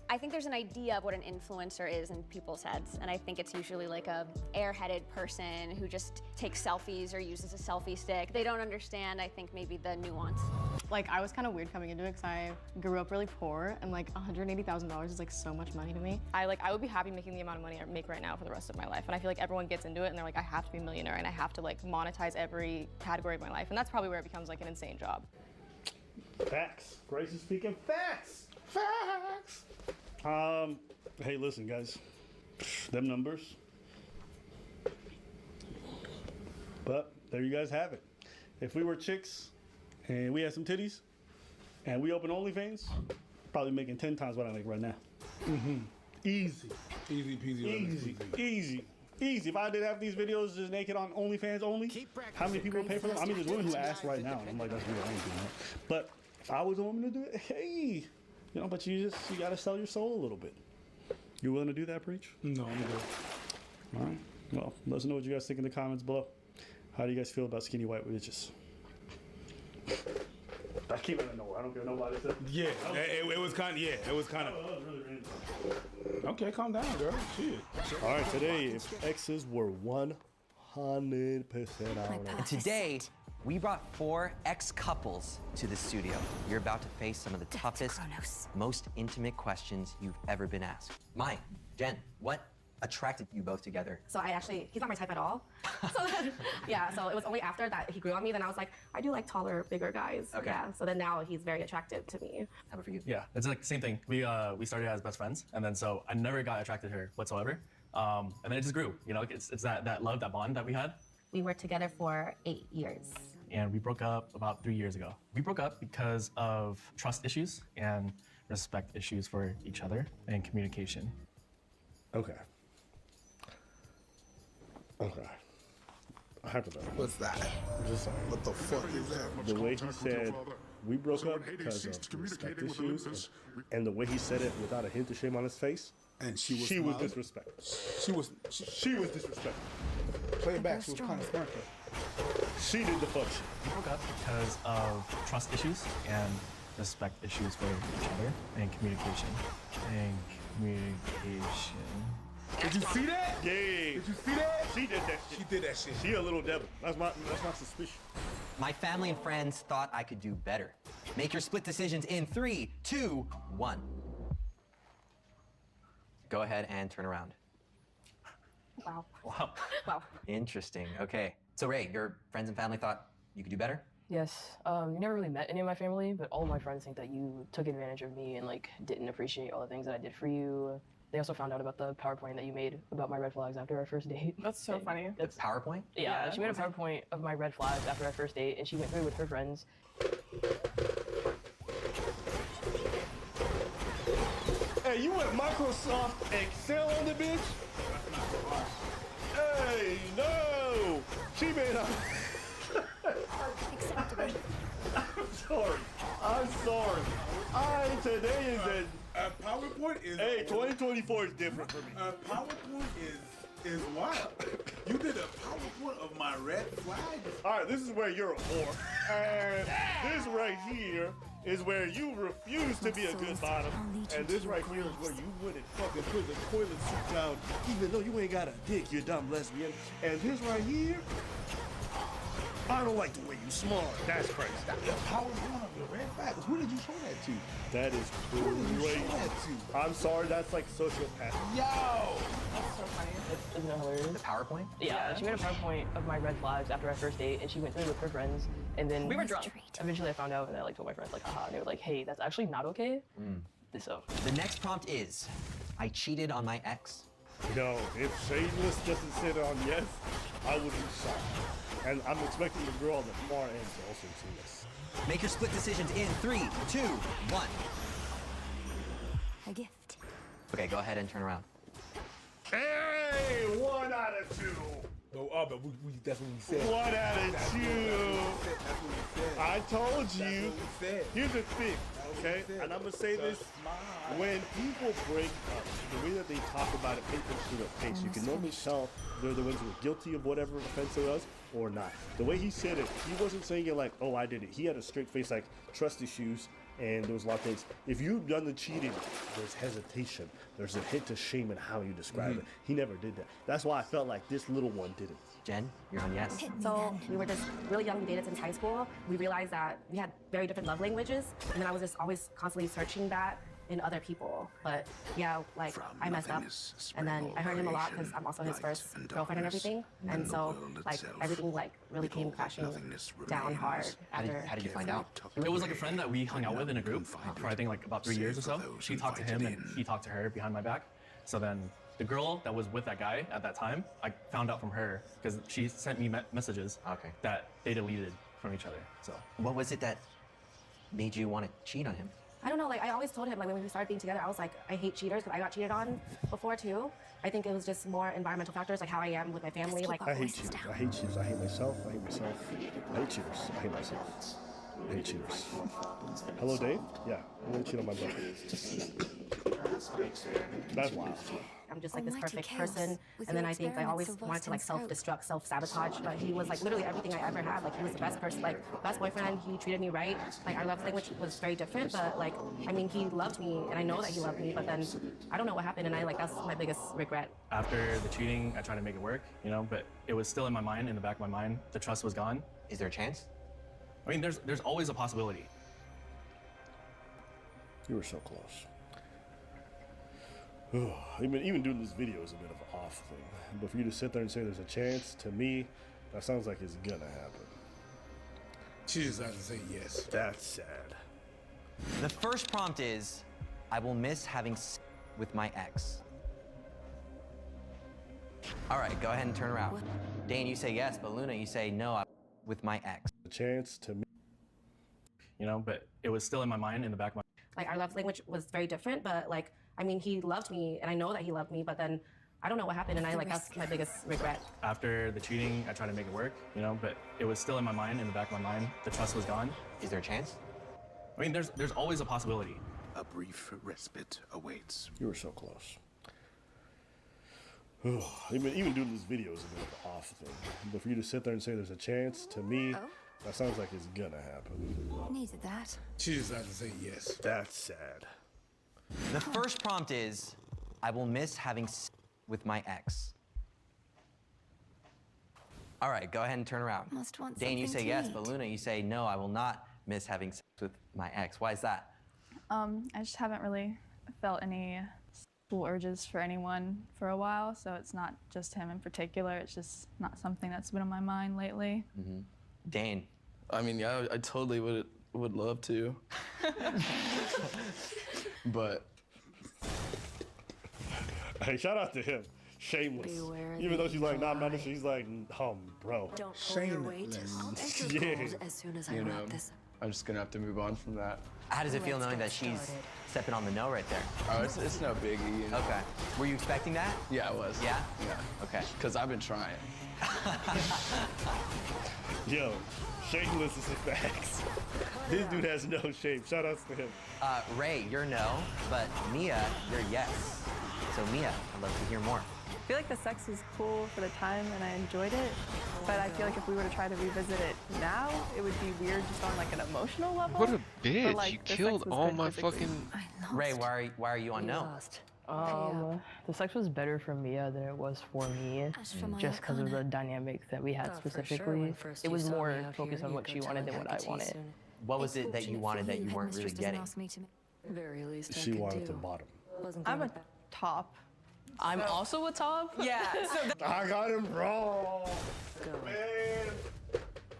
I think there's an idea of what an influencer is in people's heads, and I think it's usually like a airheaded person who just takes selfies or uses a selfie stick. They don't understand, I think, maybe the nuance. Like, I was kind of weird coming into it because I grew up really poor, and like $180,000 is like so much money to me. I would be happy making the amount of money I make right now for the rest of my life, and I feel like everyone gets into it and they're like, I have to be a millionaire and I have to like monetize every category of my life, and that's probably where it becomes like an insane job. Facts. Grace is speaking facts. Facts. Hey, listen, guys. Them numbers. But there you guys have it. If we were chicks and we had some titties and we open OnlyFans, probably making 10 times what I make right now. Mm-hmm. Easy. Easy peasy. Easy. If I did have these videos just naked on OnlyFans only, how many people would pay for them? I mean, there's women who ask right now, and I'm like, that's weird, I ain't doing that. But if I was a woman to do it, hey, you know, but you gotta sell your soul a little bit. You willing to do that, Preach? No, I'm good. All right. Well, let us know what you guys think in the comments below. How do you guys feel about skinny white bitches? I came out of nowhere. I don't care what nobody said. Yeah, it was kind of. Yeah, it was kind of. Okay, calm down, girl. Shit. All right, today, if exes were 100% out. And today, we brought 4 ex-couples to the studio. You're about to face some of the toughest, most intimate questions you've ever been asked. Mike, Jen, what attracted you both together? So he's not my type at all. So it was only after that he grew on me, then I was like, I do like taller, bigger guys. Okay. Yeah, so then now he's very attractive to me. How about for you? Yeah, it's like same thing. We started as best friends, and then so I never got attracted to her whatsoever. And then it just grew. You know, it's that love, that bond that we had. We were together for 8 years. And we broke up about 3 years ago. We broke up because of trust issues and respect issues for each other and communication. Okay. I have to know. What's that? Just sorry. What the fuck is that? The way he said we broke up because of respect issues, and the way he said it without a hint of shame on his face, and she was disrespectful. She was disrespectful. Play it back. She was kind of smart though. She did the fuck shit. We broke up because of trust issues and respect issues for each other and communication. Did you see that? Yeah. Did you see that? She did that shit. She did that shit. She a little devil. That's my suspicion. My family and friends thought I could do better. Make your split decisions in 3, 2, 1. Go ahead and turn around. Wow. Wow. Interesting. Okay. So Ray, your friends and family thought you could do better? Yes. You never really met any of my family, but all of my friends think that you took advantage of me and like didn't appreciate all the things that I did for you. They also found out about the PowerPoint that you made about my red flags after our first date. That's so funny. The PowerPoint? Yeah, she made a PowerPoint of my red flags after our first date, and she went through it with her friends. Hey, you went Microsoft Excel on the bitch? Hey, no! She made a... I'm sorry. Today is a PowerPoint is. Hey, 2024 is different for me. PowerPoint is wild. You did a PowerPoint of my red flag. All right, this is where you're a whore. And this right here is where you refuse to be a good bottom, and this right here is where you wouldn't fucking put the toilet seat down, even though you ain't got a dick, you dumb lesbian. And this right here, I don't like the way you smart. That's crazy. How is one of your red flags? Who did you show that to? That is Who did you crazy. show that to? I'm sorry, that's like sociopath. Yo! Isn't that hilarious? The PowerPoint? Yeah, she made a PowerPoint of my red flags after our first date, and she went through it with her friends. And then we were drunk. Eventually, I found out, and I like told my friends, like, haha, and they were like, hey, that's actually not okay. So The next prompt is, I cheated on my ex. Yo, if Shameless doesn't sit on yes, I would be shocked. And I'm expecting the girl on the far end to also say yes. Make your split decisions in 3, 2, 1. A gift. Okay, go ahead and turn around. Hey, 1 out of 2. But that's what we said. 1 out of 2. That's what we said. I told you. That's what we said. Here's the thing, okay? And I'm gonna say this: when people break up, the way that they talk about it, paint through their face, you can normally tell they're the ones who are guilty of whatever offense it was or not. The way he said it, he wasn't saying it like, "Oh, I did it." He had a straight face, like trust issues, and there was a lot of things. If you've done the cheating, there's hesitation. There's a hint of shame in how you describe it. He never did that. That's why I felt like this little one didn't. Jen, you're on yes. So we were just really young, we dated since high school. We realized that we had very different love languages, and then I was just always constantly searching that in other people. But yeah, like I messed up, and then I hurt him a lot because I'm also his first girlfriend and everything, and so like everything like really came crashing down hard after. How did you find out? It was like a friend that we hung out with in a group for I think like about 3 years or so. She talked to him and he talked to her behind my back. So then the girl that was with that guy at that time, I found out from her because she sent me messages that they deleted from each other. So what was it that made you want to cheat on him? I don't know, like I always told him, like when we started being together, I was like, I hate cheaters because I got cheated on before too. I think it was just more environmental factors, like how I am with my family. Like I hate cheaters. I hate cheaters. I hate myself. I hate myself. I hate cheaters. I hate myself. I hate cheaters. Hello, Dave? Yeah, I'm gonna cheat on my brother. That's wild. I'm just like this perfect person, and then I think I always wanted to like self-destruct, self-sabotage, but he was like literally everything I ever had. Like he was the best person, like best boyfriend. He treated me right. Like our love language was very different, but like I mean he loved me, and I know that he loved me. But then I don't know what happened, and I like that's my biggest regret. after the cheating, I tried to make it work, you know, but it was still in my mind, in the back of my mind. The trust was gone. Is there a chance? I mean, there's always a possibility. You were so close. Even doing this video is a bit of an off thing. But for you to sit there and say there's a chance, to me, that sounds like it's gonna happen. She just has to say yes. That's sad. The first prompt is, I will miss having with my ex. All right, go ahead and turn around. Dane, you say yes, but Luna, you say no, with my ex. A chance to me. You know, but it was still in my mind, in the back of my Like our love language was very different, but like, I mean, he loved me, and I know that he loved me, but then I don't know what happened, and I like, that's my biggest regret. After the cheating, I tried to make it work, you know, but it was still in my mind, in the back of my mind. The trust was gone. Is there a chance? I mean, there's always a possibility. A brief respite awaits. You were so close. Even doing this video is a bit of an off thing. But for you to sit there and say there's a chance, to me, that sounds like it's gonna happen. Needed that. She just has to say yes. That's sad. The first prompt is, I will miss having with my ex. All right, go ahead and turn around. Must want Dane, you say something to yes, eat. but Luna, you say no, I will not miss having sex with my ex. Why is that? I just haven't really felt any sexual urges for anyone for a while, so it's not just him in particular. It's just not something that's been on my mind lately. Mm-hmm. Dane. I mean, yeah, I totally would love to. But hey, shout out to him. Shameless. Even though she's like, nah, I'm not interested, she's like, bro. Don't pull your weight. I'll enter Yeah. goals as soon as I you know, wrap this. I'm just gonna have to move on from that. How does it feel Let's knowing get that she's started. stepping on the no right there? Oh, it's no biggie. You know? Okay. Were you expecting that? Yeah, I was. Yeah? Yeah. Okay. Because I've been trying. Yo, Shameless is the facts. This dude has no shame. Shout outs to him. Ray, you're no, but Mia, you're yes. So Mia, I'd love to hear more. I feel like the sex was cool for the time and I enjoyed it, but I feel like if we were to try to revisit it now, it would be weird just on like an emotional level. What a bitch! But, like, You the sex killed was all good my physically. fucking. Ray, why are you on no? The sex was better for Mia than it was for me, just because of the dynamic that we had specifically. It was more focused on what she wanted than what I wanted. What was it that you wanted that you weren't really getting? Very least She wanted the bottom. I'm a top. I'm also a top? Yeah. I got him wrong. Man,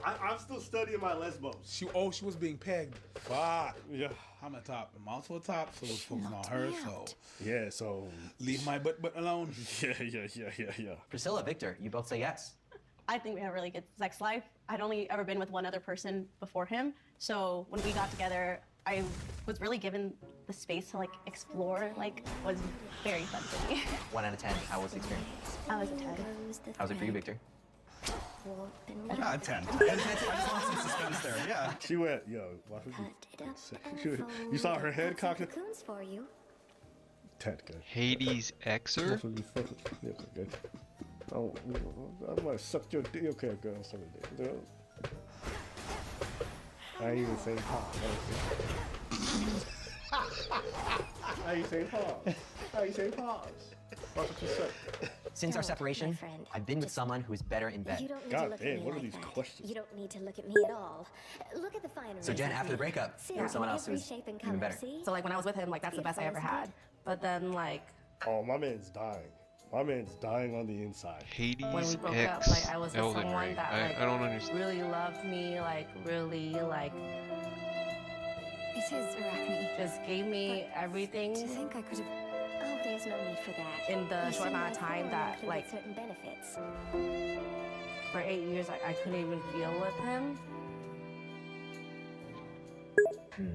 I'm still studying my lesbos. She was being pegged. Fuck. Yeah. I'm a top. I'm also a top, so it's focusing on her. So yeah. So leave my butt alone. Yeah. Priscilla, Victor, you both say yes. I think we have a really good sex life. I'd only ever been with one other person before him, so when we got together, I was really given the space to like explore. Like, was very fun for me. 1 out of 10. How was the experience? I was a 10. How's it for you, Victor? 10. I just want some suspense there. Yeah. She went, yo. You saw her head cocked. For you. 10, good. Hades Xer? Yeah, good. Oh, I might suck your dick. Okay, girl, suck your dick. I ain't even saying pop. I ain't saying pause. I ain't saying pause. Watch what you say. Since our separation, I've been with someone who is better in bed. You don't need God to look damn, at me what are like these that. questions? You don't need to look at me at all. Look at the finer. So Jen, after the breakup, there was someone else who was even better. So like when I was with him, like that's the best I ever had. But then like Oh, my man's dying. My man's dying on the inside. Hades when we broke X up, like I was with Elden someone Ring. that like I don't understand. really loved me, like really like It is Arachne. just gave me everything. Do you think I could have? Oh, there's no need for that. In the You short seem amount of like time someone that, who could like- get certain benefits. For 8 years, I couldn't even feel with him.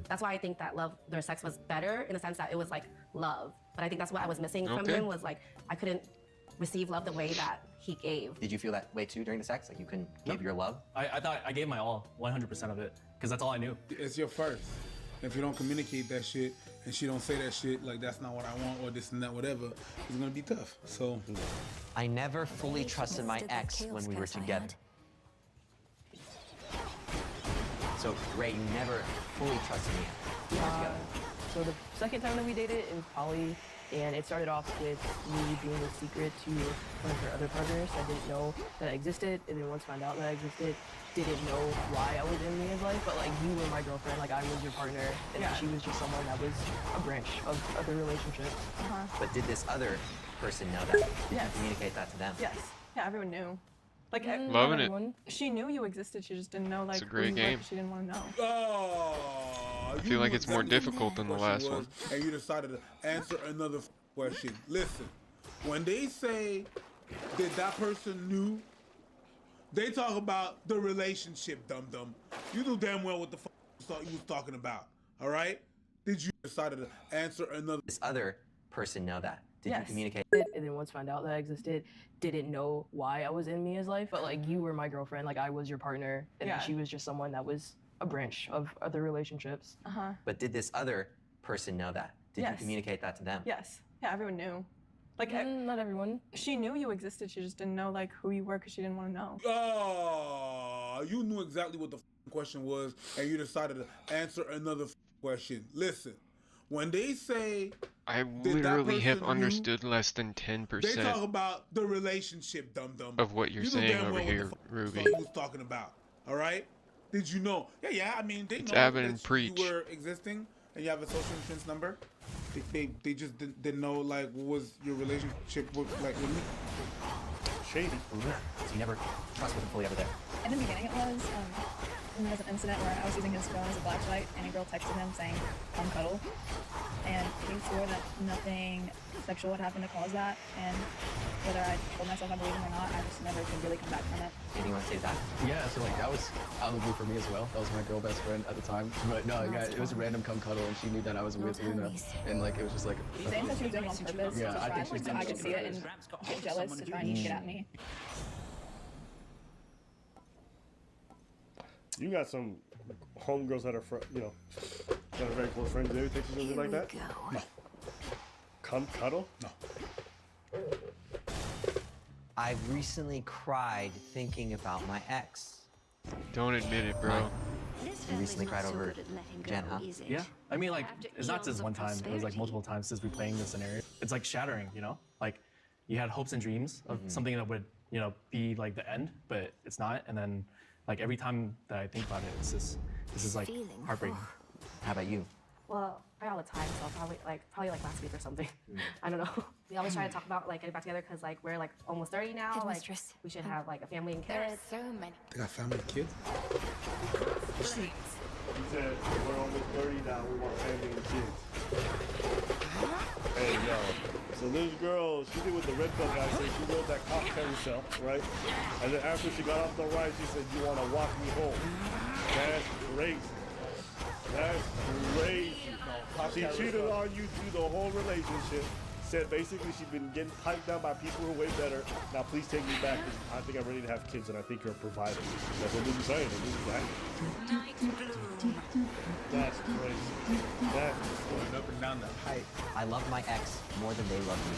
That's why I think that their sex was better in the sense that it was like love. But I think that's what I was missing from Okay. him was like I couldn't receive love the way that he gave. Did you feel that way too during the sex? Like you couldn't give your love? I thought I gave my all, 100% of it, because that's all I knew. It's your first. If you don't communicate that shit and she don't say that shit like that's not what I want or this and that whatever, it's gonna be tough. So I never fully trusted my ex when we were together. So Ray, you never fully trusted me when we were together. So the second time that we dated, it was poly, and it started off with me being a secret to one of her other partners. I didn't know that I existed, and then once found out that I existed, didn't know why I was in Mia's life, but like you were my girlfriend, like I was your partner, and she was just someone that was a branch of other relationships. But did this other person know that? Did you communicate that to them? Yes. Yeah, everyone knew. Like Loving it. She knew you existed. She just didn't know like It's a great who you were, game. 'cause she didn't want to know. I feel like it's more difficult than the last one. And you decided to answer another question. Listen, when they say that that person knew, they talk about the relationship, dum-dum. You knew damn well what the fuck you was talking about, all right? Did you decide to answer another? This other person know that? Did you communicate? And then once found out that I existed, didn't know why I was in Mia's life, but like you were my girlfriend, like I was your partner, and Yeah. she was just someone that was a branch of other relationships. But did this other person know that? Did you Yes. communicate that to them? Yes. Yeah, everyone knew. Like not everyone. She knew you existed. She just didn't know like who you were because she didn't want to know. Oh, you knew exactly what the question was, and you decided to answer another question. Listen, when they say I that literally have person understood less than they talk 10% about the relationship, dum-dum. of what you're You knew saying damn over well what here, the fuck Ruby. you was talking about, all right? Did you know? Yeah, I mean, they It's know Abbott that and Preach. you were existing, and you have a social insurance number. They just didn't know, like, what was your relationship with, like, with me? Shady. So you never trust with them fully ever there. In the beginning it was, and there was an incident where I was using his phone as a flashlight and a girl texted him saying, come cuddle. And he swore that nothing sexual had happened to cause that, and whether I told myself I believed him or not, I just never could really come back from it. Anything you want to say to that? Yeah, so like that was out of the blue for me as well. That was my girl best friend at the time. But no, yeah, it was a random come cuddle, and she knew that I was with Luna, and like it was just like. Zane said she was doing it on purpose Yeah, to I try, think she was so doing I it could on see it purpose. and get jealous to try and get at me. You got some homegirls that are, that are very close friends. Do you ever take something like that? No. Come cuddle? No. I've recently cried thinking about my ex. Don't admit it, bro. You recently cried over Jen, huh? Yeah. I mean, like, it's not just one time. It was like multiple times since replaying the scenario. It's like shattering, you know? Like, you had hopes and dreams of something that would, you know, be like the end, but it's not. And then, like, every time that I think about it, it's just, this is like heartbreaking. How about you? Well, probably all the time, so probably like last week or something. I don't know. We always try to talk about like getting back together because like we're like almost 30 now. Like we should have like a family and kids. There are so many. They got family and kids? He said, we're almost 30 now, we want family and kids. Hey, yo. So this girl, she did what the red belt guy said, she rode that cop carousel, right? And then after she got off the ride, she said, you want to walk me home? That's crazy. That's crazy. She cheated on you through the whole relationship. Said basically she's been getting hyped down by people who are way better. Now please take me back. I think I'm ready to have kids and I think you're a provider. That's what they're saying. That's crazy. That's going up and down the height. I love my ex more than they love me.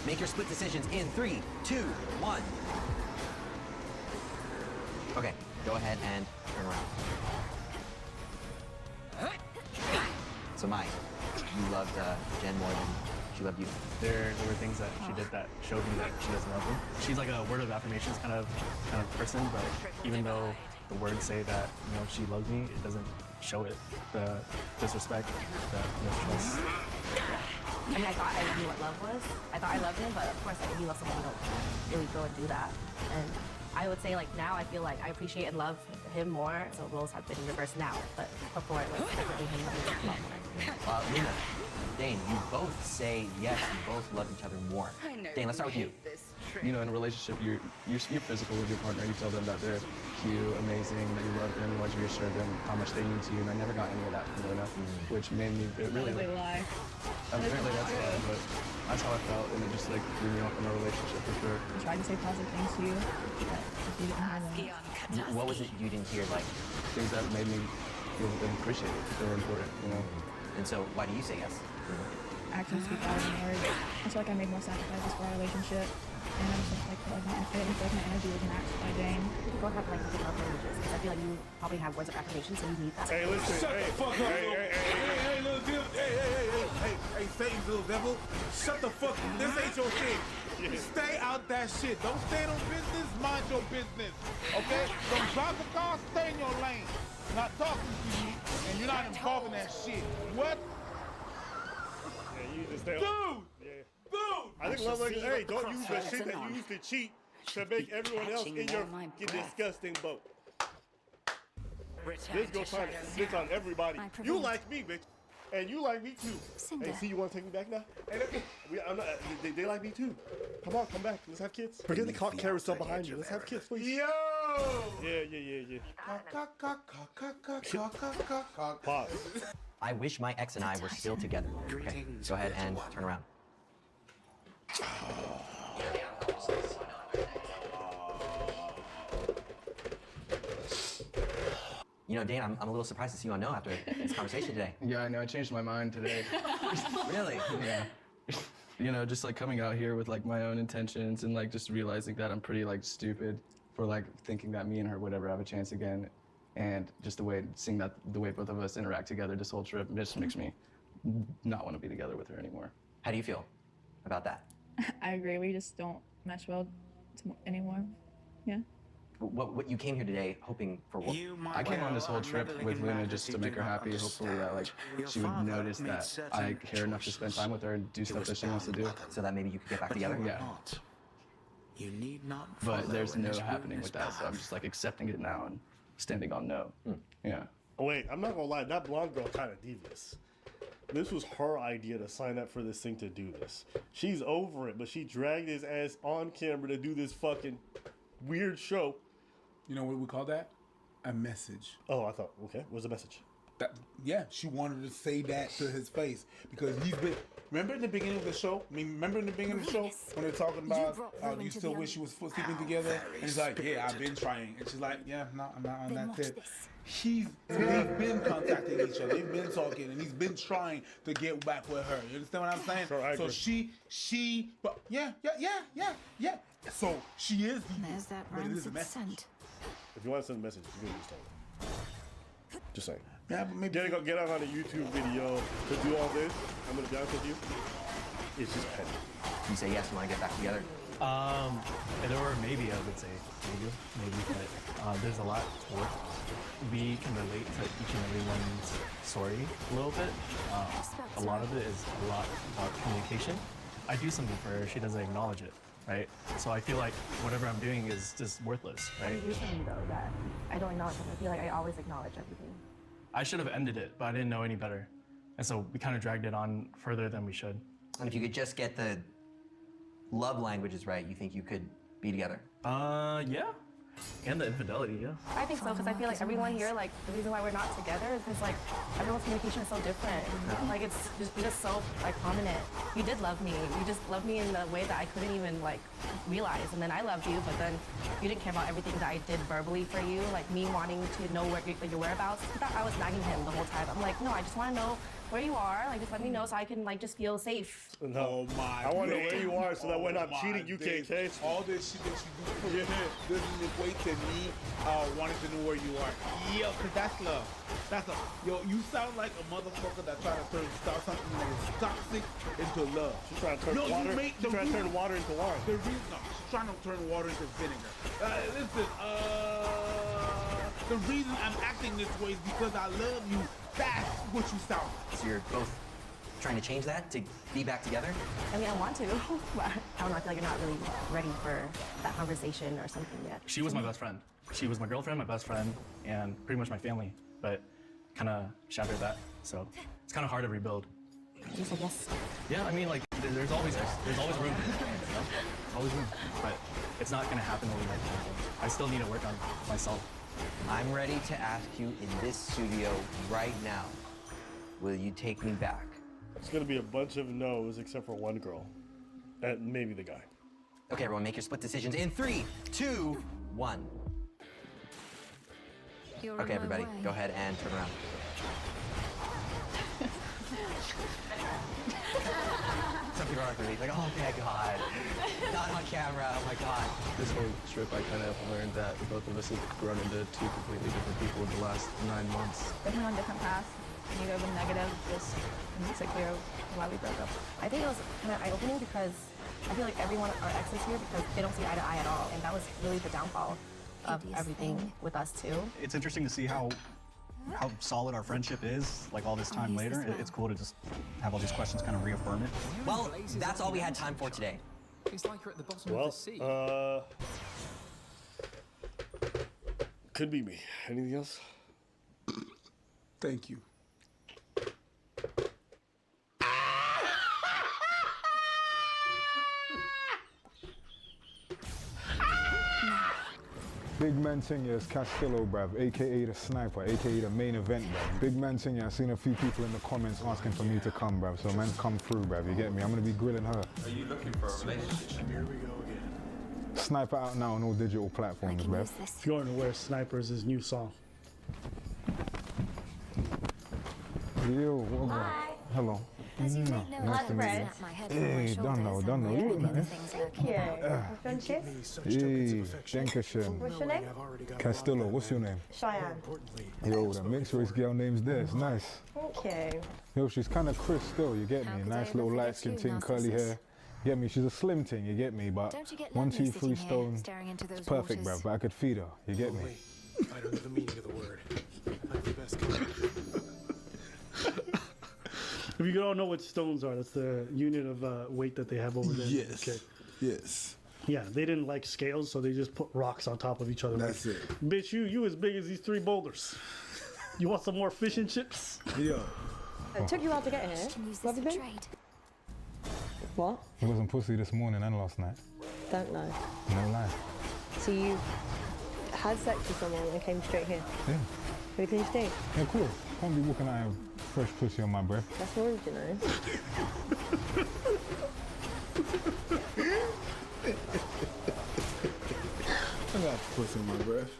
Make your split decisions in 3, 2, 1. Okay, go ahead and turn around. So Mike, you loved Jen more than she loved you. There were things that she did that showed me that she doesn't love me. She's like a word of affirmations kind of person, but even though the words say that, you know, she loves me, it doesn't show it. The disrespect, the mistrust. I mean, I thought I knew what love was. I thought I loved him, but of course, like, if you love someone, you don't really go and do that. And I would say, like, now I feel like I appreciate and love him more, so roles have been reversed now, but before it was definitely him loving me a lot more. Luna, Dane, you both say yes, you both love each other more. Dane, let's start with you. You know, in a relationship, you're physical with your partner. You tell them that they're cute, amazing, that you love them, you want to reassure them how much they mean to you, and I never got any of that from Luna, which made me really like, lie. Apparently that's why, but that's how I felt, and it just like threw me off in our relationship for sure. I tried to say positive things to you, but if you didn't have them. What was it you didn't hear, like? Things that made me feel appreciated, that they were important, you know? And so, why do you say yes? Actions speak louder than words. I feel like I made more sacrifices for our relationship, and I just like feel like I didn't feel like my energy was matched by Jane. People have like different love languages, because I feel like you probably have words of affirmation, so you need that. Hey, listen, Shut the fuck up, hey, little devil. Hey, Satan's little devil. Shut the fuck up. This ain't your thing. Stay out that shit. Don't stay in no business, mind your business. Okay? Don't drive the car, stay in your lane. I'm not talking to you, and you're not involved in that shit. What? Yeah, you just stay Dude! Dude! I think love language, hey, don't use the shit that you used to cheat to make everyone else in your disgusting boat. This girl trying to snitch on everybody. You like me, bitch. And you like me too. Hey, see, you want to take me back now? I'm not, they like me too. Come on, come back. Let's have kids. Forget the cop carousel behind you. Let's have kids, please. Yo! Yeah. Pause. I wish my ex and I were still together. Okay, go ahead and turn around. You know, Dane, I'm a little surprised to see you on No after this conversation today. Yeah, I know. I changed my mind today. Really? Yeah. You know, just like coming out here with like my own intentions and like just realizing that I'm pretty like stupid for like thinking that me and her would ever have a chance again. And just seeing that the way both of us interact together this whole trip just makes me not want to be together with her anymore. How do you feel about that? I agree. We just don't mesh well anymore. Yeah. What you came here today hoping for what? I came on this whole trip with Luna just to make her happy. Hopefully that like she would notice that I care enough to spend time with her and do stuff that she wants to do. So that maybe you could get back together? Yeah. You need not. But there's no happening with that, so I'm just like accepting it now and standing on no. Yeah. Wait, I'm not gonna lie, that blonde girl kind of devious. This was her idea to sign up for this thing to do this. She's over it, but she dragged his ass on camera to do this fucking weird show. You know what we call that? A message. Oh, I thought, okay, what's the message? Yeah, she wanted to say that to his face because he's been. Remember in the beginning of the show? Remember in the beginning of the show when they're talking about how you still wish you was sleeping together? And he's like, yeah, I've been trying. And she's like, yeah, no, I'm not on that tip. they've been contacting each other. They've been talking, and he's been trying to get back with her. You understand what I'm saying? Sure, I so agree. but yeah. So she is devious, There's that but it is a rancid message. scent. If you want to send a message, you can just tell them. Just saying. Yeah, but maybe Get out on a YouTube video to do all this. I'm gonna be honest with you. It's just petty. You say yes, you want to get back together? Or maybe I would say maybe, but there's a lot to work. We can relate to each and everyone's story a little bit. A lot of it is a lot about communication. I do something for her, she doesn't acknowledge it, right? So I feel like whatever I'm doing is just worthless, right? I do something though that I don't acknowledge. I feel like I always acknowledge everything. I should have ended it, but I didn't know any better. And so we kind of dragged it on further than we should. And if you could just get the love languages right, you think you could be together? Yeah. And the infidelity, yeah. I think so, because I feel like everyone here, like, the reason why we're not together is because, like, everyone's communication is so different. Like, it's just so, like, prominent. You did love me. You just loved me in the way that I couldn't even, like, realize. And then I loved you, but then you didn't care about everything that I did verbally for you, like me wanting to know where your whereabouts. I thought I was nagging him the whole time. I'm like, no, I just want to know where you are. Like, just let me know so I can, like, just feel safe. No, I want to know where you are so that when I'm cheating, you can't taste. All this shit that you do doesn't equate to me wanting to know where you are. Yeah, because that's love. That's a yo. You sound like a motherfucker that trying to start something that is toxic into love. She's trying to turn water. She's trying to turn water into wine. The reason, no, she's trying to turn water into vinegar. Listen, the reason I'm acting this way is because I love you. That's what you sound like. So you're both trying to change that to be back together? I mean, I want to, but I don't know. I feel like you're not really ready for that conversation or something yet. She was my best friend. She was my girlfriend, my best friend, and pretty much my family. But kind of shattered that. So it's kind of hard to rebuild. You said yes. Yeah, I mean, like, there's always room. You know? There's always room. But it's not going to happen overnight. I still need to work on myself. I'm ready to ask you in this studio right now, will you take me back? It's gonna be a bunch of no's except for one girl. And maybe the guy. Okay, everyone, make your split decisions in 3, 2, 1. Okay, everybody, go ahead and turn around. Some people are like, oh my God, not on camera, oh my God. This whole trip, I kind of learned that both of us have grown into two completely different people in the last 9 months. Definitely on different paths. Neither of them negative, just makes it clear why we broke up. I think it was kind of eye-opening because I feel like everyone are exes here because they don't see eye to eye at all, and that was really the downfall of everything with us too. It's interesting to see how solid our friendship is, like all this time later. It's cool to just have all these questions kind of reaffirm it. Well, that's all we had time for today. It's like you're at the bottom Well, of the sea. Could be me. Anything else? Thank you. Big man thing here is Castillo, bruv, aka the sniper, aka the main event, bruv. Big man thing here, I seen a few people in the comments asking for me to come, bruv. So man, come through, bruv. You get me? I'm gonna be grilling her. Are you looking for a relationship? Here we go again. Sniper out now on all digital platforms, bruv. If you aren't aware, Sniper is his new song. Yo, what about? Hello. Nice to meet you. Hey, don't know. You look nice. Yeah. Friendship? Hey, Dankeschön. What's your name? Castillo, what's your name? Cheyenne. Yo, the mixed race girl name's there. It's nice. Okay. Yo, she's kind of crisp still, you get me? Nice little light skin thing, curly hair. You get me? She's a slim thing, you get me? But 1, 2, 3 stone, it's perfect, bruv. But I could feed her, you get me? I don't know the meaning of the word. I'm the best kind. If you don't know what stones are, that's the unit of weight that they have over there. Yes. Okay. Yes. Yeah, they didn't like scales, so they just put rocks on top of each other. That's it. Bitch, you as big as these 3 boulders. You want some more fish and chips? Yeah. It took you a while to get here. Where have you been? What? It wasn't pussy this morning and last night. Don't know. No lie. So you had sex with someone and came straight here? Yeah. What can you do? Yeah, cool. Can't be walking out of fresh pussy on my breath. That's rude, you know. I got pussy in my breath.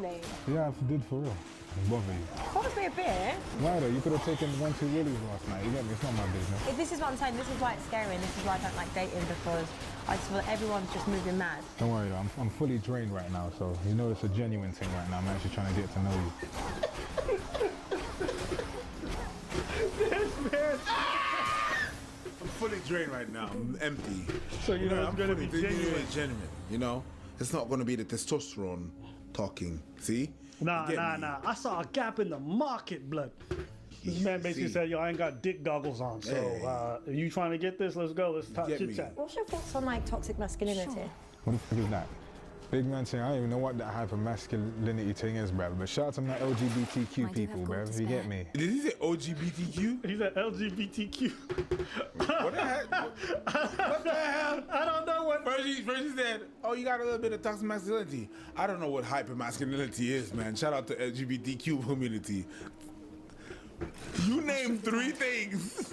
actually? Yeah, I did for real. Bother you. Promise me a bit. Why though? You could have taken 1, 2 willies last night. You get me? It's not my business. This is what I'm saying. This is why it's scary, and this is why I don't like dating, because I just feel like everyone's just moving mad. Don't worry though. I'm fully drained right now, so you know it's a genuine thing right now. I'm actually trying to get to know you. This man. I'm fully drained right now. I'm empty. So you know it's gonna be genuine. You know, it's not gonna be the testosterone talking. See? Nah. I saw a gap in the market, blood. This man basically said, yo, I ain't got dick goggles on, so you trying to get this? Let's go. Let's talk chit chat. What's your thoughts on like toxic masculinity? What the fuck is that? Big man saying, I don't even know what that hyper-masculinity thing is, bruv. But shout out to my LGBTQ people, bruv. You get me? Did he say LGBTQ? He said LGBTQ. What the heck? What the hell? I don't know what. First he said, oh, you got a little bit of toxic masculinity. I don't know what hyper-masculinity is, man. Shout out to LGBTQ community. You named 3 things.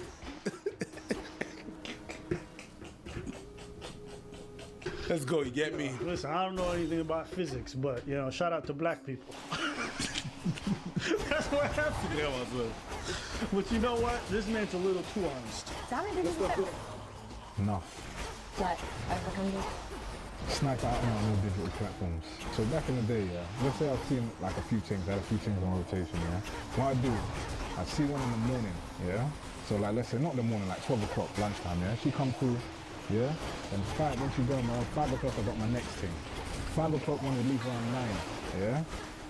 Let's go, you get me? Listen, I don't know anything about physics, but, you know, shout out to black people. That's what happened. Yeah, what's up? But you know what? This man's a little too honest. How many did you get? Enough. Like, over 100? Snipe out on all digital platforms. So back in the day, yeah, let's say I've seen like a few things, I had a few things on rotation, yeah? What I do, I see one in the morning, yeah? So like, let's say not the morning, like 12 o'clock, lunchtime, yeah? She come through, yeah? And when she done around 5 o'clock, I got my next thing. 5 o'clock when we leave around 9, yeah?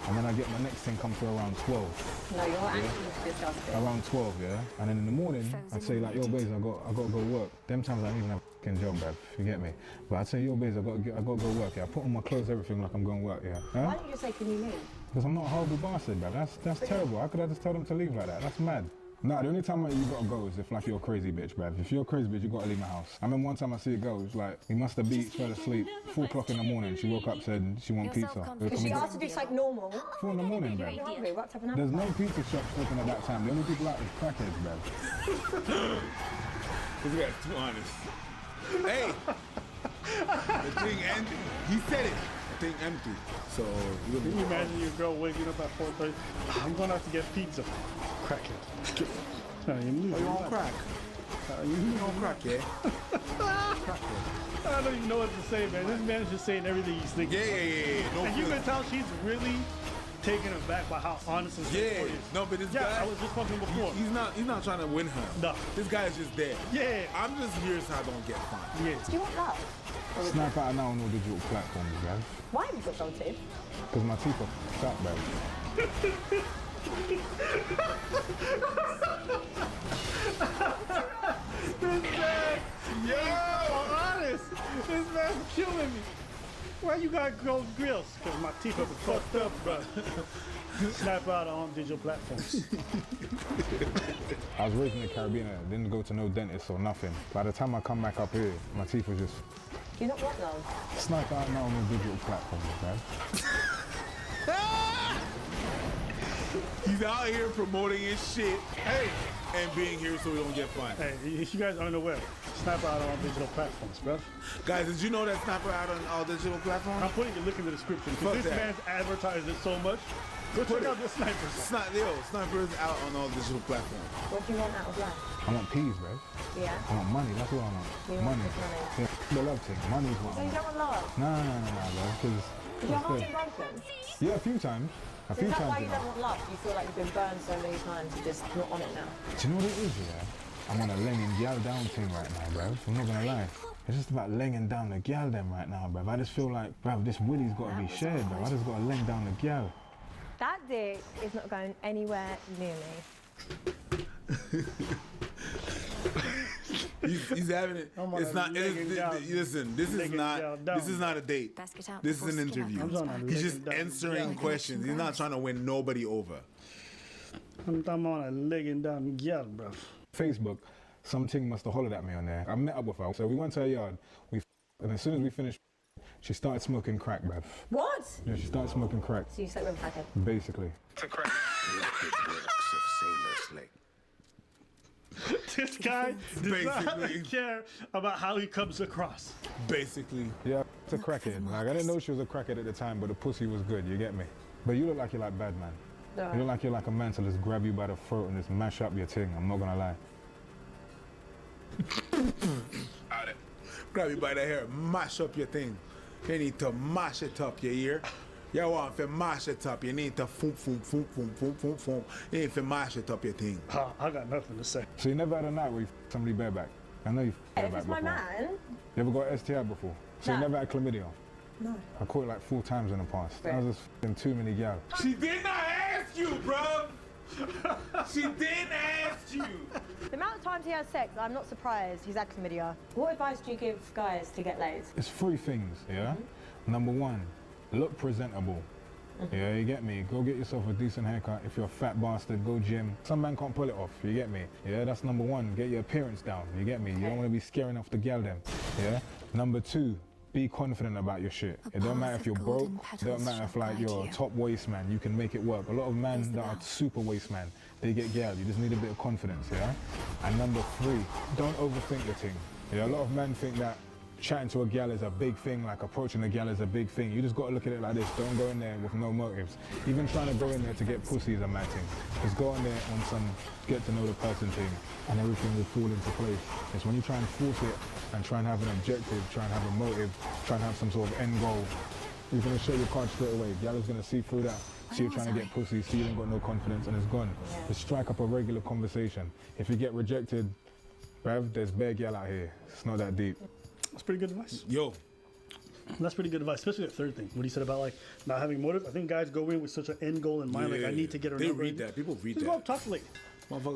And then I get my next thing come through around 12. No, you're actually disgusting. Around 12, yeah? And then in the morning, I'd say like, yo, babes, I got to go work. Them times I don't even have a fucking job, bruv. You get me? But I'd say, yo, babes, I got to go work, yeah? I put on my clothes, everything like I'm going to work, yeah? Huh? Why don't you just say, can you leave? Because I'm not a horrible bastard, bruv. That's terrible. How could I just tell them to leave like that? That's mad. Nah, the only time you gotta go is if like you're a crazy bitch, bruv. If you're a crazy bitch, you gotta leave my house. I remember one time I see a girl, it's like, we must have beat, fell asleep, 4 o'clock in the morning. She woke up, said she want pizza. Because she asked to do something normal. 4 in the morning, bruv. What's happening? There's no pizza shops open at that time. The only people out is crackheads, bruv. This guy's too honest. Hey! The thing ended. He said it. The thing empty. So, can you imagine your girl waking up at 4:30? I'm going out to get pizza. Crackhead. You on crack? You on crack, yeah? I don't even know what to say, man. This man is just saying everything he's thinking. Yeah. No, and you can tell she's really taken aback by how honest and straightforward he is. No, but this guy, guy, I was just fucking before. He's not trying to win her. No. This guy is just there. Yeah. I'm just here so I don't get fined. Yeah. Do you want love? Snipe out now on all digital platforms, bruv. Why have you got gold teeth? Because my teeth are sharp, bruv. This man, I'm honest. This man's killing me. Why you got gold grills? Because my teeth are fucked up, bro. Snap out on digital platforms. I was raised in the Caribbean, I didn't go to no dentist or nothing. By the time I come back up here, my teeth were just... You not want love? Snipe out now on all digital platforms, bruv. He's out here promoting his shit. Hey! And being here so we don't get fined. Hey, if you guys aren't aware, Sniper out on digital platforms, bro. Guys, did you know that Sniper out on all digital platforms? I'm putting a link in the description. Because this man's advertised it so much. Go check out the Snipers. Sniper's out on all digital platforms. What do you want out of life? I want peas, bro. Yeah? I want money, that's what I want. You want money? Yeah, the love thing. Money is what So I you want. don't want love? No, bro, because... Is your heart been broken? Yeah, a few times. A few Is that times. why you don't want love? You feel like you've been burned so many times, you're just not on it now? Do you know what it is, yeah? I'm on a laying gal down thing right now, bruv. I'm not gonna lie. It's just about laying down the gal them right now, bruv. I just feel like, bruv, this willy's gotta be shared, bruv. I just gotta lay down the gal. That dick is not going anywhere near me. He's having it. It's not. Listen, this is not. This is not a date. This is an interview. He's just answering questions. He's not trying to win nobody over. I'm on a legging down gal, bruv. Facebook, something must have hollered at me on there. I met up with her, so we went to her yard. And as soon as we finished, she started smoking crack, bruv. What? Yeah, she started smoking crack. So you slept with a crackhead? Basically. This guy does not care about how he comes across. Basically. Yeah, it's a crackhead. Like, I didn't know she was a crackhead at the time, but the pussy was good, you get me? But you look like you're like bad man. No. You look like you're like a man to just grab you by the throat and just mash up your thing. I'm not gonna lie. Grab you by the hair, mash up your thing. You need to mash it up, you hear? You want to mash it up, you need to foom, foom, foom, foom, foom, foom, foom. You need to mash it up your thing. I got nothing to say. So you never had a night where you somebody bareback? I know you bareback before. man. You ever got STI before? So you No. never had chlamydia? No. I caught it like 4 times in the past. I was just too many gal. She did not ask you, bro. She didn't ask you. The amount of times he has sex, I'm not surprised he's had chlamydia. What advice do you give guys to get laid? It's 3 things, yeah? Number 1, look presentable. Yeah, you get me? Go get yourself a decent haircut. If you're a fat bastard, go gym. Some man can't pull it off, you get me? Yeah, that's number 1. Get your appearance down, you get me? You don't want to be scaring off the gal them, yeah? Number 2, be confident about your shit. It don't matter if you're broke, it don't matter if like you're a top waist man, you can make it work. A lot of men that are super waist man, they get gal. You just need a bit of confidence, yeah? And number 3, don't overthink your thing. Yeah, a lot of men think that chatting to a gal is a big thing, like approaching a gal is a big thing. You just gotta look at it like this. Don't go in there with no motives. Even trying to go in there to get pussy is a mad thing. Just go in there on some get to know the person thing and everything will fall into place. It's when you try and force it and try and have an objective, try and have a motive, try and have some sort of end goal, you're gonna show your card straight away. Gal is gonna see through that. See you trying to get pussy, see you ain't got no confidence and it's gone. Just strike up a regular conversation. If you get rejected, bruv, there's bare gal out here. It's not that deep. That's pretty good advice. Yo. That's pretty good advice, especially the third thing. What he said about like not having motive. I think guys go in with such an end goal in mind, like I need to get her. They read that. People read just that. go up, talk to lady.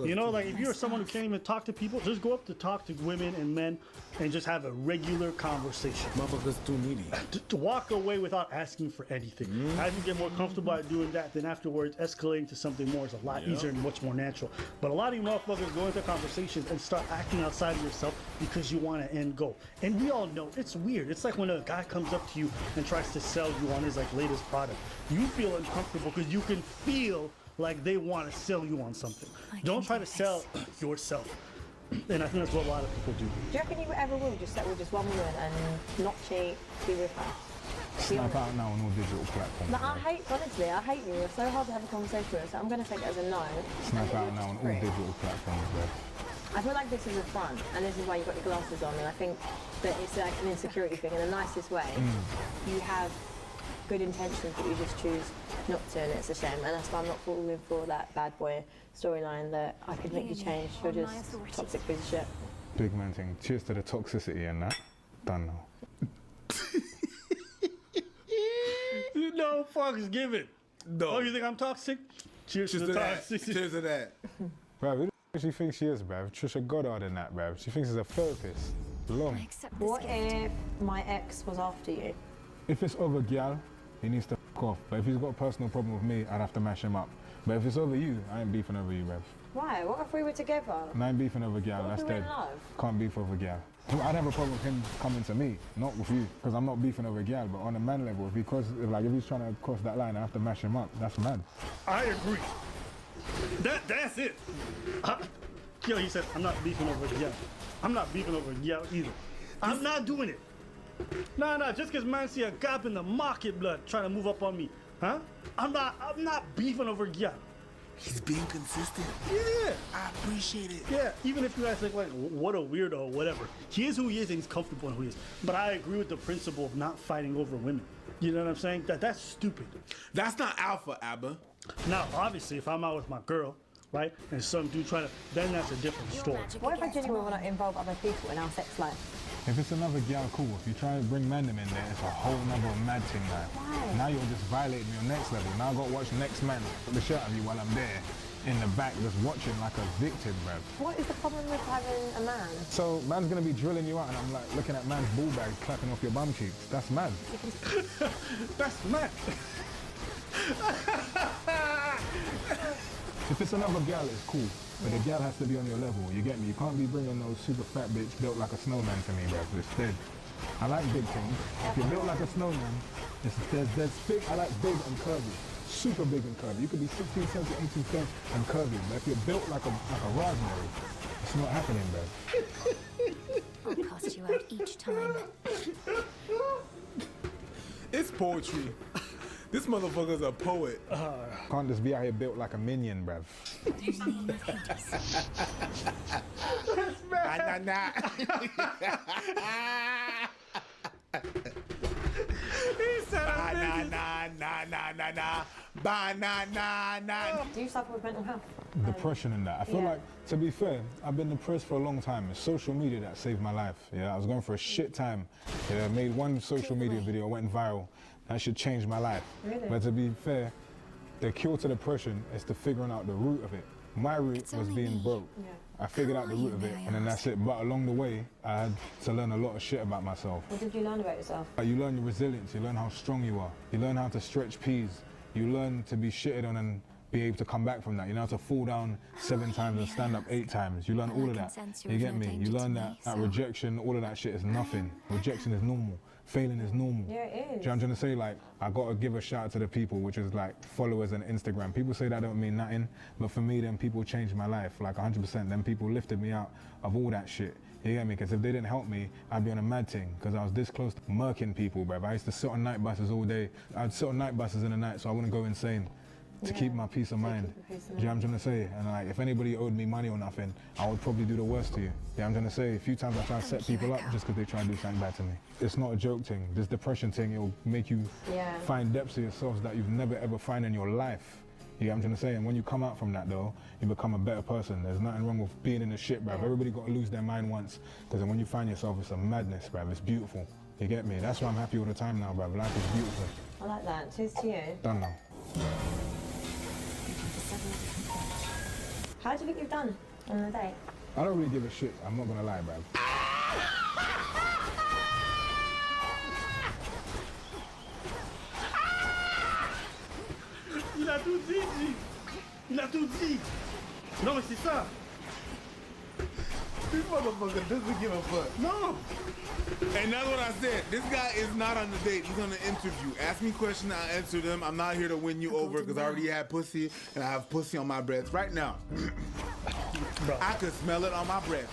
You know, like if you're someone who can't even talk to people, just go up to talk to women and men and just have a regular conversation. Motherfuckers too needy. To walk away without asking for anything. As you get more comfortable at doing that, then afterwards escalating to something more is a lot easier and much more natural. But a lot of you motherfuckers go into conversations and start acting outside of yourself because you want to end goal. And we all know it's weird. It's like when a guy comes up to you and tries to sell you on his like latest product. You feel uncomfortable because you can feel like they want to sell you on something. Don't try to sell yourself. And I think that's what a lot of people do. Do you reckon you ever will just settle with just one woman and not cheat, be with her? Snap out now on all digital platforms. No, honestly, I hate you. It's so hard to have a conversation with, so I'm going to take it as a no. Snap out now on all digital platforms, bruv. I feel like this is a front, and this is why you've got your glasses on, and I think that it's like an insecurity thing in the nicest way. You have good intentions, but you just choose not to, and it's a shame. And that's why I'm not falling for that bad boy storyline that I could make you change. You're just toxic piece of shit. Big man thing. Cheers to the toxicity and that. Done now. No fucks given. No. Oh, you think I'm toxic? Cheers to the toxicity. Cheers to that. Bruv, who the she thinks she is, bruv? Trisha Goddard and that, bruv. She thinks she's a therapist. Long. What if my ex was after you? If it's over gal, he needs to f off. But if he's got a personal problem with me, I'd have to mash him up. But if it's over you, I ain't beefing over you, bruv. Why? What if we were together? I ain't beefing over gal, that's if we were dead. in love? Can't beef over gal. I'd have a problem with him coming to me, not with you, because I'm not beefing over gal, but on a man level, if he's trying to cross that line, I have to mash him up. That's mad. I agree. That's it. Yo, he said, I'm not beefing over Yao. I'm not beefing over Yao either. I'm not doing it. Nah, just because man see a gap in the market blood trying to move up on me. Huh? I'm not beefing over Yao. He's being consistent. Yeah. I appreciate it. Yeah, even if you guys think like, what a weirdo or whatever. He is who he is and he's comfortable in who he is. But I agree with the principle of not fighting over women. You know what I'm saying? That's stupid. That's not alpha, Abba. Now, obviously, if I'm out with my girl, right, and some dude trying to, then that's a different story. What if I genuinely want to involve other people in our sex life? If it's another gal, cool. If you try to bring Mandem in there, it's a whole nother mad thing, man. Why? Now you're just violating your next level. Now I got to watch next man put the shirt on you while I'm there in the back just watching like a victim, bruv. What is the problem with having a man? So man's gonna be drilling you out and I'm like looking at man's ball bag clapping off your bum cheeks. That's mad. That's mad. If it's another gal, it's cool. But the gal has to be on your level, you get me? You can't be bringing no super fat bitch built like a snowman to me, bruv. It's dead. I like big things. If you're built like a snowman, there's big, I like big and curvy. Super big and curvy. You could be 16 cents to 18 cents and curvy, but if you're built like a raspberry, it's not happening, bruv. I'll cast you out each time. It's poetry. This motherfucker's a poet. Can't just be out here built like a minion, bruv. Banana. He said banana. Do you suffer with mental health? Depression and that. I feel like, to be fair, I've been depressed for a long time. It's social media that saved my life. Yeah, I was going for a shit time. Yeah, I made one social media video, went viral. That should change my life. Really? But to be fair, the cure to depression is to figuring out the root of it. My root was being broke. Yeah. I figured out the root of it, and then that's it. But along the way, I had to learn a lot of shit about myself. What did you learn about yourself? You learn your resilience, you learn how strong you are, you learn how to stretch peas, you learn to be shitted on and be able to come back from that. You know how to fall down 7 times and stand up 8 times. You learn all of that. You get me? You learn that rejection, all of that shit is nothing. Rejection is normal. Failing is normal. Yeah, it is. Do you know what I'm trying to say? Like, I gotta give a shout out to the people, which is like followers and Instagram. People say that don't mean nothing, but for me, them people changed my life, like 100%. Them people lifted me out of all that shit. You get me? Because if they didn't help me, I'd be on a mad thing, because I was this close to murking people, bruv. I used to sit on night buses all day. I'd sit on night buses in the night so I wouldn't go insane. To keep my peace of mind. Do you know what I'm trying to say? And like, if anybody owed me money or nothing, I would probably do the worst to you. You know what I'm trying to say? A few times I try to set people up just because they try to do something bad to me. It's not a joke thing. This depression thing, it'll make you find depths of yourselves that you've never ever find in your life. You know what I'm trying to say? And when you come out from that though, you become a better person. There's nothing wrong with being in the shit, bruv. Everybody got to lose their mind once. Because then when you find yourself, it's a madness, bruv. It's beautiful. You get me? That's why I'm happy all the time now, bruv. Life is beautiful. I like that. Cheers to you. Done now. How do you think you've done on the date? I don't really give a shit. I'm not gonna lie, bruv. Il a tout dit, G. Il a tout dit. Non, mais c'est ça. This motherfucker doesn't give a fuck. No. And that's what I said. This guy is not on the date. He's on the interview. Ask me questions, I'll answer them. I'm not here to win you over because I already had pussy and I have pussy on my breath right now. Bro. I can smell it on my breath.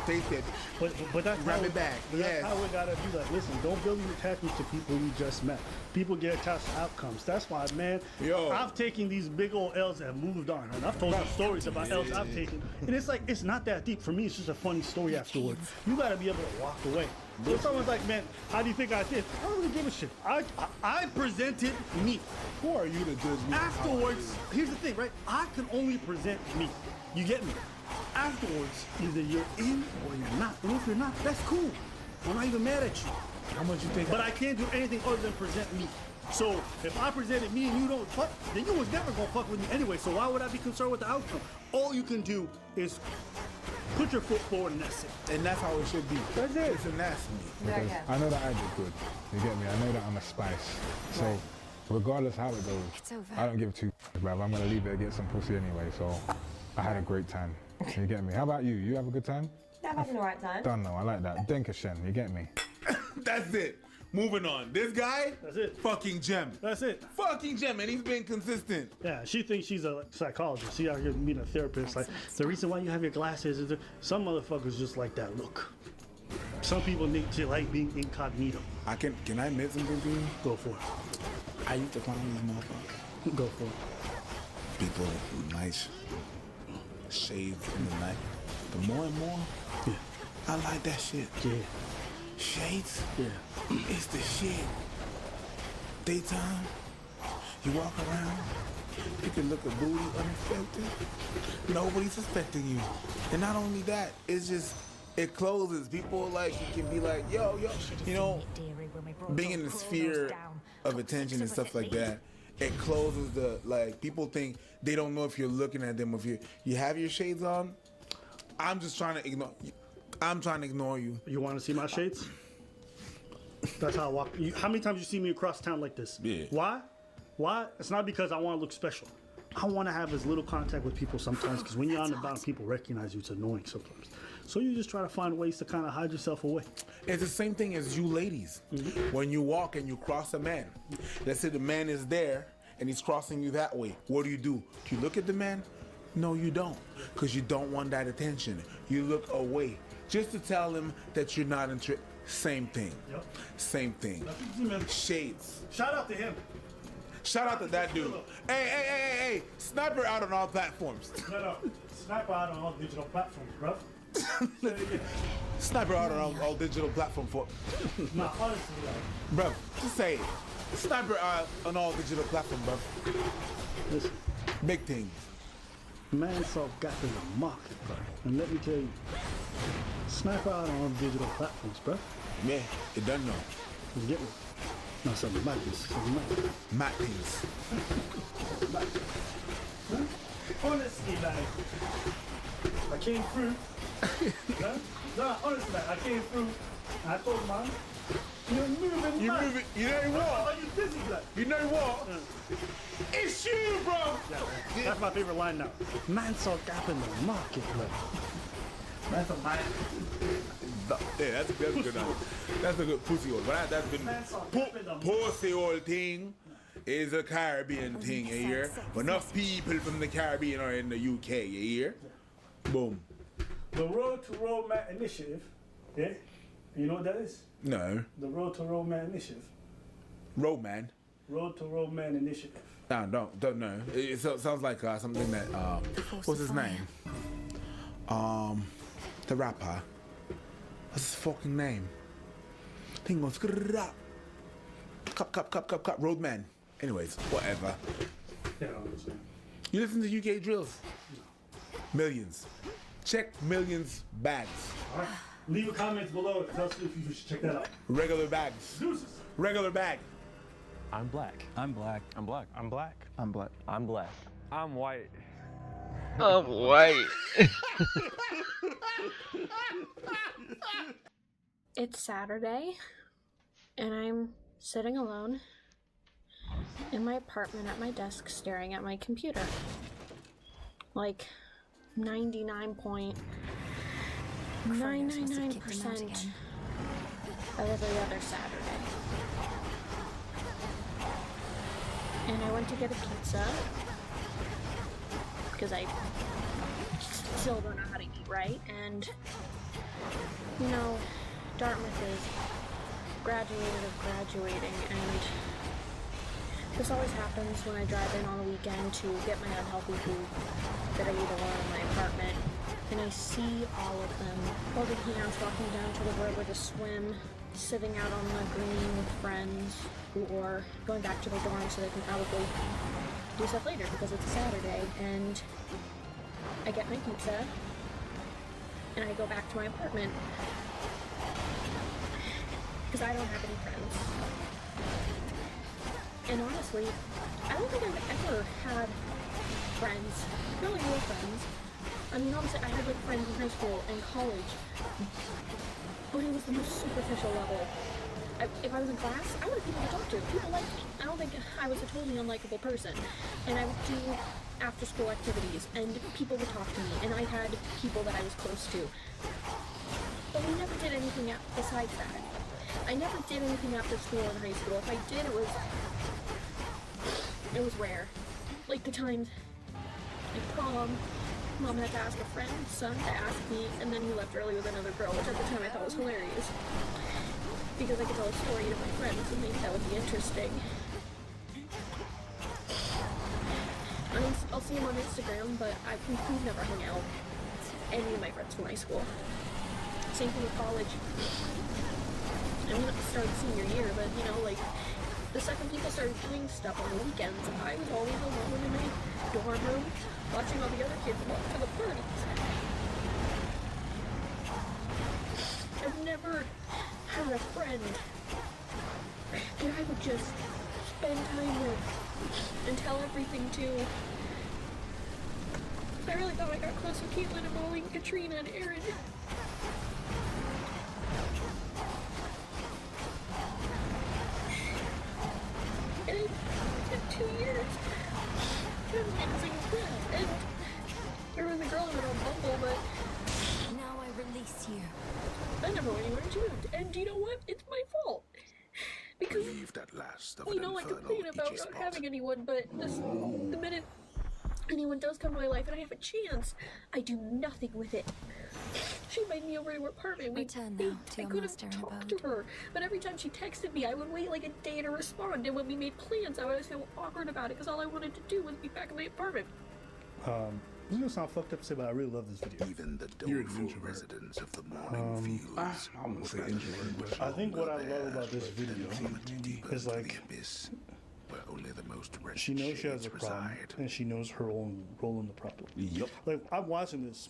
Taste it. But that's Grab how it back. But Yes. that's how we gotta do that. Listen, don't build your attachments to people you just met. People get attached to outcomes. That's why, man, I've taken these big old L's and moved on. And I've told you stories about L's I've taken. And it's like, it's not that deep. For me, it's just a funny story afterward. You gotta be able to walk away. When someone's like, man, how do you think I did? I don't really give a shit. I presented me. Who are you to judge me? Afterwards, here's the thing, right? I can only present me. You get me? Afterwards, either you're in or you're not. And if you're not, that's cool. I'm not even mad at you. How much you think? But I can't do anything other than present me. So if I presented me and you don't fuck, then you was never gonna fuck with me anyway. So why would I be concerned with the outcome? All you can do is put your foot forward and that's it. And that's how it should be. That's it. It's a nasty. Because I know that I did good. You get me? I know that I'm a spice. So regardless how it goes, I don't give two bruv. I'm gonna leave it and get some pussy anyway. So I had a great time. You get me? How about you? You have a good time? Yeah, I'm having the right time. Done though. I like that. Denkashen. You get me? That's it. Moving on. This guy, that's it. Fucking gem. That's it. Fucking gem, and he's been consistent. Yeah, she thinks she's a psychologist. She out here meeting a therapist. Like, the reason why you have your glasses is some motherfuckers just like that look. Some people need to like being incognito. Can I admit something to you? Go for it. I used to clown these motherfuckers. Go for it. People with nice shades in the night. But more and more, I like that shit. Yeah. Shades? Yeah. It's the shit. Daytime, you walk around, you can look at booty unaffected. Nobody's suspecting you. And not only that, it's just, it closes. People like, you can be like, yo, you know, being in the sphere of attention and stuff like that, it closes the, like, people think they don't know if you're looking at them. If you have your shades on, I'm just trying to ignore you. I'm trying to ignore you. You want to see my shades? That's how I walk. How many times you see me across town like this? Yeah. Why? Why? It's not because I want to look special. I want to have as little contact with people sometimes because when you're on the bound, people recognize you. It's annoying sometimes. So you just try to find ways to kind of hide yourself away. It's the same thing as you ladies. When you walk and you cross a man, let's say the man is there and he's crossing you that way. What do? Do you look at the man? No, you don't, because you don't want that attention. You look away just to tell him that you're not interested. Same thing. Yep. Same thing. Shades. Shout out to him. Shout out to that dude. Hey. Sniper out on all platforms. No. Sniper out on all digital platforms, bro. Sniper out on all digital platforms for. Nah, honestly, like. Bro, just say it. Sniper out on all digital platforms, bro. Listen. Big things. Man saw gap in the market, bro. And let me tell you, Sniper out on all digital platforms, bro. Yeah, it done know. You get me? No, something madness. Mad things. Honestly, like, I came through. No, honestly, like, I came through and I told man, you're moving. You moving. You know what? Are you busy, like? You know what? It's you, bro. Yeah, that's my favorite line now. Man saw gap in the market, bro. That's a man. Yeah, that's a good one. That's a good pussy hole. But that's been pussy hole thing is a Caribbean thing, you hear? Enough people from the Caribbean are in the UK, you hear? Boom. The Road to Romance Initiative, yeah? You know what that is? No. The Road to Romance Initiative. Roadman. Road to Romance Initiative. No, don't know. It sounds like something that what's his name? The rapper. What's his fucking name? Thing goes cup, Roadman. Anyways, whatever. Yeah, I understand. You listen to UK drills? Millions. Check Millions bags. Alright. Leave a comment below. Tell us if you should check that out. Regular bags. Deuces. Regular bag. I'm black. I'm black. I'm black. I'm black. I'm black. I'm black. I'm white. I'm white. It's Saturday, and I'm sitting alone in my apartment at my desk staring at my computer. Like 99.999% of every other Saturday. And I went to get a pizza because I still don't know how to eat right, and you know, Dartmouth is graduated of graduating, and this always happens when I drive in on the weekend to get my unhealthy food that I eat alone in my apartment, and I see all of them holding hands, walking down to the river to swim, sitting out on the green with friends, or going back to their dorm so they can probably do stuff later because it's a Saturday. And I get my pizza and I go back to my apartment because I don't have any friends. And honestly, I don't think I've ever had friends, really real friends. I mean, obviously I had like friends in high school and college, but it was the most superficial level. If I was in class, I wanted people to talk to. People liked me. I don't think I was a totally unlikable person. And I would do after-school activities, and people would talk to me, and I had people that I was close to. But we never did anything besides that. I never did anything after school in high school. If I did, it was rare. Like the times, like prom, Mom had to ask a friend's son to ask me, and then he left early with another girl, which at the time I thought was hilarious. Because I could tell a story to my friends and think that would be interesting. I'll see him on Instagram, but we've never hung out. Any of my friends from high school. Same thing with college. I mean, it started senior year, but you know, like, the second people started doing stuff on the weekends, I was always alone in my dorm room, watching all the other kids walk to the parties. I've never had a friend that I would just spend time with and tell everything to. I really thought I got close with Caitlin and Molly and Katrina and Aaron. And it's been 2 years. I was amazing friend. And there was a girl that on Bumble, but now I release you. I never went anywhere too. And you know what? It's my fault. Because that last of you know I complain about not having anyone, but the minute anyone does come to my life and I have a chance, I do nothing with it. She invited me over to her apartment. We I could have talked to her, but every time she texted me, I would wait like a day to respond. And when we made plans, I would feel awkward about it because all I wanted to do was be back in my apartment. This is gonna sound fucked up to say, but I really love this video. Even the doleful residents of the morning fields. I won't say introvert. I think what I love about this video is like she knows she has a problem, and she knows her own role in the problem. Yep. Like I'm watching this,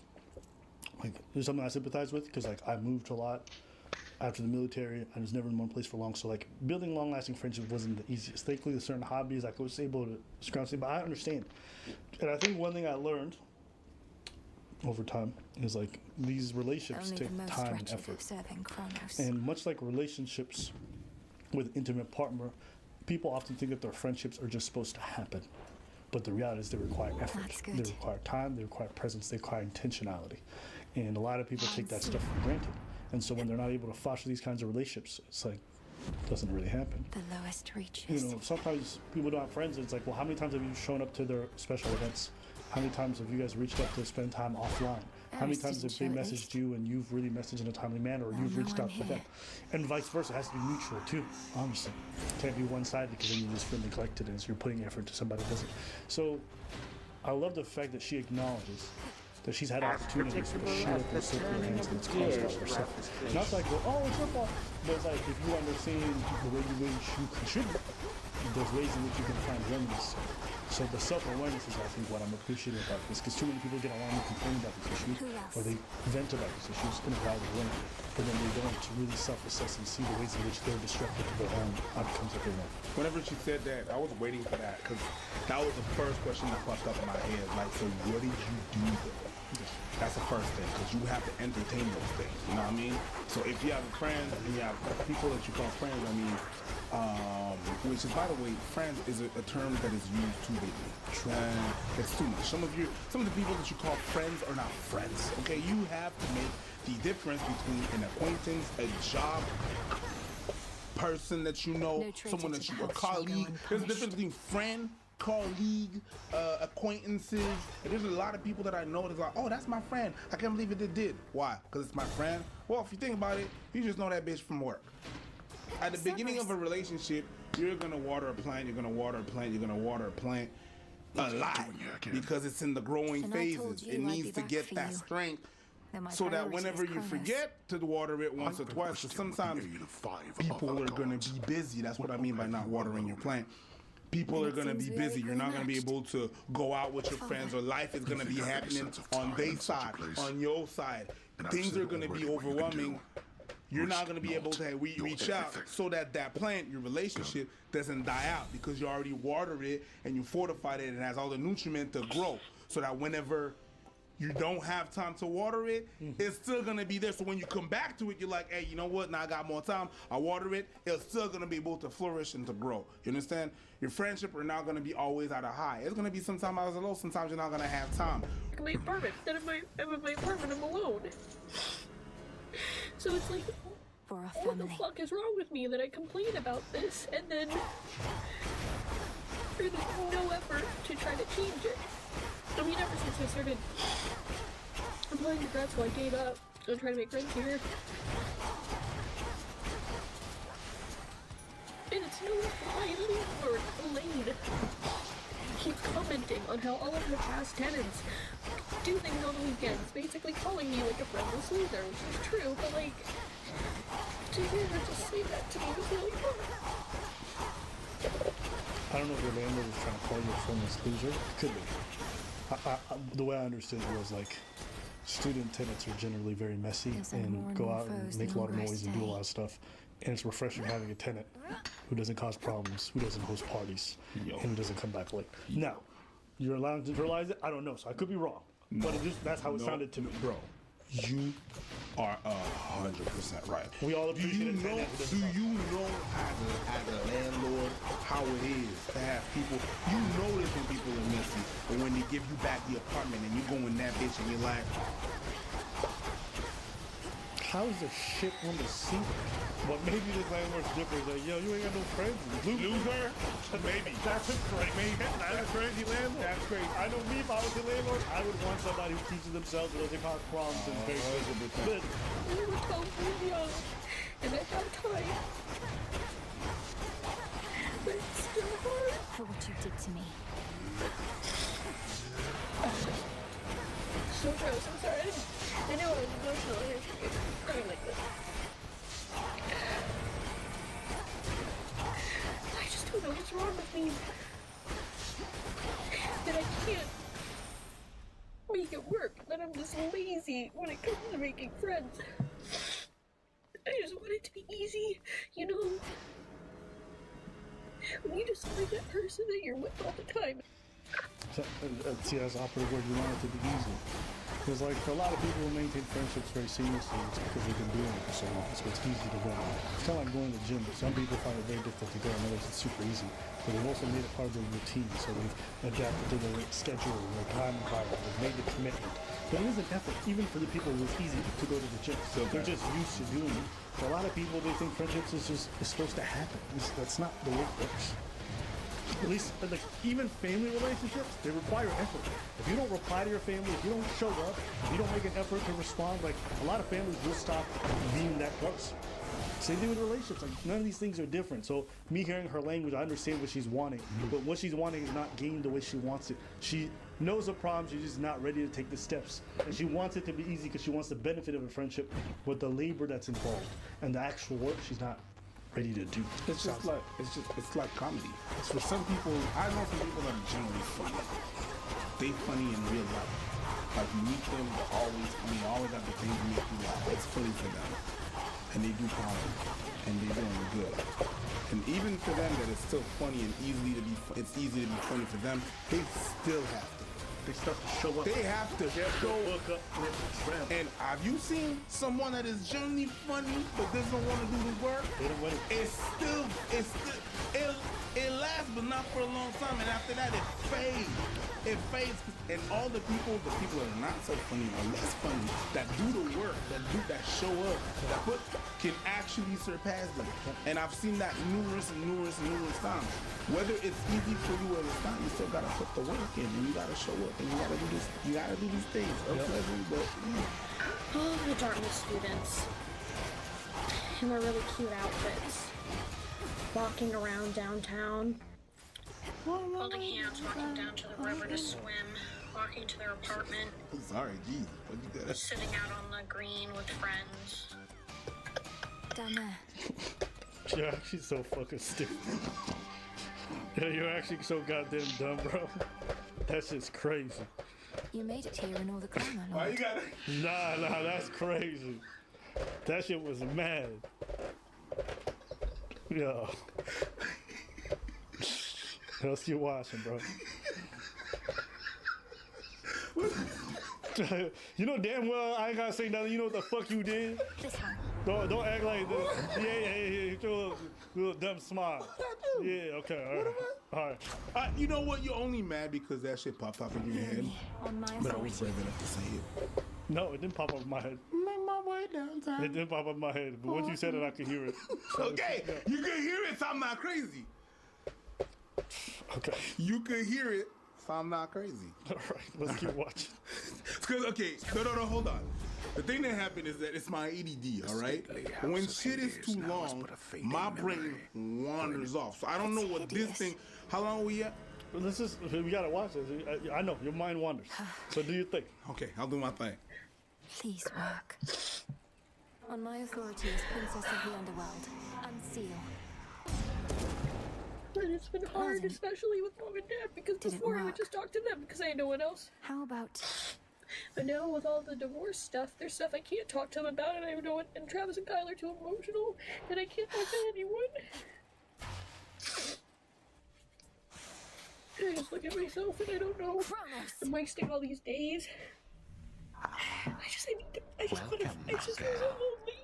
like there's something I sympathize with because like I moved a lot after the military. I was never in one place for long, so like building long-lasting friendships wasn't the easiest. Thankfully, there's certain hobbies I was able to scrounge, but I understand. And I think one thing I learned over time is like these relationships take time and effort. And much like relationships with intimate partner, people often think that their friendships are just supposed to happen. But the reality is they require effort. They require time, they require presence, they require intentionality. And a lot of people take that stuff for granted. And so when they're not able to foster these kinds of relationships, it's like, it doesn't really happen. The lowest reaches. You know, sometimes people don't have friends, and it's like, well, how many times have you shown up to their special events? How many times have you guys reached up to spend time offline? How many times have they messaged you and you've really messaged in a timely manner, or you've reached out to them? And vice versa, it has to be mutual too, honestly. It can't be one-sided because then you just feel neglected and so you're putting effort to somebody who doesn't. So I love the fact that she acknowledges that she's had opportunities to shoot up and slip her hands and it's caused by herself. Not like, oh, it's your fault, but it's like if you understand the way you contribute, there's ways in which you can find remedies. So the self-awareness is, I think, what I'm appreciating about this, because too many people get alarmed and complain about these issues, or they vent about these issues in a private way, but then they don't really self-assess and see the ways in which they're destructive to their own outcomes that they want. Whenever she said that, I was waiting for that, because that was the first question that popped up in my head. Like, so what did you do though? That's the first thing, because you have to entertain those things, you know what I mean? So if you have friends and you have people that you call friends, I mean, which is, by the way, friends is a term that is used too lately. It's too much. Some of the people that you call friends are not friends, okay? You have to make the difference between an acquaintance, a job person that you know, someone that you, a colleague. There's a difference between friend, colleague, acquaintances. And there's a lot of people that I know that's like, oh, that's my friend. I can't believe it did. Why? Because it's my friend? Well, if you think about it, you just know that bitch from work. At the beginning of a relationship, you're gonna water a plant, you're gonna water a plant, you're gonna water a plant a lot because it's in the growing phases. It needs to get that strength so that whenever you forget to water it once or twice, because sometimes people are gonna be busy. That's what I mean by not watering your plant. People are gonna be busy. You're not gonna be able to go out with your friends, or life is gonna be happening on their side, on your side. Things are gonna be overwhelming. You're not going to be able to reach out so that plant, your relationship, doesn't die out, because you already watered it and you fortified it and it has all the nutriment to grow, so that whenever you don't have time to water it, it's still going to be there. So when you come back to it, you're like, hey, you know what? Now I got more time. I water it. It's still going to be able to flourish and to grow. You understand? Your friendship are not going to be always at a high. It's going to be sometimes at a low. Sometimes you're not going to have time. My apartment. Then I'm in my apartment. I'm alone. So it's like, what the fuck is wrong with me that I complain about this, and then there's no effort to try to change it. I mean, ever since I started applying to grad school, I gave up and trying to make friends here. And it's no my landlord, Elaine, keeps commenting on how all of her past tenants do things on the weekends, basically calling me like a friendless loser, which is true, but like, to hear her just say that to me was really hard. I don't know if your landlord was trying to call you a friendless loser. Could be. The way I understood it was like, student tenants are generally very messy and go out and make a lot of noise and do a lot of stuff. And it's refreshing having a tenant who doesn't cause problems, who doesn't host parties, and who doesn't come back late. Now, you're allowed to realize it? I don't know, so I could be wrong. No. But that's how it sounded to me. Bro, you are 100% right. We all appreciate it. Do you know as a landlord how it is to have people, you know that when people are messy, but when they give you back the apartment and you go in that bitch and you're like, how is there shit on the seat? But maybe this landlord's different. Like, yo, you ain't got no friends. Loser? Maybe. That's a crazy. Maybe. That's a crazy landlord. That's crazy. I know me, if I was a landlord, I would want somebody who teaches themselves what they call crumbs and things. But We were totally young, and at that time, but it's still hard. For what you did to me. So gross. I'm sorry. I know I was emotional. I mean, like this. I just don't know what's wrong with me. That I can't make it work. That I'm just lazy when it comes to making friends. I just want it to be easy, you know? When you just find that person that you're with all the time. see, that's the operative word. You want it to be easy. Because, like, for a lot of people who maintain friendships very seriously, it's because they've been doing it for so long, so it's easy to go. It's kind of like going to the gym, but some people find it very difficult to go, and others it's super easy. But they've also made it part of their routine, so they've adapted to their schedule, their time environment, they've made the commitment. But it is an effort, even for the people who it's easy to go to the gym. So they're just used to doing it. For a lot of people, they think friendships is supposed to happen. That's not the way it works. At least, like, even family relationships, they require effort. If you don't reply to your family, if you don't show up, if you don't make an effort to respond, like, a lot of families will stop being that close. Same thing with relationships. Like, none of these things are different. So me hearing her language, I understand what she's wanting. But what she's wanting is not gained the way she wants it. She knows the problem. She's just not ready to take the steps. And she wants it to be easy because she wants the benefit of a friendship, but the labor that's involved and the actual work she's not ready to do. It's just like it's like comedy. It's for some people. I know some people that are generally funny. They funny in real life. Like you meet them, they're always funny. Always have the things to make you laugh. It's funny for them, and they do comedy, and they're doing good. And even for them, that it's still funny and easy to be. It's easy to be funny for them. They still have to. They still have to show up. They have to show up. And have you seen someone that is genuinely funny but doesn't want to do the work? It lasts, but not for a long time. And after that, it fades. It fades. And all the people that are not so funny or less funny that do the work, that show up, can actually surpass them. And I've seen that numerous times. Whether it's easy for you or it's not, you still gotta put the work in, and you gotta show up, and you gotta do this. You gotta do these things. Unpleasant, but All the Dartmouth students in their really cute outfits, walking around downtown, holding hands, walking down to the river to swim, walking to their apartment. I'm sorry, geez, what you got? Sitting out on the green with friends. Down there. You're actually so fucking stupid. Yeah, you're actually so goddamn dumb, bro. That shit's crazy. You made it here in all the glamour, Why you gotta? Nah, that's crazy. That shit was mad. Yo. Else you watching, bro. You know damn well I ain't gotta say nothing. You know what the fuck you did? This one. Don't act like this. Yeah. Your little dumb smile. Yeah, okay, all right. You know what? You're only mad because that shit popped up in your head. On my But I was brave enough to say it. No, it didn't pop up in my head. Make my way downtown. It didn't pop up in my head. But once you said it, I could hear it. Okay, you could hear it, so I'm not crazy. Okay. You could hear it, so I'm not crazy. All right, let's keep watching. Because, okay, no, hold on. The thing that happened is that it's my ADD, all right? When shit is too long, my brain wanders off. So I don't know what this thing, how long are we at? Well, we gotta watch this. I know, your mind wanders. So do your thing. Okay, I'll do my thing. Please work. On my authority as Princess of the Underworld, unseal. But it's been hard, especially with Mom and Dad, because before I would just talk to them because I had no one else. How about... But now with all the divorce stuff, there's stuff I can't talk to them about, and I know it. And Travis and Kyle are too emotional, and I can't talk to anyone. And I just look at myself, and I don't know. I'm wasting all these days. I just feel so lonely.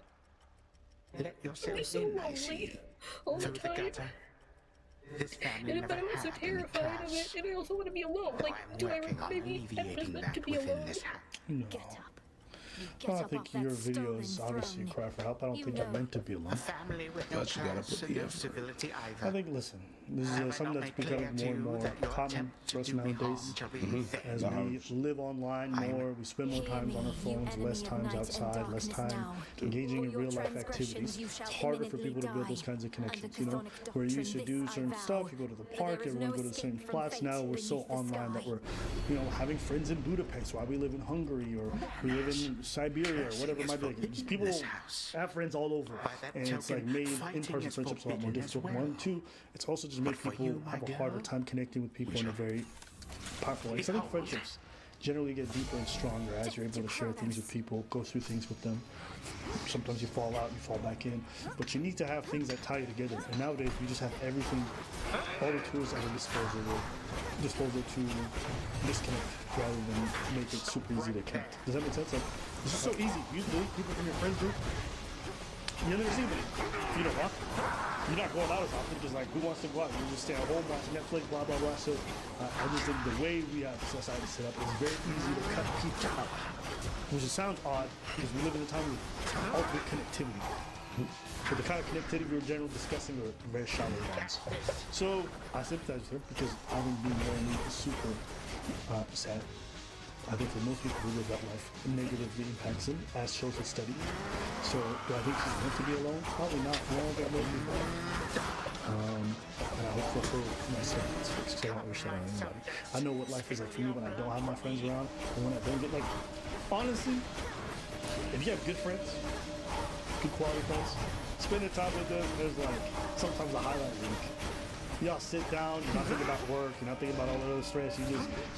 Let yourself I'm just so lonely all the time. And but I'm also terrified of it, and I also want to be alone. Like, do I maybe am just meant to be alone? No. Get up. I think your video is obviously a cry for help. I don't think you're meant to be alone. But you gotta put the effort. I think, listen, this is something that's becoming more and more common for us nowadays. As we live online more, we spend more time on our phones, less times outside, less time engaging in real life activities. It's harder for people to build those kinds of connections, you know? Where you used to do certain stuff, you go to the park, everyone go to certain spots. Now we're so online that we're, you know, having friends in Budapest while we live in Hungary or we live in Siberia or whatever it might be. Like, just people have friends all over. And it's like made in-person friendships a lot more difficult. One, two, it's also just made people have a harder time connecting with people in a very powerful way. So I think friendships generally get deeper and stronger as you're able to share things with people, go through things with them. Sometimes you fall out, you fall back in, but you need to have things that tie you together. And nowadays, we just have everything, all the tools at our disposal to disconnect rather than make it super easy to connect. Does that make sense? Like, it's just so easy. You delete people from your friends group, you'll never see them. You know what? You're not going out as often, just like, who wants to go out? You just stay at home, watch Netflix, blah, blah, blah. So I just think the way we have society set up is very easy to cut people out. Which sounds odd, because we live in a time with ultimate connectivity. But the kind of connectivity we were generally discussing are very shallow ones. So I sympathize with her, because I think being lonely is super sad. I think for most people who live that life, it negatively impacts them, as shows the study. So do I think she's meant to be alone? Probably not. I don't think I'm meant to be alone. And I hope for her myself, because I don't wish that on anybody. I know what life is like for me when I don't have my friends around, and when I don't get, like, honestly, if you have good friends, good quality friends, spending time with them is like sometimes a highlight week. Y'all sit down, you're not thinking about work, you're not thinking about all the other stress,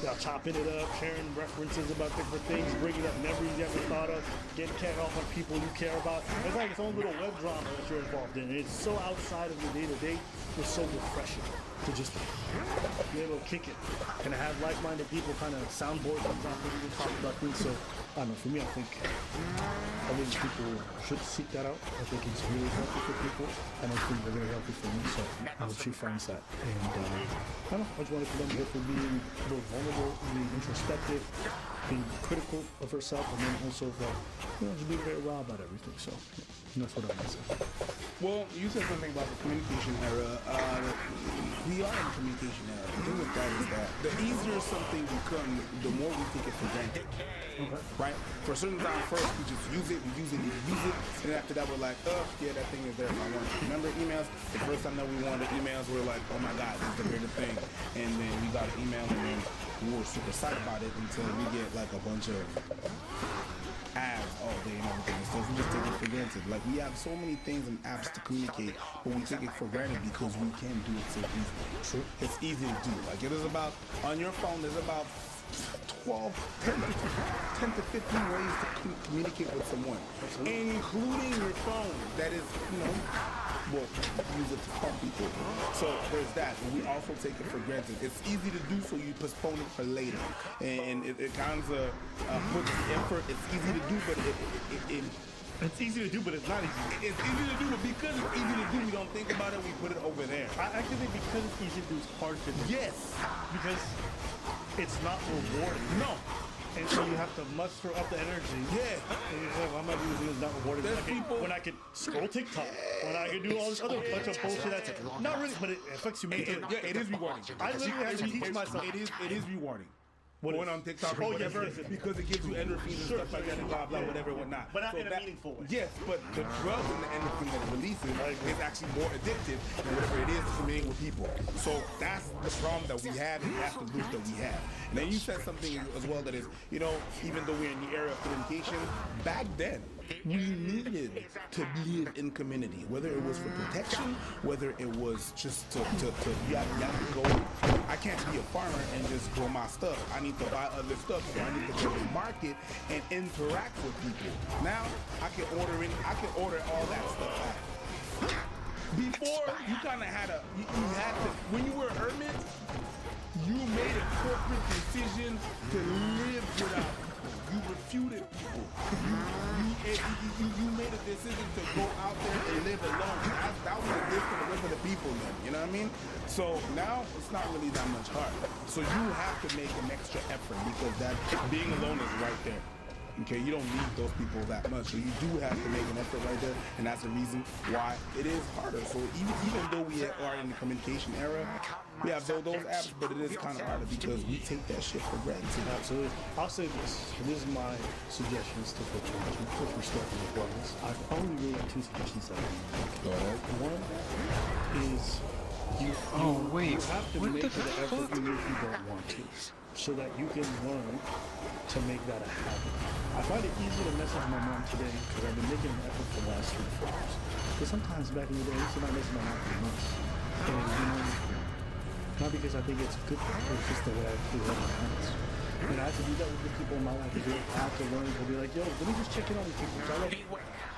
y'all chopping it up, sharing references about different things, bringing up memories you never thought of, getting carried off on people you care about. It's like its own little web drama that you're involved in. It's so outside of your day-to-day, it's so refreshing to just be able to kick it and have like-minded people kind of soundboard things off when you talk about things. So, I don't know, for me, I think people should seek that out. I think it's really healthy for people, and I think it's very healthy for me, so I hope she finds that. And I don't know, I just wanted to commend her for being both vulnerable, being introspective, being critical of herself, and then also just being very raw about everything. So that's what I want to say. Well, you said something about the communication era. We are in the communication era. The thing with that is that the easier something becomes, the more we take it for granted. Okay. Right? For a certain time first, we just use it, and after that we're like, oh, yeah, that thing is there if I want it. Remember emails? The first time that we wanted emails, we were like, oh my God, this is the greatest thing. And then we got an email, and then we were super excited about it until we get like a bunch of ads all day and everything. So we just take it for granted. Like, we have so many things and apps to communicate, but we take it for granted because we can do it so easily. True. It's easy to do. Like, it is about, on your phone, there's about 10 to 15 ways to communicate with someone, including your phone. That is, well, use it to call people. So there's that. But we also take it for granted. It's easy to do, so you postpone it for later. And it kind of puts effort. It's easy to do, but it's easy to do, but it's not easy. It's easy to do, but because it's easy to do, we don't think about it, we put it over there. I actually think because it's easy to do, it's hard to do. Yes. Because it's not rewarding. No. And so you have to muster up the energy. Yeah. And you're like, why am I doing this? It's not rewarding. When I could scroll TikTok, when I could do all this other bunch of bullshit that's not really, but it affects you mentally. Yeah, it is rewarding. I literally have to teach myself. It is rewarding. Going on TikTok or whatever, because it gives you endorphins and stuff like that and blah, blah, whatever, whatnot. But not in a meaningful way. Yes, but the drugs and the endorphin that it releases is actually more addictive than whatever it is to communicate with people. So that's the problem that we have, and that's the loop that we have. And then you said something as well that is, even though we're in the era of communication, back then, we needed to live in community, whether it was for protection, whether it was just to you have to go. I can't be a farmer and just grow my stuff. I need to buy other stuff, so I need to go to the market and interact with people. Now I can order all that stuff out. Before, you kind of had you had to, when you were a hermit, you made a corporate decision to live without people. You refuted people. You made a decision to go out there and live alone. That was a gift for the people then, you know what I mean? So now it's not really that much hard. So you have to make an extra effort because that being alone is right there. Okay, you don't need those people that much, so you do have to make an effort right there, and that's the reason why it is harder. So even though we are in the communication era, we have those apps, but it is kind of harder because we take that shit for granted. Absolutely. I'll say this. This is my suggestions to put with respect to the brothers. I only really have 2 suggestions that I make. Go ahead. One is you have to make the effort even if you don't want to, so that you can learn to make that a habit. I find it easy to message my mom today because I've been making an effort for the last 3 to 4 years. But sometimes back in the day, I used to not message my mom for months. And not because I think it's good for her, it's just the way I feel about my parents. And I have to do that with the people in my life. I have to learn to be like, yo, let me just check in on these people.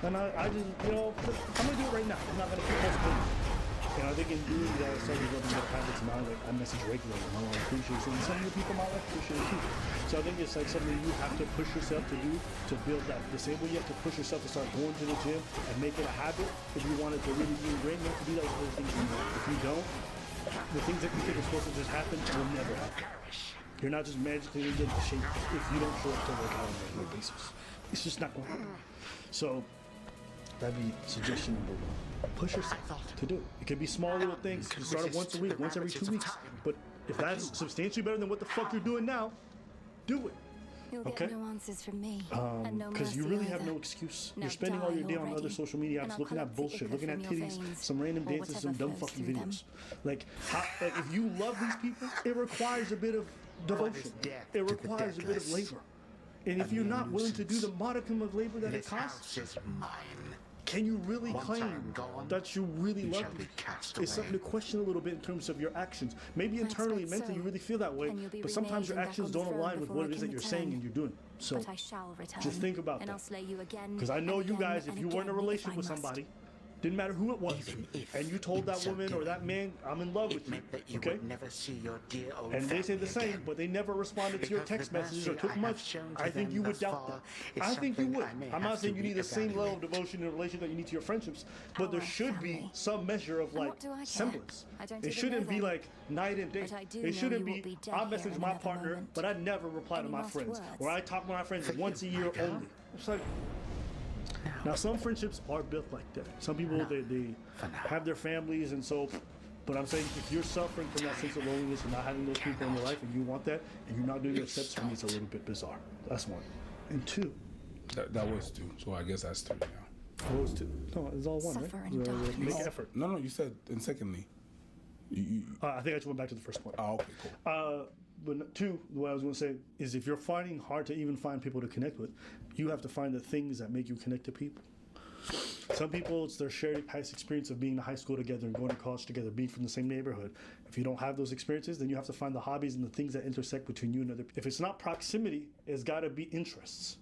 And I just, I'm gonna do it right now. I'm not gonna keep postponing. And I think in doing that, I started developing better habits now. Like I message regularly, and I appreciate it. And some of the people in my life appreciate it too. So I think it's like something you have to push yourself to do to build that. The same way you have to push yourself to start going to the gym and make it a habit. If you want it to really be ingrained, you have to do that with other things you know. If you don't, the things that you think are supposed to just happen will never happen. You're not just magically going to get into shape if you don't show up to work out on a regular basis. It's just not going to happen. So that'd be suggestion number 1. Push yourself to do it. It could be small little things. You start it once a week, once every 2 weeks. But if that's substantially better than what the fuck you're doing now, do it. You'll Okay? get no answers from me. Because you really have no excuse. You're spending all your day on other social media apps looking at bullshit, looking at titties, some random dances, some dumb fucking videos. Like if you love these people, it requires a bit of devotion. It requires a bit of labor. And if you're not willing to do the modicum of labor that it costs, can you really claim that you really love me? It's something to question a little bit in terms of your actions. Maybe internally, mentally, you really feel that way, but sometimes your actions don't align with what it is that you're saying and you're doing. So just think about that. Because I know you guys, if you were in a relationship with somebody, didn't matter who it was, and you told that woman or that man, I'm in love with you, okay? And they say the same, but they never responded to your text messages or took much. I think you would doubt that. I think you would. I'm not saying you need the same level of devotion in a relationship that you need to your friendships, but there should be some measure of like semblance. It shouldn't be like night and day. It shouldn't be, I message my partner, but I never reply to my friends. Or I talk to my friends once a year only. It's like, now, some friendships are built like that. Some people, they have their families, and so, but I'm saying if you're suffering from that sense of loneliness and not having those people in your life, and you want that, and you're not doing your steps, for me, it's a little bit bizarre. That's 1. And 2. That was 2, so I guess that's 3 now. What was 2? No, it's all 1, right? Make effort. No, you said, and secondly, I think I just went back to the first point. Oh, okay, cool. But 2, what I was going to say is if you're finding hard to even find people to connect with, you have to find the things that make you connect to people. Some people, it's their shared past experience of being in high school together and going to college together, being from the same neighborhood. If you don't have those experiences, then you have to find the hobbies and the things that intersect between you and other people. If it's not proximity, it's got to be interests.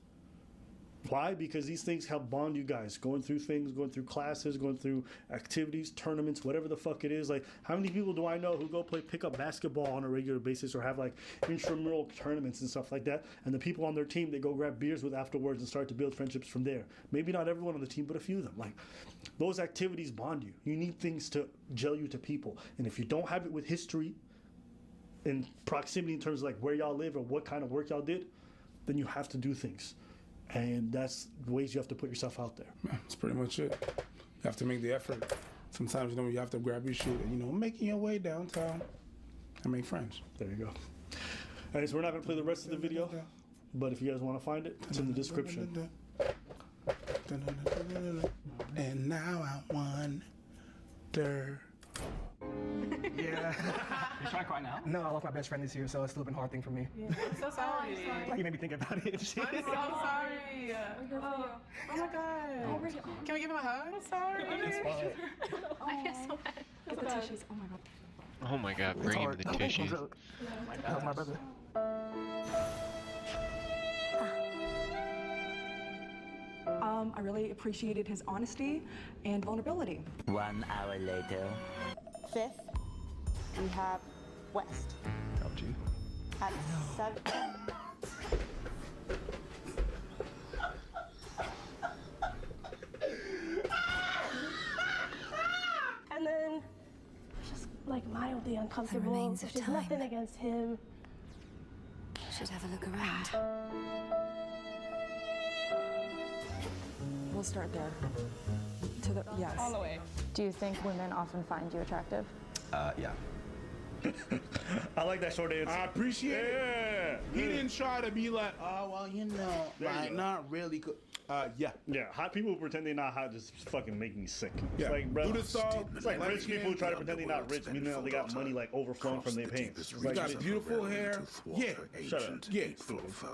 Why? Because these things help bond you guys. Going through things, going through classes, going through activities, tournaments, whatever the fuck it is. Like, how many people do I know who go pick up basketball on a regular basis or have like intramural tournaments and stuff like that? And the people on their team, they go grab beers with afterwards and start to build friendships from there. Maybe not everyone on the team, but a few of them. Like, those activities bond you. You need things to gel you to people. And if you don't have it with history and proximity in terms of like where y'all live or what kind of work y'all did, then you have to do things. And that's the ways you have to put yourself out there. That's pretty much it. You have to make the effort. Sometimes, you have to grab your shit and, making your way downtown and make friends. There you go. All right, so we're not going to play the rest of the video, but if you guys want to find it, it's in the description. And now I wonder. Yeah. You trying to cry now? No, I lost my best friend this year, so it's still been a hard thing for me. Yeah. I'm so sorry. Like, you made me think about it. I'm so sorry. Oh my God. Can we give him a hug? I'm sorry. I feel so bad. Get the tissues. Oh my God. Oh my God, bring him the tissues. That's my brother. I really appreciated his honesty and vulnerability. 1 hour later. 5th, we have West. LG. At 7. And then just like mildly uncomfortable. remains of There's time. nothing against him. Should have a look around. We'll start there. To the yes. All the way. Do you think women often find you attractive? Yeah. I like that short answer. I appreciate it. He didn't try to be like, oh, well, you know, There you like, go. not really good. Yeah. Yeah, hot people who pretend they're not hot just fucking make me sick. Yeah. It's like, bro, Do the song, it's like like rich people who try to pretend they're not rich, meanwhile they got money like overflowing from their pants. It's You like, got beautiful hair. Yeah. Shut up. Yeah.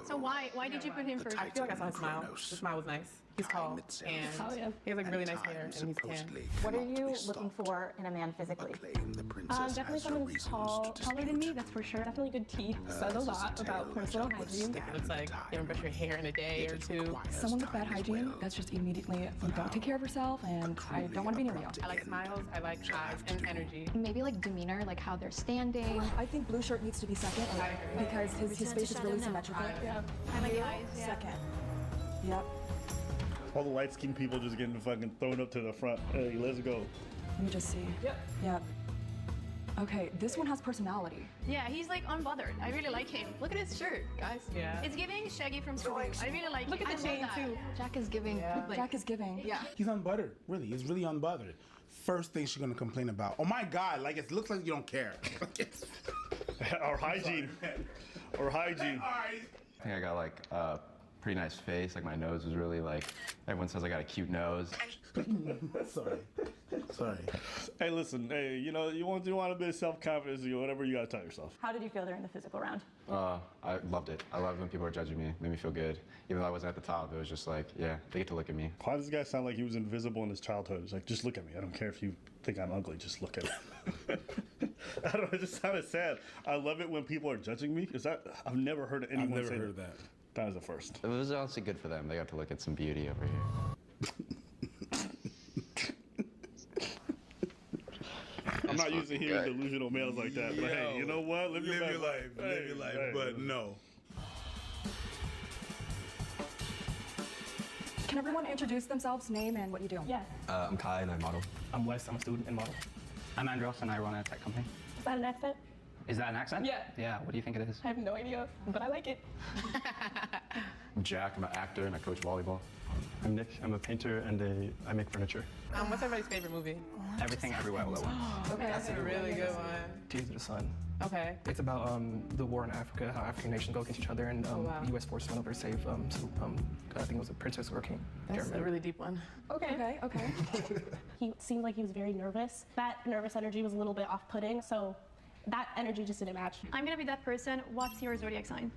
So why did you put him first? I feel like I saw his smile. The smile was nice. He's tall, and he has like really nice hair, and he's tan. What are you looking for in a man physically? Definitely someone who's taller than me, that's for sure. Definitely good teeth. Says a lot about personal hygiene. Yeah, it looks like you haven't brushed your hair in a day or two. Someone with bad hygiene, that's just immediately, you don't take care of yourself, and I don't want to be near you. I like smiles, I like eyes, and energy. Maybe like demeanor, like how they're standing. I think blue shirt needs to be second because his face is really symmetrical. Yeah. I like the eyes, yeah. Second. Yep. all the light-skinned people just getting fucking thrown up to the front. Hey, let's go. Let me just see. Yep. Okay, this one has personality. Yeah, he's like unbothered. I really like him. Look at his shirt, guys. Yeah. It's giving Shaggy from Scooby. I really like Look it. at the I love chain, that. too. Jack is giving. Like, Jack is giving. Yeah. He's unbuttered. Really, he's really unbothered. First thing she's gonna complain about. Oh my God! Like it looks like you don't care. Our hygiene. Our hygiene. I think I got like a pretty nice face. Like my nose was really like, everyone says I got a cute nose. Sorry. Hey, listen. Hey, you know, you want a bit of self-confidence or whatever, you gotta tell yourself. How did you feel during the physical round? I loved it. I loved when people were judging me. It made me feel good. Even though I wasn't at the top, it was just like, yeah, they get to look at me. Why does this guy sound like he was invisible in his childhood? It's like, just look at me. I don't care if you think I'm ugly. Just look at me. I don't know. It just sounded sad. I love it when people are judging me. I've never heard anyone I've never say heard of that. That was the first. It was honestly good for them. They got to look at some beauty over here. I'm not used to hearing delusional males like that, but hey, you know what? Live your life. Live your life. But no. Can everyone introduce themselves, name, and what you do? Yeah. I'm Kai and I model. I'm Wes, I'm a student and model. I'm Andros and I run a tech company. Is that an accent? Is that an accent? Yeah. Yeah, what do you think it is? I have no idea, but I like it. I'm Jack. I'm an actor and I coach volleyball. I'm Nick. I'm a painter and I make furniture. What's everybody's favorite movie? Everything Everywhere All at Once. Okay, that's a really good one. Tears of the Sun. Okay. It's about the war in Africa, how African nations go against each other, and wow. U.S. forces went over to save I think it was a princess or a king. That's a really deep one. Okay. He seemed like he was very nervous. That nervous energy was a little bit off-putting, so that energy just didn't match. I'm gonna be that person. What's your zodiac sign?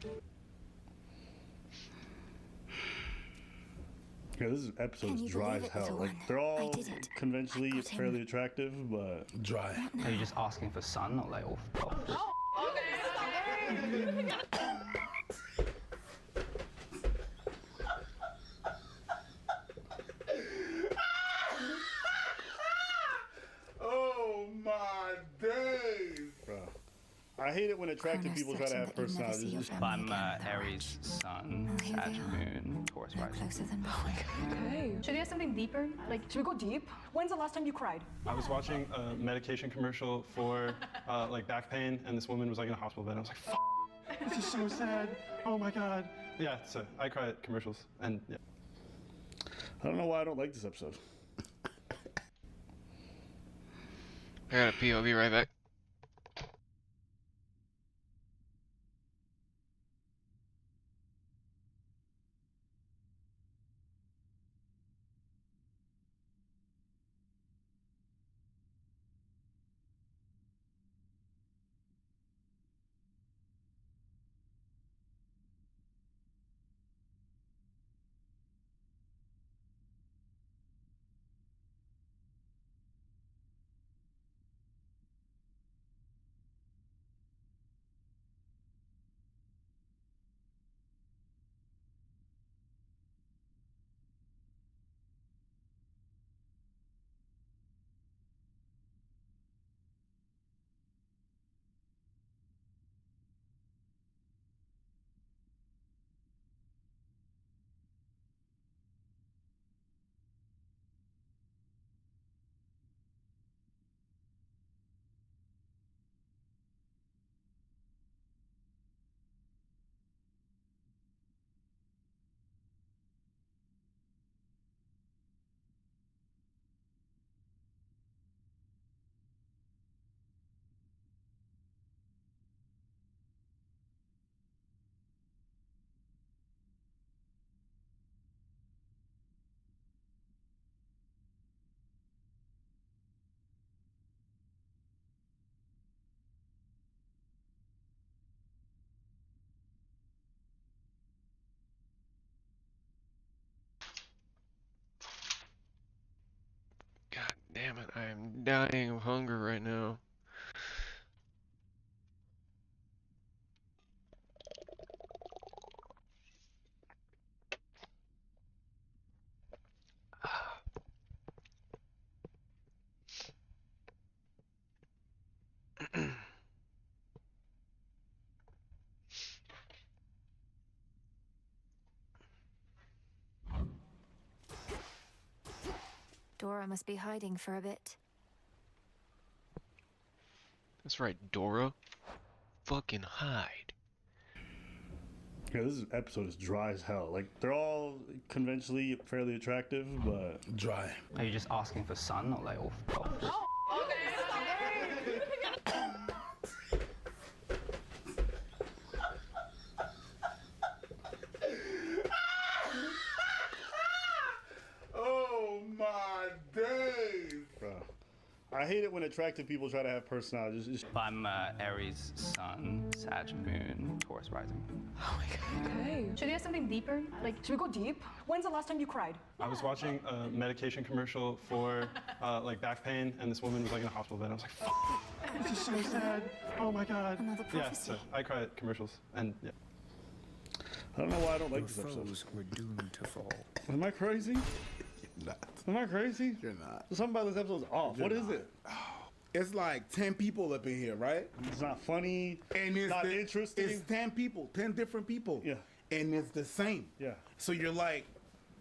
Yeah, this episode's dry as hell. Like, they're all conventionally fairly attractive, but dry. Are you just asking for sun or like all? Oh my days. Bro. I hate it when attractive people try to have personalities. I'm Aries sun, Sag moon, Taurus rising. Okay. Should we have something deeper? Like, Should we go deep? When's the last time you cried? I was watching a medication commercial for like back pain, and this woman was like in a hospital bed. I was like, F this is so sad. Oh my God. Yeah, so I cry at commercials, and yeah. I don't know why I don't like this episode. I gotta pee, I'll be right back. I'm dying of hunger right now. Dora must be hiding for a bit. That's right, Dora. Fucking hide. Yeah, this episode is dry as hell. Like, they're all conventionally fairly attractive, but dry. Are you just asking for sun or like all? Oh my days, bro! I hate it when attractive people try to have personalities. I'm Aries sun, Sag moon, Taurus rising. Oh my god. Okay. Should we have something deeper? Like, should we go deep? When's the last time you cried? I was watching a medication commercial for like back pain, and this woman was like in a hospital bed. I was like, "Fuck, this is so sad. Oh my god." Yeah, so I cry at commercials, and yeah. I don't know why I don't like this episode. We're doomed to fall. Am I crazy? Am I crazy? You're not. Something about this episode's off. What is it? It's like 10 people up in here, right? It's not funny. And it's not interesting. It's 10 people, 10 different people. Yeah. And it's the same. Yeah. So you're like,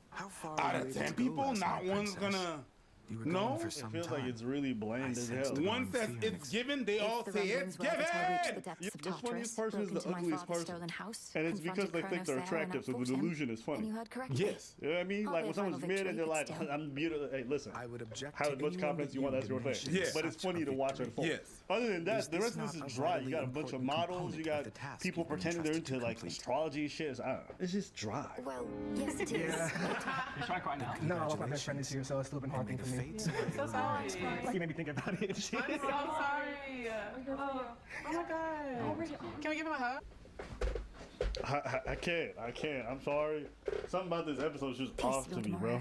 how far out of 10 people, not one's gonna. No, it feels like it's really bland as hell. One says it's given, they all say it's given. The funniest person is the ugliest person, and it's because they think they're attractive, so the delusion is funny. Yes, you know what I mean? Like when someone's mid and they're like, "I'm beautiful." Hey, listen. I would object. How much confidence you want? That's your thing. Yeah. But it's funny to watch unfold. Yes. Other than that, the rest of this is dry. You got a bunch of models. You got people pretending they're into like astrology shit. I don't know. It's just dry. Well, yes, it is. You trying to cry now? No, my best friend is here, so it's still been hard thing for me. I'm so sorry. Like you made me think about it. I'm so sorry. Oh my god. Can we give him a hug? I can't. I'm sorry. Something about this episode is just off to me, bro.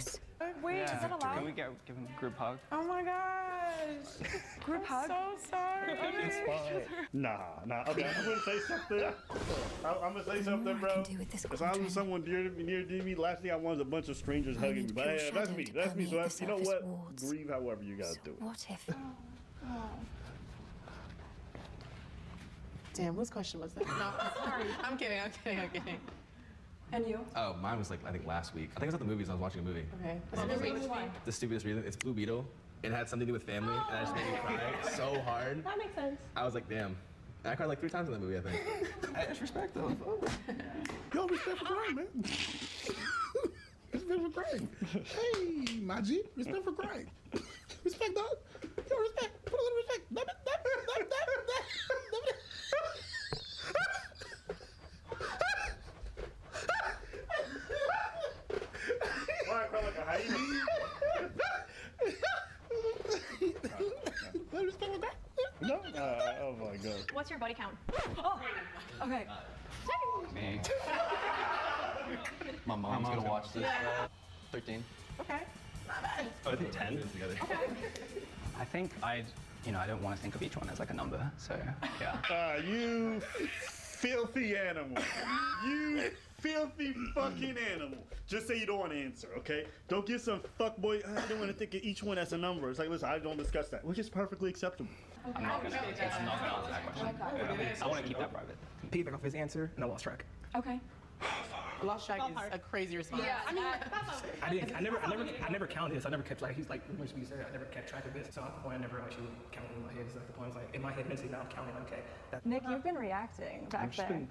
Wait, is that allowed? Can we give him a group hug? Oh my gosh. Group hug? I'm so sorry. It's fine. Nah. Okay, I'm gonna say something. I'm gonna say something, bro. If I was someone near to me, last thing I want is a bunch of strangers hugging me. But yeah, that's me. That's me. So you know what? Grieve however you gotta do it. What if? Damn, whose question was that? No, sorry. I'm kidding. And you? Oh, mine was like, I think last week. I think it was at the movies. I was watching a movie. Okay. Why? The stupidest reason. It's Blue Beetle. It had something to do with family, and I just made me cry so hard. That makes sense. I was like, damn. And I cried like 3 times in that movie, I think. I just respect though. Yo, respect for crying, man. Respect for crying. Hey, my G, respect for crying. Respect, dog. Yo, respect. Put a little respect. Why I cry like a hyena? No. Oh my god. What's your body count? Oh, okay. Me. My mom's gonna watch this. 13. Okay. Oh, I think 10 together. I think I don't want to think of each one as like a number. So yeah. You filthy animal. You filthy fucking animal. Just say you don't want to answer, okay? Don't get some fuckboy. I don't want to think of each one as a number. It's like, listen, I don't discuss that, which is perfectly acceptable. I'm not gonna answer that question. I want to keep that private. Piggyback off his answer, and I lost track. Okay. Lost track is a crazy response. Yeah, I mean, I never counted this. I never kept like he's like when we said I never kept track of this. So at the point I never actually counted in my head. So at the point I was like in my head mentally now I'm counting. Okay. Nick, you've been reacting back there.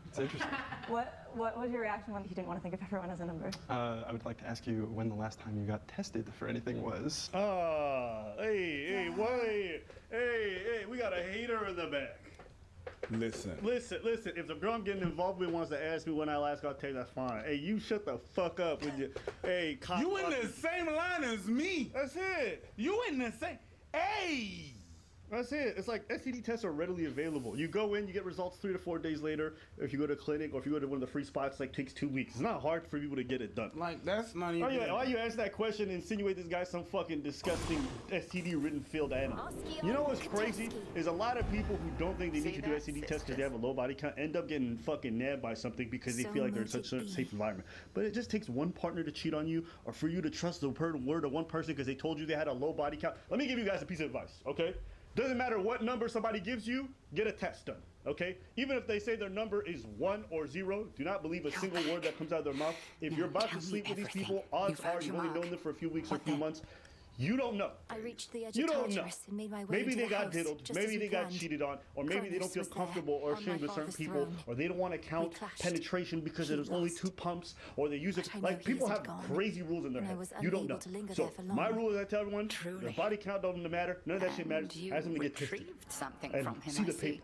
It's interesting. What was your reaction when you didn't want to think of everyone as a number? I would like to ask you when the last time you got tested for anything was. Hey, we got a hater in the back. Listen. If the girl I'm getting involved with wants to ask me when I last got tested, that's fine. Hey, you shut the fuck up with your. Hey, you in the same line as me. That's it. You in the same. Hey. That's it. It's like STD tests are readily available. You go in, you get results 3 to 4 days later. If you go to a clinic or if you go to one of the free spots, like takes 2 weeks. It's not hard for people to get it done. Like that's not even. Why you ask that question and insinuate this guy's some fucking disgusting STD ridden field animal? You know what's crazy is a lot of people who don't think they need to do STD tests because they have a low body count end up getting fucking nabbed by something because they feel like they're in such a safe environment. But it just takes one partner to cheat on you or for you to trust the word of one person because they told you they had a low body count. Let me give you guys a piece of advice, okay? Doesn't matter what number somebody gives you, get a test done, okay? Even if they say their number is 1 or 0, do not believe a single word that comes out of their mouth. If you're about to sleep with these people, odds are you've only known them for a few weeks or a few months. You don't know. I reached the edge You of don't know. Tartarus and made my way Maybe into they the got house, diddled, just maybe as they we got planned. cheated on, or maybe they don't feel Cronus was comfortable there, or on ashamed my with certain father's people, throne. or they don't want to count clashed. penetration because He there's only lost. 2 pumps, or they use it. But I know Like he people isn't have gone, crazy rules in their and I head. was You don't unable know. to linger So there for my long. rule is I tell everyone, their body count doesn't matter. None of that shit matters. you Ask them to get tested. retrieved something And from him, see I the see. paper.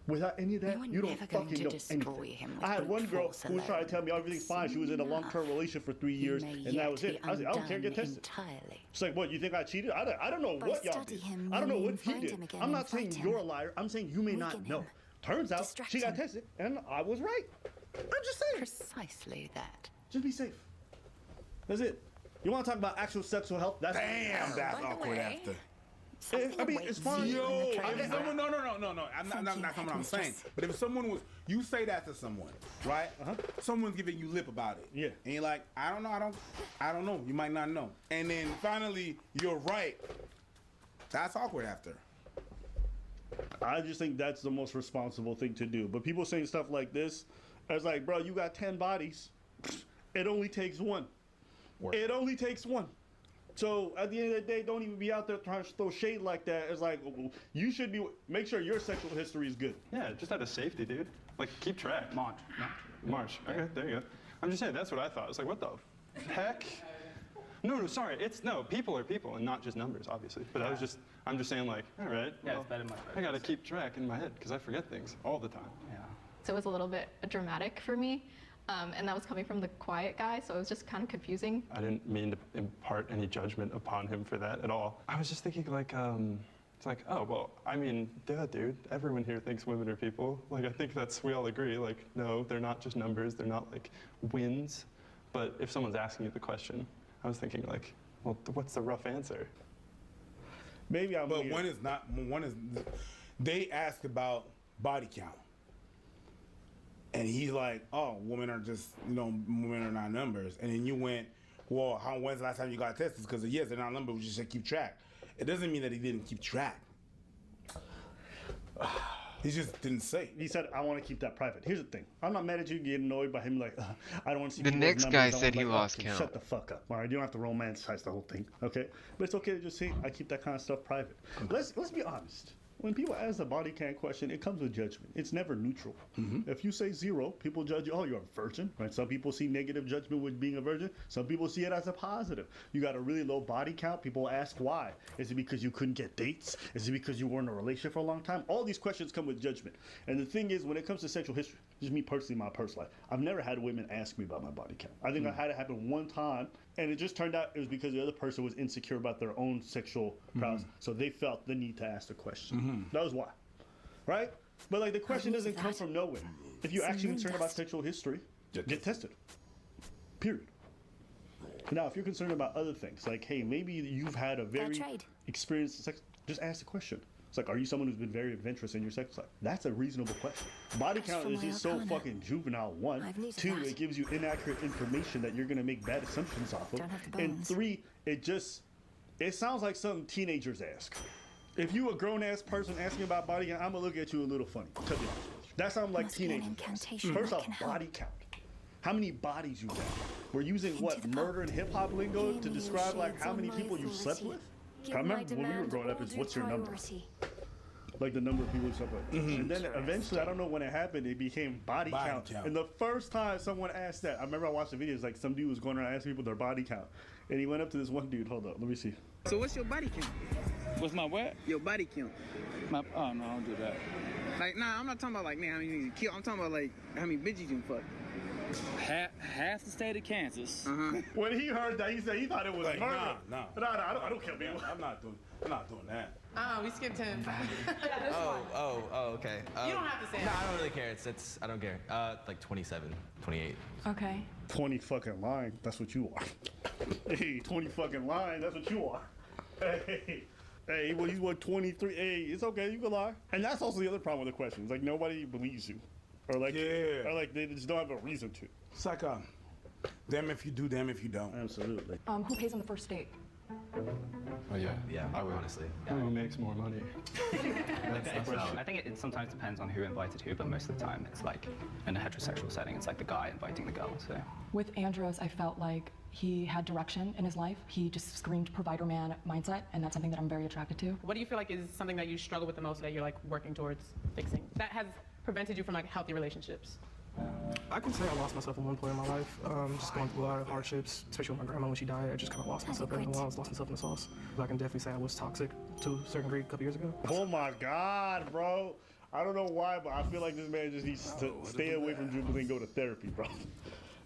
Without any of that, You were you don't never going fucking to know destroy anything. him with I had one brute girl force who was trying to tell me everything's fine. She was in a long-term relationship for 3 years, may and yet that was it. be I said, I don't care, get undone tested. entirely. It's like, what, you think I cheated? I don't know By what y'all study did. him, I don't know you what mean he find did. him again I'm and not saying fight you're a him. liar. I'm saying you may not Weaken know. him. Turns out Distract she got him. tested, and I was right. I'm just saying. Precisely that. Just be safe. That's it. You want to talk about actual sexual health? That's Damn, that's awkward after. I mean, it's fine. Yo, if someone, no. I'm not talking what I'm saying. But if someone was, you say that to someone, right? Someone's giving you lip about it. Yeah. And you're like, I don't know. You might not know. And then finally, you're right. That's awkward after. I just think that's the most responsible thing to do. But people saying stuff like this, it's like, bro, you got 10 bodies. It only takes 1. It only takes 1. So at the end of the day, don't even be out there trying to throw shade like that. It's like, you should be, make sure your sexual history is good. Yeah, just out of safety, dude. Like, keep track. March. Okay, there you go. I'm just saying, that's what I thought. It's like, what the heck? No, sorry. People are people and not just numbers, obviously. But I'm just saying, like, all right. Yeah, well, it's better, much better. I got to keep track in my head because I forget things all the time. Yeah. So it was a little bit dramatic for me. And that was coming from the quiet guy, so it was just kind of confusing. I didn't mean to impart any judgment upon him for that at all. I was just thinking, like, it's like, oh, well, I mean, duh, dude. Everyone here thinks women are people. Like, I think we all agree. Like, no, they're not just numbers. They're not, like, wins. But if someone's asking you the question, I was thinking, like, well, what's the rough answer? Maybe I'm But weird. one is, they ask about body count. And he's like, oh, women are just, women are not numbers. And then you went, well, when's the last time you got tested? Because yes, they're not numbers, we just said keep track. It doesn't mean that he didn't keep track. He just didn't say. He said, I want to keep that private. Here's the thing. I'm not mad at you getting annoyed by him like, I don't want to see The people's next numbers. guy I want said he like, lost okay, count. Shut the fuck up. All right, you don't have to romanticize the whole thing, okay? But it's okay to just say, I keep that kind of stuff private. Let's be honest. When people ask the body count question, it comes with judgment. It's never neutral. If you say 0, people judge you, oh, you're a virgin, right? Some people see negative judgment with being a virgin. Some people see it as a positive. You got a really low body count. People ask why. Is it because you couldn't get dates? Is it because you were in a relationship for a long time? All these questions come with judgment. And the thing is, when it comes to sexual history, just me personally, my personal life, I've never had women ask me about my body count. I think I had it happen one time, and it just turned out it was because the other person was insecure about their own sexual prowess, so they felt the need to ask the question. That was why. Right? But like the question doesn't come from nowhere. If you're actually concerned about sexual history, get tested. Period. Now, if you're concerned about other things, like, hey, maybe you've had a very experienced sex, just ask the question. It's like, are you someone who's been very adventurous in your sex life? That's a reasonable question. Body count is just so fucking juvenile, 1. 2, it gives you inaccurate information that you're going to make bad assumptions off of. And 3, it sounds like something teenagers ask. If you a grown-ass person asking about body count, I'm going to look at you a little funny, to be honest with you. That sounds like teenagers. First off, body count. How many bodies you got? We're using what, murder and hip-hop lingo to describe like how many people you slept with? I remember when we were growing up, is what's your number? Like the number of people you slept with. And then eventually, I don't know when it happened, it became body count. And the first time someone asked that, I remember I watched the videos, like some dude was going around asking people their body count. And he went up to this one dude, hold up, let me see. So what's your body count? What's my what? Your body count. Oh no, I don't do that. Like, nah, I'm not talking about like, man, how many you kill. I'm talking about like how many bitches you fuck. half the state of Kansas. When he heard that, he said he thought it was Like, murder. nah. I don't kill people. I'm not doing that. Oh, we skipped him. Okay. You don't have to say No, it. I don't really care. I don't care. Like 27, 28. Okay. 20 fucking lying. That's what you are. Hey, 20 fucking lying. That's what you are. Hey, well, he's what, 23? Hey, it's okay. You can lie. And that's also the other problem with the questions. Like, nobody believes you. Or like, they just don't have a reason to. It's like, damn if you do, damn if you don't. Absolutely. Who pays on the first date? Oh, yeah. Yeah, I would honestly. Who makes more money? I think it sometimes depends on who invited who, but most of the time it's like in a heterosexual setting, it's like the guy inviting the girl. So With Andros, I felt like he had direction in his life. He just screamed provider man mindset, and that's something that I'm very attracted to. What do you feel like is something that you struggle with the most that you're like working towards fixing? That has prevented you from like healthy relationships? I can say I lost myself at one point in my life. Just going through a lot of hardships, especially with my grandma when she died. I just kind of lost myself every while. I lost myself in the sauce. But I can definitely say I was toxic to a certain degree a couple years ago. Oh my God, bro. I don't know why, but I feel like this man just needs to stay away from Jubilee and go to therapy, bro.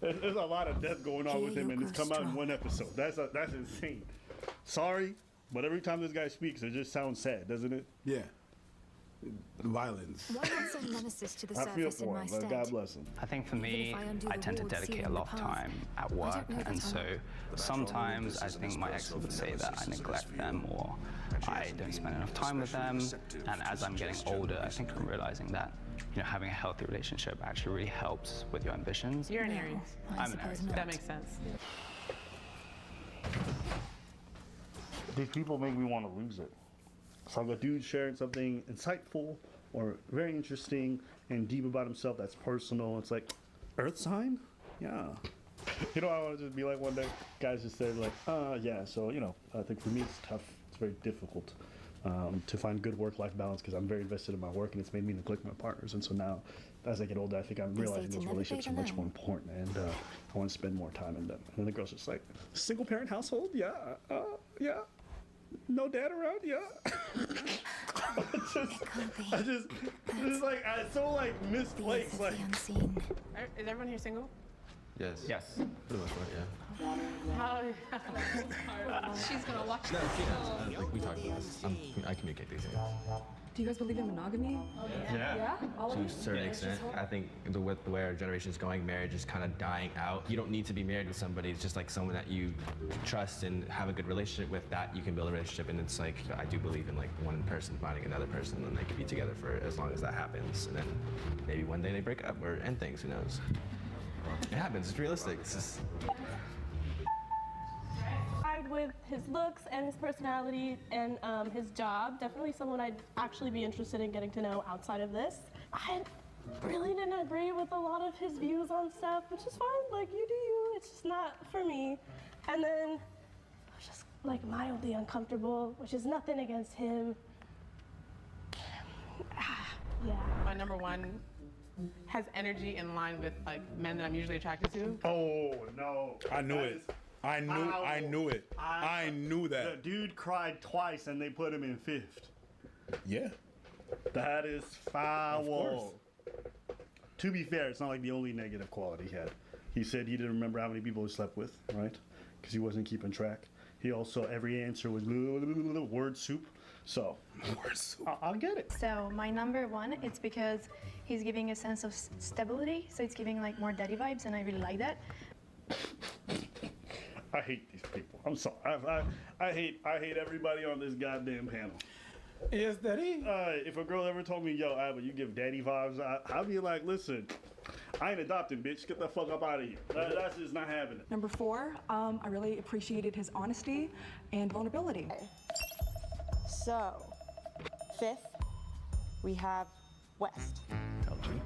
There's a lot of death going on with him, and it's come out in one episode. That's insane. Sorry, but every time this guy speaks, it just sounds sad, doesn't it? Yeah. Violence. Why not send nemesis to the I feel surface in for my him, but stead? God bless him. I think for me, if I undo I the tend to wards dedicate a sealing lot the of path, time at I work, don't know that and so I'm- sometimes I think my ex would say that I neglect them or I don't spend enough time with them. And as I'm getting older, I think I'm realizing that having a healthy relationship actually really helps with your ambitions. You're an Aries. I'm an Aries. That makes sense. These people make me want to lose it. So I'm a dude sharing something insightful or very interesting and deep about himself that's personal. It's like, Earth sign? Yeah. You know, I want to just be like one day, guys just say like, yeah. So, I think for me it's tough. It's very difficult to find good work-life balance because I'm very invested in my work and it's made me neglect my partners. And so now, as I get older, I think I'm realizing those relationships are much more important and I want to spend more time in them. And then the girl's just like, single-parent household? Yeah. Yeah. No dad around? Yeah. It's so like misplaced. Like, Is everyone here single? Yes. Yes. For the most part, yeah. How? She's gonna watch No, this. she does. Like, we talk about this. I communicate these things. Do you guys believe in monogamy? Yeah. All of To you? a certain extent. I think the way our generation is going, marriage is kind of dying out. You don't need to be married with somebody. It's just like someone that you trust and have a good relationship with, that you can build a relationship. And it's like, I do believe in like one person finding another person and they can be together for as long as that happens. And then maybe one day they break up or end things, who knows? It happens, it's realistic. It's just... With his looks and his personality and his job, definitely someone I'd actually be interested in getting to know outside of this. I really didn't agree with a lot of his views on stuff, which is fine. Like, you do you. It's just not for me. And then I was just like mildly uncomfortable, which is nothing against him. Yeah. My number one has energy in line with like men that I'm usually attracted to. Oh no! I knew it. I knew it. I knew that. The dude cried twice and they put him in fifth. Yeah. That is foul. Of course. To be fair, it's not like the only negative quality he had. He said he didn't remember how many people he slept with, right? Because he wasn't keeping track. He also, every answer was word soup. So, word soup. I'll get it. So my number one, it's because he's giving a sense of stability. So it's giving like more daddy vibes, and I really like that. I hate these people. I'm sorry. I hate everybody on this goddamn panel. Yes, Daddy. If a girl ever told me, yo, Abba, you give daddy vibes, I'd be like, listen, I ain't adopting, bitch. Get the fuck up out of here. That's just not happening. Number 4, I really appreciated his honesty and vulnerability. So, 5th, we have West. Told you.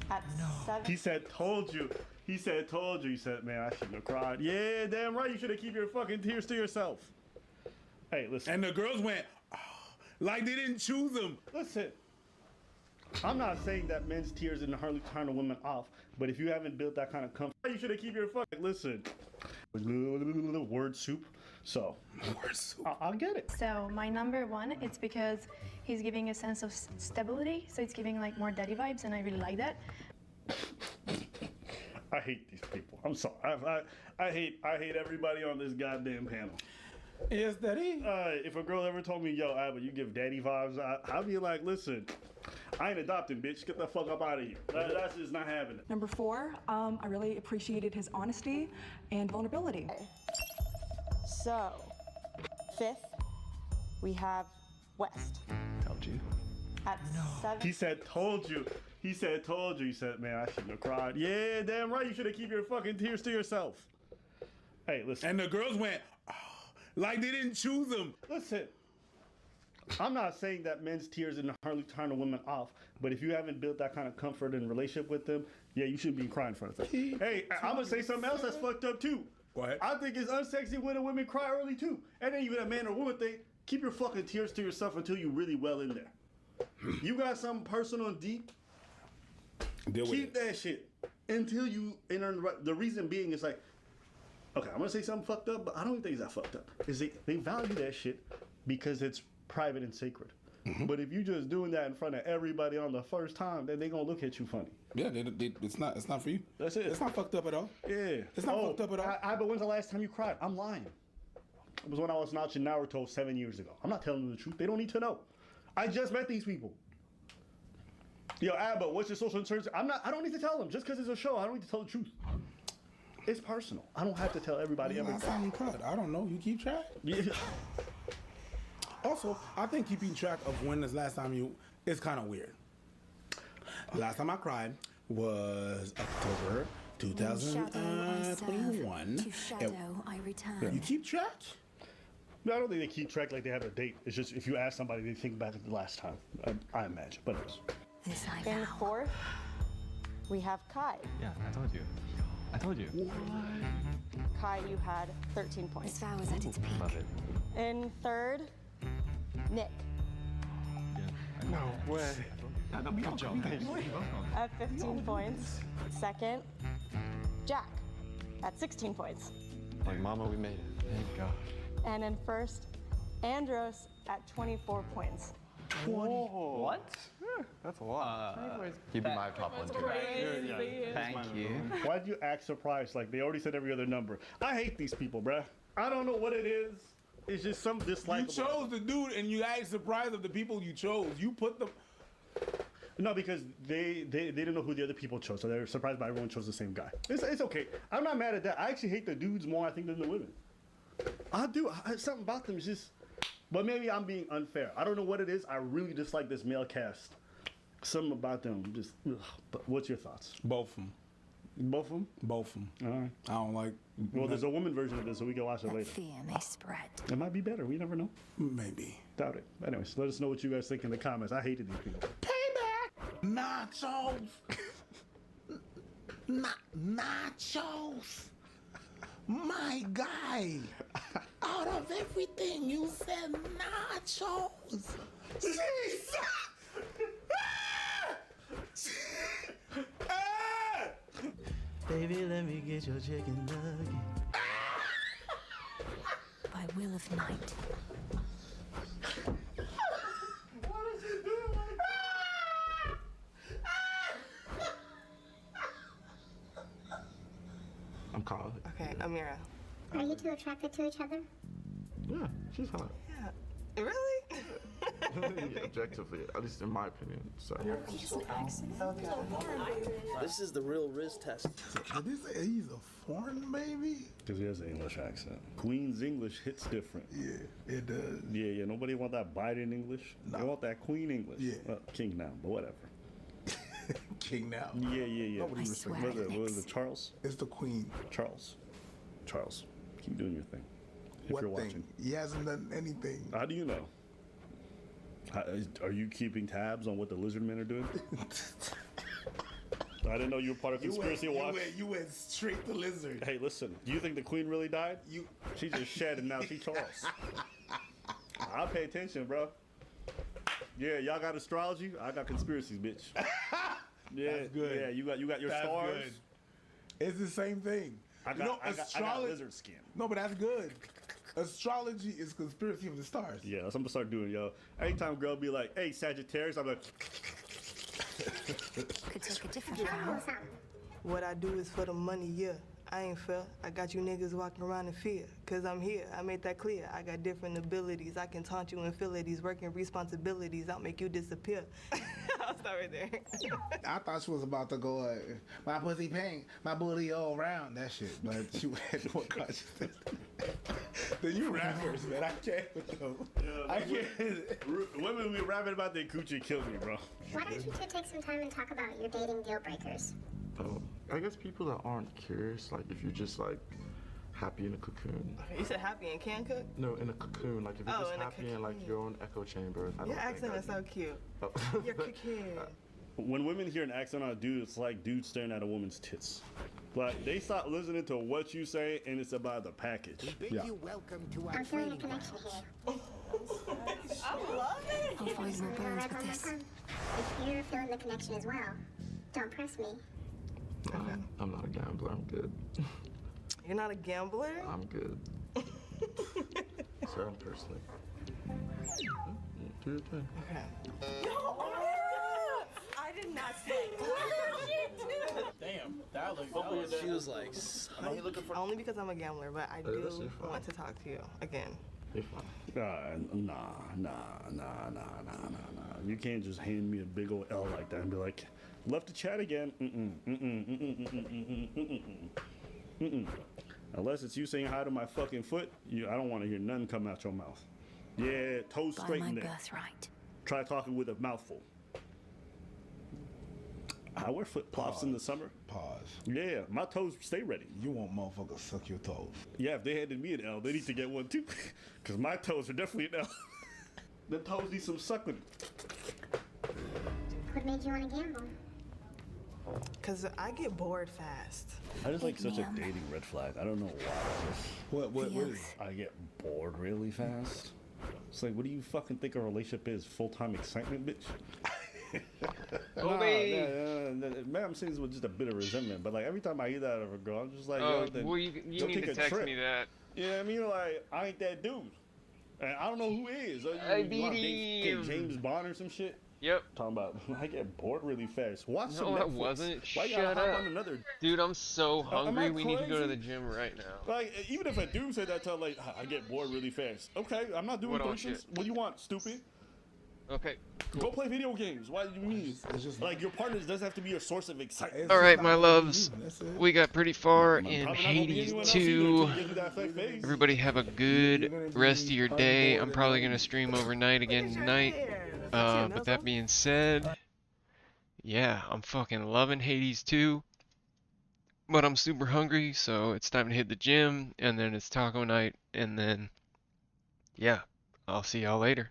At 7th. He said, told you. He said, told you. He said, man, I shouldn't have cried. Yeah, damn right. You should have kept your fucking tears to yourself. Hey, listen. And the girls went, oh, like they didn't choose them. Listen. I'm not saying that men's tears didn't hardly turn a woman off, but if you haven't built that kind of comfort, you should have kept your fucking. Listen. Word soup. So, word soup. I'll get it. So my number one, it's because he's giving a sense of stability. So it's giving like more daddy vibes, and I really like that. I I hate these people. I'm sorry. I hate everybody on this goddamn panel. Yes, Daddy. If a girl ever told me, yo, Abba, you give daddy vibes, I'd be like, listen, I ain't adopting, bitch. Get the fuck up out of here. That's just not happening. Number 4, I really appreciated his honesty and vulnerability. So, 5th, we have West. Told you. At 7th. He said, told you. He said, told you. He said, man, I shouldn't have cried. Yeah, damn right. You should have keep your fucking tears to yourself. Hey, listen. And the girls went, oh, like they didn't choose him. Listen. I'm not saying that men's tears inherently turn a woman off, but if you haven't built that kind of comfort and relationship with them, yeah, you shouldn't be crying in front of them. Hey, I'm gonna say something else that's fucked up too. Go ahead. I think it's unsexy when a women cry early too. And then even a man or woman thing, keep your fucking tears to yourself until you really well in there. You got something personal and deep, keep that shit until you enter the reason being is like, okay, I'm gonna say something fucked up, but I don't even think it's that fucked up. Is they value that shit because it's private and sacred. But if you just doing that in front of everybody on the first time, then they gonna look at you funny. Yeah, it's not for you. That's it. It's not fucked up at all. Yeah. It's not fucked up at all. But when's the last time you cried? I'm lying. It was when I was watching Naruto 7 years ago. I'm not telling them the truth. They don't need to know. I just met these people. Yo, Abba, what's your social insurance? I don't need to tell them. Just because it's a show, I don't need to tell the truth. It's personal. I don't have to tell everybody everything. Last time you cried? I don't know. You keep track? Yeah. Also, I think keeping track of when is last time is kind of weird. Last time I cried was October 2021. To shadow I return. You keep track? No, I don't think they keep track like they have a date. It's just if you ask somebody, they think back to the last time. I imagine, but This I In vow. 4th, we have Kai. Yeah, I told you. Kai, you had 13 points. This vow is at its peak. Love it. In 3rd, Nick. No way. Good job. At 15 points. 2nd, Jack. At 16 points. Like, mama, we made it. Thank God. And in 1st, Andros at 24 points. 20. What? That's a lot. He'd be my top one too. Thank you. why'd you act surprised? Like they already said every other number. I hate these people, bruh. I don't know what it is. It's just some dislike. You chose the dude and you act surprised of the people you chose. You put them. No, because they didn't know who the other people chose, so they're surprised by everyone chose the same guy. It's okay. I'm not mad at that. I actually hate the dudes more, I think, than the women. I do. Something about them is just. But maybe I'm being unfair. I don't know what it is. I really dislike this male cast. Something about them just. Ugh. But what's your thoughts? Both of them. Both of them? Both of them. All right. I don't like. Well, there's a woman version of this, so we can watch it That later. fear may spread. It might be better. We never know. Maybe. Doubt it. Anyways, let us know what you guys think in the comments. I hated these people. Nachos. Nachos. My guy. Out of everything, you said nachos. Jesus. Baby, let me get your chicken nugget. By will of night. I'm Carl. Okay, Amira. Are you two attracted to each other? Yeah, she's hot. Yeah. Really? Yeah, objectively, at least in my opinion. So. This is the real Riz test. Did they say he's a foreign baby? Because he has an English accent. Queen's English hits different. Yeah, it does. Yeah. Nobody want that Biden English. They want that Queen English. Yeah. King now, but whatever. King now. Yeah. Nobody respects What was it, Charles? It's the Queen. Charles. Keep doing your thing. If What you're thing? watching. He hasn't done anything. How do you know? Are you keeping tabs on what the lizard men are doing? I didn't know you were part of Conspiracy Watch. You went straight to lizard. Hey, listen. Do you think the Queen really died? She just shed and now she's Charles. I'll pay attention, bro. Yeah, y'all got astrology. I got conspiracies, bitch. Yeah, That's good. Yeah, you got your That's stars. good. It's the same thing. I got lizard skin. No, but that's good. Astrology is conspiracy of the stars. Yeah, that's what I'm gonna start doing, yo. Anytime a girl be like, "Hey, Sagittarius," I'm like, Could take a different vow. What I do is for the money, yeah. I ain't fair. I got you niggas walking around in fear. Cause I'm here. I made that clear. I got different abilities. I can taunt you and feel it. These working responsibilities. I'll make you disappear. I'll start right there. I thought she was about to go, my pussy pink, my booty all round, that shit. But she had more consciousness. Then you rappers, man. I can't with them. I can't. Women be rapping about their coochie kill me, bro. Why don't you two take some time and talk about your dating deal breakers? I guess people that aren't curious, like if you're just like happy in a cocoon. You said happy and can cook? No, in a cocoon, like if you're just happy in like your own echo chamber. Your accent is so cute. Your cocoon. When women hear an accent on a dude, it's like dudes staring at a woman's tits. Like they stop listening to what you say, and it's about the package. Yeah. I'm feeling a connection here. I love it. I'll find more bones with this. If you're feeling the connection as well, don't press me. I'm not a gambler. I'm good. You're not a gambler? I'm good. Sarah, personally. Do your thing. Okay. I did not say Damn, that looks. She was like, only because I'm a gambler, but I do want to talk to you again. You're fine. Nah. You can't just hand me a big old L like that and be like, love to chat again. Unless it's you saying hi to my fucking foot, I don't want to hear nothing come out your mouth. Yeah, toes straight in there. Birthright. Try talking with a mouthful. I wear flip flops in the summer. Pause. Yeah, my toes stay ready. You want motherfuckers suck your toes. Yeah, if they handed me an L, they need to get one too. Because my toes are definitely an L. The toes need some suckling. What made you want to gamble? Because I get bored fast. I just like such a dating red flag. I don't know why. What is? I get bored really fast. It's like, what do you fucking think a relationship is? Full-time excitement, bitch? Man, I'm saying this with just a bit of resentment, but like every time I hear that out of a girl, I'm just like, yo, then well, you need take to a text trip. me that. Yeah, I mean, like, I ain't that dude. And I don't know who is. You wanna date James Bond or some shit? Yep. Talking about, I get bored really fast. Watch some No, Netflix. I wasn't. Why you Shut gotta hop up. on another? Dude, I'm so Am I hungry. We need to go to crazy? the gym right now. Like, even if a dude said that to her, like, I get bored really fast. Okay, I'm not doing What on threesomes. shit? What do you want, stupid? Okay. Go play video games. Why do you mean? Like, your partner doesn't have to be a source of excitement. All right, my loves. We got pretty far in Hades 2. Everybody have a good rest of your day. I'm probably going to stream overnight again tonight. But that being said, yeah, I'm fucking loving Hades 2. But I'm super hungry, so it's time to hit the gym. And then it's taco night. And then, yeah, I'll see y'all later.